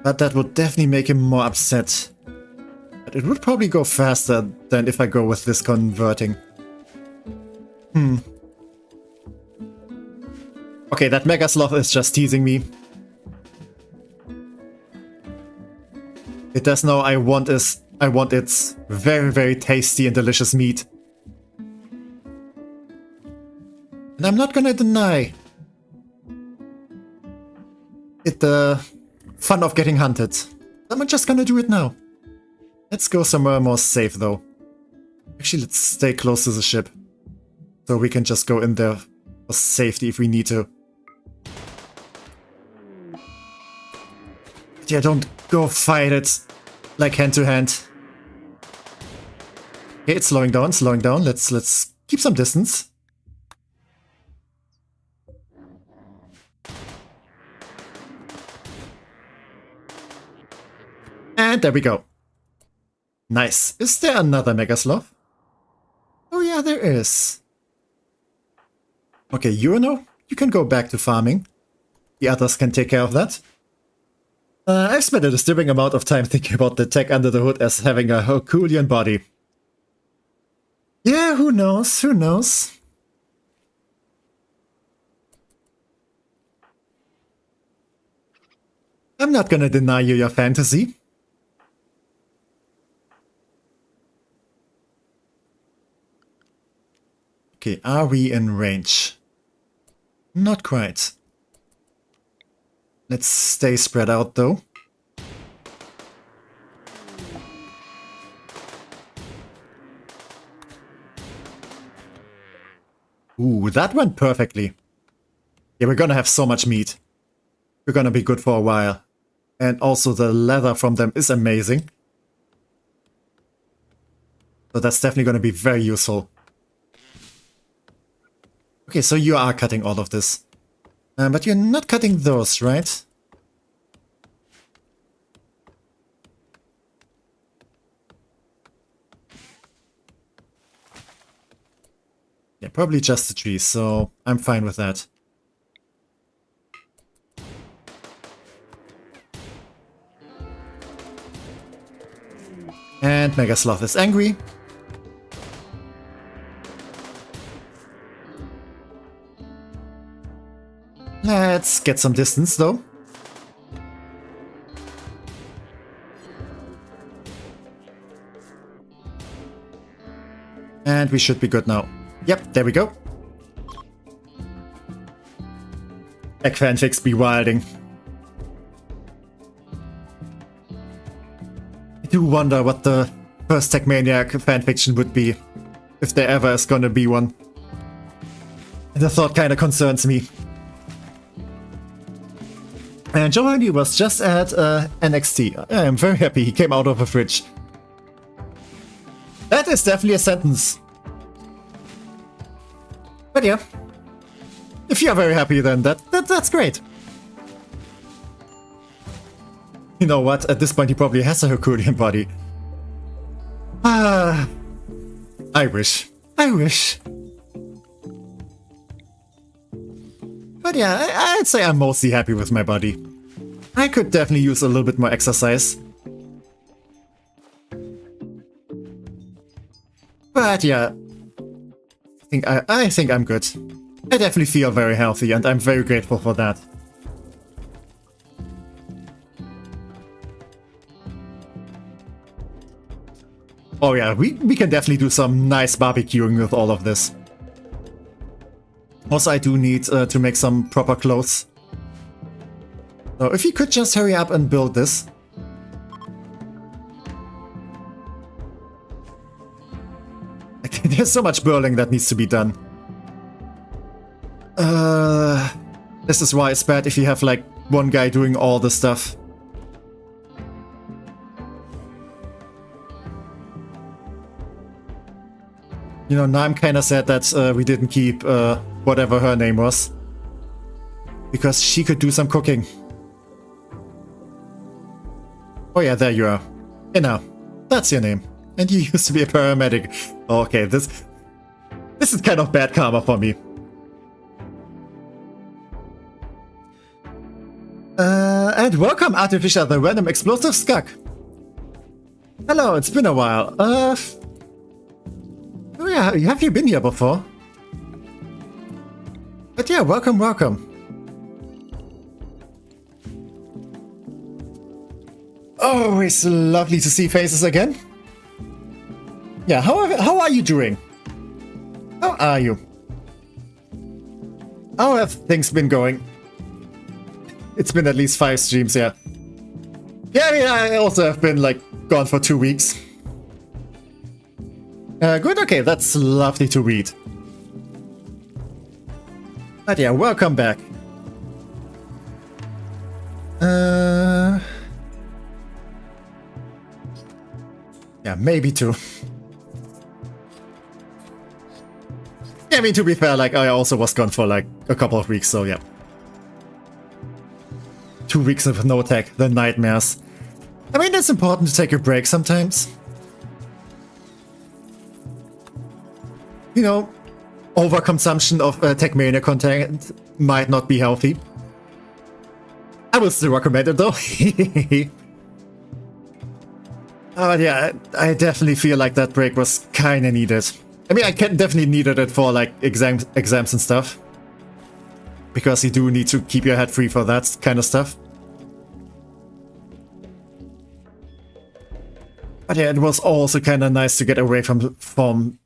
But that would definitely make him more upset. But it would probably go faster than if I go with this converting. Okay, that Mega Sloth is just teasing me. It does know I want its very, very tasty and delicious meat. And I'm not gonna deny it the fun of getting hunted. I'm just gonna do it now. Let's go somewhere more safe though. Actually, let's stay close to the ship. So we can just go in there for safety if we need to. But yeah, don't go fight it like hand to hand. Okay, it's slowing down, slowing down. Let's keep some distance. And there we go. Nice. Is there another Mega Sloth? Oh yeah, there is. Okay, you can go back to farming. The others can take care of that. I've spent a disturbing amount of time thinking about the tech under the hood as having a Herculean body. Yeah, who knows, who knows? I'm not gonna deny you your fantasy. Okay, are we in range? Not quite. Let's stay spread out though. Ooh, that went perfectly. Yeah, we're gonna have so much meat. We're gonna be good for a while. And also the leather from them is amazing. So that's definitely gonna be very useful. Okay, so you are cutting all of this. But you're not cutting those, right? Yeah, probably just the trees, so I'm fine with that. And Mega Sloth is angry. Let's get some distance though. And we should be good now. Yep, there we go. Egg fanfics be wilding. I do wonder what the first TecManiac fanfiction would be, if there ever is gonna be one. And the thought kinda concerns me. And Giovanni was just at NXT. I am very happy he came out of a fridge. That is definitely a sentence. But yeah, if you're very happy then that's great. You know what, at this point he probably has a Herculean body. Ah, I wish. But yeah, I'd say I'm mostly happy with my body. I could definitely use a little bit more exercise. But yeah, I think I'm good. I definitely feel very healthy, and I'm very grateful for that. Oh yeah, we can definitely do some nice barbecuing with all of this. Also, I do need to make some proper clothes. So if you could just hurry up and build this. There's so much burling that needs to be done. This is why it's bad if you have like one guy doing all the stuff. You know, now I'm kinda sad that we didn't keep whatever her name was. Because she could do some cooking. Oh yeah, there you are. Inna, that's your name. And you used to be a paramedic. Okay, this is kind of bad karma for me. And welcome, Artificial, the random explosive skunk. Hello, it's been a while. Oh yeah, have you been here before? But yeah, welcome, welcome. Always lovely to see faces again. Yeah, how are you doing? How are you? How have things been going? It's been at least 5 streams, yeah. Yeah, I mean, I also have been, like, gone for 2 weeks. Good, okay, that's lovely to read. But yeah, welcome back. Yeah, maybe 2. Yeah, I mean, to be fair, like, I also was gone for, like, a couple of weeks, so yeah. 2 weeks of no tech, the nightmares. I mean, it's important to take a break sometimes. You know, overconsumption of TecManiac content might not be healthy. I will still recommend it, though. Yeah, I definitely feel like that break was kinda needed. I mean, I definitely needed it for, like, exams and stuff. Because you do need to keep your head free for that kind of stuff. But yeah, it was also kinda nice to get away from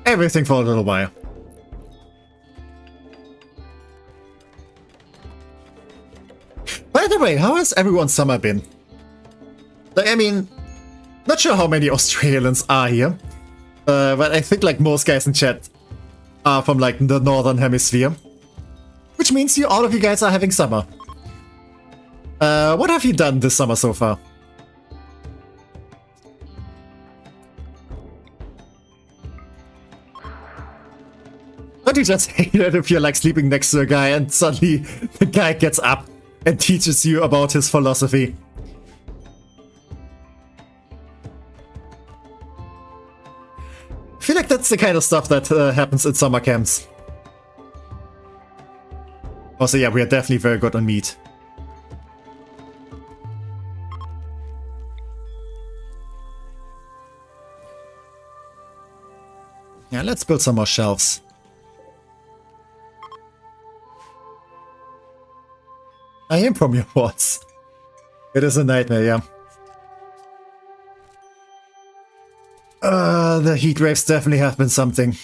everything for a little while. By the way, how has everyone's summer been? Like, I mean, not sure how many Australians are here. But I think like most guys in chat are from like the northern hemisphere. Which means all of you guys are having summer. What have you done this summer so far? Don't you just hate it if you're like sleeping next to a guy and suddenly the guy gets up and teaches you about his philosophy? I feel like that's the kind of stuff that happens in summer camps. Also, yeah, we are definitely very good on meat. Yeah, let's build some more shelves. I am from your wards. It is a nightmare, yeah. The heat waves definitely have been something.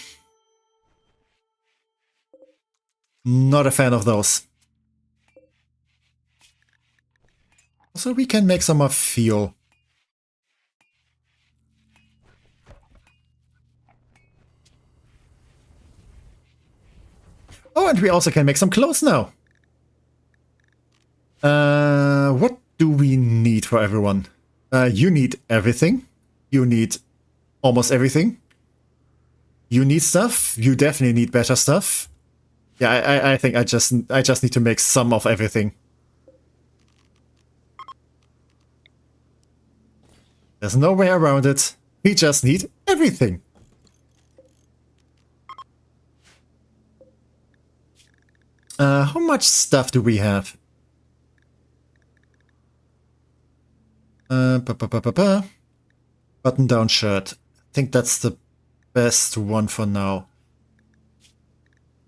Not a fan of those. So we can make some more fuel. Oh, and we also can make some clothes now. What do we need for everyone? You need everything. You need almost everything. You need stuff. You definitely need better stuff. Yeah, I think I just need to make some of everything. There's no way around it. We just need everything. How much stuff do we have? Button-down shirt. I think that's the best one for now.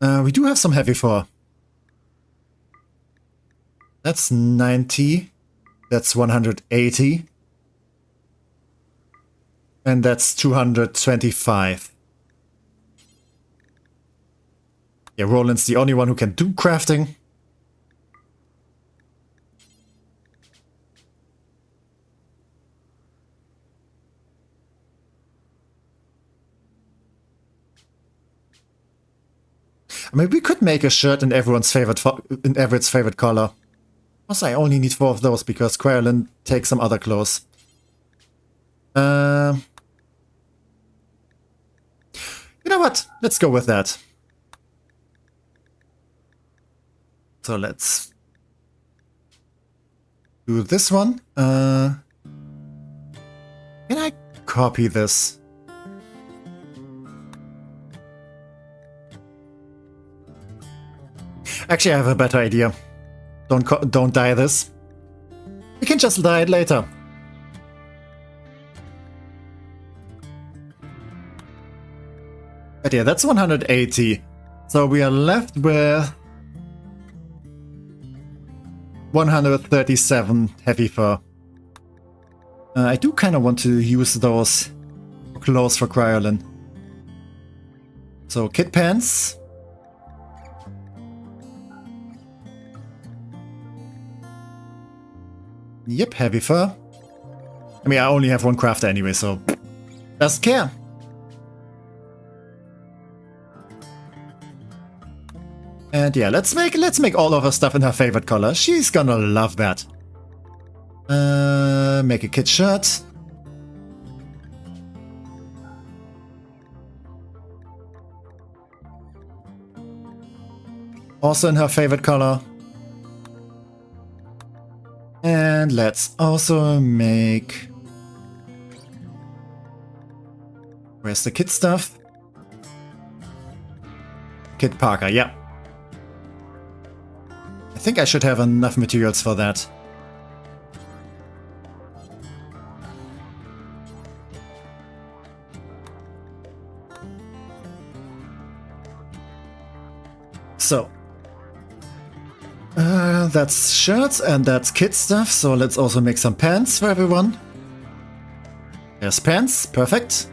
We do have some heavy fur. That's 90. That's 180. And that's 225. Yeah, Roland's the only one who can do crafting. I mean, we could make a shirt in everyone's favorite color. Also, I only need 4 of those because Querlin takes some other clothes. You know what? Let's go with that. So let's do this one. Can I copy this? Actually, I have a better idea. Don't dye this. We can just dye it later. But yeah, that's 180. So we are left with 137 heavy fur. I do kind of want to use those clothes for Cryolin. So kid pants. Yep, heavy fur. I mean, I only have one crafter anyway, so doesn't care. And yeah, let's make all of her stuff in her favorite color. She's gonna love that. Make a kid shirt. Also in her favorite color. And let's also make... Where's the kid stuff? Kid Parker, yeah. I think I should have enough materials for that. So. That's shirts and that's kid stuff, so let's also make some pants for everyone. There's pants, perfect.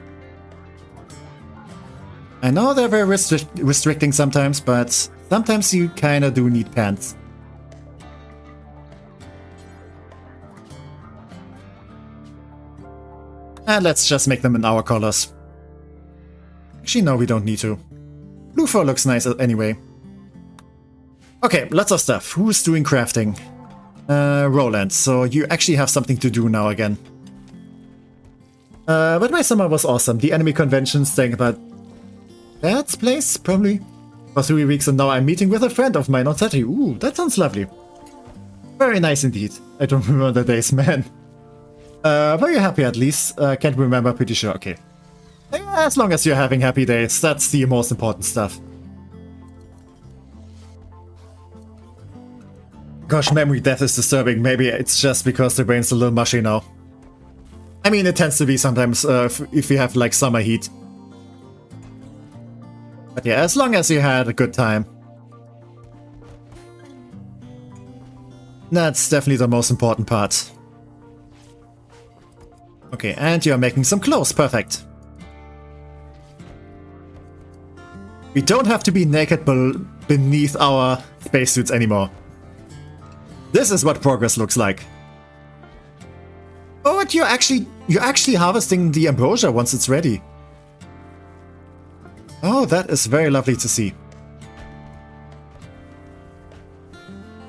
I know they're very restricting sometimes, but sometimes you kinda do need pants. And let's just make them in our colors. Actually, no, we don't need to. Blue fur looks nice anyway. Okay, lots of stuff. Who's doing crafting? Roland, so you actually have something to do now again. But my summer was awesome. The enemy convention, staying about Dad's place, probably, for 3 weeks, and now I'm meeting with a friend of mine on Saturday. Ooh, that sounds lovely. Very nice indeed. I don't remember the days, man. Very happy at least. Can't remember, pretty sure. Okay. As long as you're having happy days, that's the most important stuff. Gosh, memory death is disturbing. Maybe it's just because the brain's a little mushy now. I mean, it tends to be sometimes if you have like summer heat. But yeah, as long as you had a good time. That's definitely the most important part. Okay, and you're making some clothes. Perfect. We don't have to be naked beneath our spacesuits anymore. This is what progress looks like. Oh, and you're actually harvesting the ambrosia once it's ready. Oh, that is very lovely to see.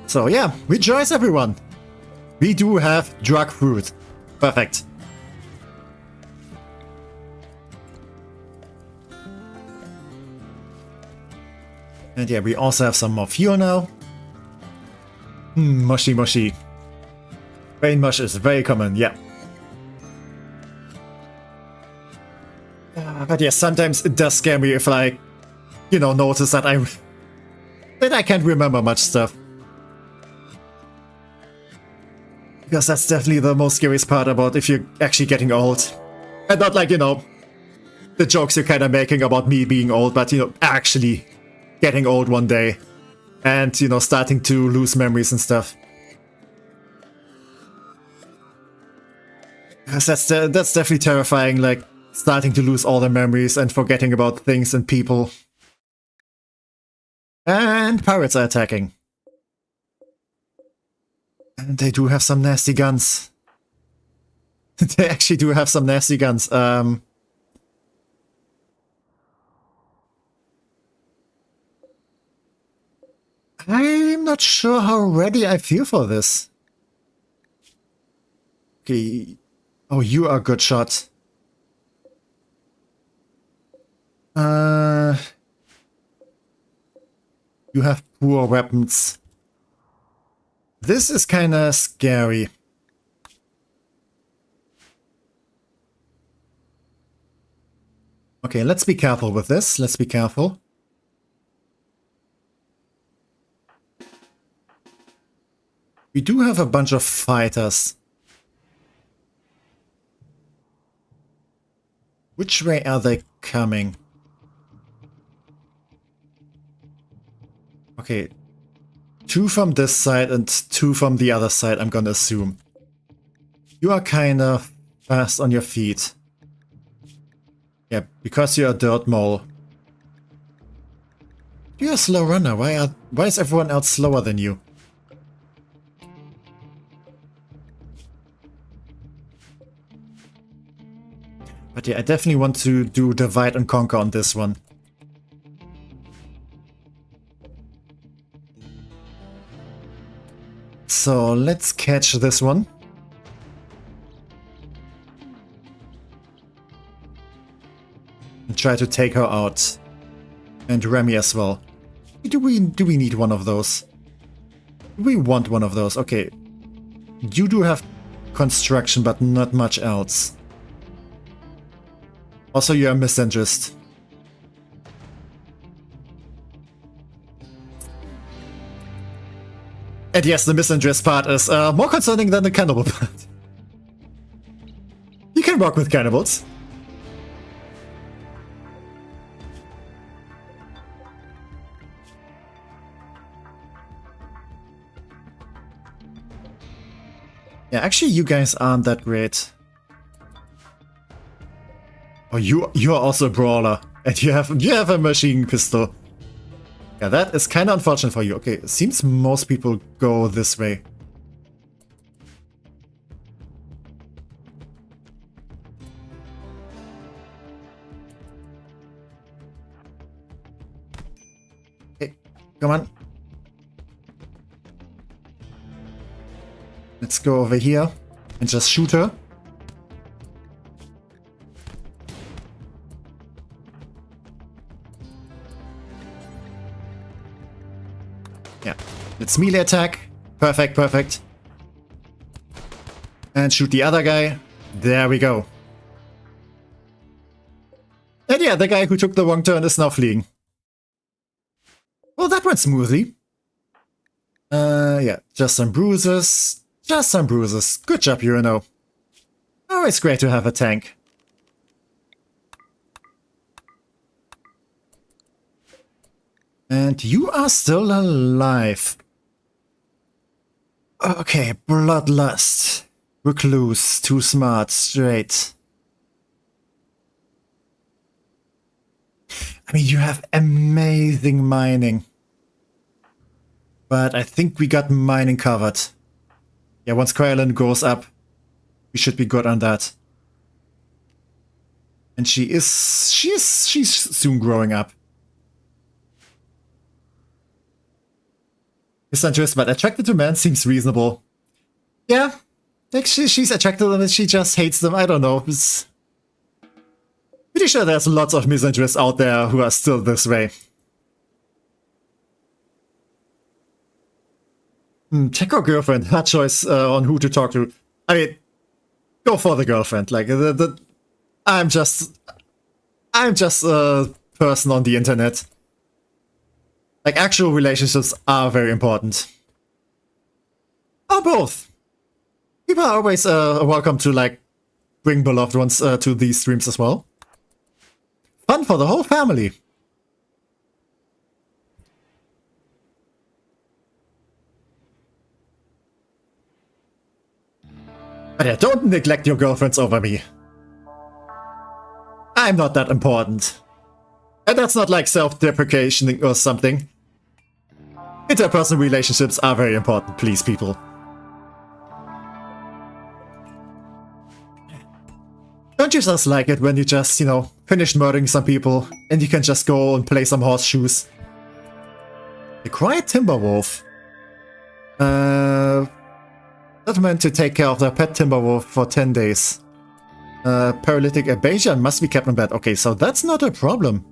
So yeah, rejoice everyone. We do have drug fruit. Perfect. And yeah, we also have some more fuel now. Mushy mushy. Brain mush is very common, yeah. But yeah, sometimes it does scare me if I, notice that I can't remember much stuff. Because that's definitely the most scariest part about if you're actually getting old. And not like, the jokes you're kind of making about me being old, but, you know, actually getting old one day. And, you know, starting to lose memories and stuff. Because that's definitely terrifying, like, starting to lose all the memories and forgetting about things and people. And pirates are attacking. And they do have some nasty guns. They actually do have some nasty guns. I'm not sure how ready I feel for this. Okay. Oh, you are a good shot. You have poor weapons. This is kinda scary. Okay, let's be careful with this. Let's be careful. We do have a bunch of fighters. Which way are they coming? Okay. 2 from this side and 2 from the other side, I'm gonna assume. You are kind of fast on your feet. Yeah, because you're a dirt mole. You're a slow runner. Why is everyone else slower than you? But yeah, I definitely want to do divide and conquer on this one. So let's catch this one. And try to take her out. And Remy as well. Do we need one of those? We want one of those. Okay. You do have construction, but not much else. Also, you're a misinterest. And yes, the misinterest part is more concerning than the cannibal part. You can work with cannibals. Yeah, actually, you guys aren't that great. Oh, you are also a brawler, and you have a machine pistol. Yeah, that is kind of unfortunate for you. Okay, it seems most people go this way. Okay, come on. Let's go over here and just shoot her. Yeah, let's melee attack. Perfect, perfect. And shoot the other guy. There we go. And yeah, the guy who took the wrong turn is now fleeing. Well, that went smoothly. Yeah, just some bruises. Just some bruises. Good job, Urano. Always great to have a tank. And you are still alive. Okay, Bloodlust. Recluse, too smart, straight. I mean, you have amazing mining. But I think we got mining covered. Yeah, once Krylin goes up, we should be good on that. And she's soon growing up. Misinterest, but attracted to men seems reasonable. Yeah, like she's attracted to them and she just hates them. I don't know. It's pretty sure there's lots of misinterests out there who are still this way. Check your girlfriend. Hard choice on who to talk to. I mean, go for the girlfriend. Like I'm just a person on the internet. Like, actual relationships are very important. Or both. People are always welcome to, like, bring beloved ones to these streams as well. fun for the whole family. But yeah, don't neglect your girlfriends over me. I'm not that important. And that's not like self-deprecation or something. Interpersonal relationships are very important, please, people. Don't you just like it when you just, you know, finish murdering some people and you can just go and play some horseshoes? The quiet Timberwolf. Not meant to take care of their pet Timberwolf for 10 days. Paralytic abasia must be kept in bed. Okay, so that's not a problem.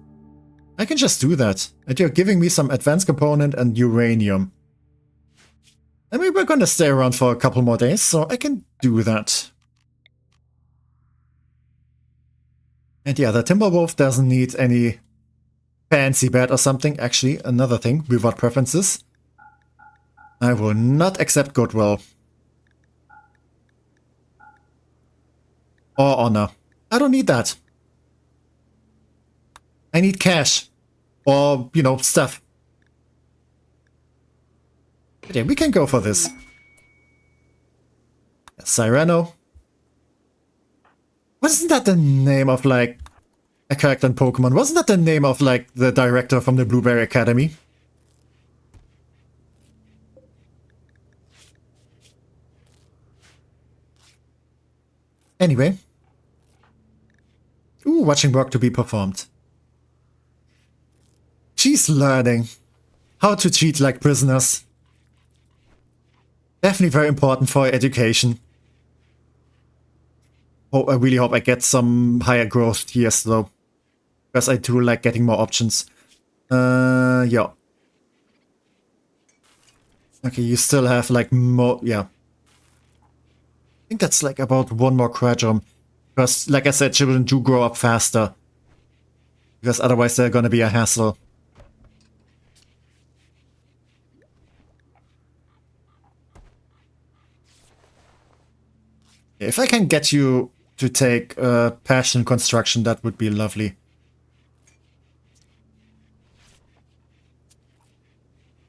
I can just do that. And you're giving me some advanced component and uranium. I mean, we're gonna stay around for a couple more days, so I can do that. And yeah, the Timberwolf doesn't need any fancy bed or something. Actually, another thing, reward preferences. I will not accept goodwill. Or honor. I don't need that. I need cash. Or, you know, stuff. But yeah, we can go for this. Cyrano. Wasn't that the name of, like, a character in Pokemon? Wasn't that the name of, like, the director from the Blueberry Academy? Anyway. Ooh, watching work to be performed. She's learning how to treat like prisoners. Definitely very important for her education. Oh, I really hope I get some higher growth years though. Because I do like getting more options. Yeah. Okay, you still have like more, yeah. I think that's like about one more Quadrum. Because, like I said, children do grow up faster. Because otherwise they're gonna be a hassle. If I can get you to take passion construction, that would be lovely.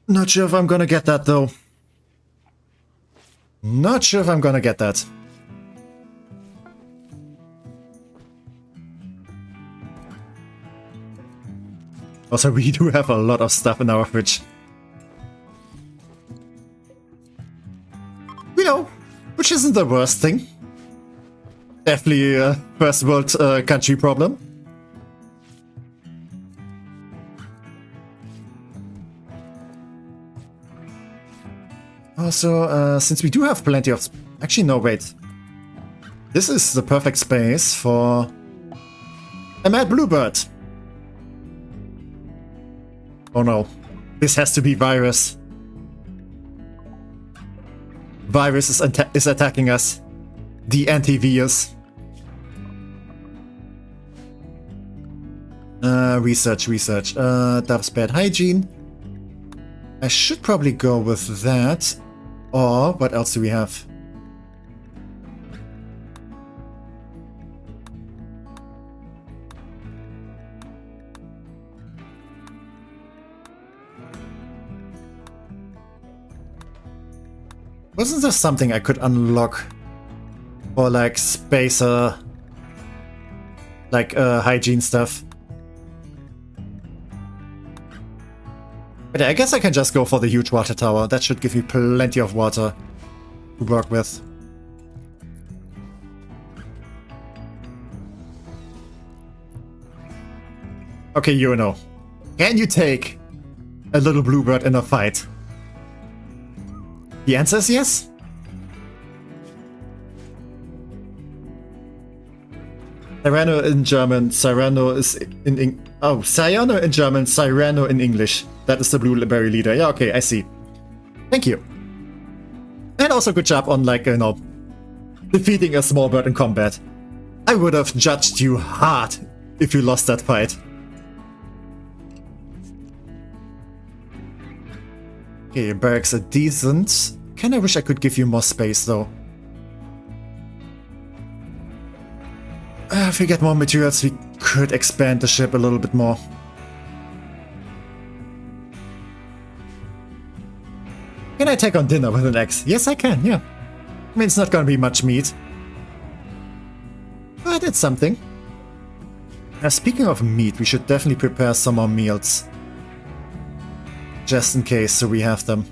Not sure if I'm gonna get that though. Not sure if I'm gonna get that. Also, we do have a lot of stuff in our fridge. You know, which isn't the worst thing. Definitely a first world country problem. Also, since we do have plenty of... Actually, no, wait. This is the perfect space for a mad bluebird. Oh no. This has to be Virus. Virus is attacking us. The anti-virus. Research. Dove's bad hygiene. I should probably go with that. Or, what else do we have? Wasn't there something I could unlock for like spacer, like hygiene stuff? But I guess I can just go for the huge water tower. That should give you plenty of water to work with. Okay, you know. Can you take a little bluebird in a fight? The answer is yes. Cyrano in German, Cyrano is in oh, Cyrano in German, Cyrano in English. That is the blueberry leader. Yeah, okay, I see. Thank you. And also good job on, like, you know, defeating a small bird in combat. I would have judged you hard if you lost that fight. Okay, your barracks are decent. Kinda wish I could give you more space, though. If we get more materials, we could expand the ship a little bit more. Can I take on dinner with an axe? Yes, I can, yeah. I mean, it's not gonna be much meat. But it's something. Now, speaking of meat, we should definitely prepare some more meals. Just in case, so we have them.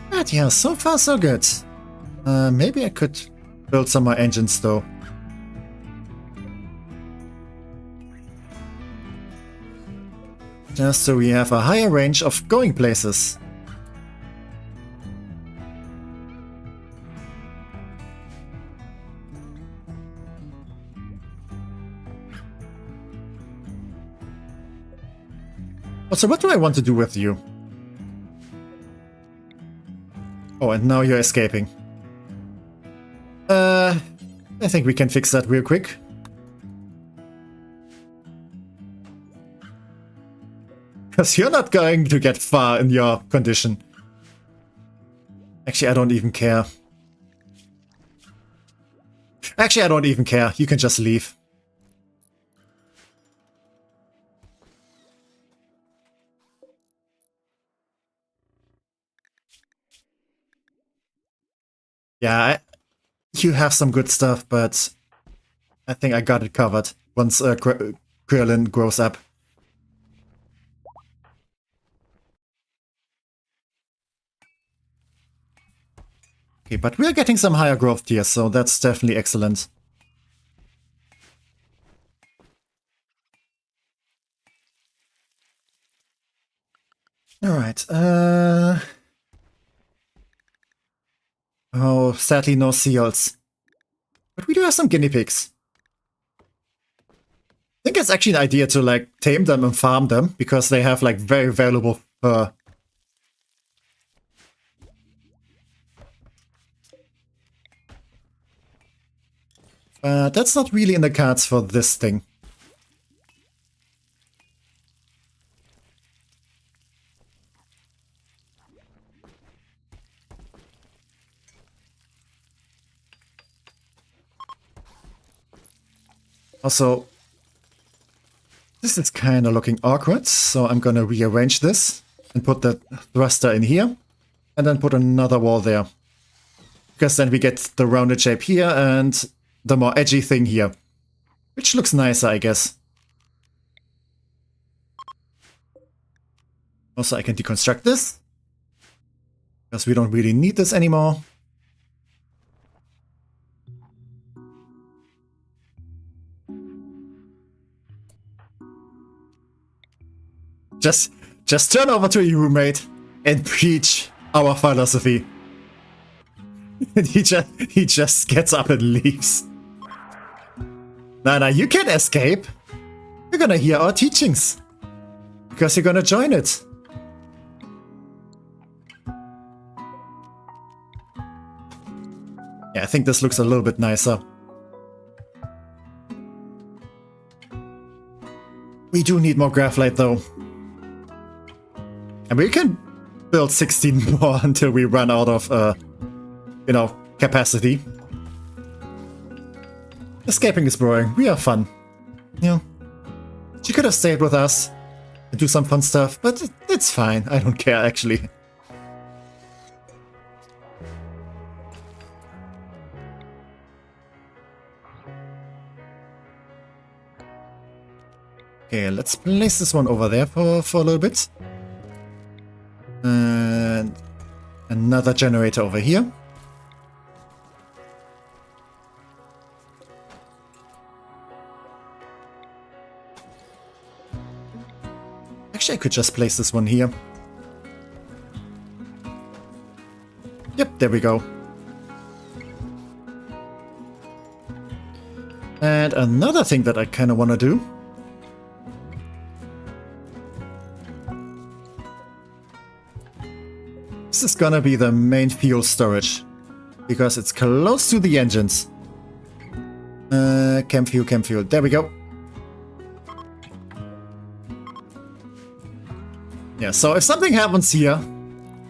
But yeah, so far so good. Maybe I could build some more engines though. Just so we have a higher range of going places. Also, what do I want to do with you? Oh, and now you're escaping. I think we can fix that real quick. Because you're not going to get far in your condition. Actually, I don't even care. Actually, I don't even care. You can just leave. Yeah, you have some good stuff, but I think I got it covered once Krillin grows up. Okay, but we're getting some higher growth tiers, so that's definitely excellent. Alright, oh, sadly no seals. But we do have some guinea pigs. I think it's actually an idea to, like, tame them and farm them, because they have, like, very valuable fur. That's not really in the cards for this thing. Also, this is kind of looking awkward, so I'm gonna rearrange this and put the thruster in here, and then put another wall there. Because then we get the rounded shape here and the more edgy thing here. Which looks nicer, I guess. Also, I can deconstruct this. Because we don't really need this anymore. Just turn over to your roommate and preach our philosophy. And he just gets up and leaves. Nah, you can't escape. You're gonna hear our teachings. Because you're gonna join it. Yeah, I think this looks a little bit nicer. We do need more graphite though. And we can build 16 more until we run out of, you know, capacity. Escaping is boring. We are fun. You know, she could have stayed with us and do some fun stuff, but it's fine. I don't care, actually. Okay, let's place this one over there for a little bit. And another generator over here. Actually, I could just place this one here. Yep, there we go. And another thing that I kind of want to do This is gonna be the main fuel storage. Because it's close to the engines. Chem fuel. There we go. Yeah, so if something happens here,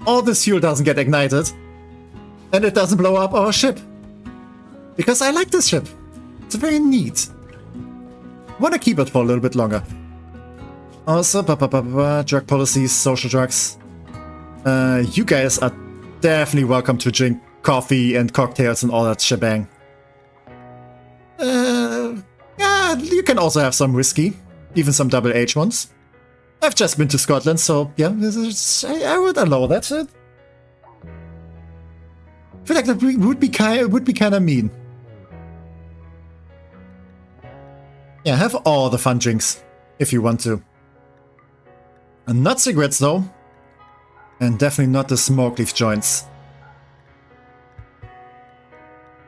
all this fuel doesn't get ignited, and it doesn't blow up our ship. Because I like this ship. It's very neat. Wanna keep it for a little bit longer. Also, drug policies, social drugs. You guys are definitely welcome to drink coffee and cocktails and all that shebang. Yeah, you can also have some whiskey, even some double H ones. I've just been to Scotland, so yeah, I would allow that. I feel like that would be kind of mean. Yeah, have all the fun drinks if you want to. And not cigarettes though, and definitely not the smoke leaf joints.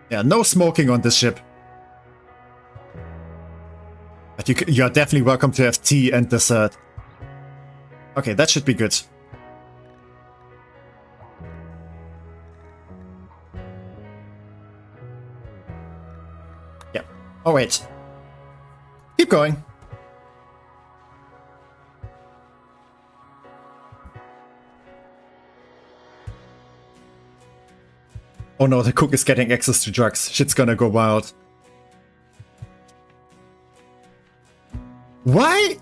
Yeah, no smoking on this ship. But you're definitely welcome to have tea and dessert. Okay, that should be good. Yeah. Oh wait. Keep going. Oh no, the cook is getting access to drugs. Shit's gonna go wild. Why?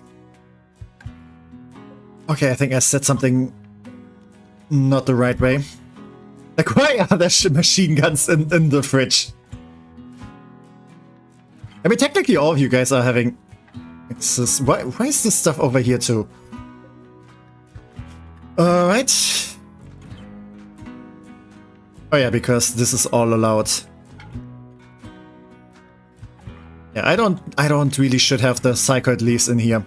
Okay, I think I said something not the right way. Like, why are there machine guns in the fridge? I mean, technically all of you guys are having access. Why is this stuff over here too? Alright. Oh yeah, because this is all allowed. Yeah, I don't really should have the psychoid leaves in here.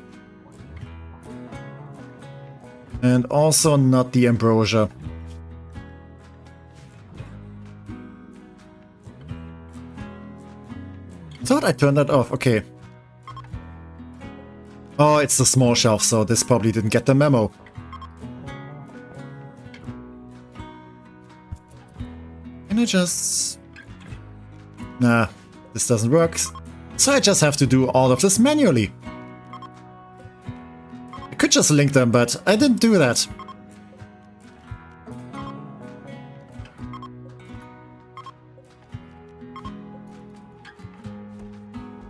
And also not the ambrosia. Thought I turned that off, okay. Oh, it's the small shelf, so this probably didn't get the memo. Can I just... Nah, this doesn't work. So I just have to do all of this manually. I could just link them, but I didn't do that.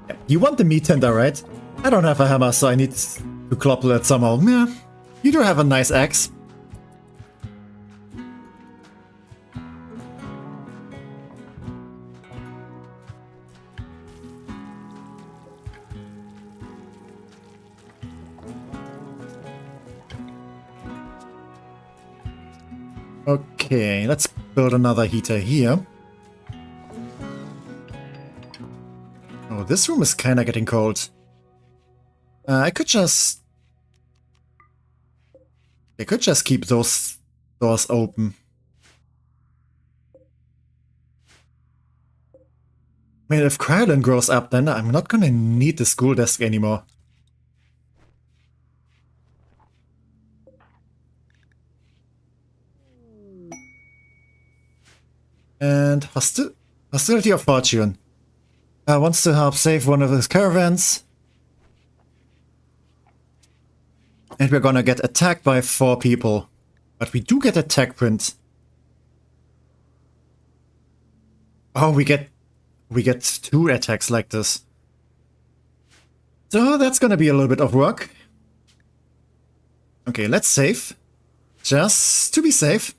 Yeah, you want the meat tender, right? I don't have a hammer, so I need to clobble it somehow. Yeah, you do have a nice axe. Okay, let's build another heater here. Oh, this room is kinda getting cold. I could just keep those doors open. I mean, if Krylin grows up, then I'm not gonna need the school desk anymore. And Hostility of Fortune. Wants to help save one of his caravans. And we're gonna get attacked by 4 people. But we do get a tech print. Oh, we get 2 attacks like this. So that's gonna be a little bit of work. Okay, let's save. Just to be safe.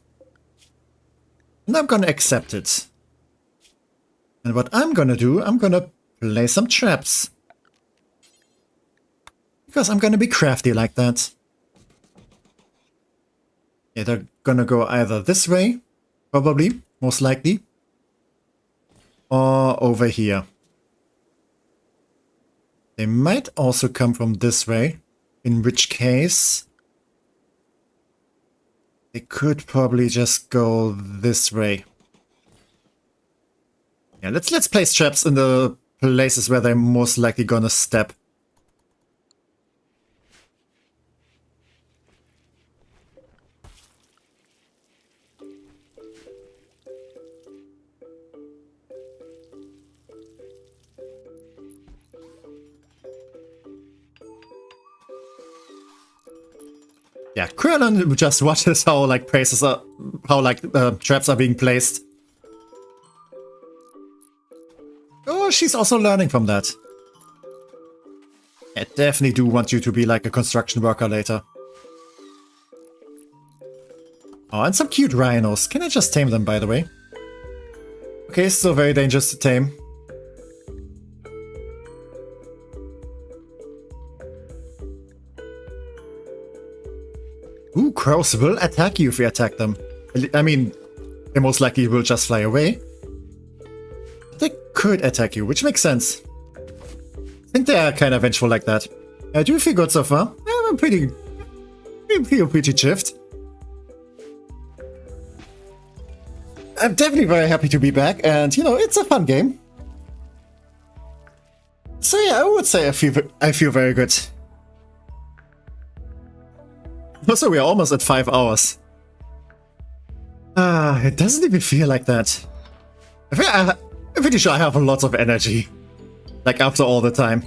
And I'm gonna accept it. And what I'm gonna do, I'm gonna play some traps. Because I'm gonna be crafty like that. Yeah, they're gonna go either this way, probably, most likely. Or over here. They might also come from this way, in which case they could probably just go this way. Yeah, let's place traps in the places where they're most likely gonna step. Yeah, Krillin just watches how like traps are being placed. Oh, she's also learning from that. I definitely do want you to be like a construction worker later. Oh, and some cute rhinos. Can I just tame them, by the way? Okay, still very dangerous to tame. Ooh, crows will attack you if you attack them. I mean, they most likely will just fly away. They could attack you, which makes sense. I think they are kind of vengeful like that. I do feel good so far. I'm pretty chuffed. I'm definitely very happy to be back, and you know, it's a fun game. So yeah, I would say I feel very good. Also, we are almost at 5 hours. It doesn't even feel like that. I'm pretty sure I have lots of energy. Like after all the time.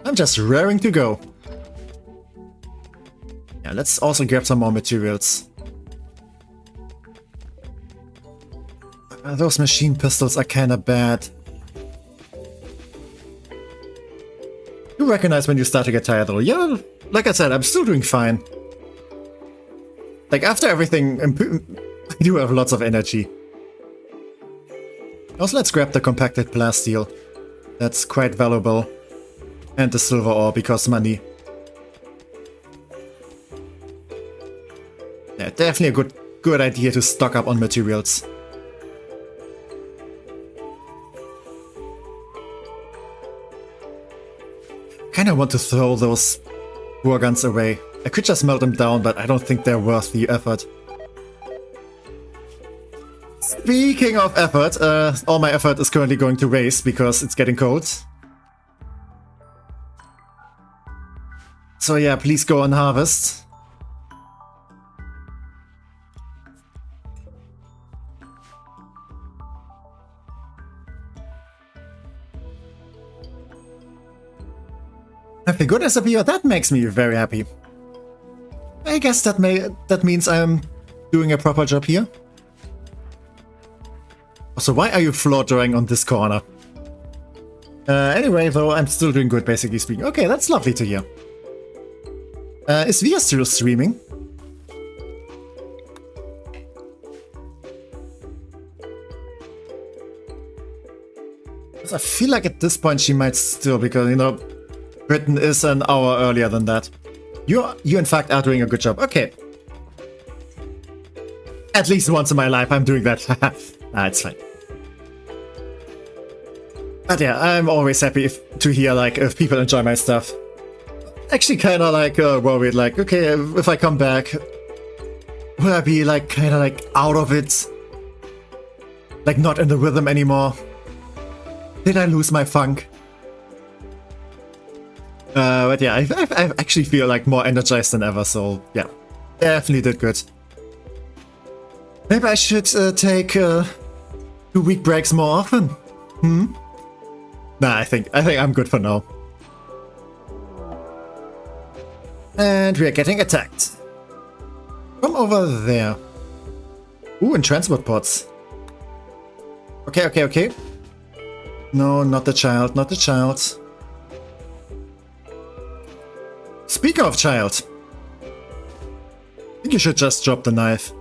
I'm just raring to go. Yeah, let's also grab some more materials. Those machine pistols are kinda bad. You recognize when you start to get tired though. Yeah, like I said, I'm still doing fine. Like after everything, I do have lots of energy. Also, let's grab the compacted plasteel. That's quite valuable. And the silver ore, because money. Yeah, definitely a good idea to stock up on materials. Kinda want to throw those war guns away. I could just melt them down, but I don't think they're worth the effort. Speaking of effort, all my effort is currently going to waste because it's getting cold. So yeah, please go and harvest. I feel good as a viewer, that makes me very happy. I guess that means I'm doing a proper job here. So why are you floor drawing on this corner? Anyway, though, I'm still doing good, basically speaking. Okay, that's lovely to hear. Is Via still streaming? I feel like at this point she might still, because, you know, Britain is an hour earlier than that. You in fact are doing a good job. Okay. At least once in my life I'm doing that. It's fine. But yeah, I'm always happy to hear like if people enjoy my stuff. Actually kind of like worried, like, okay, if I come back, will I be like kind of like out of it? Like not in the rhythm anymore? Did I lose my funk? But yeah, I actually feel like more energized than ever, so yeah, definitely did good. Maybe I should take 2-week breaks more often. Nah, I think I'm good for now. And we are getting attacked. From over there. Ooh, and transport pods. Okay. No, not the child, not the child. Speaking of child, I think you should just drop the knife.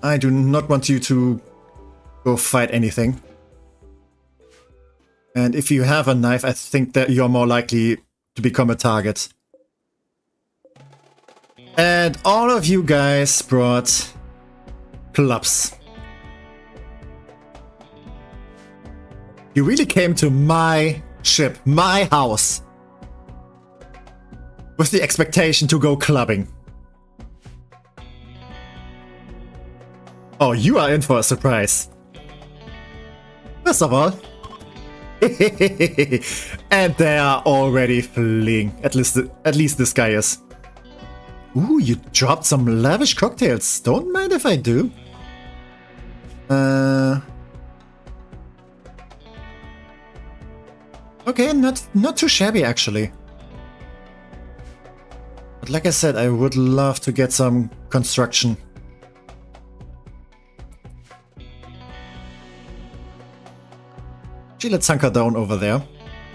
I do not want you to go fight anything. And if you have a knife, I think that you're more likely to become a target. And all of you guys brought clubs. You really came to my ship, my house, with the expectation to go clubbing. Oh, you are in for a surprise. First of all, and they are already fleeing. At least this guy is. Ooh, you dropped some lavish cocktails. Don't mind if I do. Okay, not too shabby actually. But like I said, I would love to get some construction. Actually, let's hunker down over there.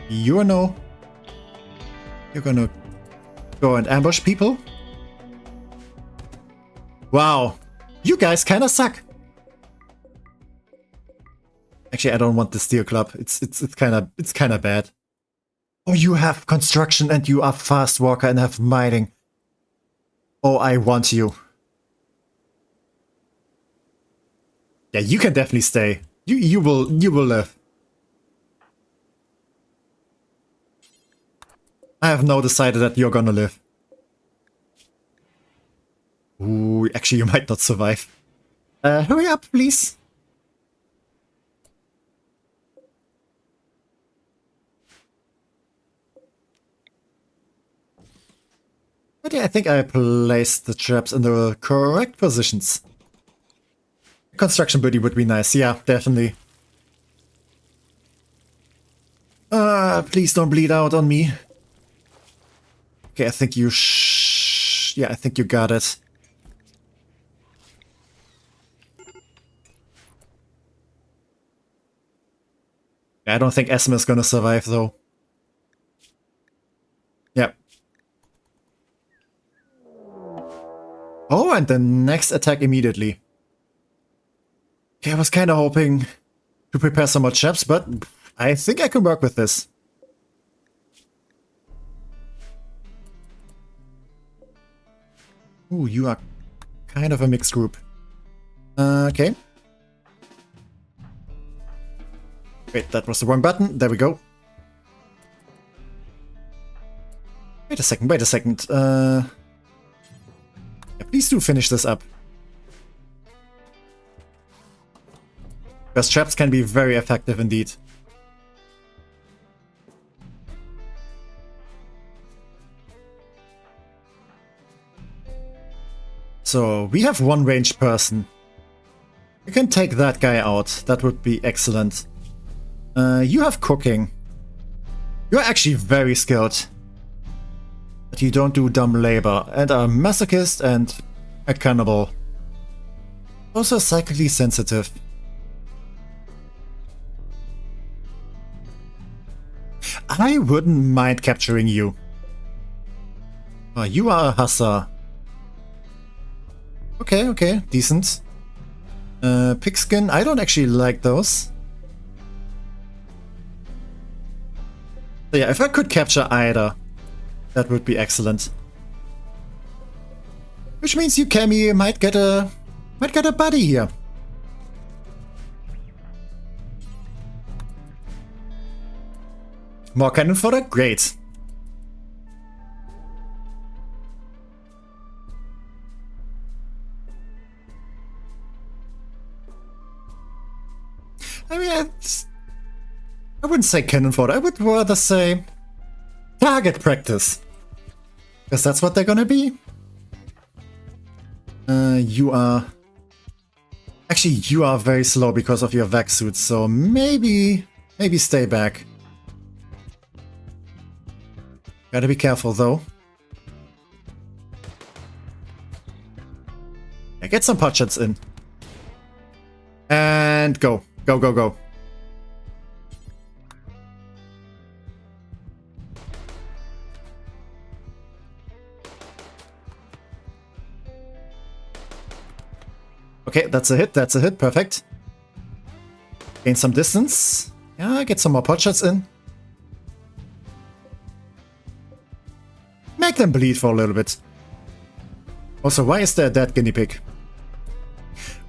You're gonna go and ambush people? Wow, you guys kinda suck. Actually, I don't want the steel club. It's kinda bad. Oh, you have construction and you are fast walker and have mining. Oh, I want you. Yeah, you can definitely stay. You will live. I have now decided that you're gonna live. Ooh, actually you might not survive. Hurry up, please. But yeah, I think I placed the traps in the correct positions. Construction buddy would be nice, yeah, definitely. Please don't bleed out on me. Okay, I think you yeah, I think you got it. I don't think Esma is gonna survive though. Yep. Oh, and the next attack immediately. Okay, I was kinda hoping to prepare some more traps, but I think I can work with this. Ooh, you are kind of a mixed group. Okay. Wait, that was the wrong button. There we go. Wait a second, wait a second. Yeah, please do finish this up. Because traps can be very effective indeed. So, we have one ranged person. You can take that guy out. That would be excellent. You have cooking. You're actually very skilled. But you don't do dumb labor. And are a masochist and a cannibal. Also psychically sensitive. I wouldn't mind capturing you. Oh, you are a hussar. Okay, okay, decent. Pigskin, I don't actually like those. So yeah, if I could capture either, that would be excellent. Which means you, Cammy, might get a buddy here. More cannon fodder? Great. I mean, I wouldn't say cannon fodder, I would rather say target practice. Because that's what they're gonna be. You are... Actually, you are very slow because of your vac suit, so maybe stay back. Gotta be careful though. Yeah, get some pot shots in. And go. Go, go, go. Okay, that's a hit, perfect. Gain some distance. Yeah, get some more pot shots in. Make them bleed for a little bit. Also, why is there a dead guinea pig?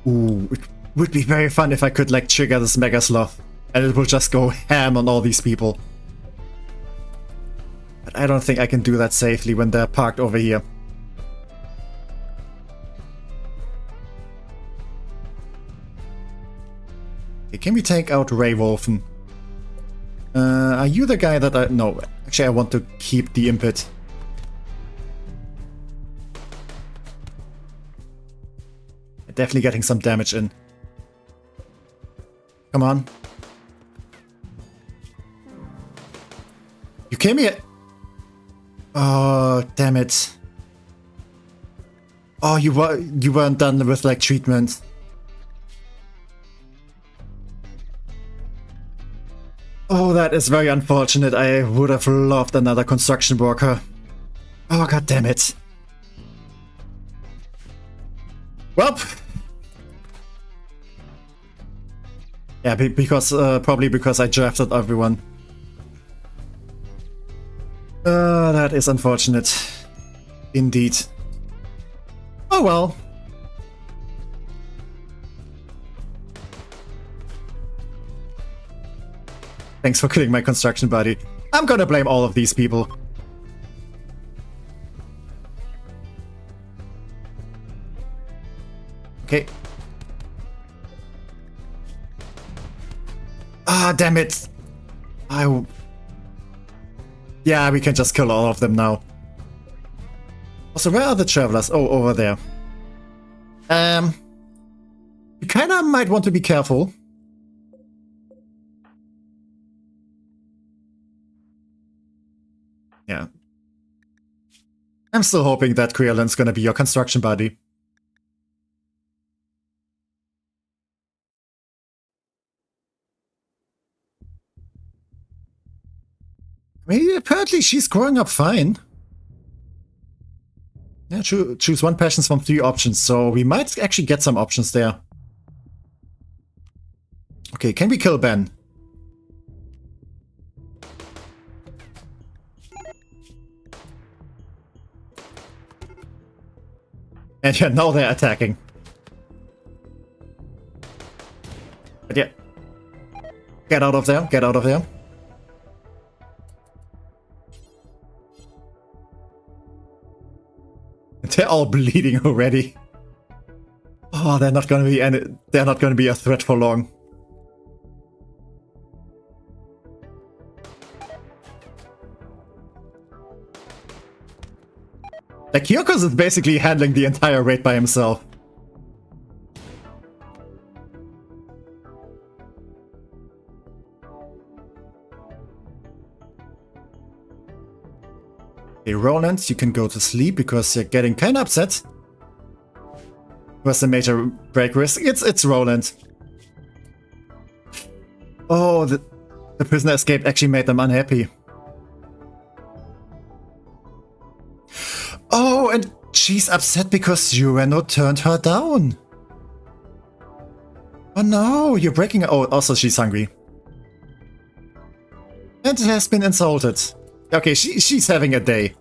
Ooh, it would be very fun if I could like trigger this Mega Sloth and it will just go ham on all these people. But I don't think I can do that safely when they're parked over here. Okay, can we take out Ray Wolfen? Are you the guy that I... No, actually I want to keep the Impet. Definitely getting some damage in. Come on. You came here. Oh, damn it. Oh, you weren't done with like treatment. Oh, that is very unfortunate. I would have loved another construction worker. Oh, god damn it. Well. Yeah, because probably because I drafted everyone. That is unfortunate. Indeed. Oh well. Thanks for killing my construction buddy. I'm gonna blame all of these people. Okay. Ah, damn it. Yeah, we can just kill all of them now. Also, where are the travelers? Oh, over there. You kinda might want to be careful. Yeah. I'm still hoping that Creolan's gonna be your construction buddy. I mean, apparently she's growing up fine. Yeah, choose one passion from 3 options, so we might actually get some options there. Okay, can we kill Ben? And yeah, now they're attacking. But yeah. Get out of there, get out of there. They're all bleeding already. Oh, they're not gonna be a threat for long. Like, Kyokos is basically handling the entire raid by himself. Hey, Roland, you can go to sleep because you're getting kinda upset. What's the major break risk? It's Roland. Oh, the prisoner escape actually made them unhappy. Oh, and she's upset because Urano turned her down. Oh no, you're breaking... Oh, also she's hungry. And has been insulted. Okay, she's having a day.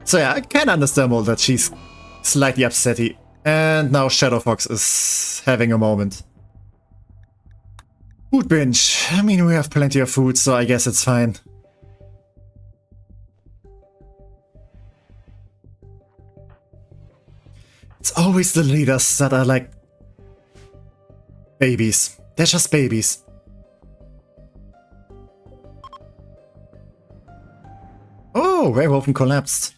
So yeah, I can understand all that she's slightly upsetty. And now Shadow Fox is having a moment. Food binge. I mean, we have plenty of food, so I guess it's fine. It's always the leaders that are like babies. They're just babies. Oh, Werewolfen collapsed.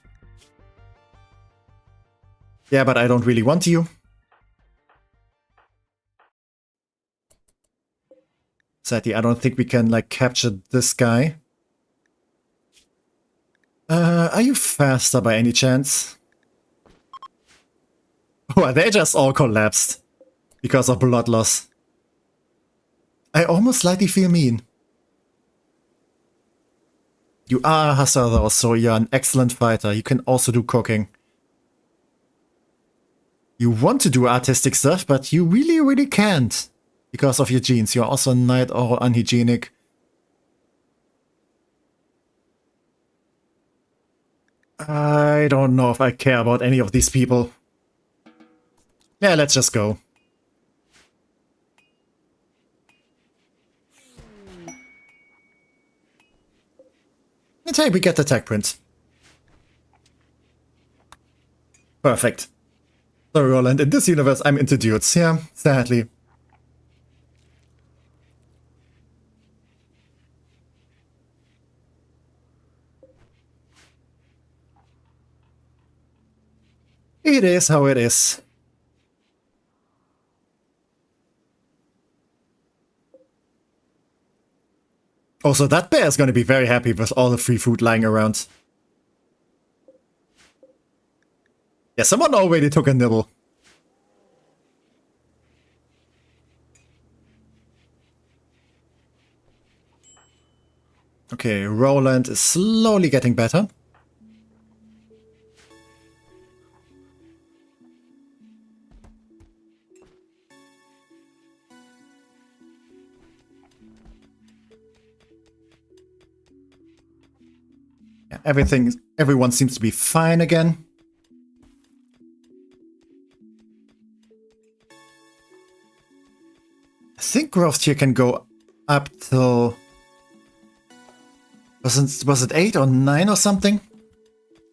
Yeah, but I don't really want you. Sadly, I don't think we can, like, capture this guy. Are you faster by any chance? Oh, they just all collapsed because of blood loss. I almost slightly feel mean. You are a hussar though, so you're an excellent fighter. You can also do cooking. You want to do artistic stuff, but you really can't. Because of your genes. You're also knight or unhygienic. I don't know if I care about any of these people. Yeah, let's just go. And hey, we get the tech print. Perfect. Sorry, Roland, in this universe I'm into dudes. Yeah, sadly. It is how it is. Also, that bear is going to be very happy with all the free food lying around. Yeah, someone already took a nibble. Okay, Roland is slowly getting better. Yeah, everyone seems to be fine again. I think growth here can go up till... Was it 8 or 9 or something?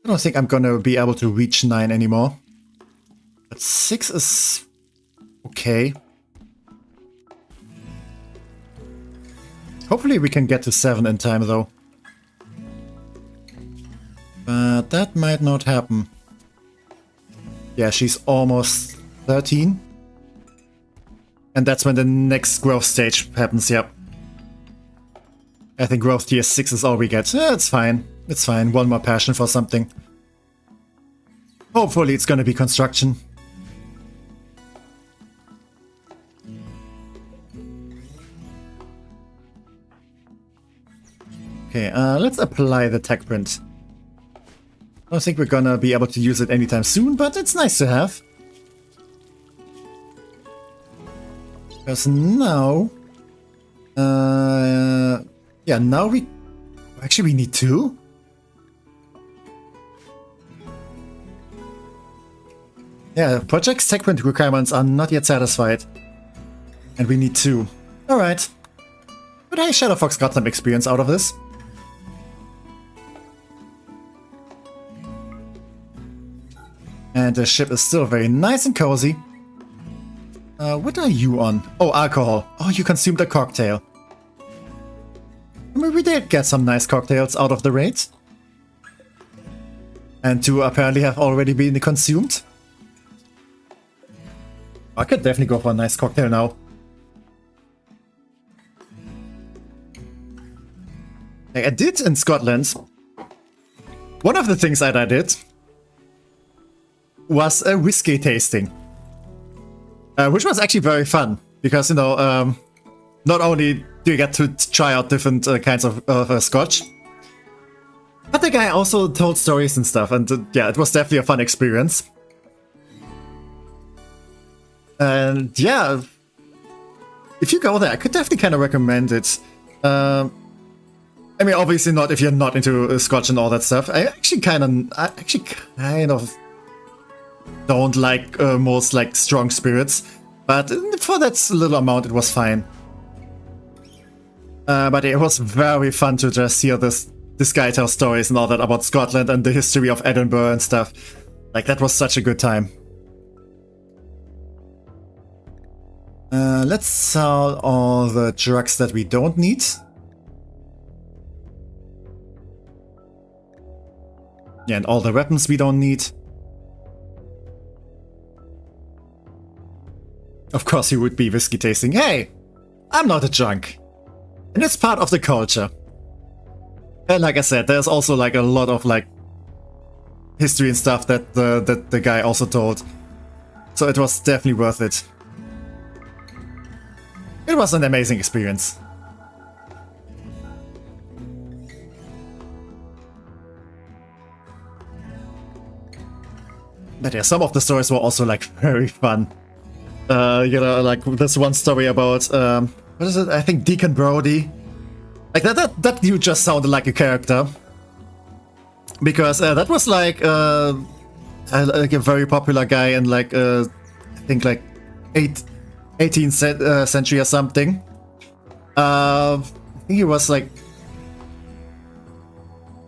I don't think I'm gonna be able to reach 9 anymore. But 6 is... okay. Hopefully we can get to 7 in time though. But that might not happen. Yeah, she's almost 13. And that's when the next growth stage happens, yep. I think growth tier 6 is all we get. It's fine. It's fine. One more passion for something. Hopefully it's gonna be construction. Okay, let's apply the tech print. I don't think we're gonna be able to use it anytime soon, but it's nice to have. Because now... yeah, now we... Actually, we need 2? Yeah, project's tech print requirements are not yet satisfied. And we need 2. Alright. But hey, Shadow Fox got some experience out of this. And the ship is still very nice and cozy. What are you on? Oh, alcohol. Oh, you consumed a cocktail. I mean, we did get some nice cocktails out of the raid. And 2 apparently have already been consumed. I could definitely go for a nice cocktail now. I did in Scotland. One of the things that I did was a whiskey tasting. Which was actually very fun. Because, you know, not only do you get to try out different kinds of scotch, but the guy also told stories and stuff. And yeah, it was definitely a fun experience. And yeah, if you go there, I could definitely kind of recommend it. I mean, obviously not if you're not into scotch and all that stuff. I actually kind of don't like most like strong spirits, but for that little amount, it was fine. But it was very fun to just hear this guy tell stories and all that about Scotland and the history of Edinburgh and stuff. Like, that was such a good time. Let's sell all the drugs that we don't need. Yeah, and all the weapons we don't need. Of course he would be whiskey tasting. Hey! I'm not a drunk. And it's part of the culture. And like I said, there's also like a lot of like history and stuff that the guy also told. So it was definitely worth it. It was an amazing experience. But yeah, some of the stories were also like very fun. You know, like this one story about what is it? I think Deacon Brody. Like that dude just sounded like a character. Because that was like a very popular guy in like I think like 18th century or something. I think he was like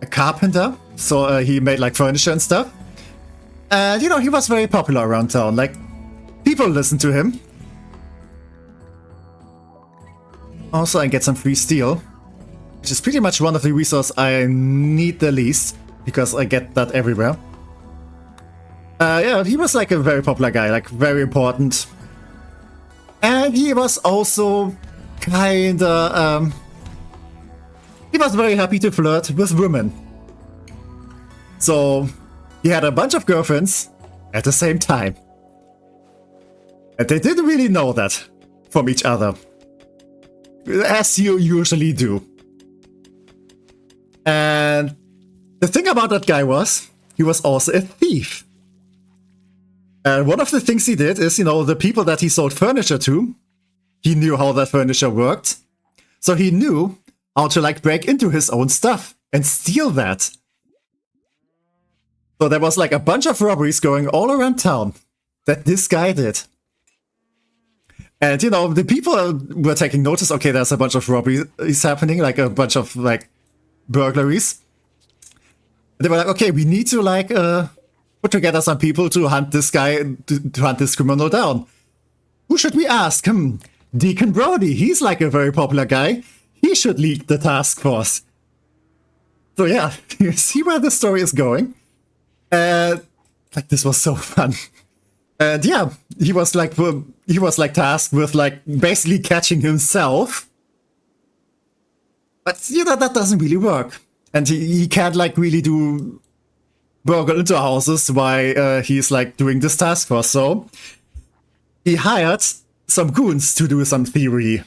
a carpenter, so he made like furniture and stuff. And you know, he was very popular around town. Like, people listened to him. Also, I get some free steel, which is pretty much one of the resources I need the least, because I get that everywhere. Yeah, he was like a very popular guy, like very important. And he was also kinda, he was very happy to flirt with women. So, he had a bunch of girlfriends, at the same time. And they didn't really know that from each other, as you usually do. And the thing about that guy was, he was also a thief. And one of the things he did is, you know, the people that he sold furniture to, he knew how that furniture worked. So he knew how to, like, break into his own stuff and steal that. So there was, like, a bunch of robberies going all around town that this guy did. And, you know, the people were taking notice, okay, there's a bunch of robberies happening, like a bunch of, like, burglaries. They were like, okay, we need to, like, put together some people to hunt this guy, to hunt this criminal down. Who should we ask? Deacon Brody. He's, like, a very popular guy. He should lead the task force. So, yeah, you see where the story is going. Like, this was so fun. And yeah, he was like tasked with, like, basically catching himself. But, you know, that doesn't really work. And he can't, like, really do burgle into houses while he's, like, doing this task force. So he hired some goons to do some thievery.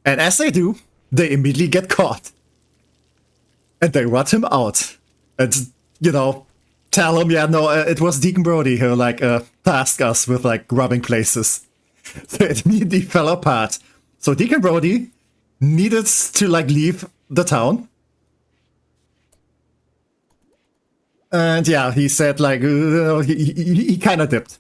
And as they do, they immediately get caught. And they rat him out. And, you know, tell him, yeah, no, it was Deacon Brody who, like, tasked us with, like, robbing places. So it immediately fell apart. So Deacon Brody needed to, like, leave the town. And yeah, he said, like, he kind of dipped.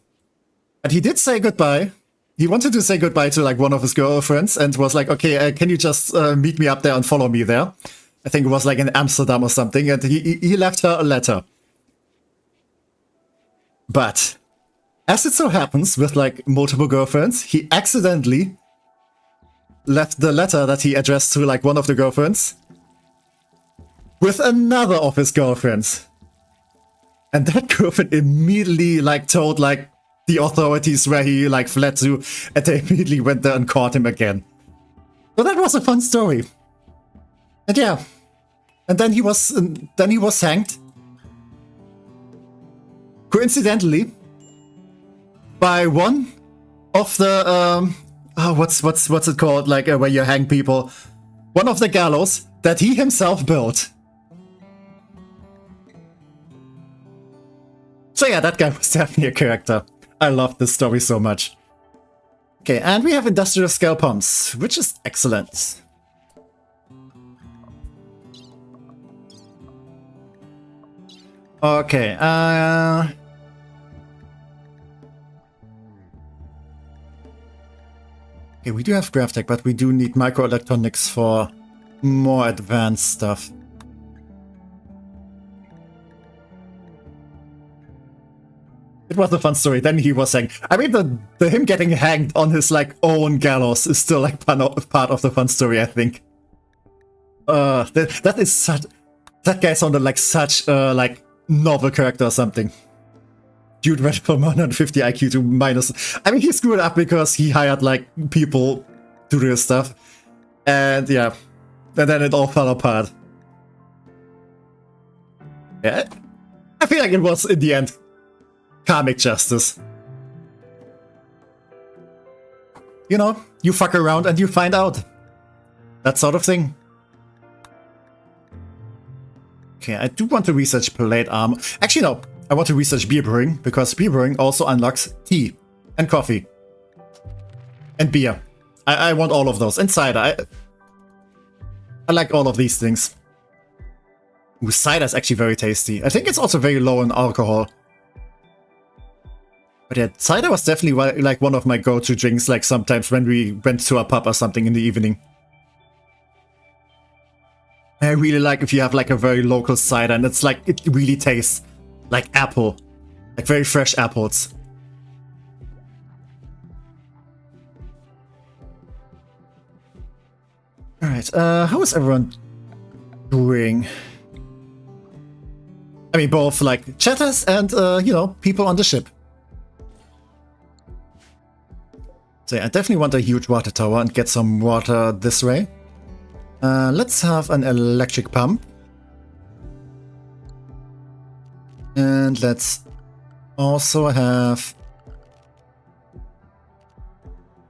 And he did say goodbye. He wanted to say goodbye to, like, one of his girlfriends and was like, okay, can you just meet me up there and follow me there? I think it was, like, in Amsterdam or something. And he left her a letter. But as it so happens with, like, multiple girlfriends, he accidentally left the letter that he addressed to, like, one of the girlfriends with another of his girlfriends. And that girlfriend immediately, like, told, like, the authorities where he, like, fled to, and they immediately went there and caught him again. So that was a fun story. And yeah. And then he was hanged. Coincidentally, by one of the what's it called? Like, where you hang people. One of the gallows that he himself built. So yeah, that guy was definitely a character. I love this story so much. Okay, and we have industrial scale pumps, which is excellent. Okay, okay, we do have GravTech, but we do need microelectronics for more advanced stuff. It was a fun story. Then he was saying, I mean, the him getting hanged on his, like, own gallows is still, like, part of the fun story, I think. That is such... That guy sounded like such a, like, novel character or something. Dude went from 150 IQ to minus... I mean, he screwed up because he hired, like, people to do his stuff. And, yeah. And then it all fell apart. Yeah. I feel like it was, in the end, karmic justice. You know, you fuck around and you find out. That sort of thing. Okay, I do want to research plate armor. Actually, no. I want to research beer brewing, because beer brewing also unlocks tea and coffee. And beer. I want all of those. And cider. I like all of these things. Ooh, cider is actually very tasty. I think it's also very low in alcohol. But yeah, cider was definitely, like, one of my go-to drinks, like, sometimes when we went to a pub or something in the evening. I really like if you have, like, a very local cider, and it's like, it really tastes like apple. Like very fresh apples. Alright, how is everyone doing? I mean, both, like, chatters and, you know, people on the ship. So yeah, I definitely want a huge water tower and get some water this way. Let's have an electric pump. And let's also have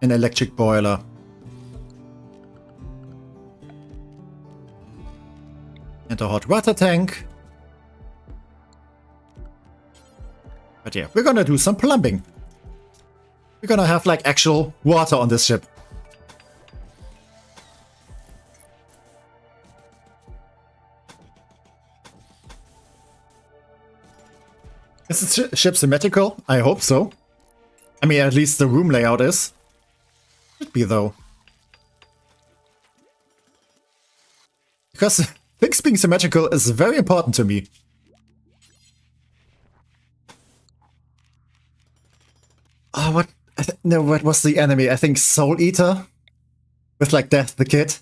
an electric boiler. And a hot water tank. But yeah, we're gonna do some plumbing. We're gonna have like actual water on this ship. Is the ship symmetrical? I hope so. I mean, at least the room layout is. Should be though. Because things being symmetrical is very important to me. Oh, what? No, what was the enemy? I think Soul Eater? With like Death the Kid?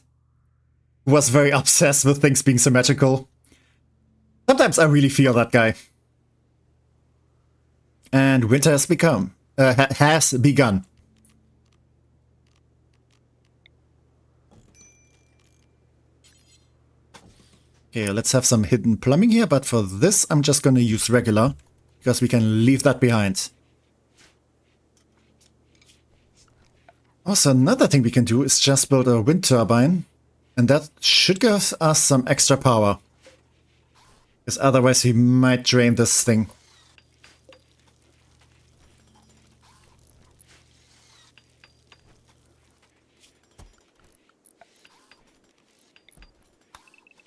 Who was very obsessed with things being symmetrical. Sometimes I really feel that guy. And winter has has begun. Okay, let's have some hidden plumbing here, but for this I'm just gonna use regular, because we can leave that behind. Also, another thing we can do is just build a wind turbine, and that should give us some extra power. Because otherwise we might drain this thing.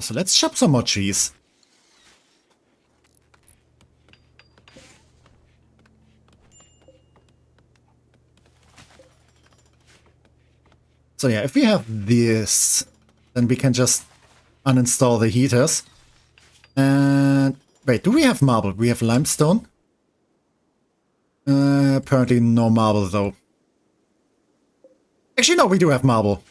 So let's chop some more trees. So yeah, if we have this, then we can just uninstall the heaters. And wait, do we have marble? We have limestone? Apparently no marble though. Actually no, we do have marble.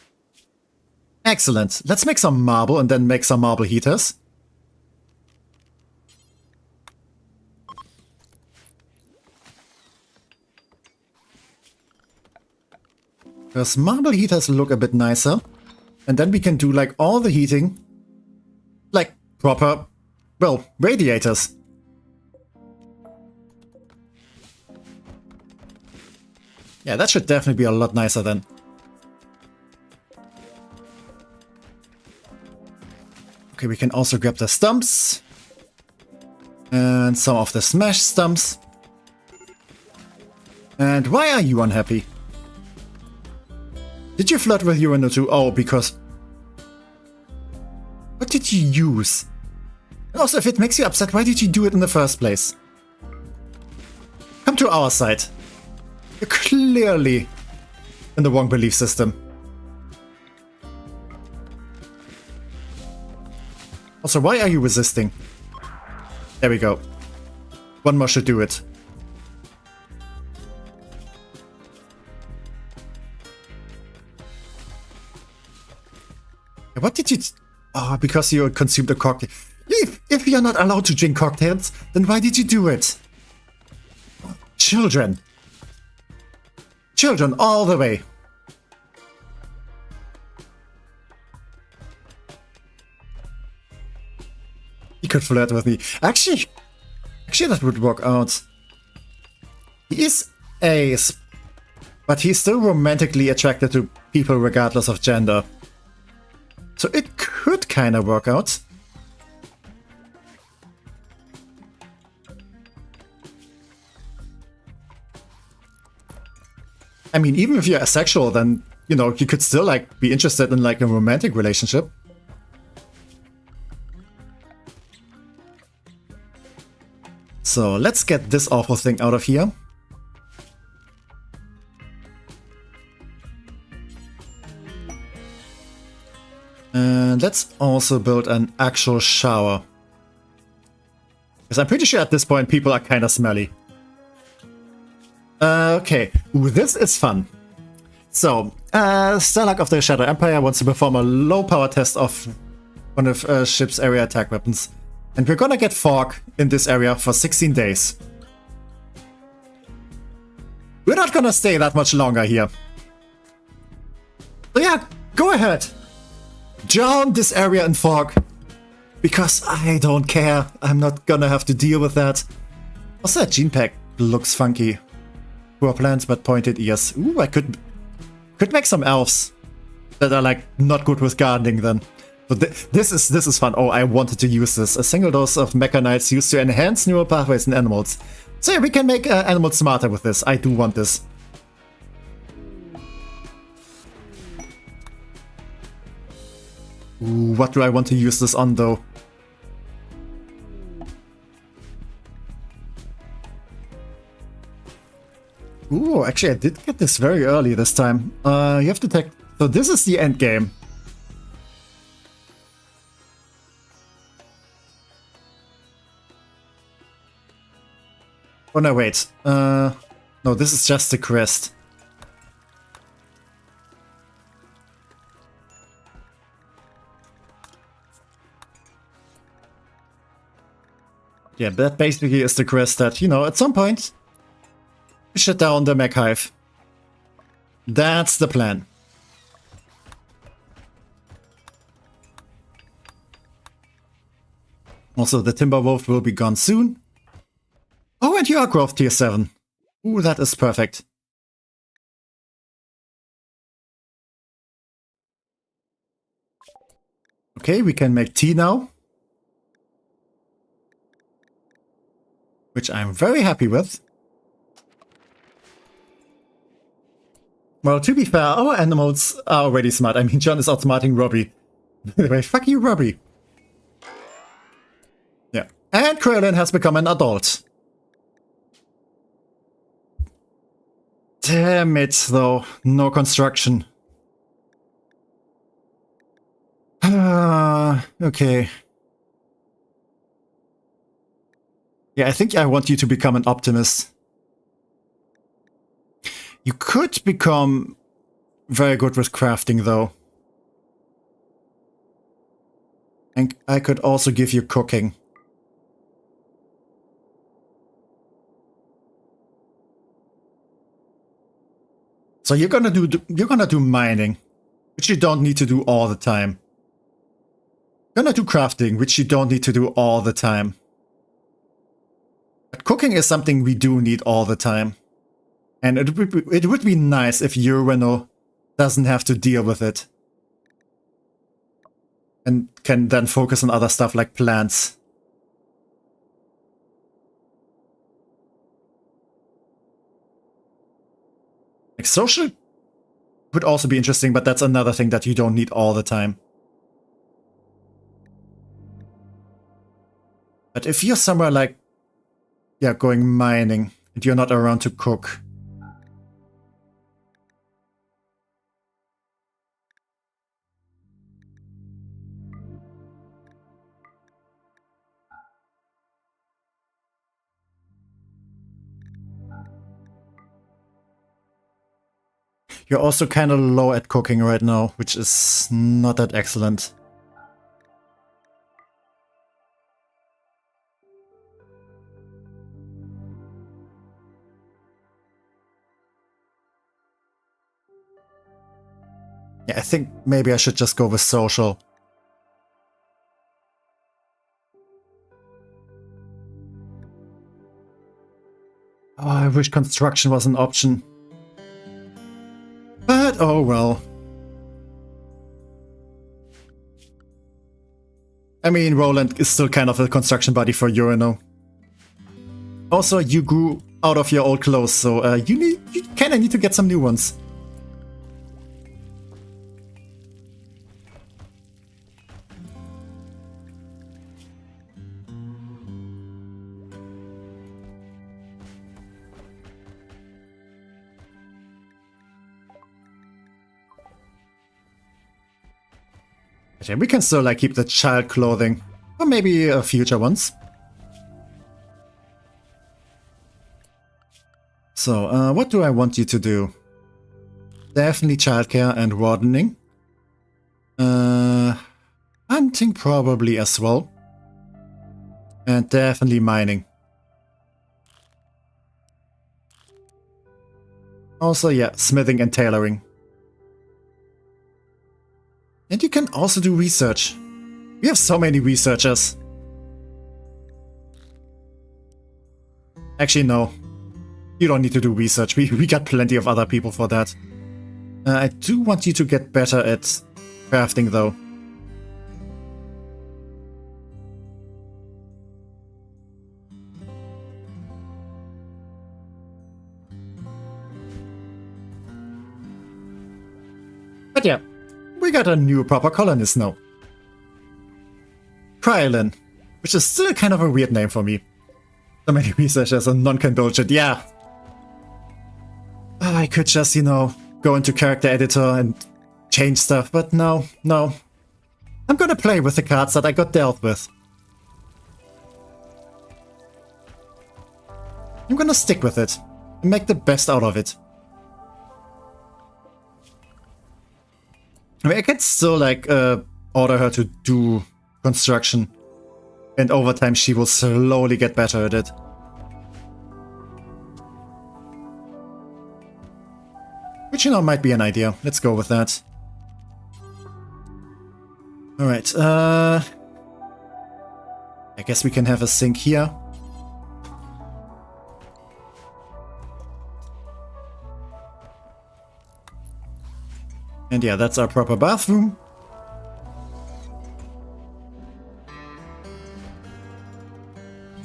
Excellent. Let's make some marble and then make some marble heaters. Because marble heaters look a bit nicer. And then we can do like all the heating. Like proper, well, radiators. Yeah, that should definitely be a lot nicer then. Okay, we can also grab the stumps. And some of the smash stumps. And why are you unhappy? Did you flirt with Urano too? Oh, because... What did you use? And also, if it makes you upset, why did you do it in the first place? Come to our side. You're clearly in the wrong belief system. Also, why are you resisting? There we go. One more should do it. What did you... Oh, because you consumed a cocktail. If you're not allowed to drink cocktails, then why did you do it? Children. Children all the way. He could flirt with me. Actually, that would work out. He is ace, but he's still romantically attracted to people regardless of gender. So it could kind of work out. I mean, even if you're asexual, then, you know, you could still, like, be interested in, like, a romantic relationship. So let's get this awful thing out of here. And let's also build an actual shower. Because I'm pretty sure at this point people are kind of smelly. Okay, ooh, this is fun. So, Starlark of the Shadow Empire wants to perform a low power test of one of ship's area attack weapons. And we're gonna get fog in this area for 16 days. We're not gonna stay that much longer here. So yeah, go ahead. Drown this area in fog. Because I don't care. I'm not gonna have to deal with that. What's that gene pack? looks funky. Poor plants but pointed ears. Ooh, I could make some elves that are like not good with gardening then. But this is fun. Oh, I wanted to use this. A single dose of Mechanoids used to enhance neural pathways in animals. So yeah, we can make animals smarter with this. I do want this. Ooh, what do I want to use this on though? Ooh, actually I did get this very early this time. You have to take... So this is the end game. Oh no, wait. No, this is just the quest. Yeah, that basically is the quest that, you know, at some point, shut down the mech hive. That's the plan. Also, the Timber Wolf will be gone soon. Oh, and you are growth tier 7. Ooh, that is perfect. Okay, we can make tea now. Which I'm very happy with. Well, to be fair, our animals are already smart. I mean, John is outsmarting Robbie. Anyway, fuck you, Robbie. Yeah. And Krillin has become an adult. Damn it, though. No construction. Okay. Yeah, I think I want you to become an optimist. You could become very good with crafting, though. And I could also give you cooking. So you're gonna do mining, which you don't need to do all the time. You're gonna do crafting, which you don't need to do all the time. But cooking is something we do need all the time. And it would be nice if Urano doesn't have to deal with it. And can then focus on other stuff like plants. Like social would also be interesting, but that's another thing that you don't need all the time. But if you're somewhere like, yeah, going mining, and you're not around to cook. You're also kind of low at cooking right now, which is not that excellent. Yeah, I think maybe I should just go with social. Oh, I wish construction was an option. But oh well. I mean, Roland is still kind of a construction buddy for Urano. Also, you grew out of your old clothes, so you kinda need to get some new ones. Yeah, we can still like keep the child clothing, or maybe future ones. So, what do I want you to do? Definitely childcare and wardening. Hunting probably as well. And definitely mining. Also, yeah, smithing and tailoring. And you can also do research. We have so many researchers. Actually, no. You don't need to do research. We got plenty of other people for that. I do want you to get better at crafting, though. But yeah, we got a new proper colonist now. Krylin, which is still kind of a weird name for me. So many researchers and none can bullshit, yeah. I could just, you know, go into character editor and change stuff, but no. I'm gonna play with the cards that I got dealt with. I'm gonna stick with it and make the best out of it. I mean, I can still, like, order her to do construction. And over time, she will slowly get better at it. Which, you know, might be an idea. Let's go with that. Alright, I guess we can have a sink here. And yeah, that's our proper bathroom.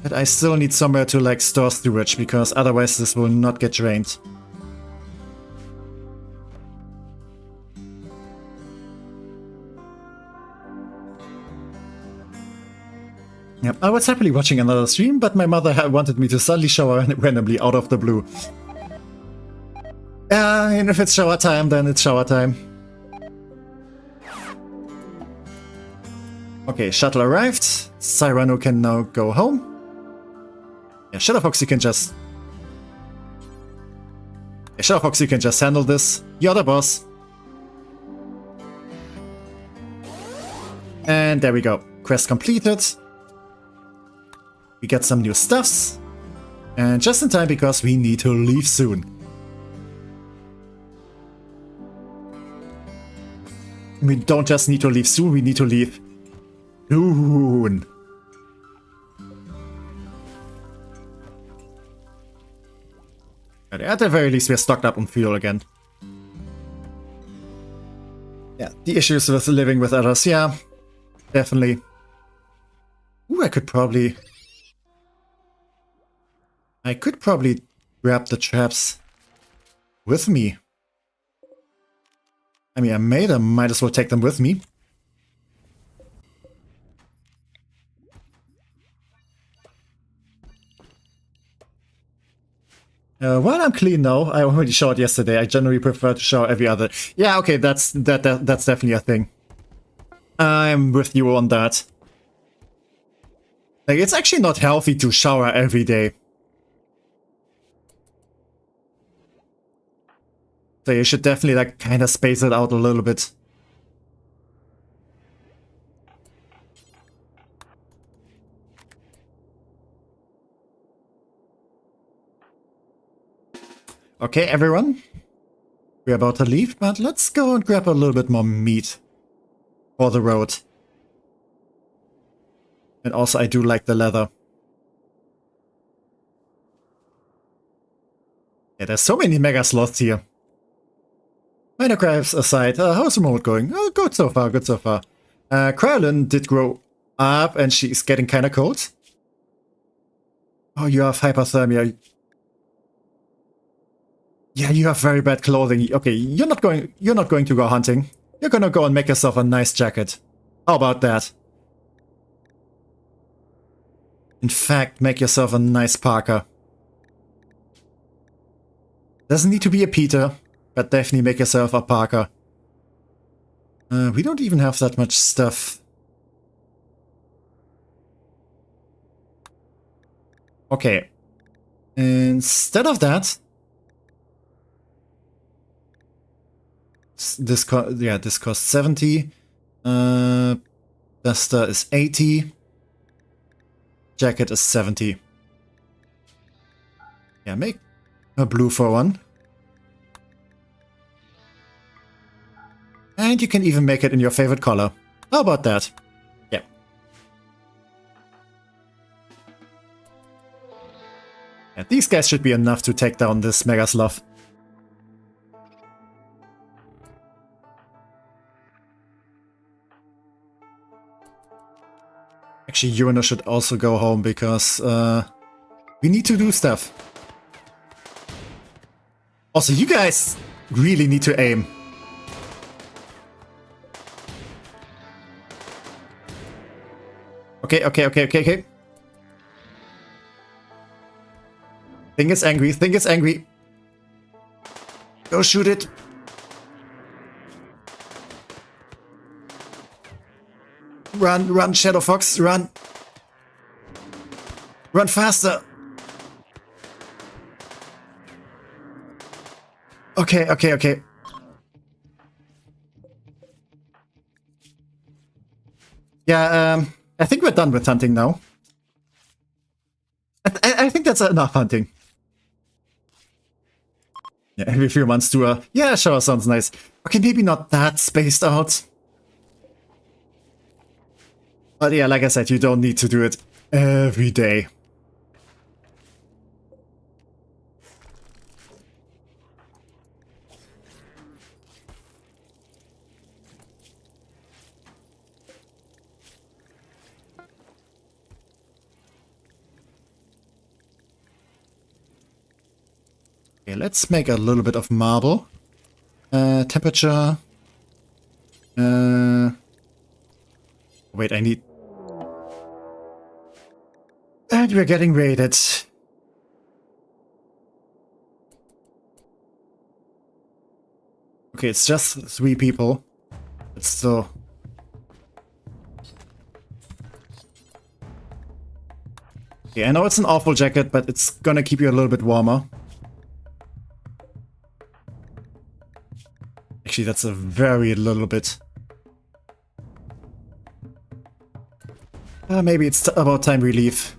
But I still need somewhere to, like, store storage, because otherwise this will not get drained. Yep, I was happily watching another stream, but my mother wanted me to suddenly shower randomly out of the blue. And if it's shower time, then it's shower time. Okay, shuttle arrived. Cyrano can now go home. Yeah, Shadowfox, you can just... Yeah, Shadowfox, you can just handle this. You're the boss. And there we go. Quest completed. We get some new stuffs. And just in time, because we need to leave soon. We don't just need to leave soon, we need to leave soon. At the very least, we're stocked up on fuel again. Yeah, the issues with living with others, yeah, definitely. Ooh, I could probably grab the traps with me. I mean, I might as well take them with me. Well, I'm clean now. I already showered yesterday. I generally prefer to shower every other. Yeah, okay, that's definitely a thing. I'm with you on that. Like, it's actually not healthy to shower every day. So you should definitely, like, kind of space it out a little bit. Okay, everyone. We're about to leave, but let's go and grab a little bit more meat for the road. And also, I do like the leather. Yeah, there's so many mega sloths here. Minor gripes aside, how's the mode going? Oh, good so far, good so far. Krylin did grow up and she's getting kind of cold. Oh, you have hypothermia. Yeah, you have very bad clothing. Okay, you're not going to go hunting. You're gonna go and make yourself a nice jacket. How about that? In fact, make yourself a nice parka. Doesn't need to be a Peter, but definitely make yourself a parka. We don't even have that much stuff. Okay. Instead of that, this costs 70. Duster is 80. Jacket is 70. Yeah, make a blue for one. And you can even make it in your favorite color. How about that? Yeah. Yeah, these guys should be enough to take down this Mega Sloth. Actually, Urano should also go home because we need to do stuff. Also, you guys really need to aim. Okay. Thing is angry. Go shoot it. Run, Shadow Fox, run. Run faster. Okay. Yeah, I think we're done with hunting now. I think that's enough hunting. Yeah, every few months to a... Yeah, sure, sounds nice. Okay, maybe not that spaced out. But yeah, like I said, you don't need to do it every day. Okay, let's make a little bit of marble. Temperature. Wait, I need... And we're getting raided. Okay, it's just 3 people. It's still... Okay, I know it's an awful jacket, but it's gonna keep you a little bit warmer. Actually, that's a very little bit. Maybe it's about time we leave.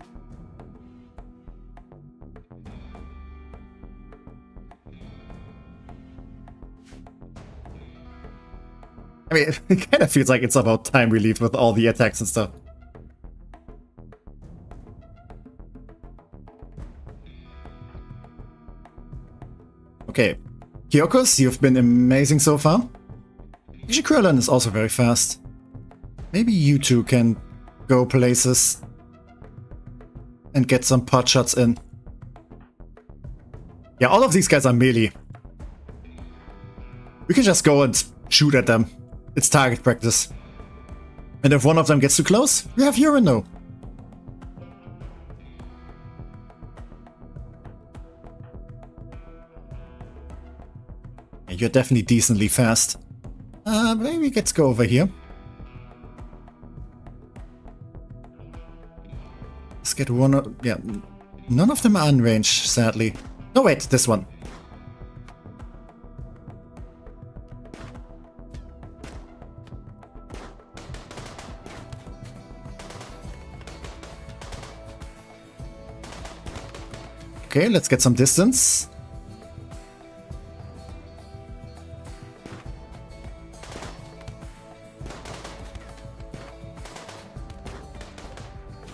I mean, it kind of feels like it's about time we leave with all the attacks and stuff. Okay. Kyokos, you've been amazing so far. Actually, Krillin is also very fast. Maybe you two can go places and get some pot shots in. Yeah, all of these guys are melee. We can just go and shoot at them. It's target practice. And if one of them gets too close, we have Urano. Yeah, you're definitely decently fast. Maybe let's go over here. Let's get one of... Yeah, none of them are in range, sadly. No, wait, this one. Okay, let's get some distance.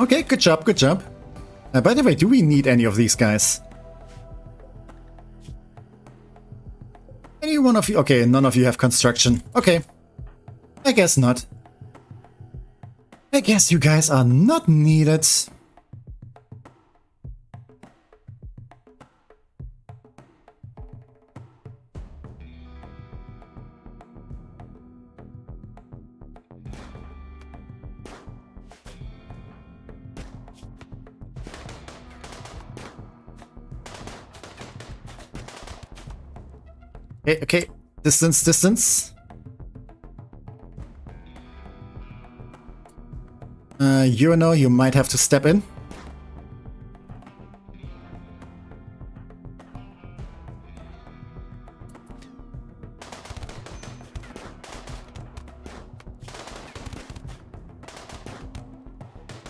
Okay, good job, good job. By the way, do we need any of these guys? Any one of you? Okay, none of you have construction. Okay. I guess not. I guess you guys are not needed. Okay, distance. Urano, you might have to step in.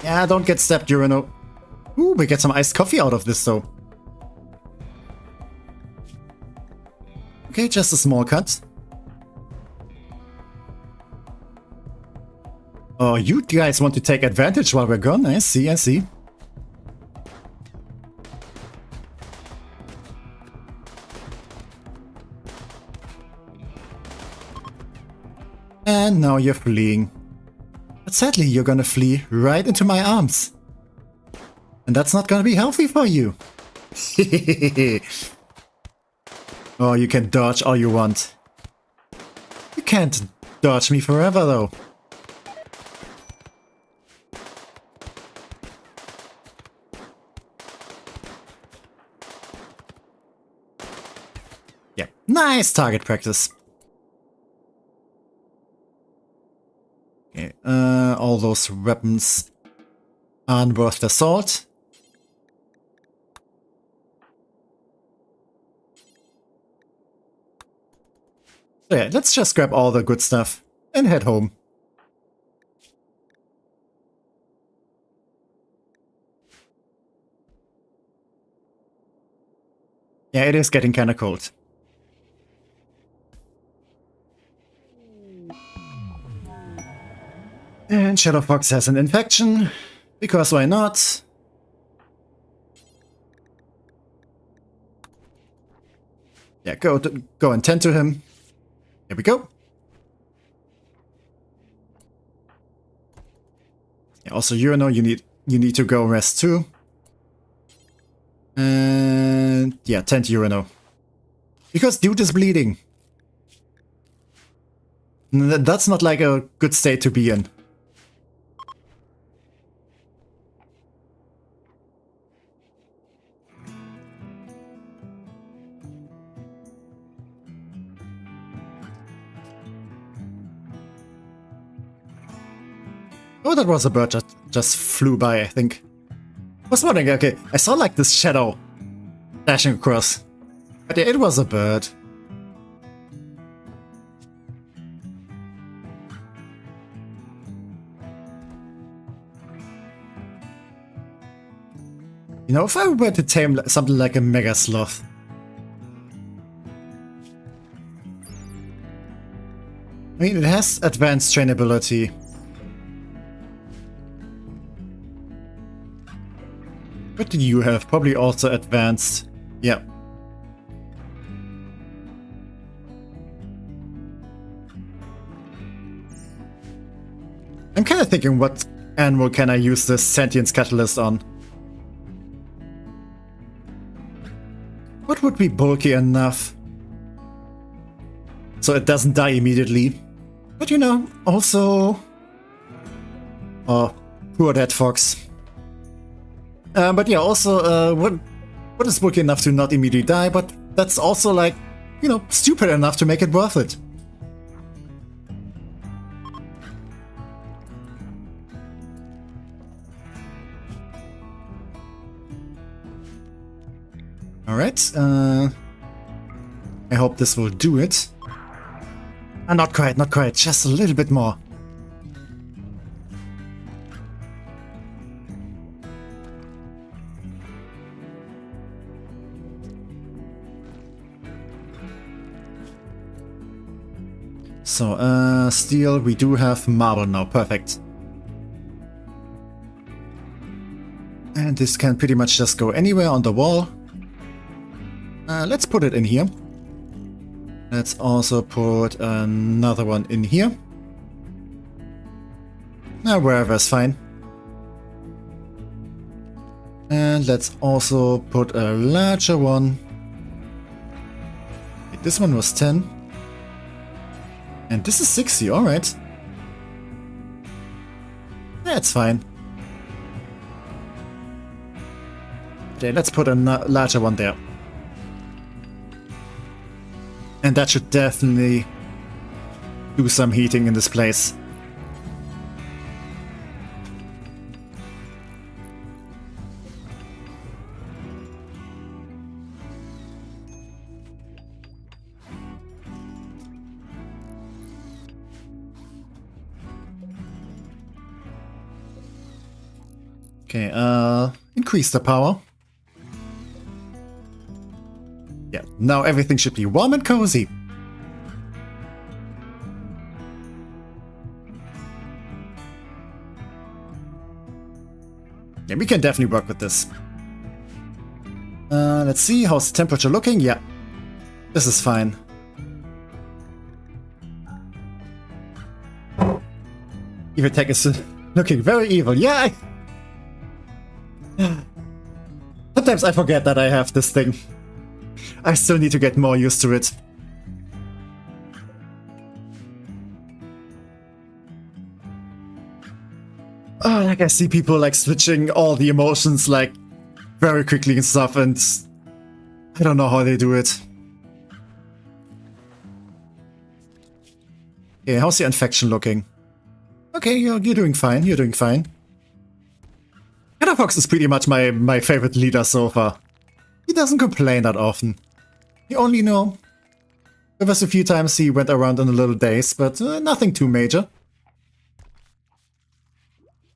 Yeah, don't get stepped, Urano. Ooh, we get some iced coffee out of this, though. Okay, just a small cut. Oh, you guys want to take advantage while we're gone? I see. And now you're fleeing. But sadly, you're gonna flee right into my arms. And that's not gonna be healthy for you. Oh, you can dodge all you want. You can't dodge me forever, though. Yeah, nice target practice. Okay, all those weapons aren't worth the salt. So yeah, let's just grab all the good stuff and head home. Yeah, it is getting kinda cold. And Shadow Fox has an infection, because why not? Yeah, go and tend to him. Here we go. Yeah, also Urano, you need to go rest too. And yeah, tend to Urano. Because dude is bleeding. That's not like a good state to be in. Oh, that was a bird that just flew by, I think. I was wondering, okay, I saw like this shadow dashing across. But yeah, it was a bird. You know, if I were to tame something like a Mega Sloth. I mean, it has advanced trainability. What did you have? Probably also advanced. Yeah. I'm kind of thinking, what animal can I use this sentience catalyst on? What would be bulky enough so it doesn't die immediately? But you know, also... Oh, poor dead fox. But yeah, also, what is bulky enough to not immediately die, but that's also like, you know, stupid enough to make it worth it. Alright, I hope this will do it. Not quite, just a little bit more. So, steel, we do have marble now, perfect. And this can pretty much just go anywhere on the wall. Let's put it in here. Let's also put another one in here. Wherever is fine. And let's also put a larger one. Wait, this one was 10. And this is 60, alright. That's fine. Okay, let's put a larger one there. And that should definitely do some heating in this place. Okay, increase the power. Yeah, now everything should be warm and cozy. Yeah, we can definitely work with this. Let's see, how's the temperature looking? Yeah, this is fine. Even tech is looking very evil. Yeah, sometimes I forget that I have this thing. I still need to get more used to it. Oh, like I see people like switching all the emotions like very quickly and stuff, and I don't know how they do it. Okay, how's your infection looking? Okay, you're doing fine, you're doing fine. Fox is pretty much my favorite leader so far. He doesn't complain that often. You only know. There was a few times he went around in a little daze, but nothing too major.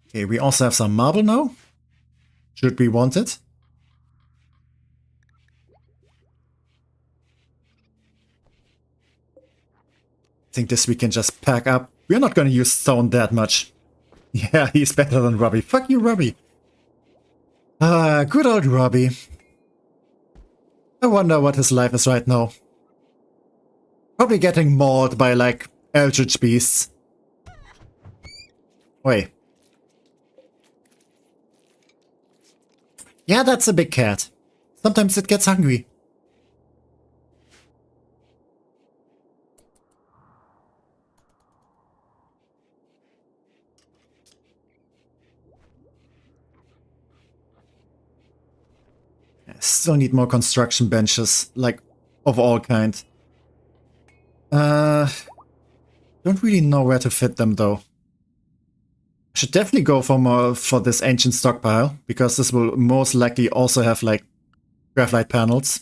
Okay, we also have some marble now. Should we want it? I think this we can just pack up. We're not gonna use stone that much. Yeah, he's better than Robbie. Fuck you, Robbie. Good old Robbie. I wonder what his life is right now. Probably getting mauled by, like, eldritch beasts. Wait. Yeah, that's a big cat. Sometimes it gets hungry. Still need more construction benches, like, of all kind. Don't really know where to fit them, though. Should definitely go for more for this ancient stockpile, because this will most likely also have, like, graphite panels.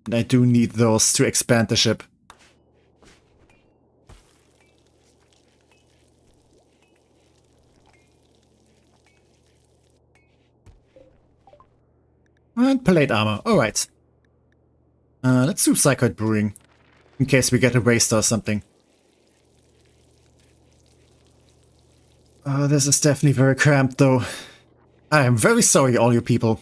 And I do need those to expand the ship. And plate armor, alright. Let's do Psychoid Brewing, in case we get a waster or something. This is definitely very cramped, though. I am very sorry, all you people.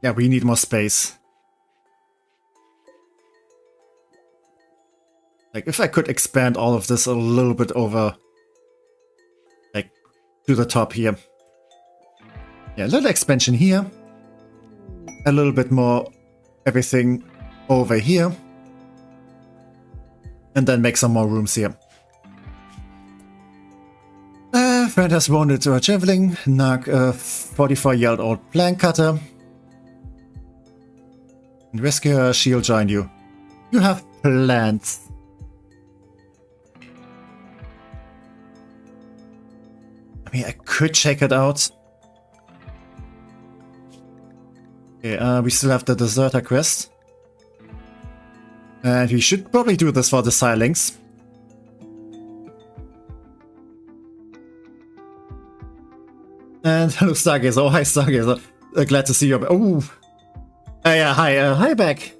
Yeah, we need more space. Like, if I could expand all of this a little bit over, like, to the top here. Yeah, a little expansion here. A little bit more everything over here. And then make some more rooms here. Friend has wounded or traveling. Knock a 44-year-old plant cutter. And rescuer, she'll join you. You have plants. I mean, I could check it out. Okay, we still have the deserter quest. And we should probably do this for the Silings. And hello, Stargazer. Oh, hi, Stargazer. Glad to see you. Oh, yeah, hi, hi back.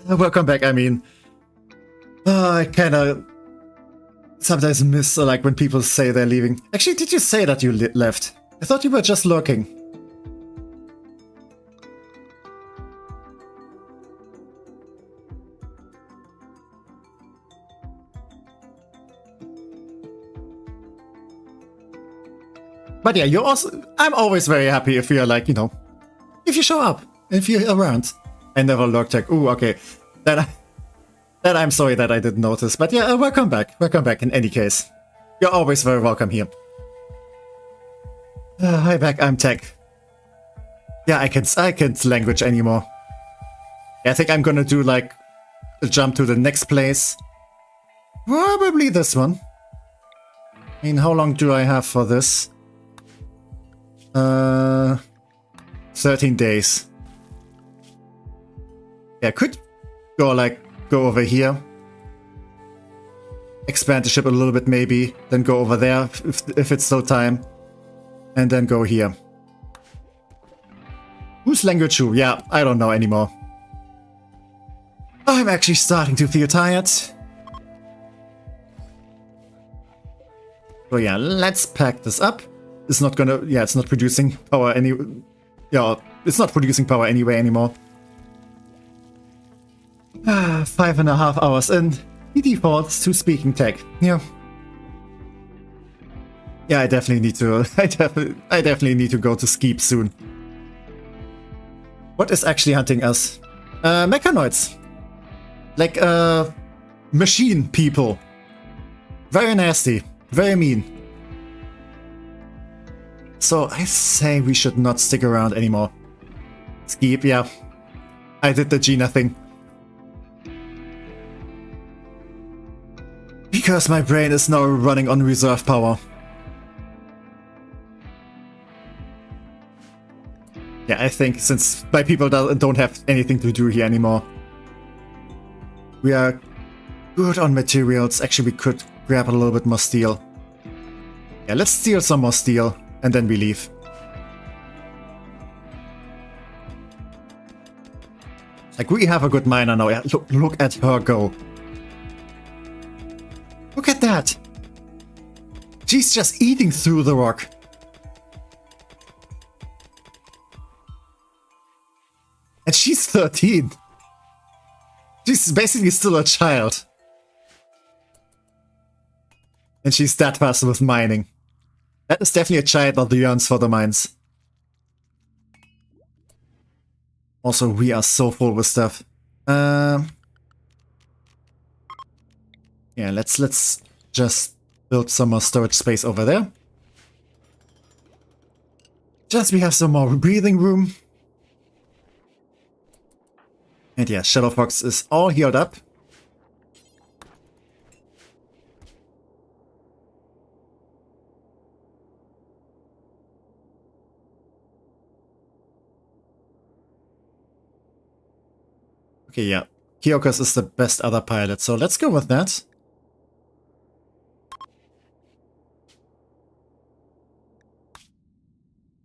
Welcome back, I mean. I kinda sometimes miss, like, when people say they're leaving. Actually, did you say that you left? I thought you were just lurking. But yeah, you're also. I'm always very happy if you're like, you know, if you show up, if you're around. I never lurked like, ooh, okay. Then I'm sorry that I didn't notice. But yeah, welcome back. Welcome back in any case. You're always very welcome here. Hi back, I'm Tech. Yeah, I can't language anymore. I think I'm gonna do like a jump to the next place. Probably this one. I mean, how long do I have for this? 13 days. Yeah, could go over here. Expand the ship a little bit maybe. Then go over there if it's still time. And then go here. Who's language who? Yeah, I don't know anymore. I'm actually starting to feel tired. So yeah, let's pack this up. It's not gonna, yeah, it's not producing power it's not producing power anyway anymore. 5.5 hours in. He defaults to speaking tech. Yeah. Yeah, I definitely need to. I definitely need to go to Skeep soon. What is actually hunting us? Mechanoids. Like, machine people. Very nasty. Very mean. So I say we should not stick around anymore. Skeep, yeah. I did the Gina thing. Because my brain is now running on reserve power. Yeah, I think since my people don't have anything to do here anymore. We are good on materials. Actually, we could grab a little bit more steel. Yeah, let's steal some more steel and then we leave. Like, we have a good miner now. Yeah, look at her go. Look at that. She's just eating through the rock. And she's 13. She's basically still a child. And she's that fast with mining. That is definitely a child that yearns for the mines. Also, we are so full with stuff. Yeah, let's just build some more storage space over there. Just we have some more breathing room. And yeah, Shadow Fox is all healed up. Okay, yeah. Kyokas is the best other pilot, so let's go with that.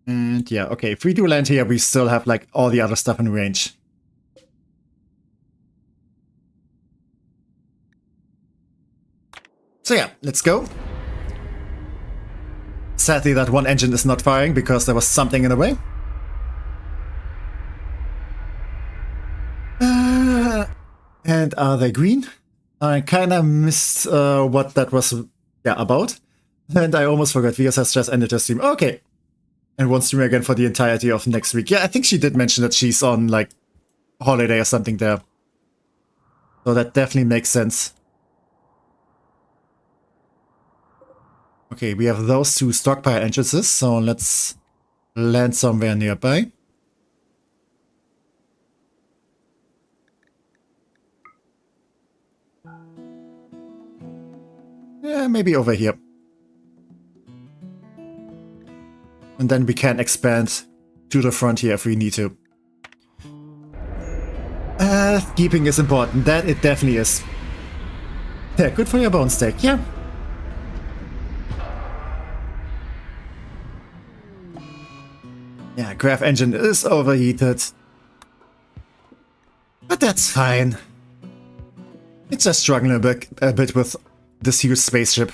And yeah, okay, if we do land here, we still have like all the other stuff in range. So yeah, let's go. Sadly, that one engine is not firing because there was something in the way. And are they green? I kinda missed what that was about. And I almost forgot. Vias has just ended her stream. Okay. And won't stream again for the entirety of next week. Yeah, I think she did mention that she's on like holiday or something there. So that definitely makes sense. Okay, we have those two stockpile entrances, so let's land somewhere nearby. Yeah, maybe over here. And then we can expand to the frontier if we need to. Keeping is important. That it definitely is. Yeah, good for your bone steak, yeah. Yeah, Graph engine is overheated. But that's fine. It's just struggling a bit with this huge spaceship.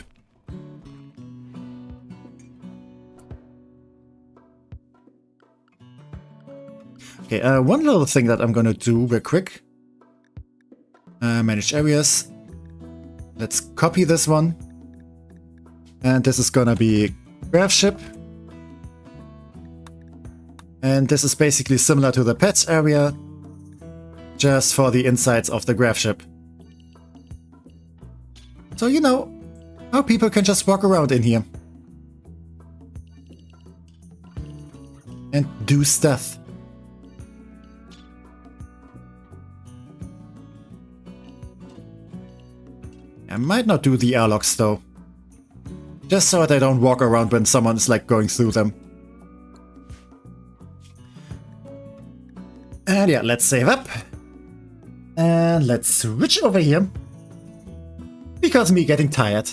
Okay, one little thing that I'm gonna do real quick. Manage areas. Let's copy this one. And this is gonna be Gravship. And this is basically similar to the pets area, just for the insides of the Gravship. So you know how people can just walk around in here. And do stuff. I might not do the airlocks though. Just so that I don't walk around when someone is like going through them. And yeah, let's save up. And let's switch over here. Because me getting tired.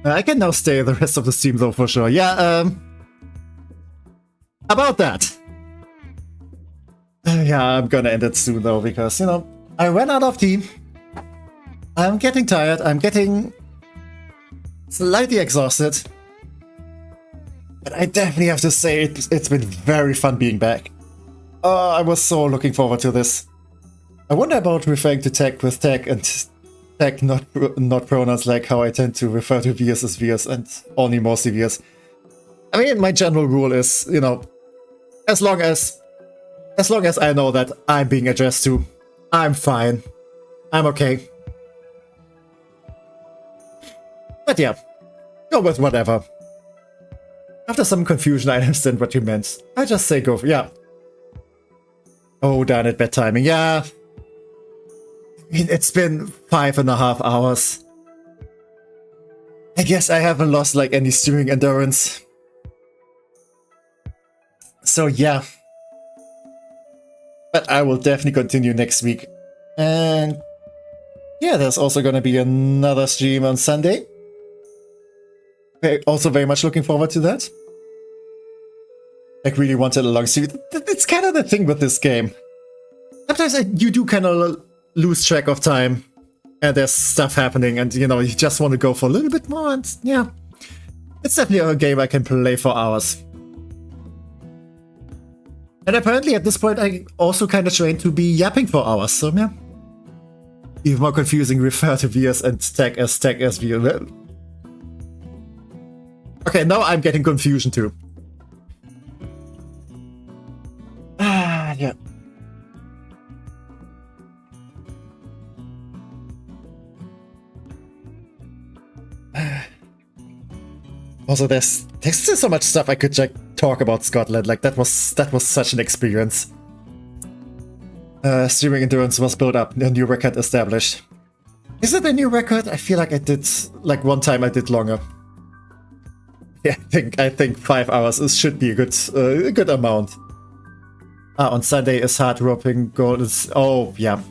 I can now stay the rest of the stream though for sure. Yeah, about that. Yeah, I'm gonna end it soon though because, you know, I ran out of tea. I'm getting tired. I'm getting slightly exhausted. But I definitely have to say it's been very fun being back. Oh, I was so looking forward to this. I wonder about referring to tech with tech and tech not pronouns, like how I tend to refer to vias as vias and only mostly vias. I mean, my general rule is, you know, as long as I know that I'm being addressed to, I'm fine. I'm okay. But yeah, go with whatever. After some confusion, I understand what you meant. I just say go for, yeah. Oh, darn it, bad timing. Yeah. I mean, it's been 5.5 hours. I guess I haven't lost like any streaming endurance. So yeah. But I will definitely continue next week. And yeah, there's also gonna be another stream on Sunday. Also very much looking forward to that. Like, really wanted a long stream. It's kind of the thing with this game. Sometimes you do kind of lose track of time. And there's stuff happening and, you know, you just want to go for a little bit more. And yeah, it's definitely a game I can play for hours. And apparently at this point I also kind of trained to be yapping for hours, so yeah. Even more confusing, refer to vias and tech as via. Okay, now I'm getting confusion too. Ah, yeah. Also, there's still so much stuff I could talk about Scotland. Like that was such an experience. Streaming endurance was built up, a new record established. Is it a new record? I feel like I did like one time I did longer. Yeah, I think 5 hours should be a good amount. On Sunday is hard roping goal. Oh yeah.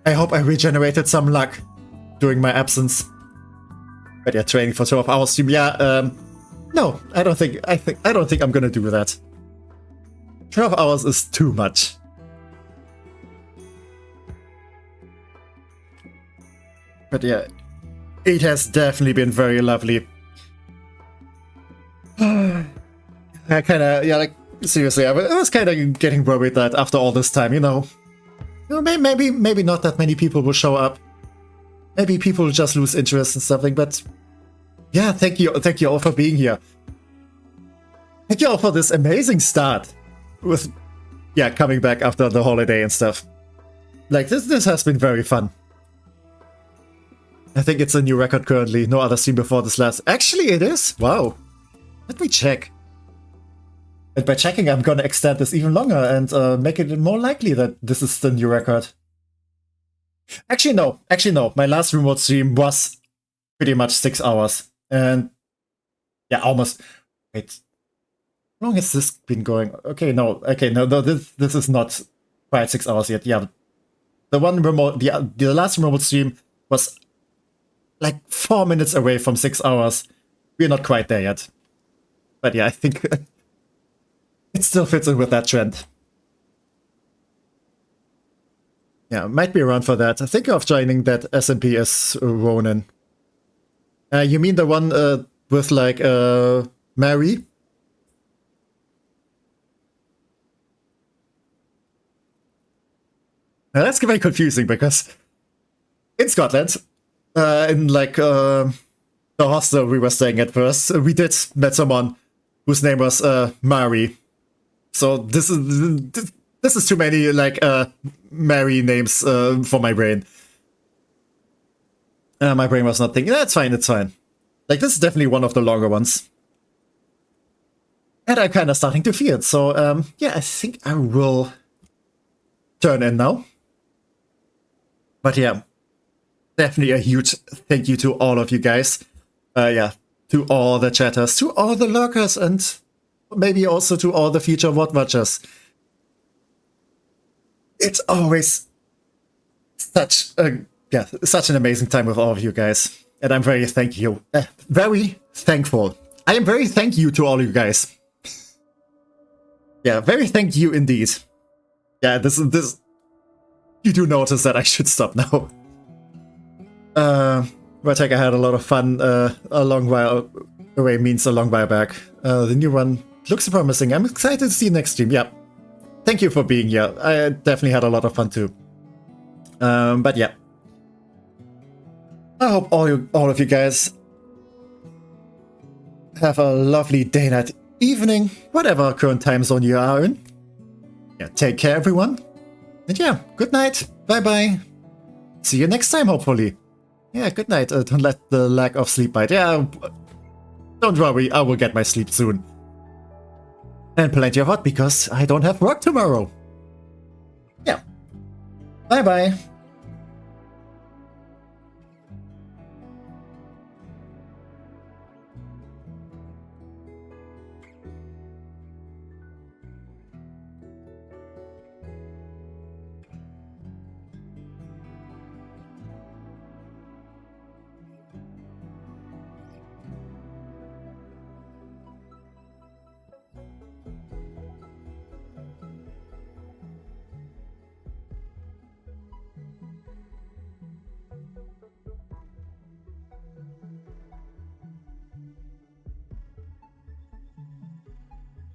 I hope I regenerated some luck during my absence. But yeah, training for 12 hours stream. Yeah, no, I don't think I'm gonna do that. 12 hours is too much. But yeah, it has definitely been very lovely. I kinda, yeah, like, seriously, I was kinda getting worried that after all this time, you know, maybe not that many people will show up. Maybe people will just lose interest in something, but yeah, thank you all for being here. Thank you all for this amazing start with, yeah, coming back after the holiday and stuff. Like, this has been very fun. I think it's a new record currently, no other stream before this last. Actually, it is? Wow. Let me check. And by checking, I'm gonna extend this even longer and make it more likely that this is the new record. Actually, no. My last Rimworld stream was pretty much 6 hours. And yeah, almost. Wait. How long has this been going? Okay, no, this is not quite 6 hours yet. Yeah. The last Rimworld stream was like 4 minutes away from 6 hours. We're not quite there yet. But yeah, I think it still fits in with that trend. Yeah, might be around for that. Think of joining that SMP as Ronin. You mean the one with like Mary? Now that's very confusing because in Scotland, in like the hostel we were staying at first, we did met someone whose name was Mari. So this is too many like Mary names for my brain. My brain was not thinking. That's fine. It's fine. Like this is definitely one of the longer ones, and I'm kind of starting to feel it. So yeah, I think I will turn in now. But yeah, definitely a huge thank you to all of you guys. Yeah, to all the chatters, to all the lurkers, and maybe also to all the future VOD watchers. It's always such an amazing time with all of you guys, and I'm very thankful. I am very thank you to all of you guys. Yeah, very thank you indeed. Yeah, this. You do notice that I should stop now. Retek, I had a lot of fun a long while away means a long while back. The new one looks promising. I'm excited to see next stream. Yeah, thank you for being here. I definitely had a lot of fun too. But yeah. I hope all of you guys have a lovely day, night, evening, whatever current time zone you are in. Yeah, take care, everyone. And yeah, good night. Bye-bye. See you next time, hopefully. Yeah, good night. Don't let the lack of sleep bite. Yeah, don't worry. I will get my sleep soon. And plenty of hot because I don't have work tomorrow. Yeah. Bye-bye.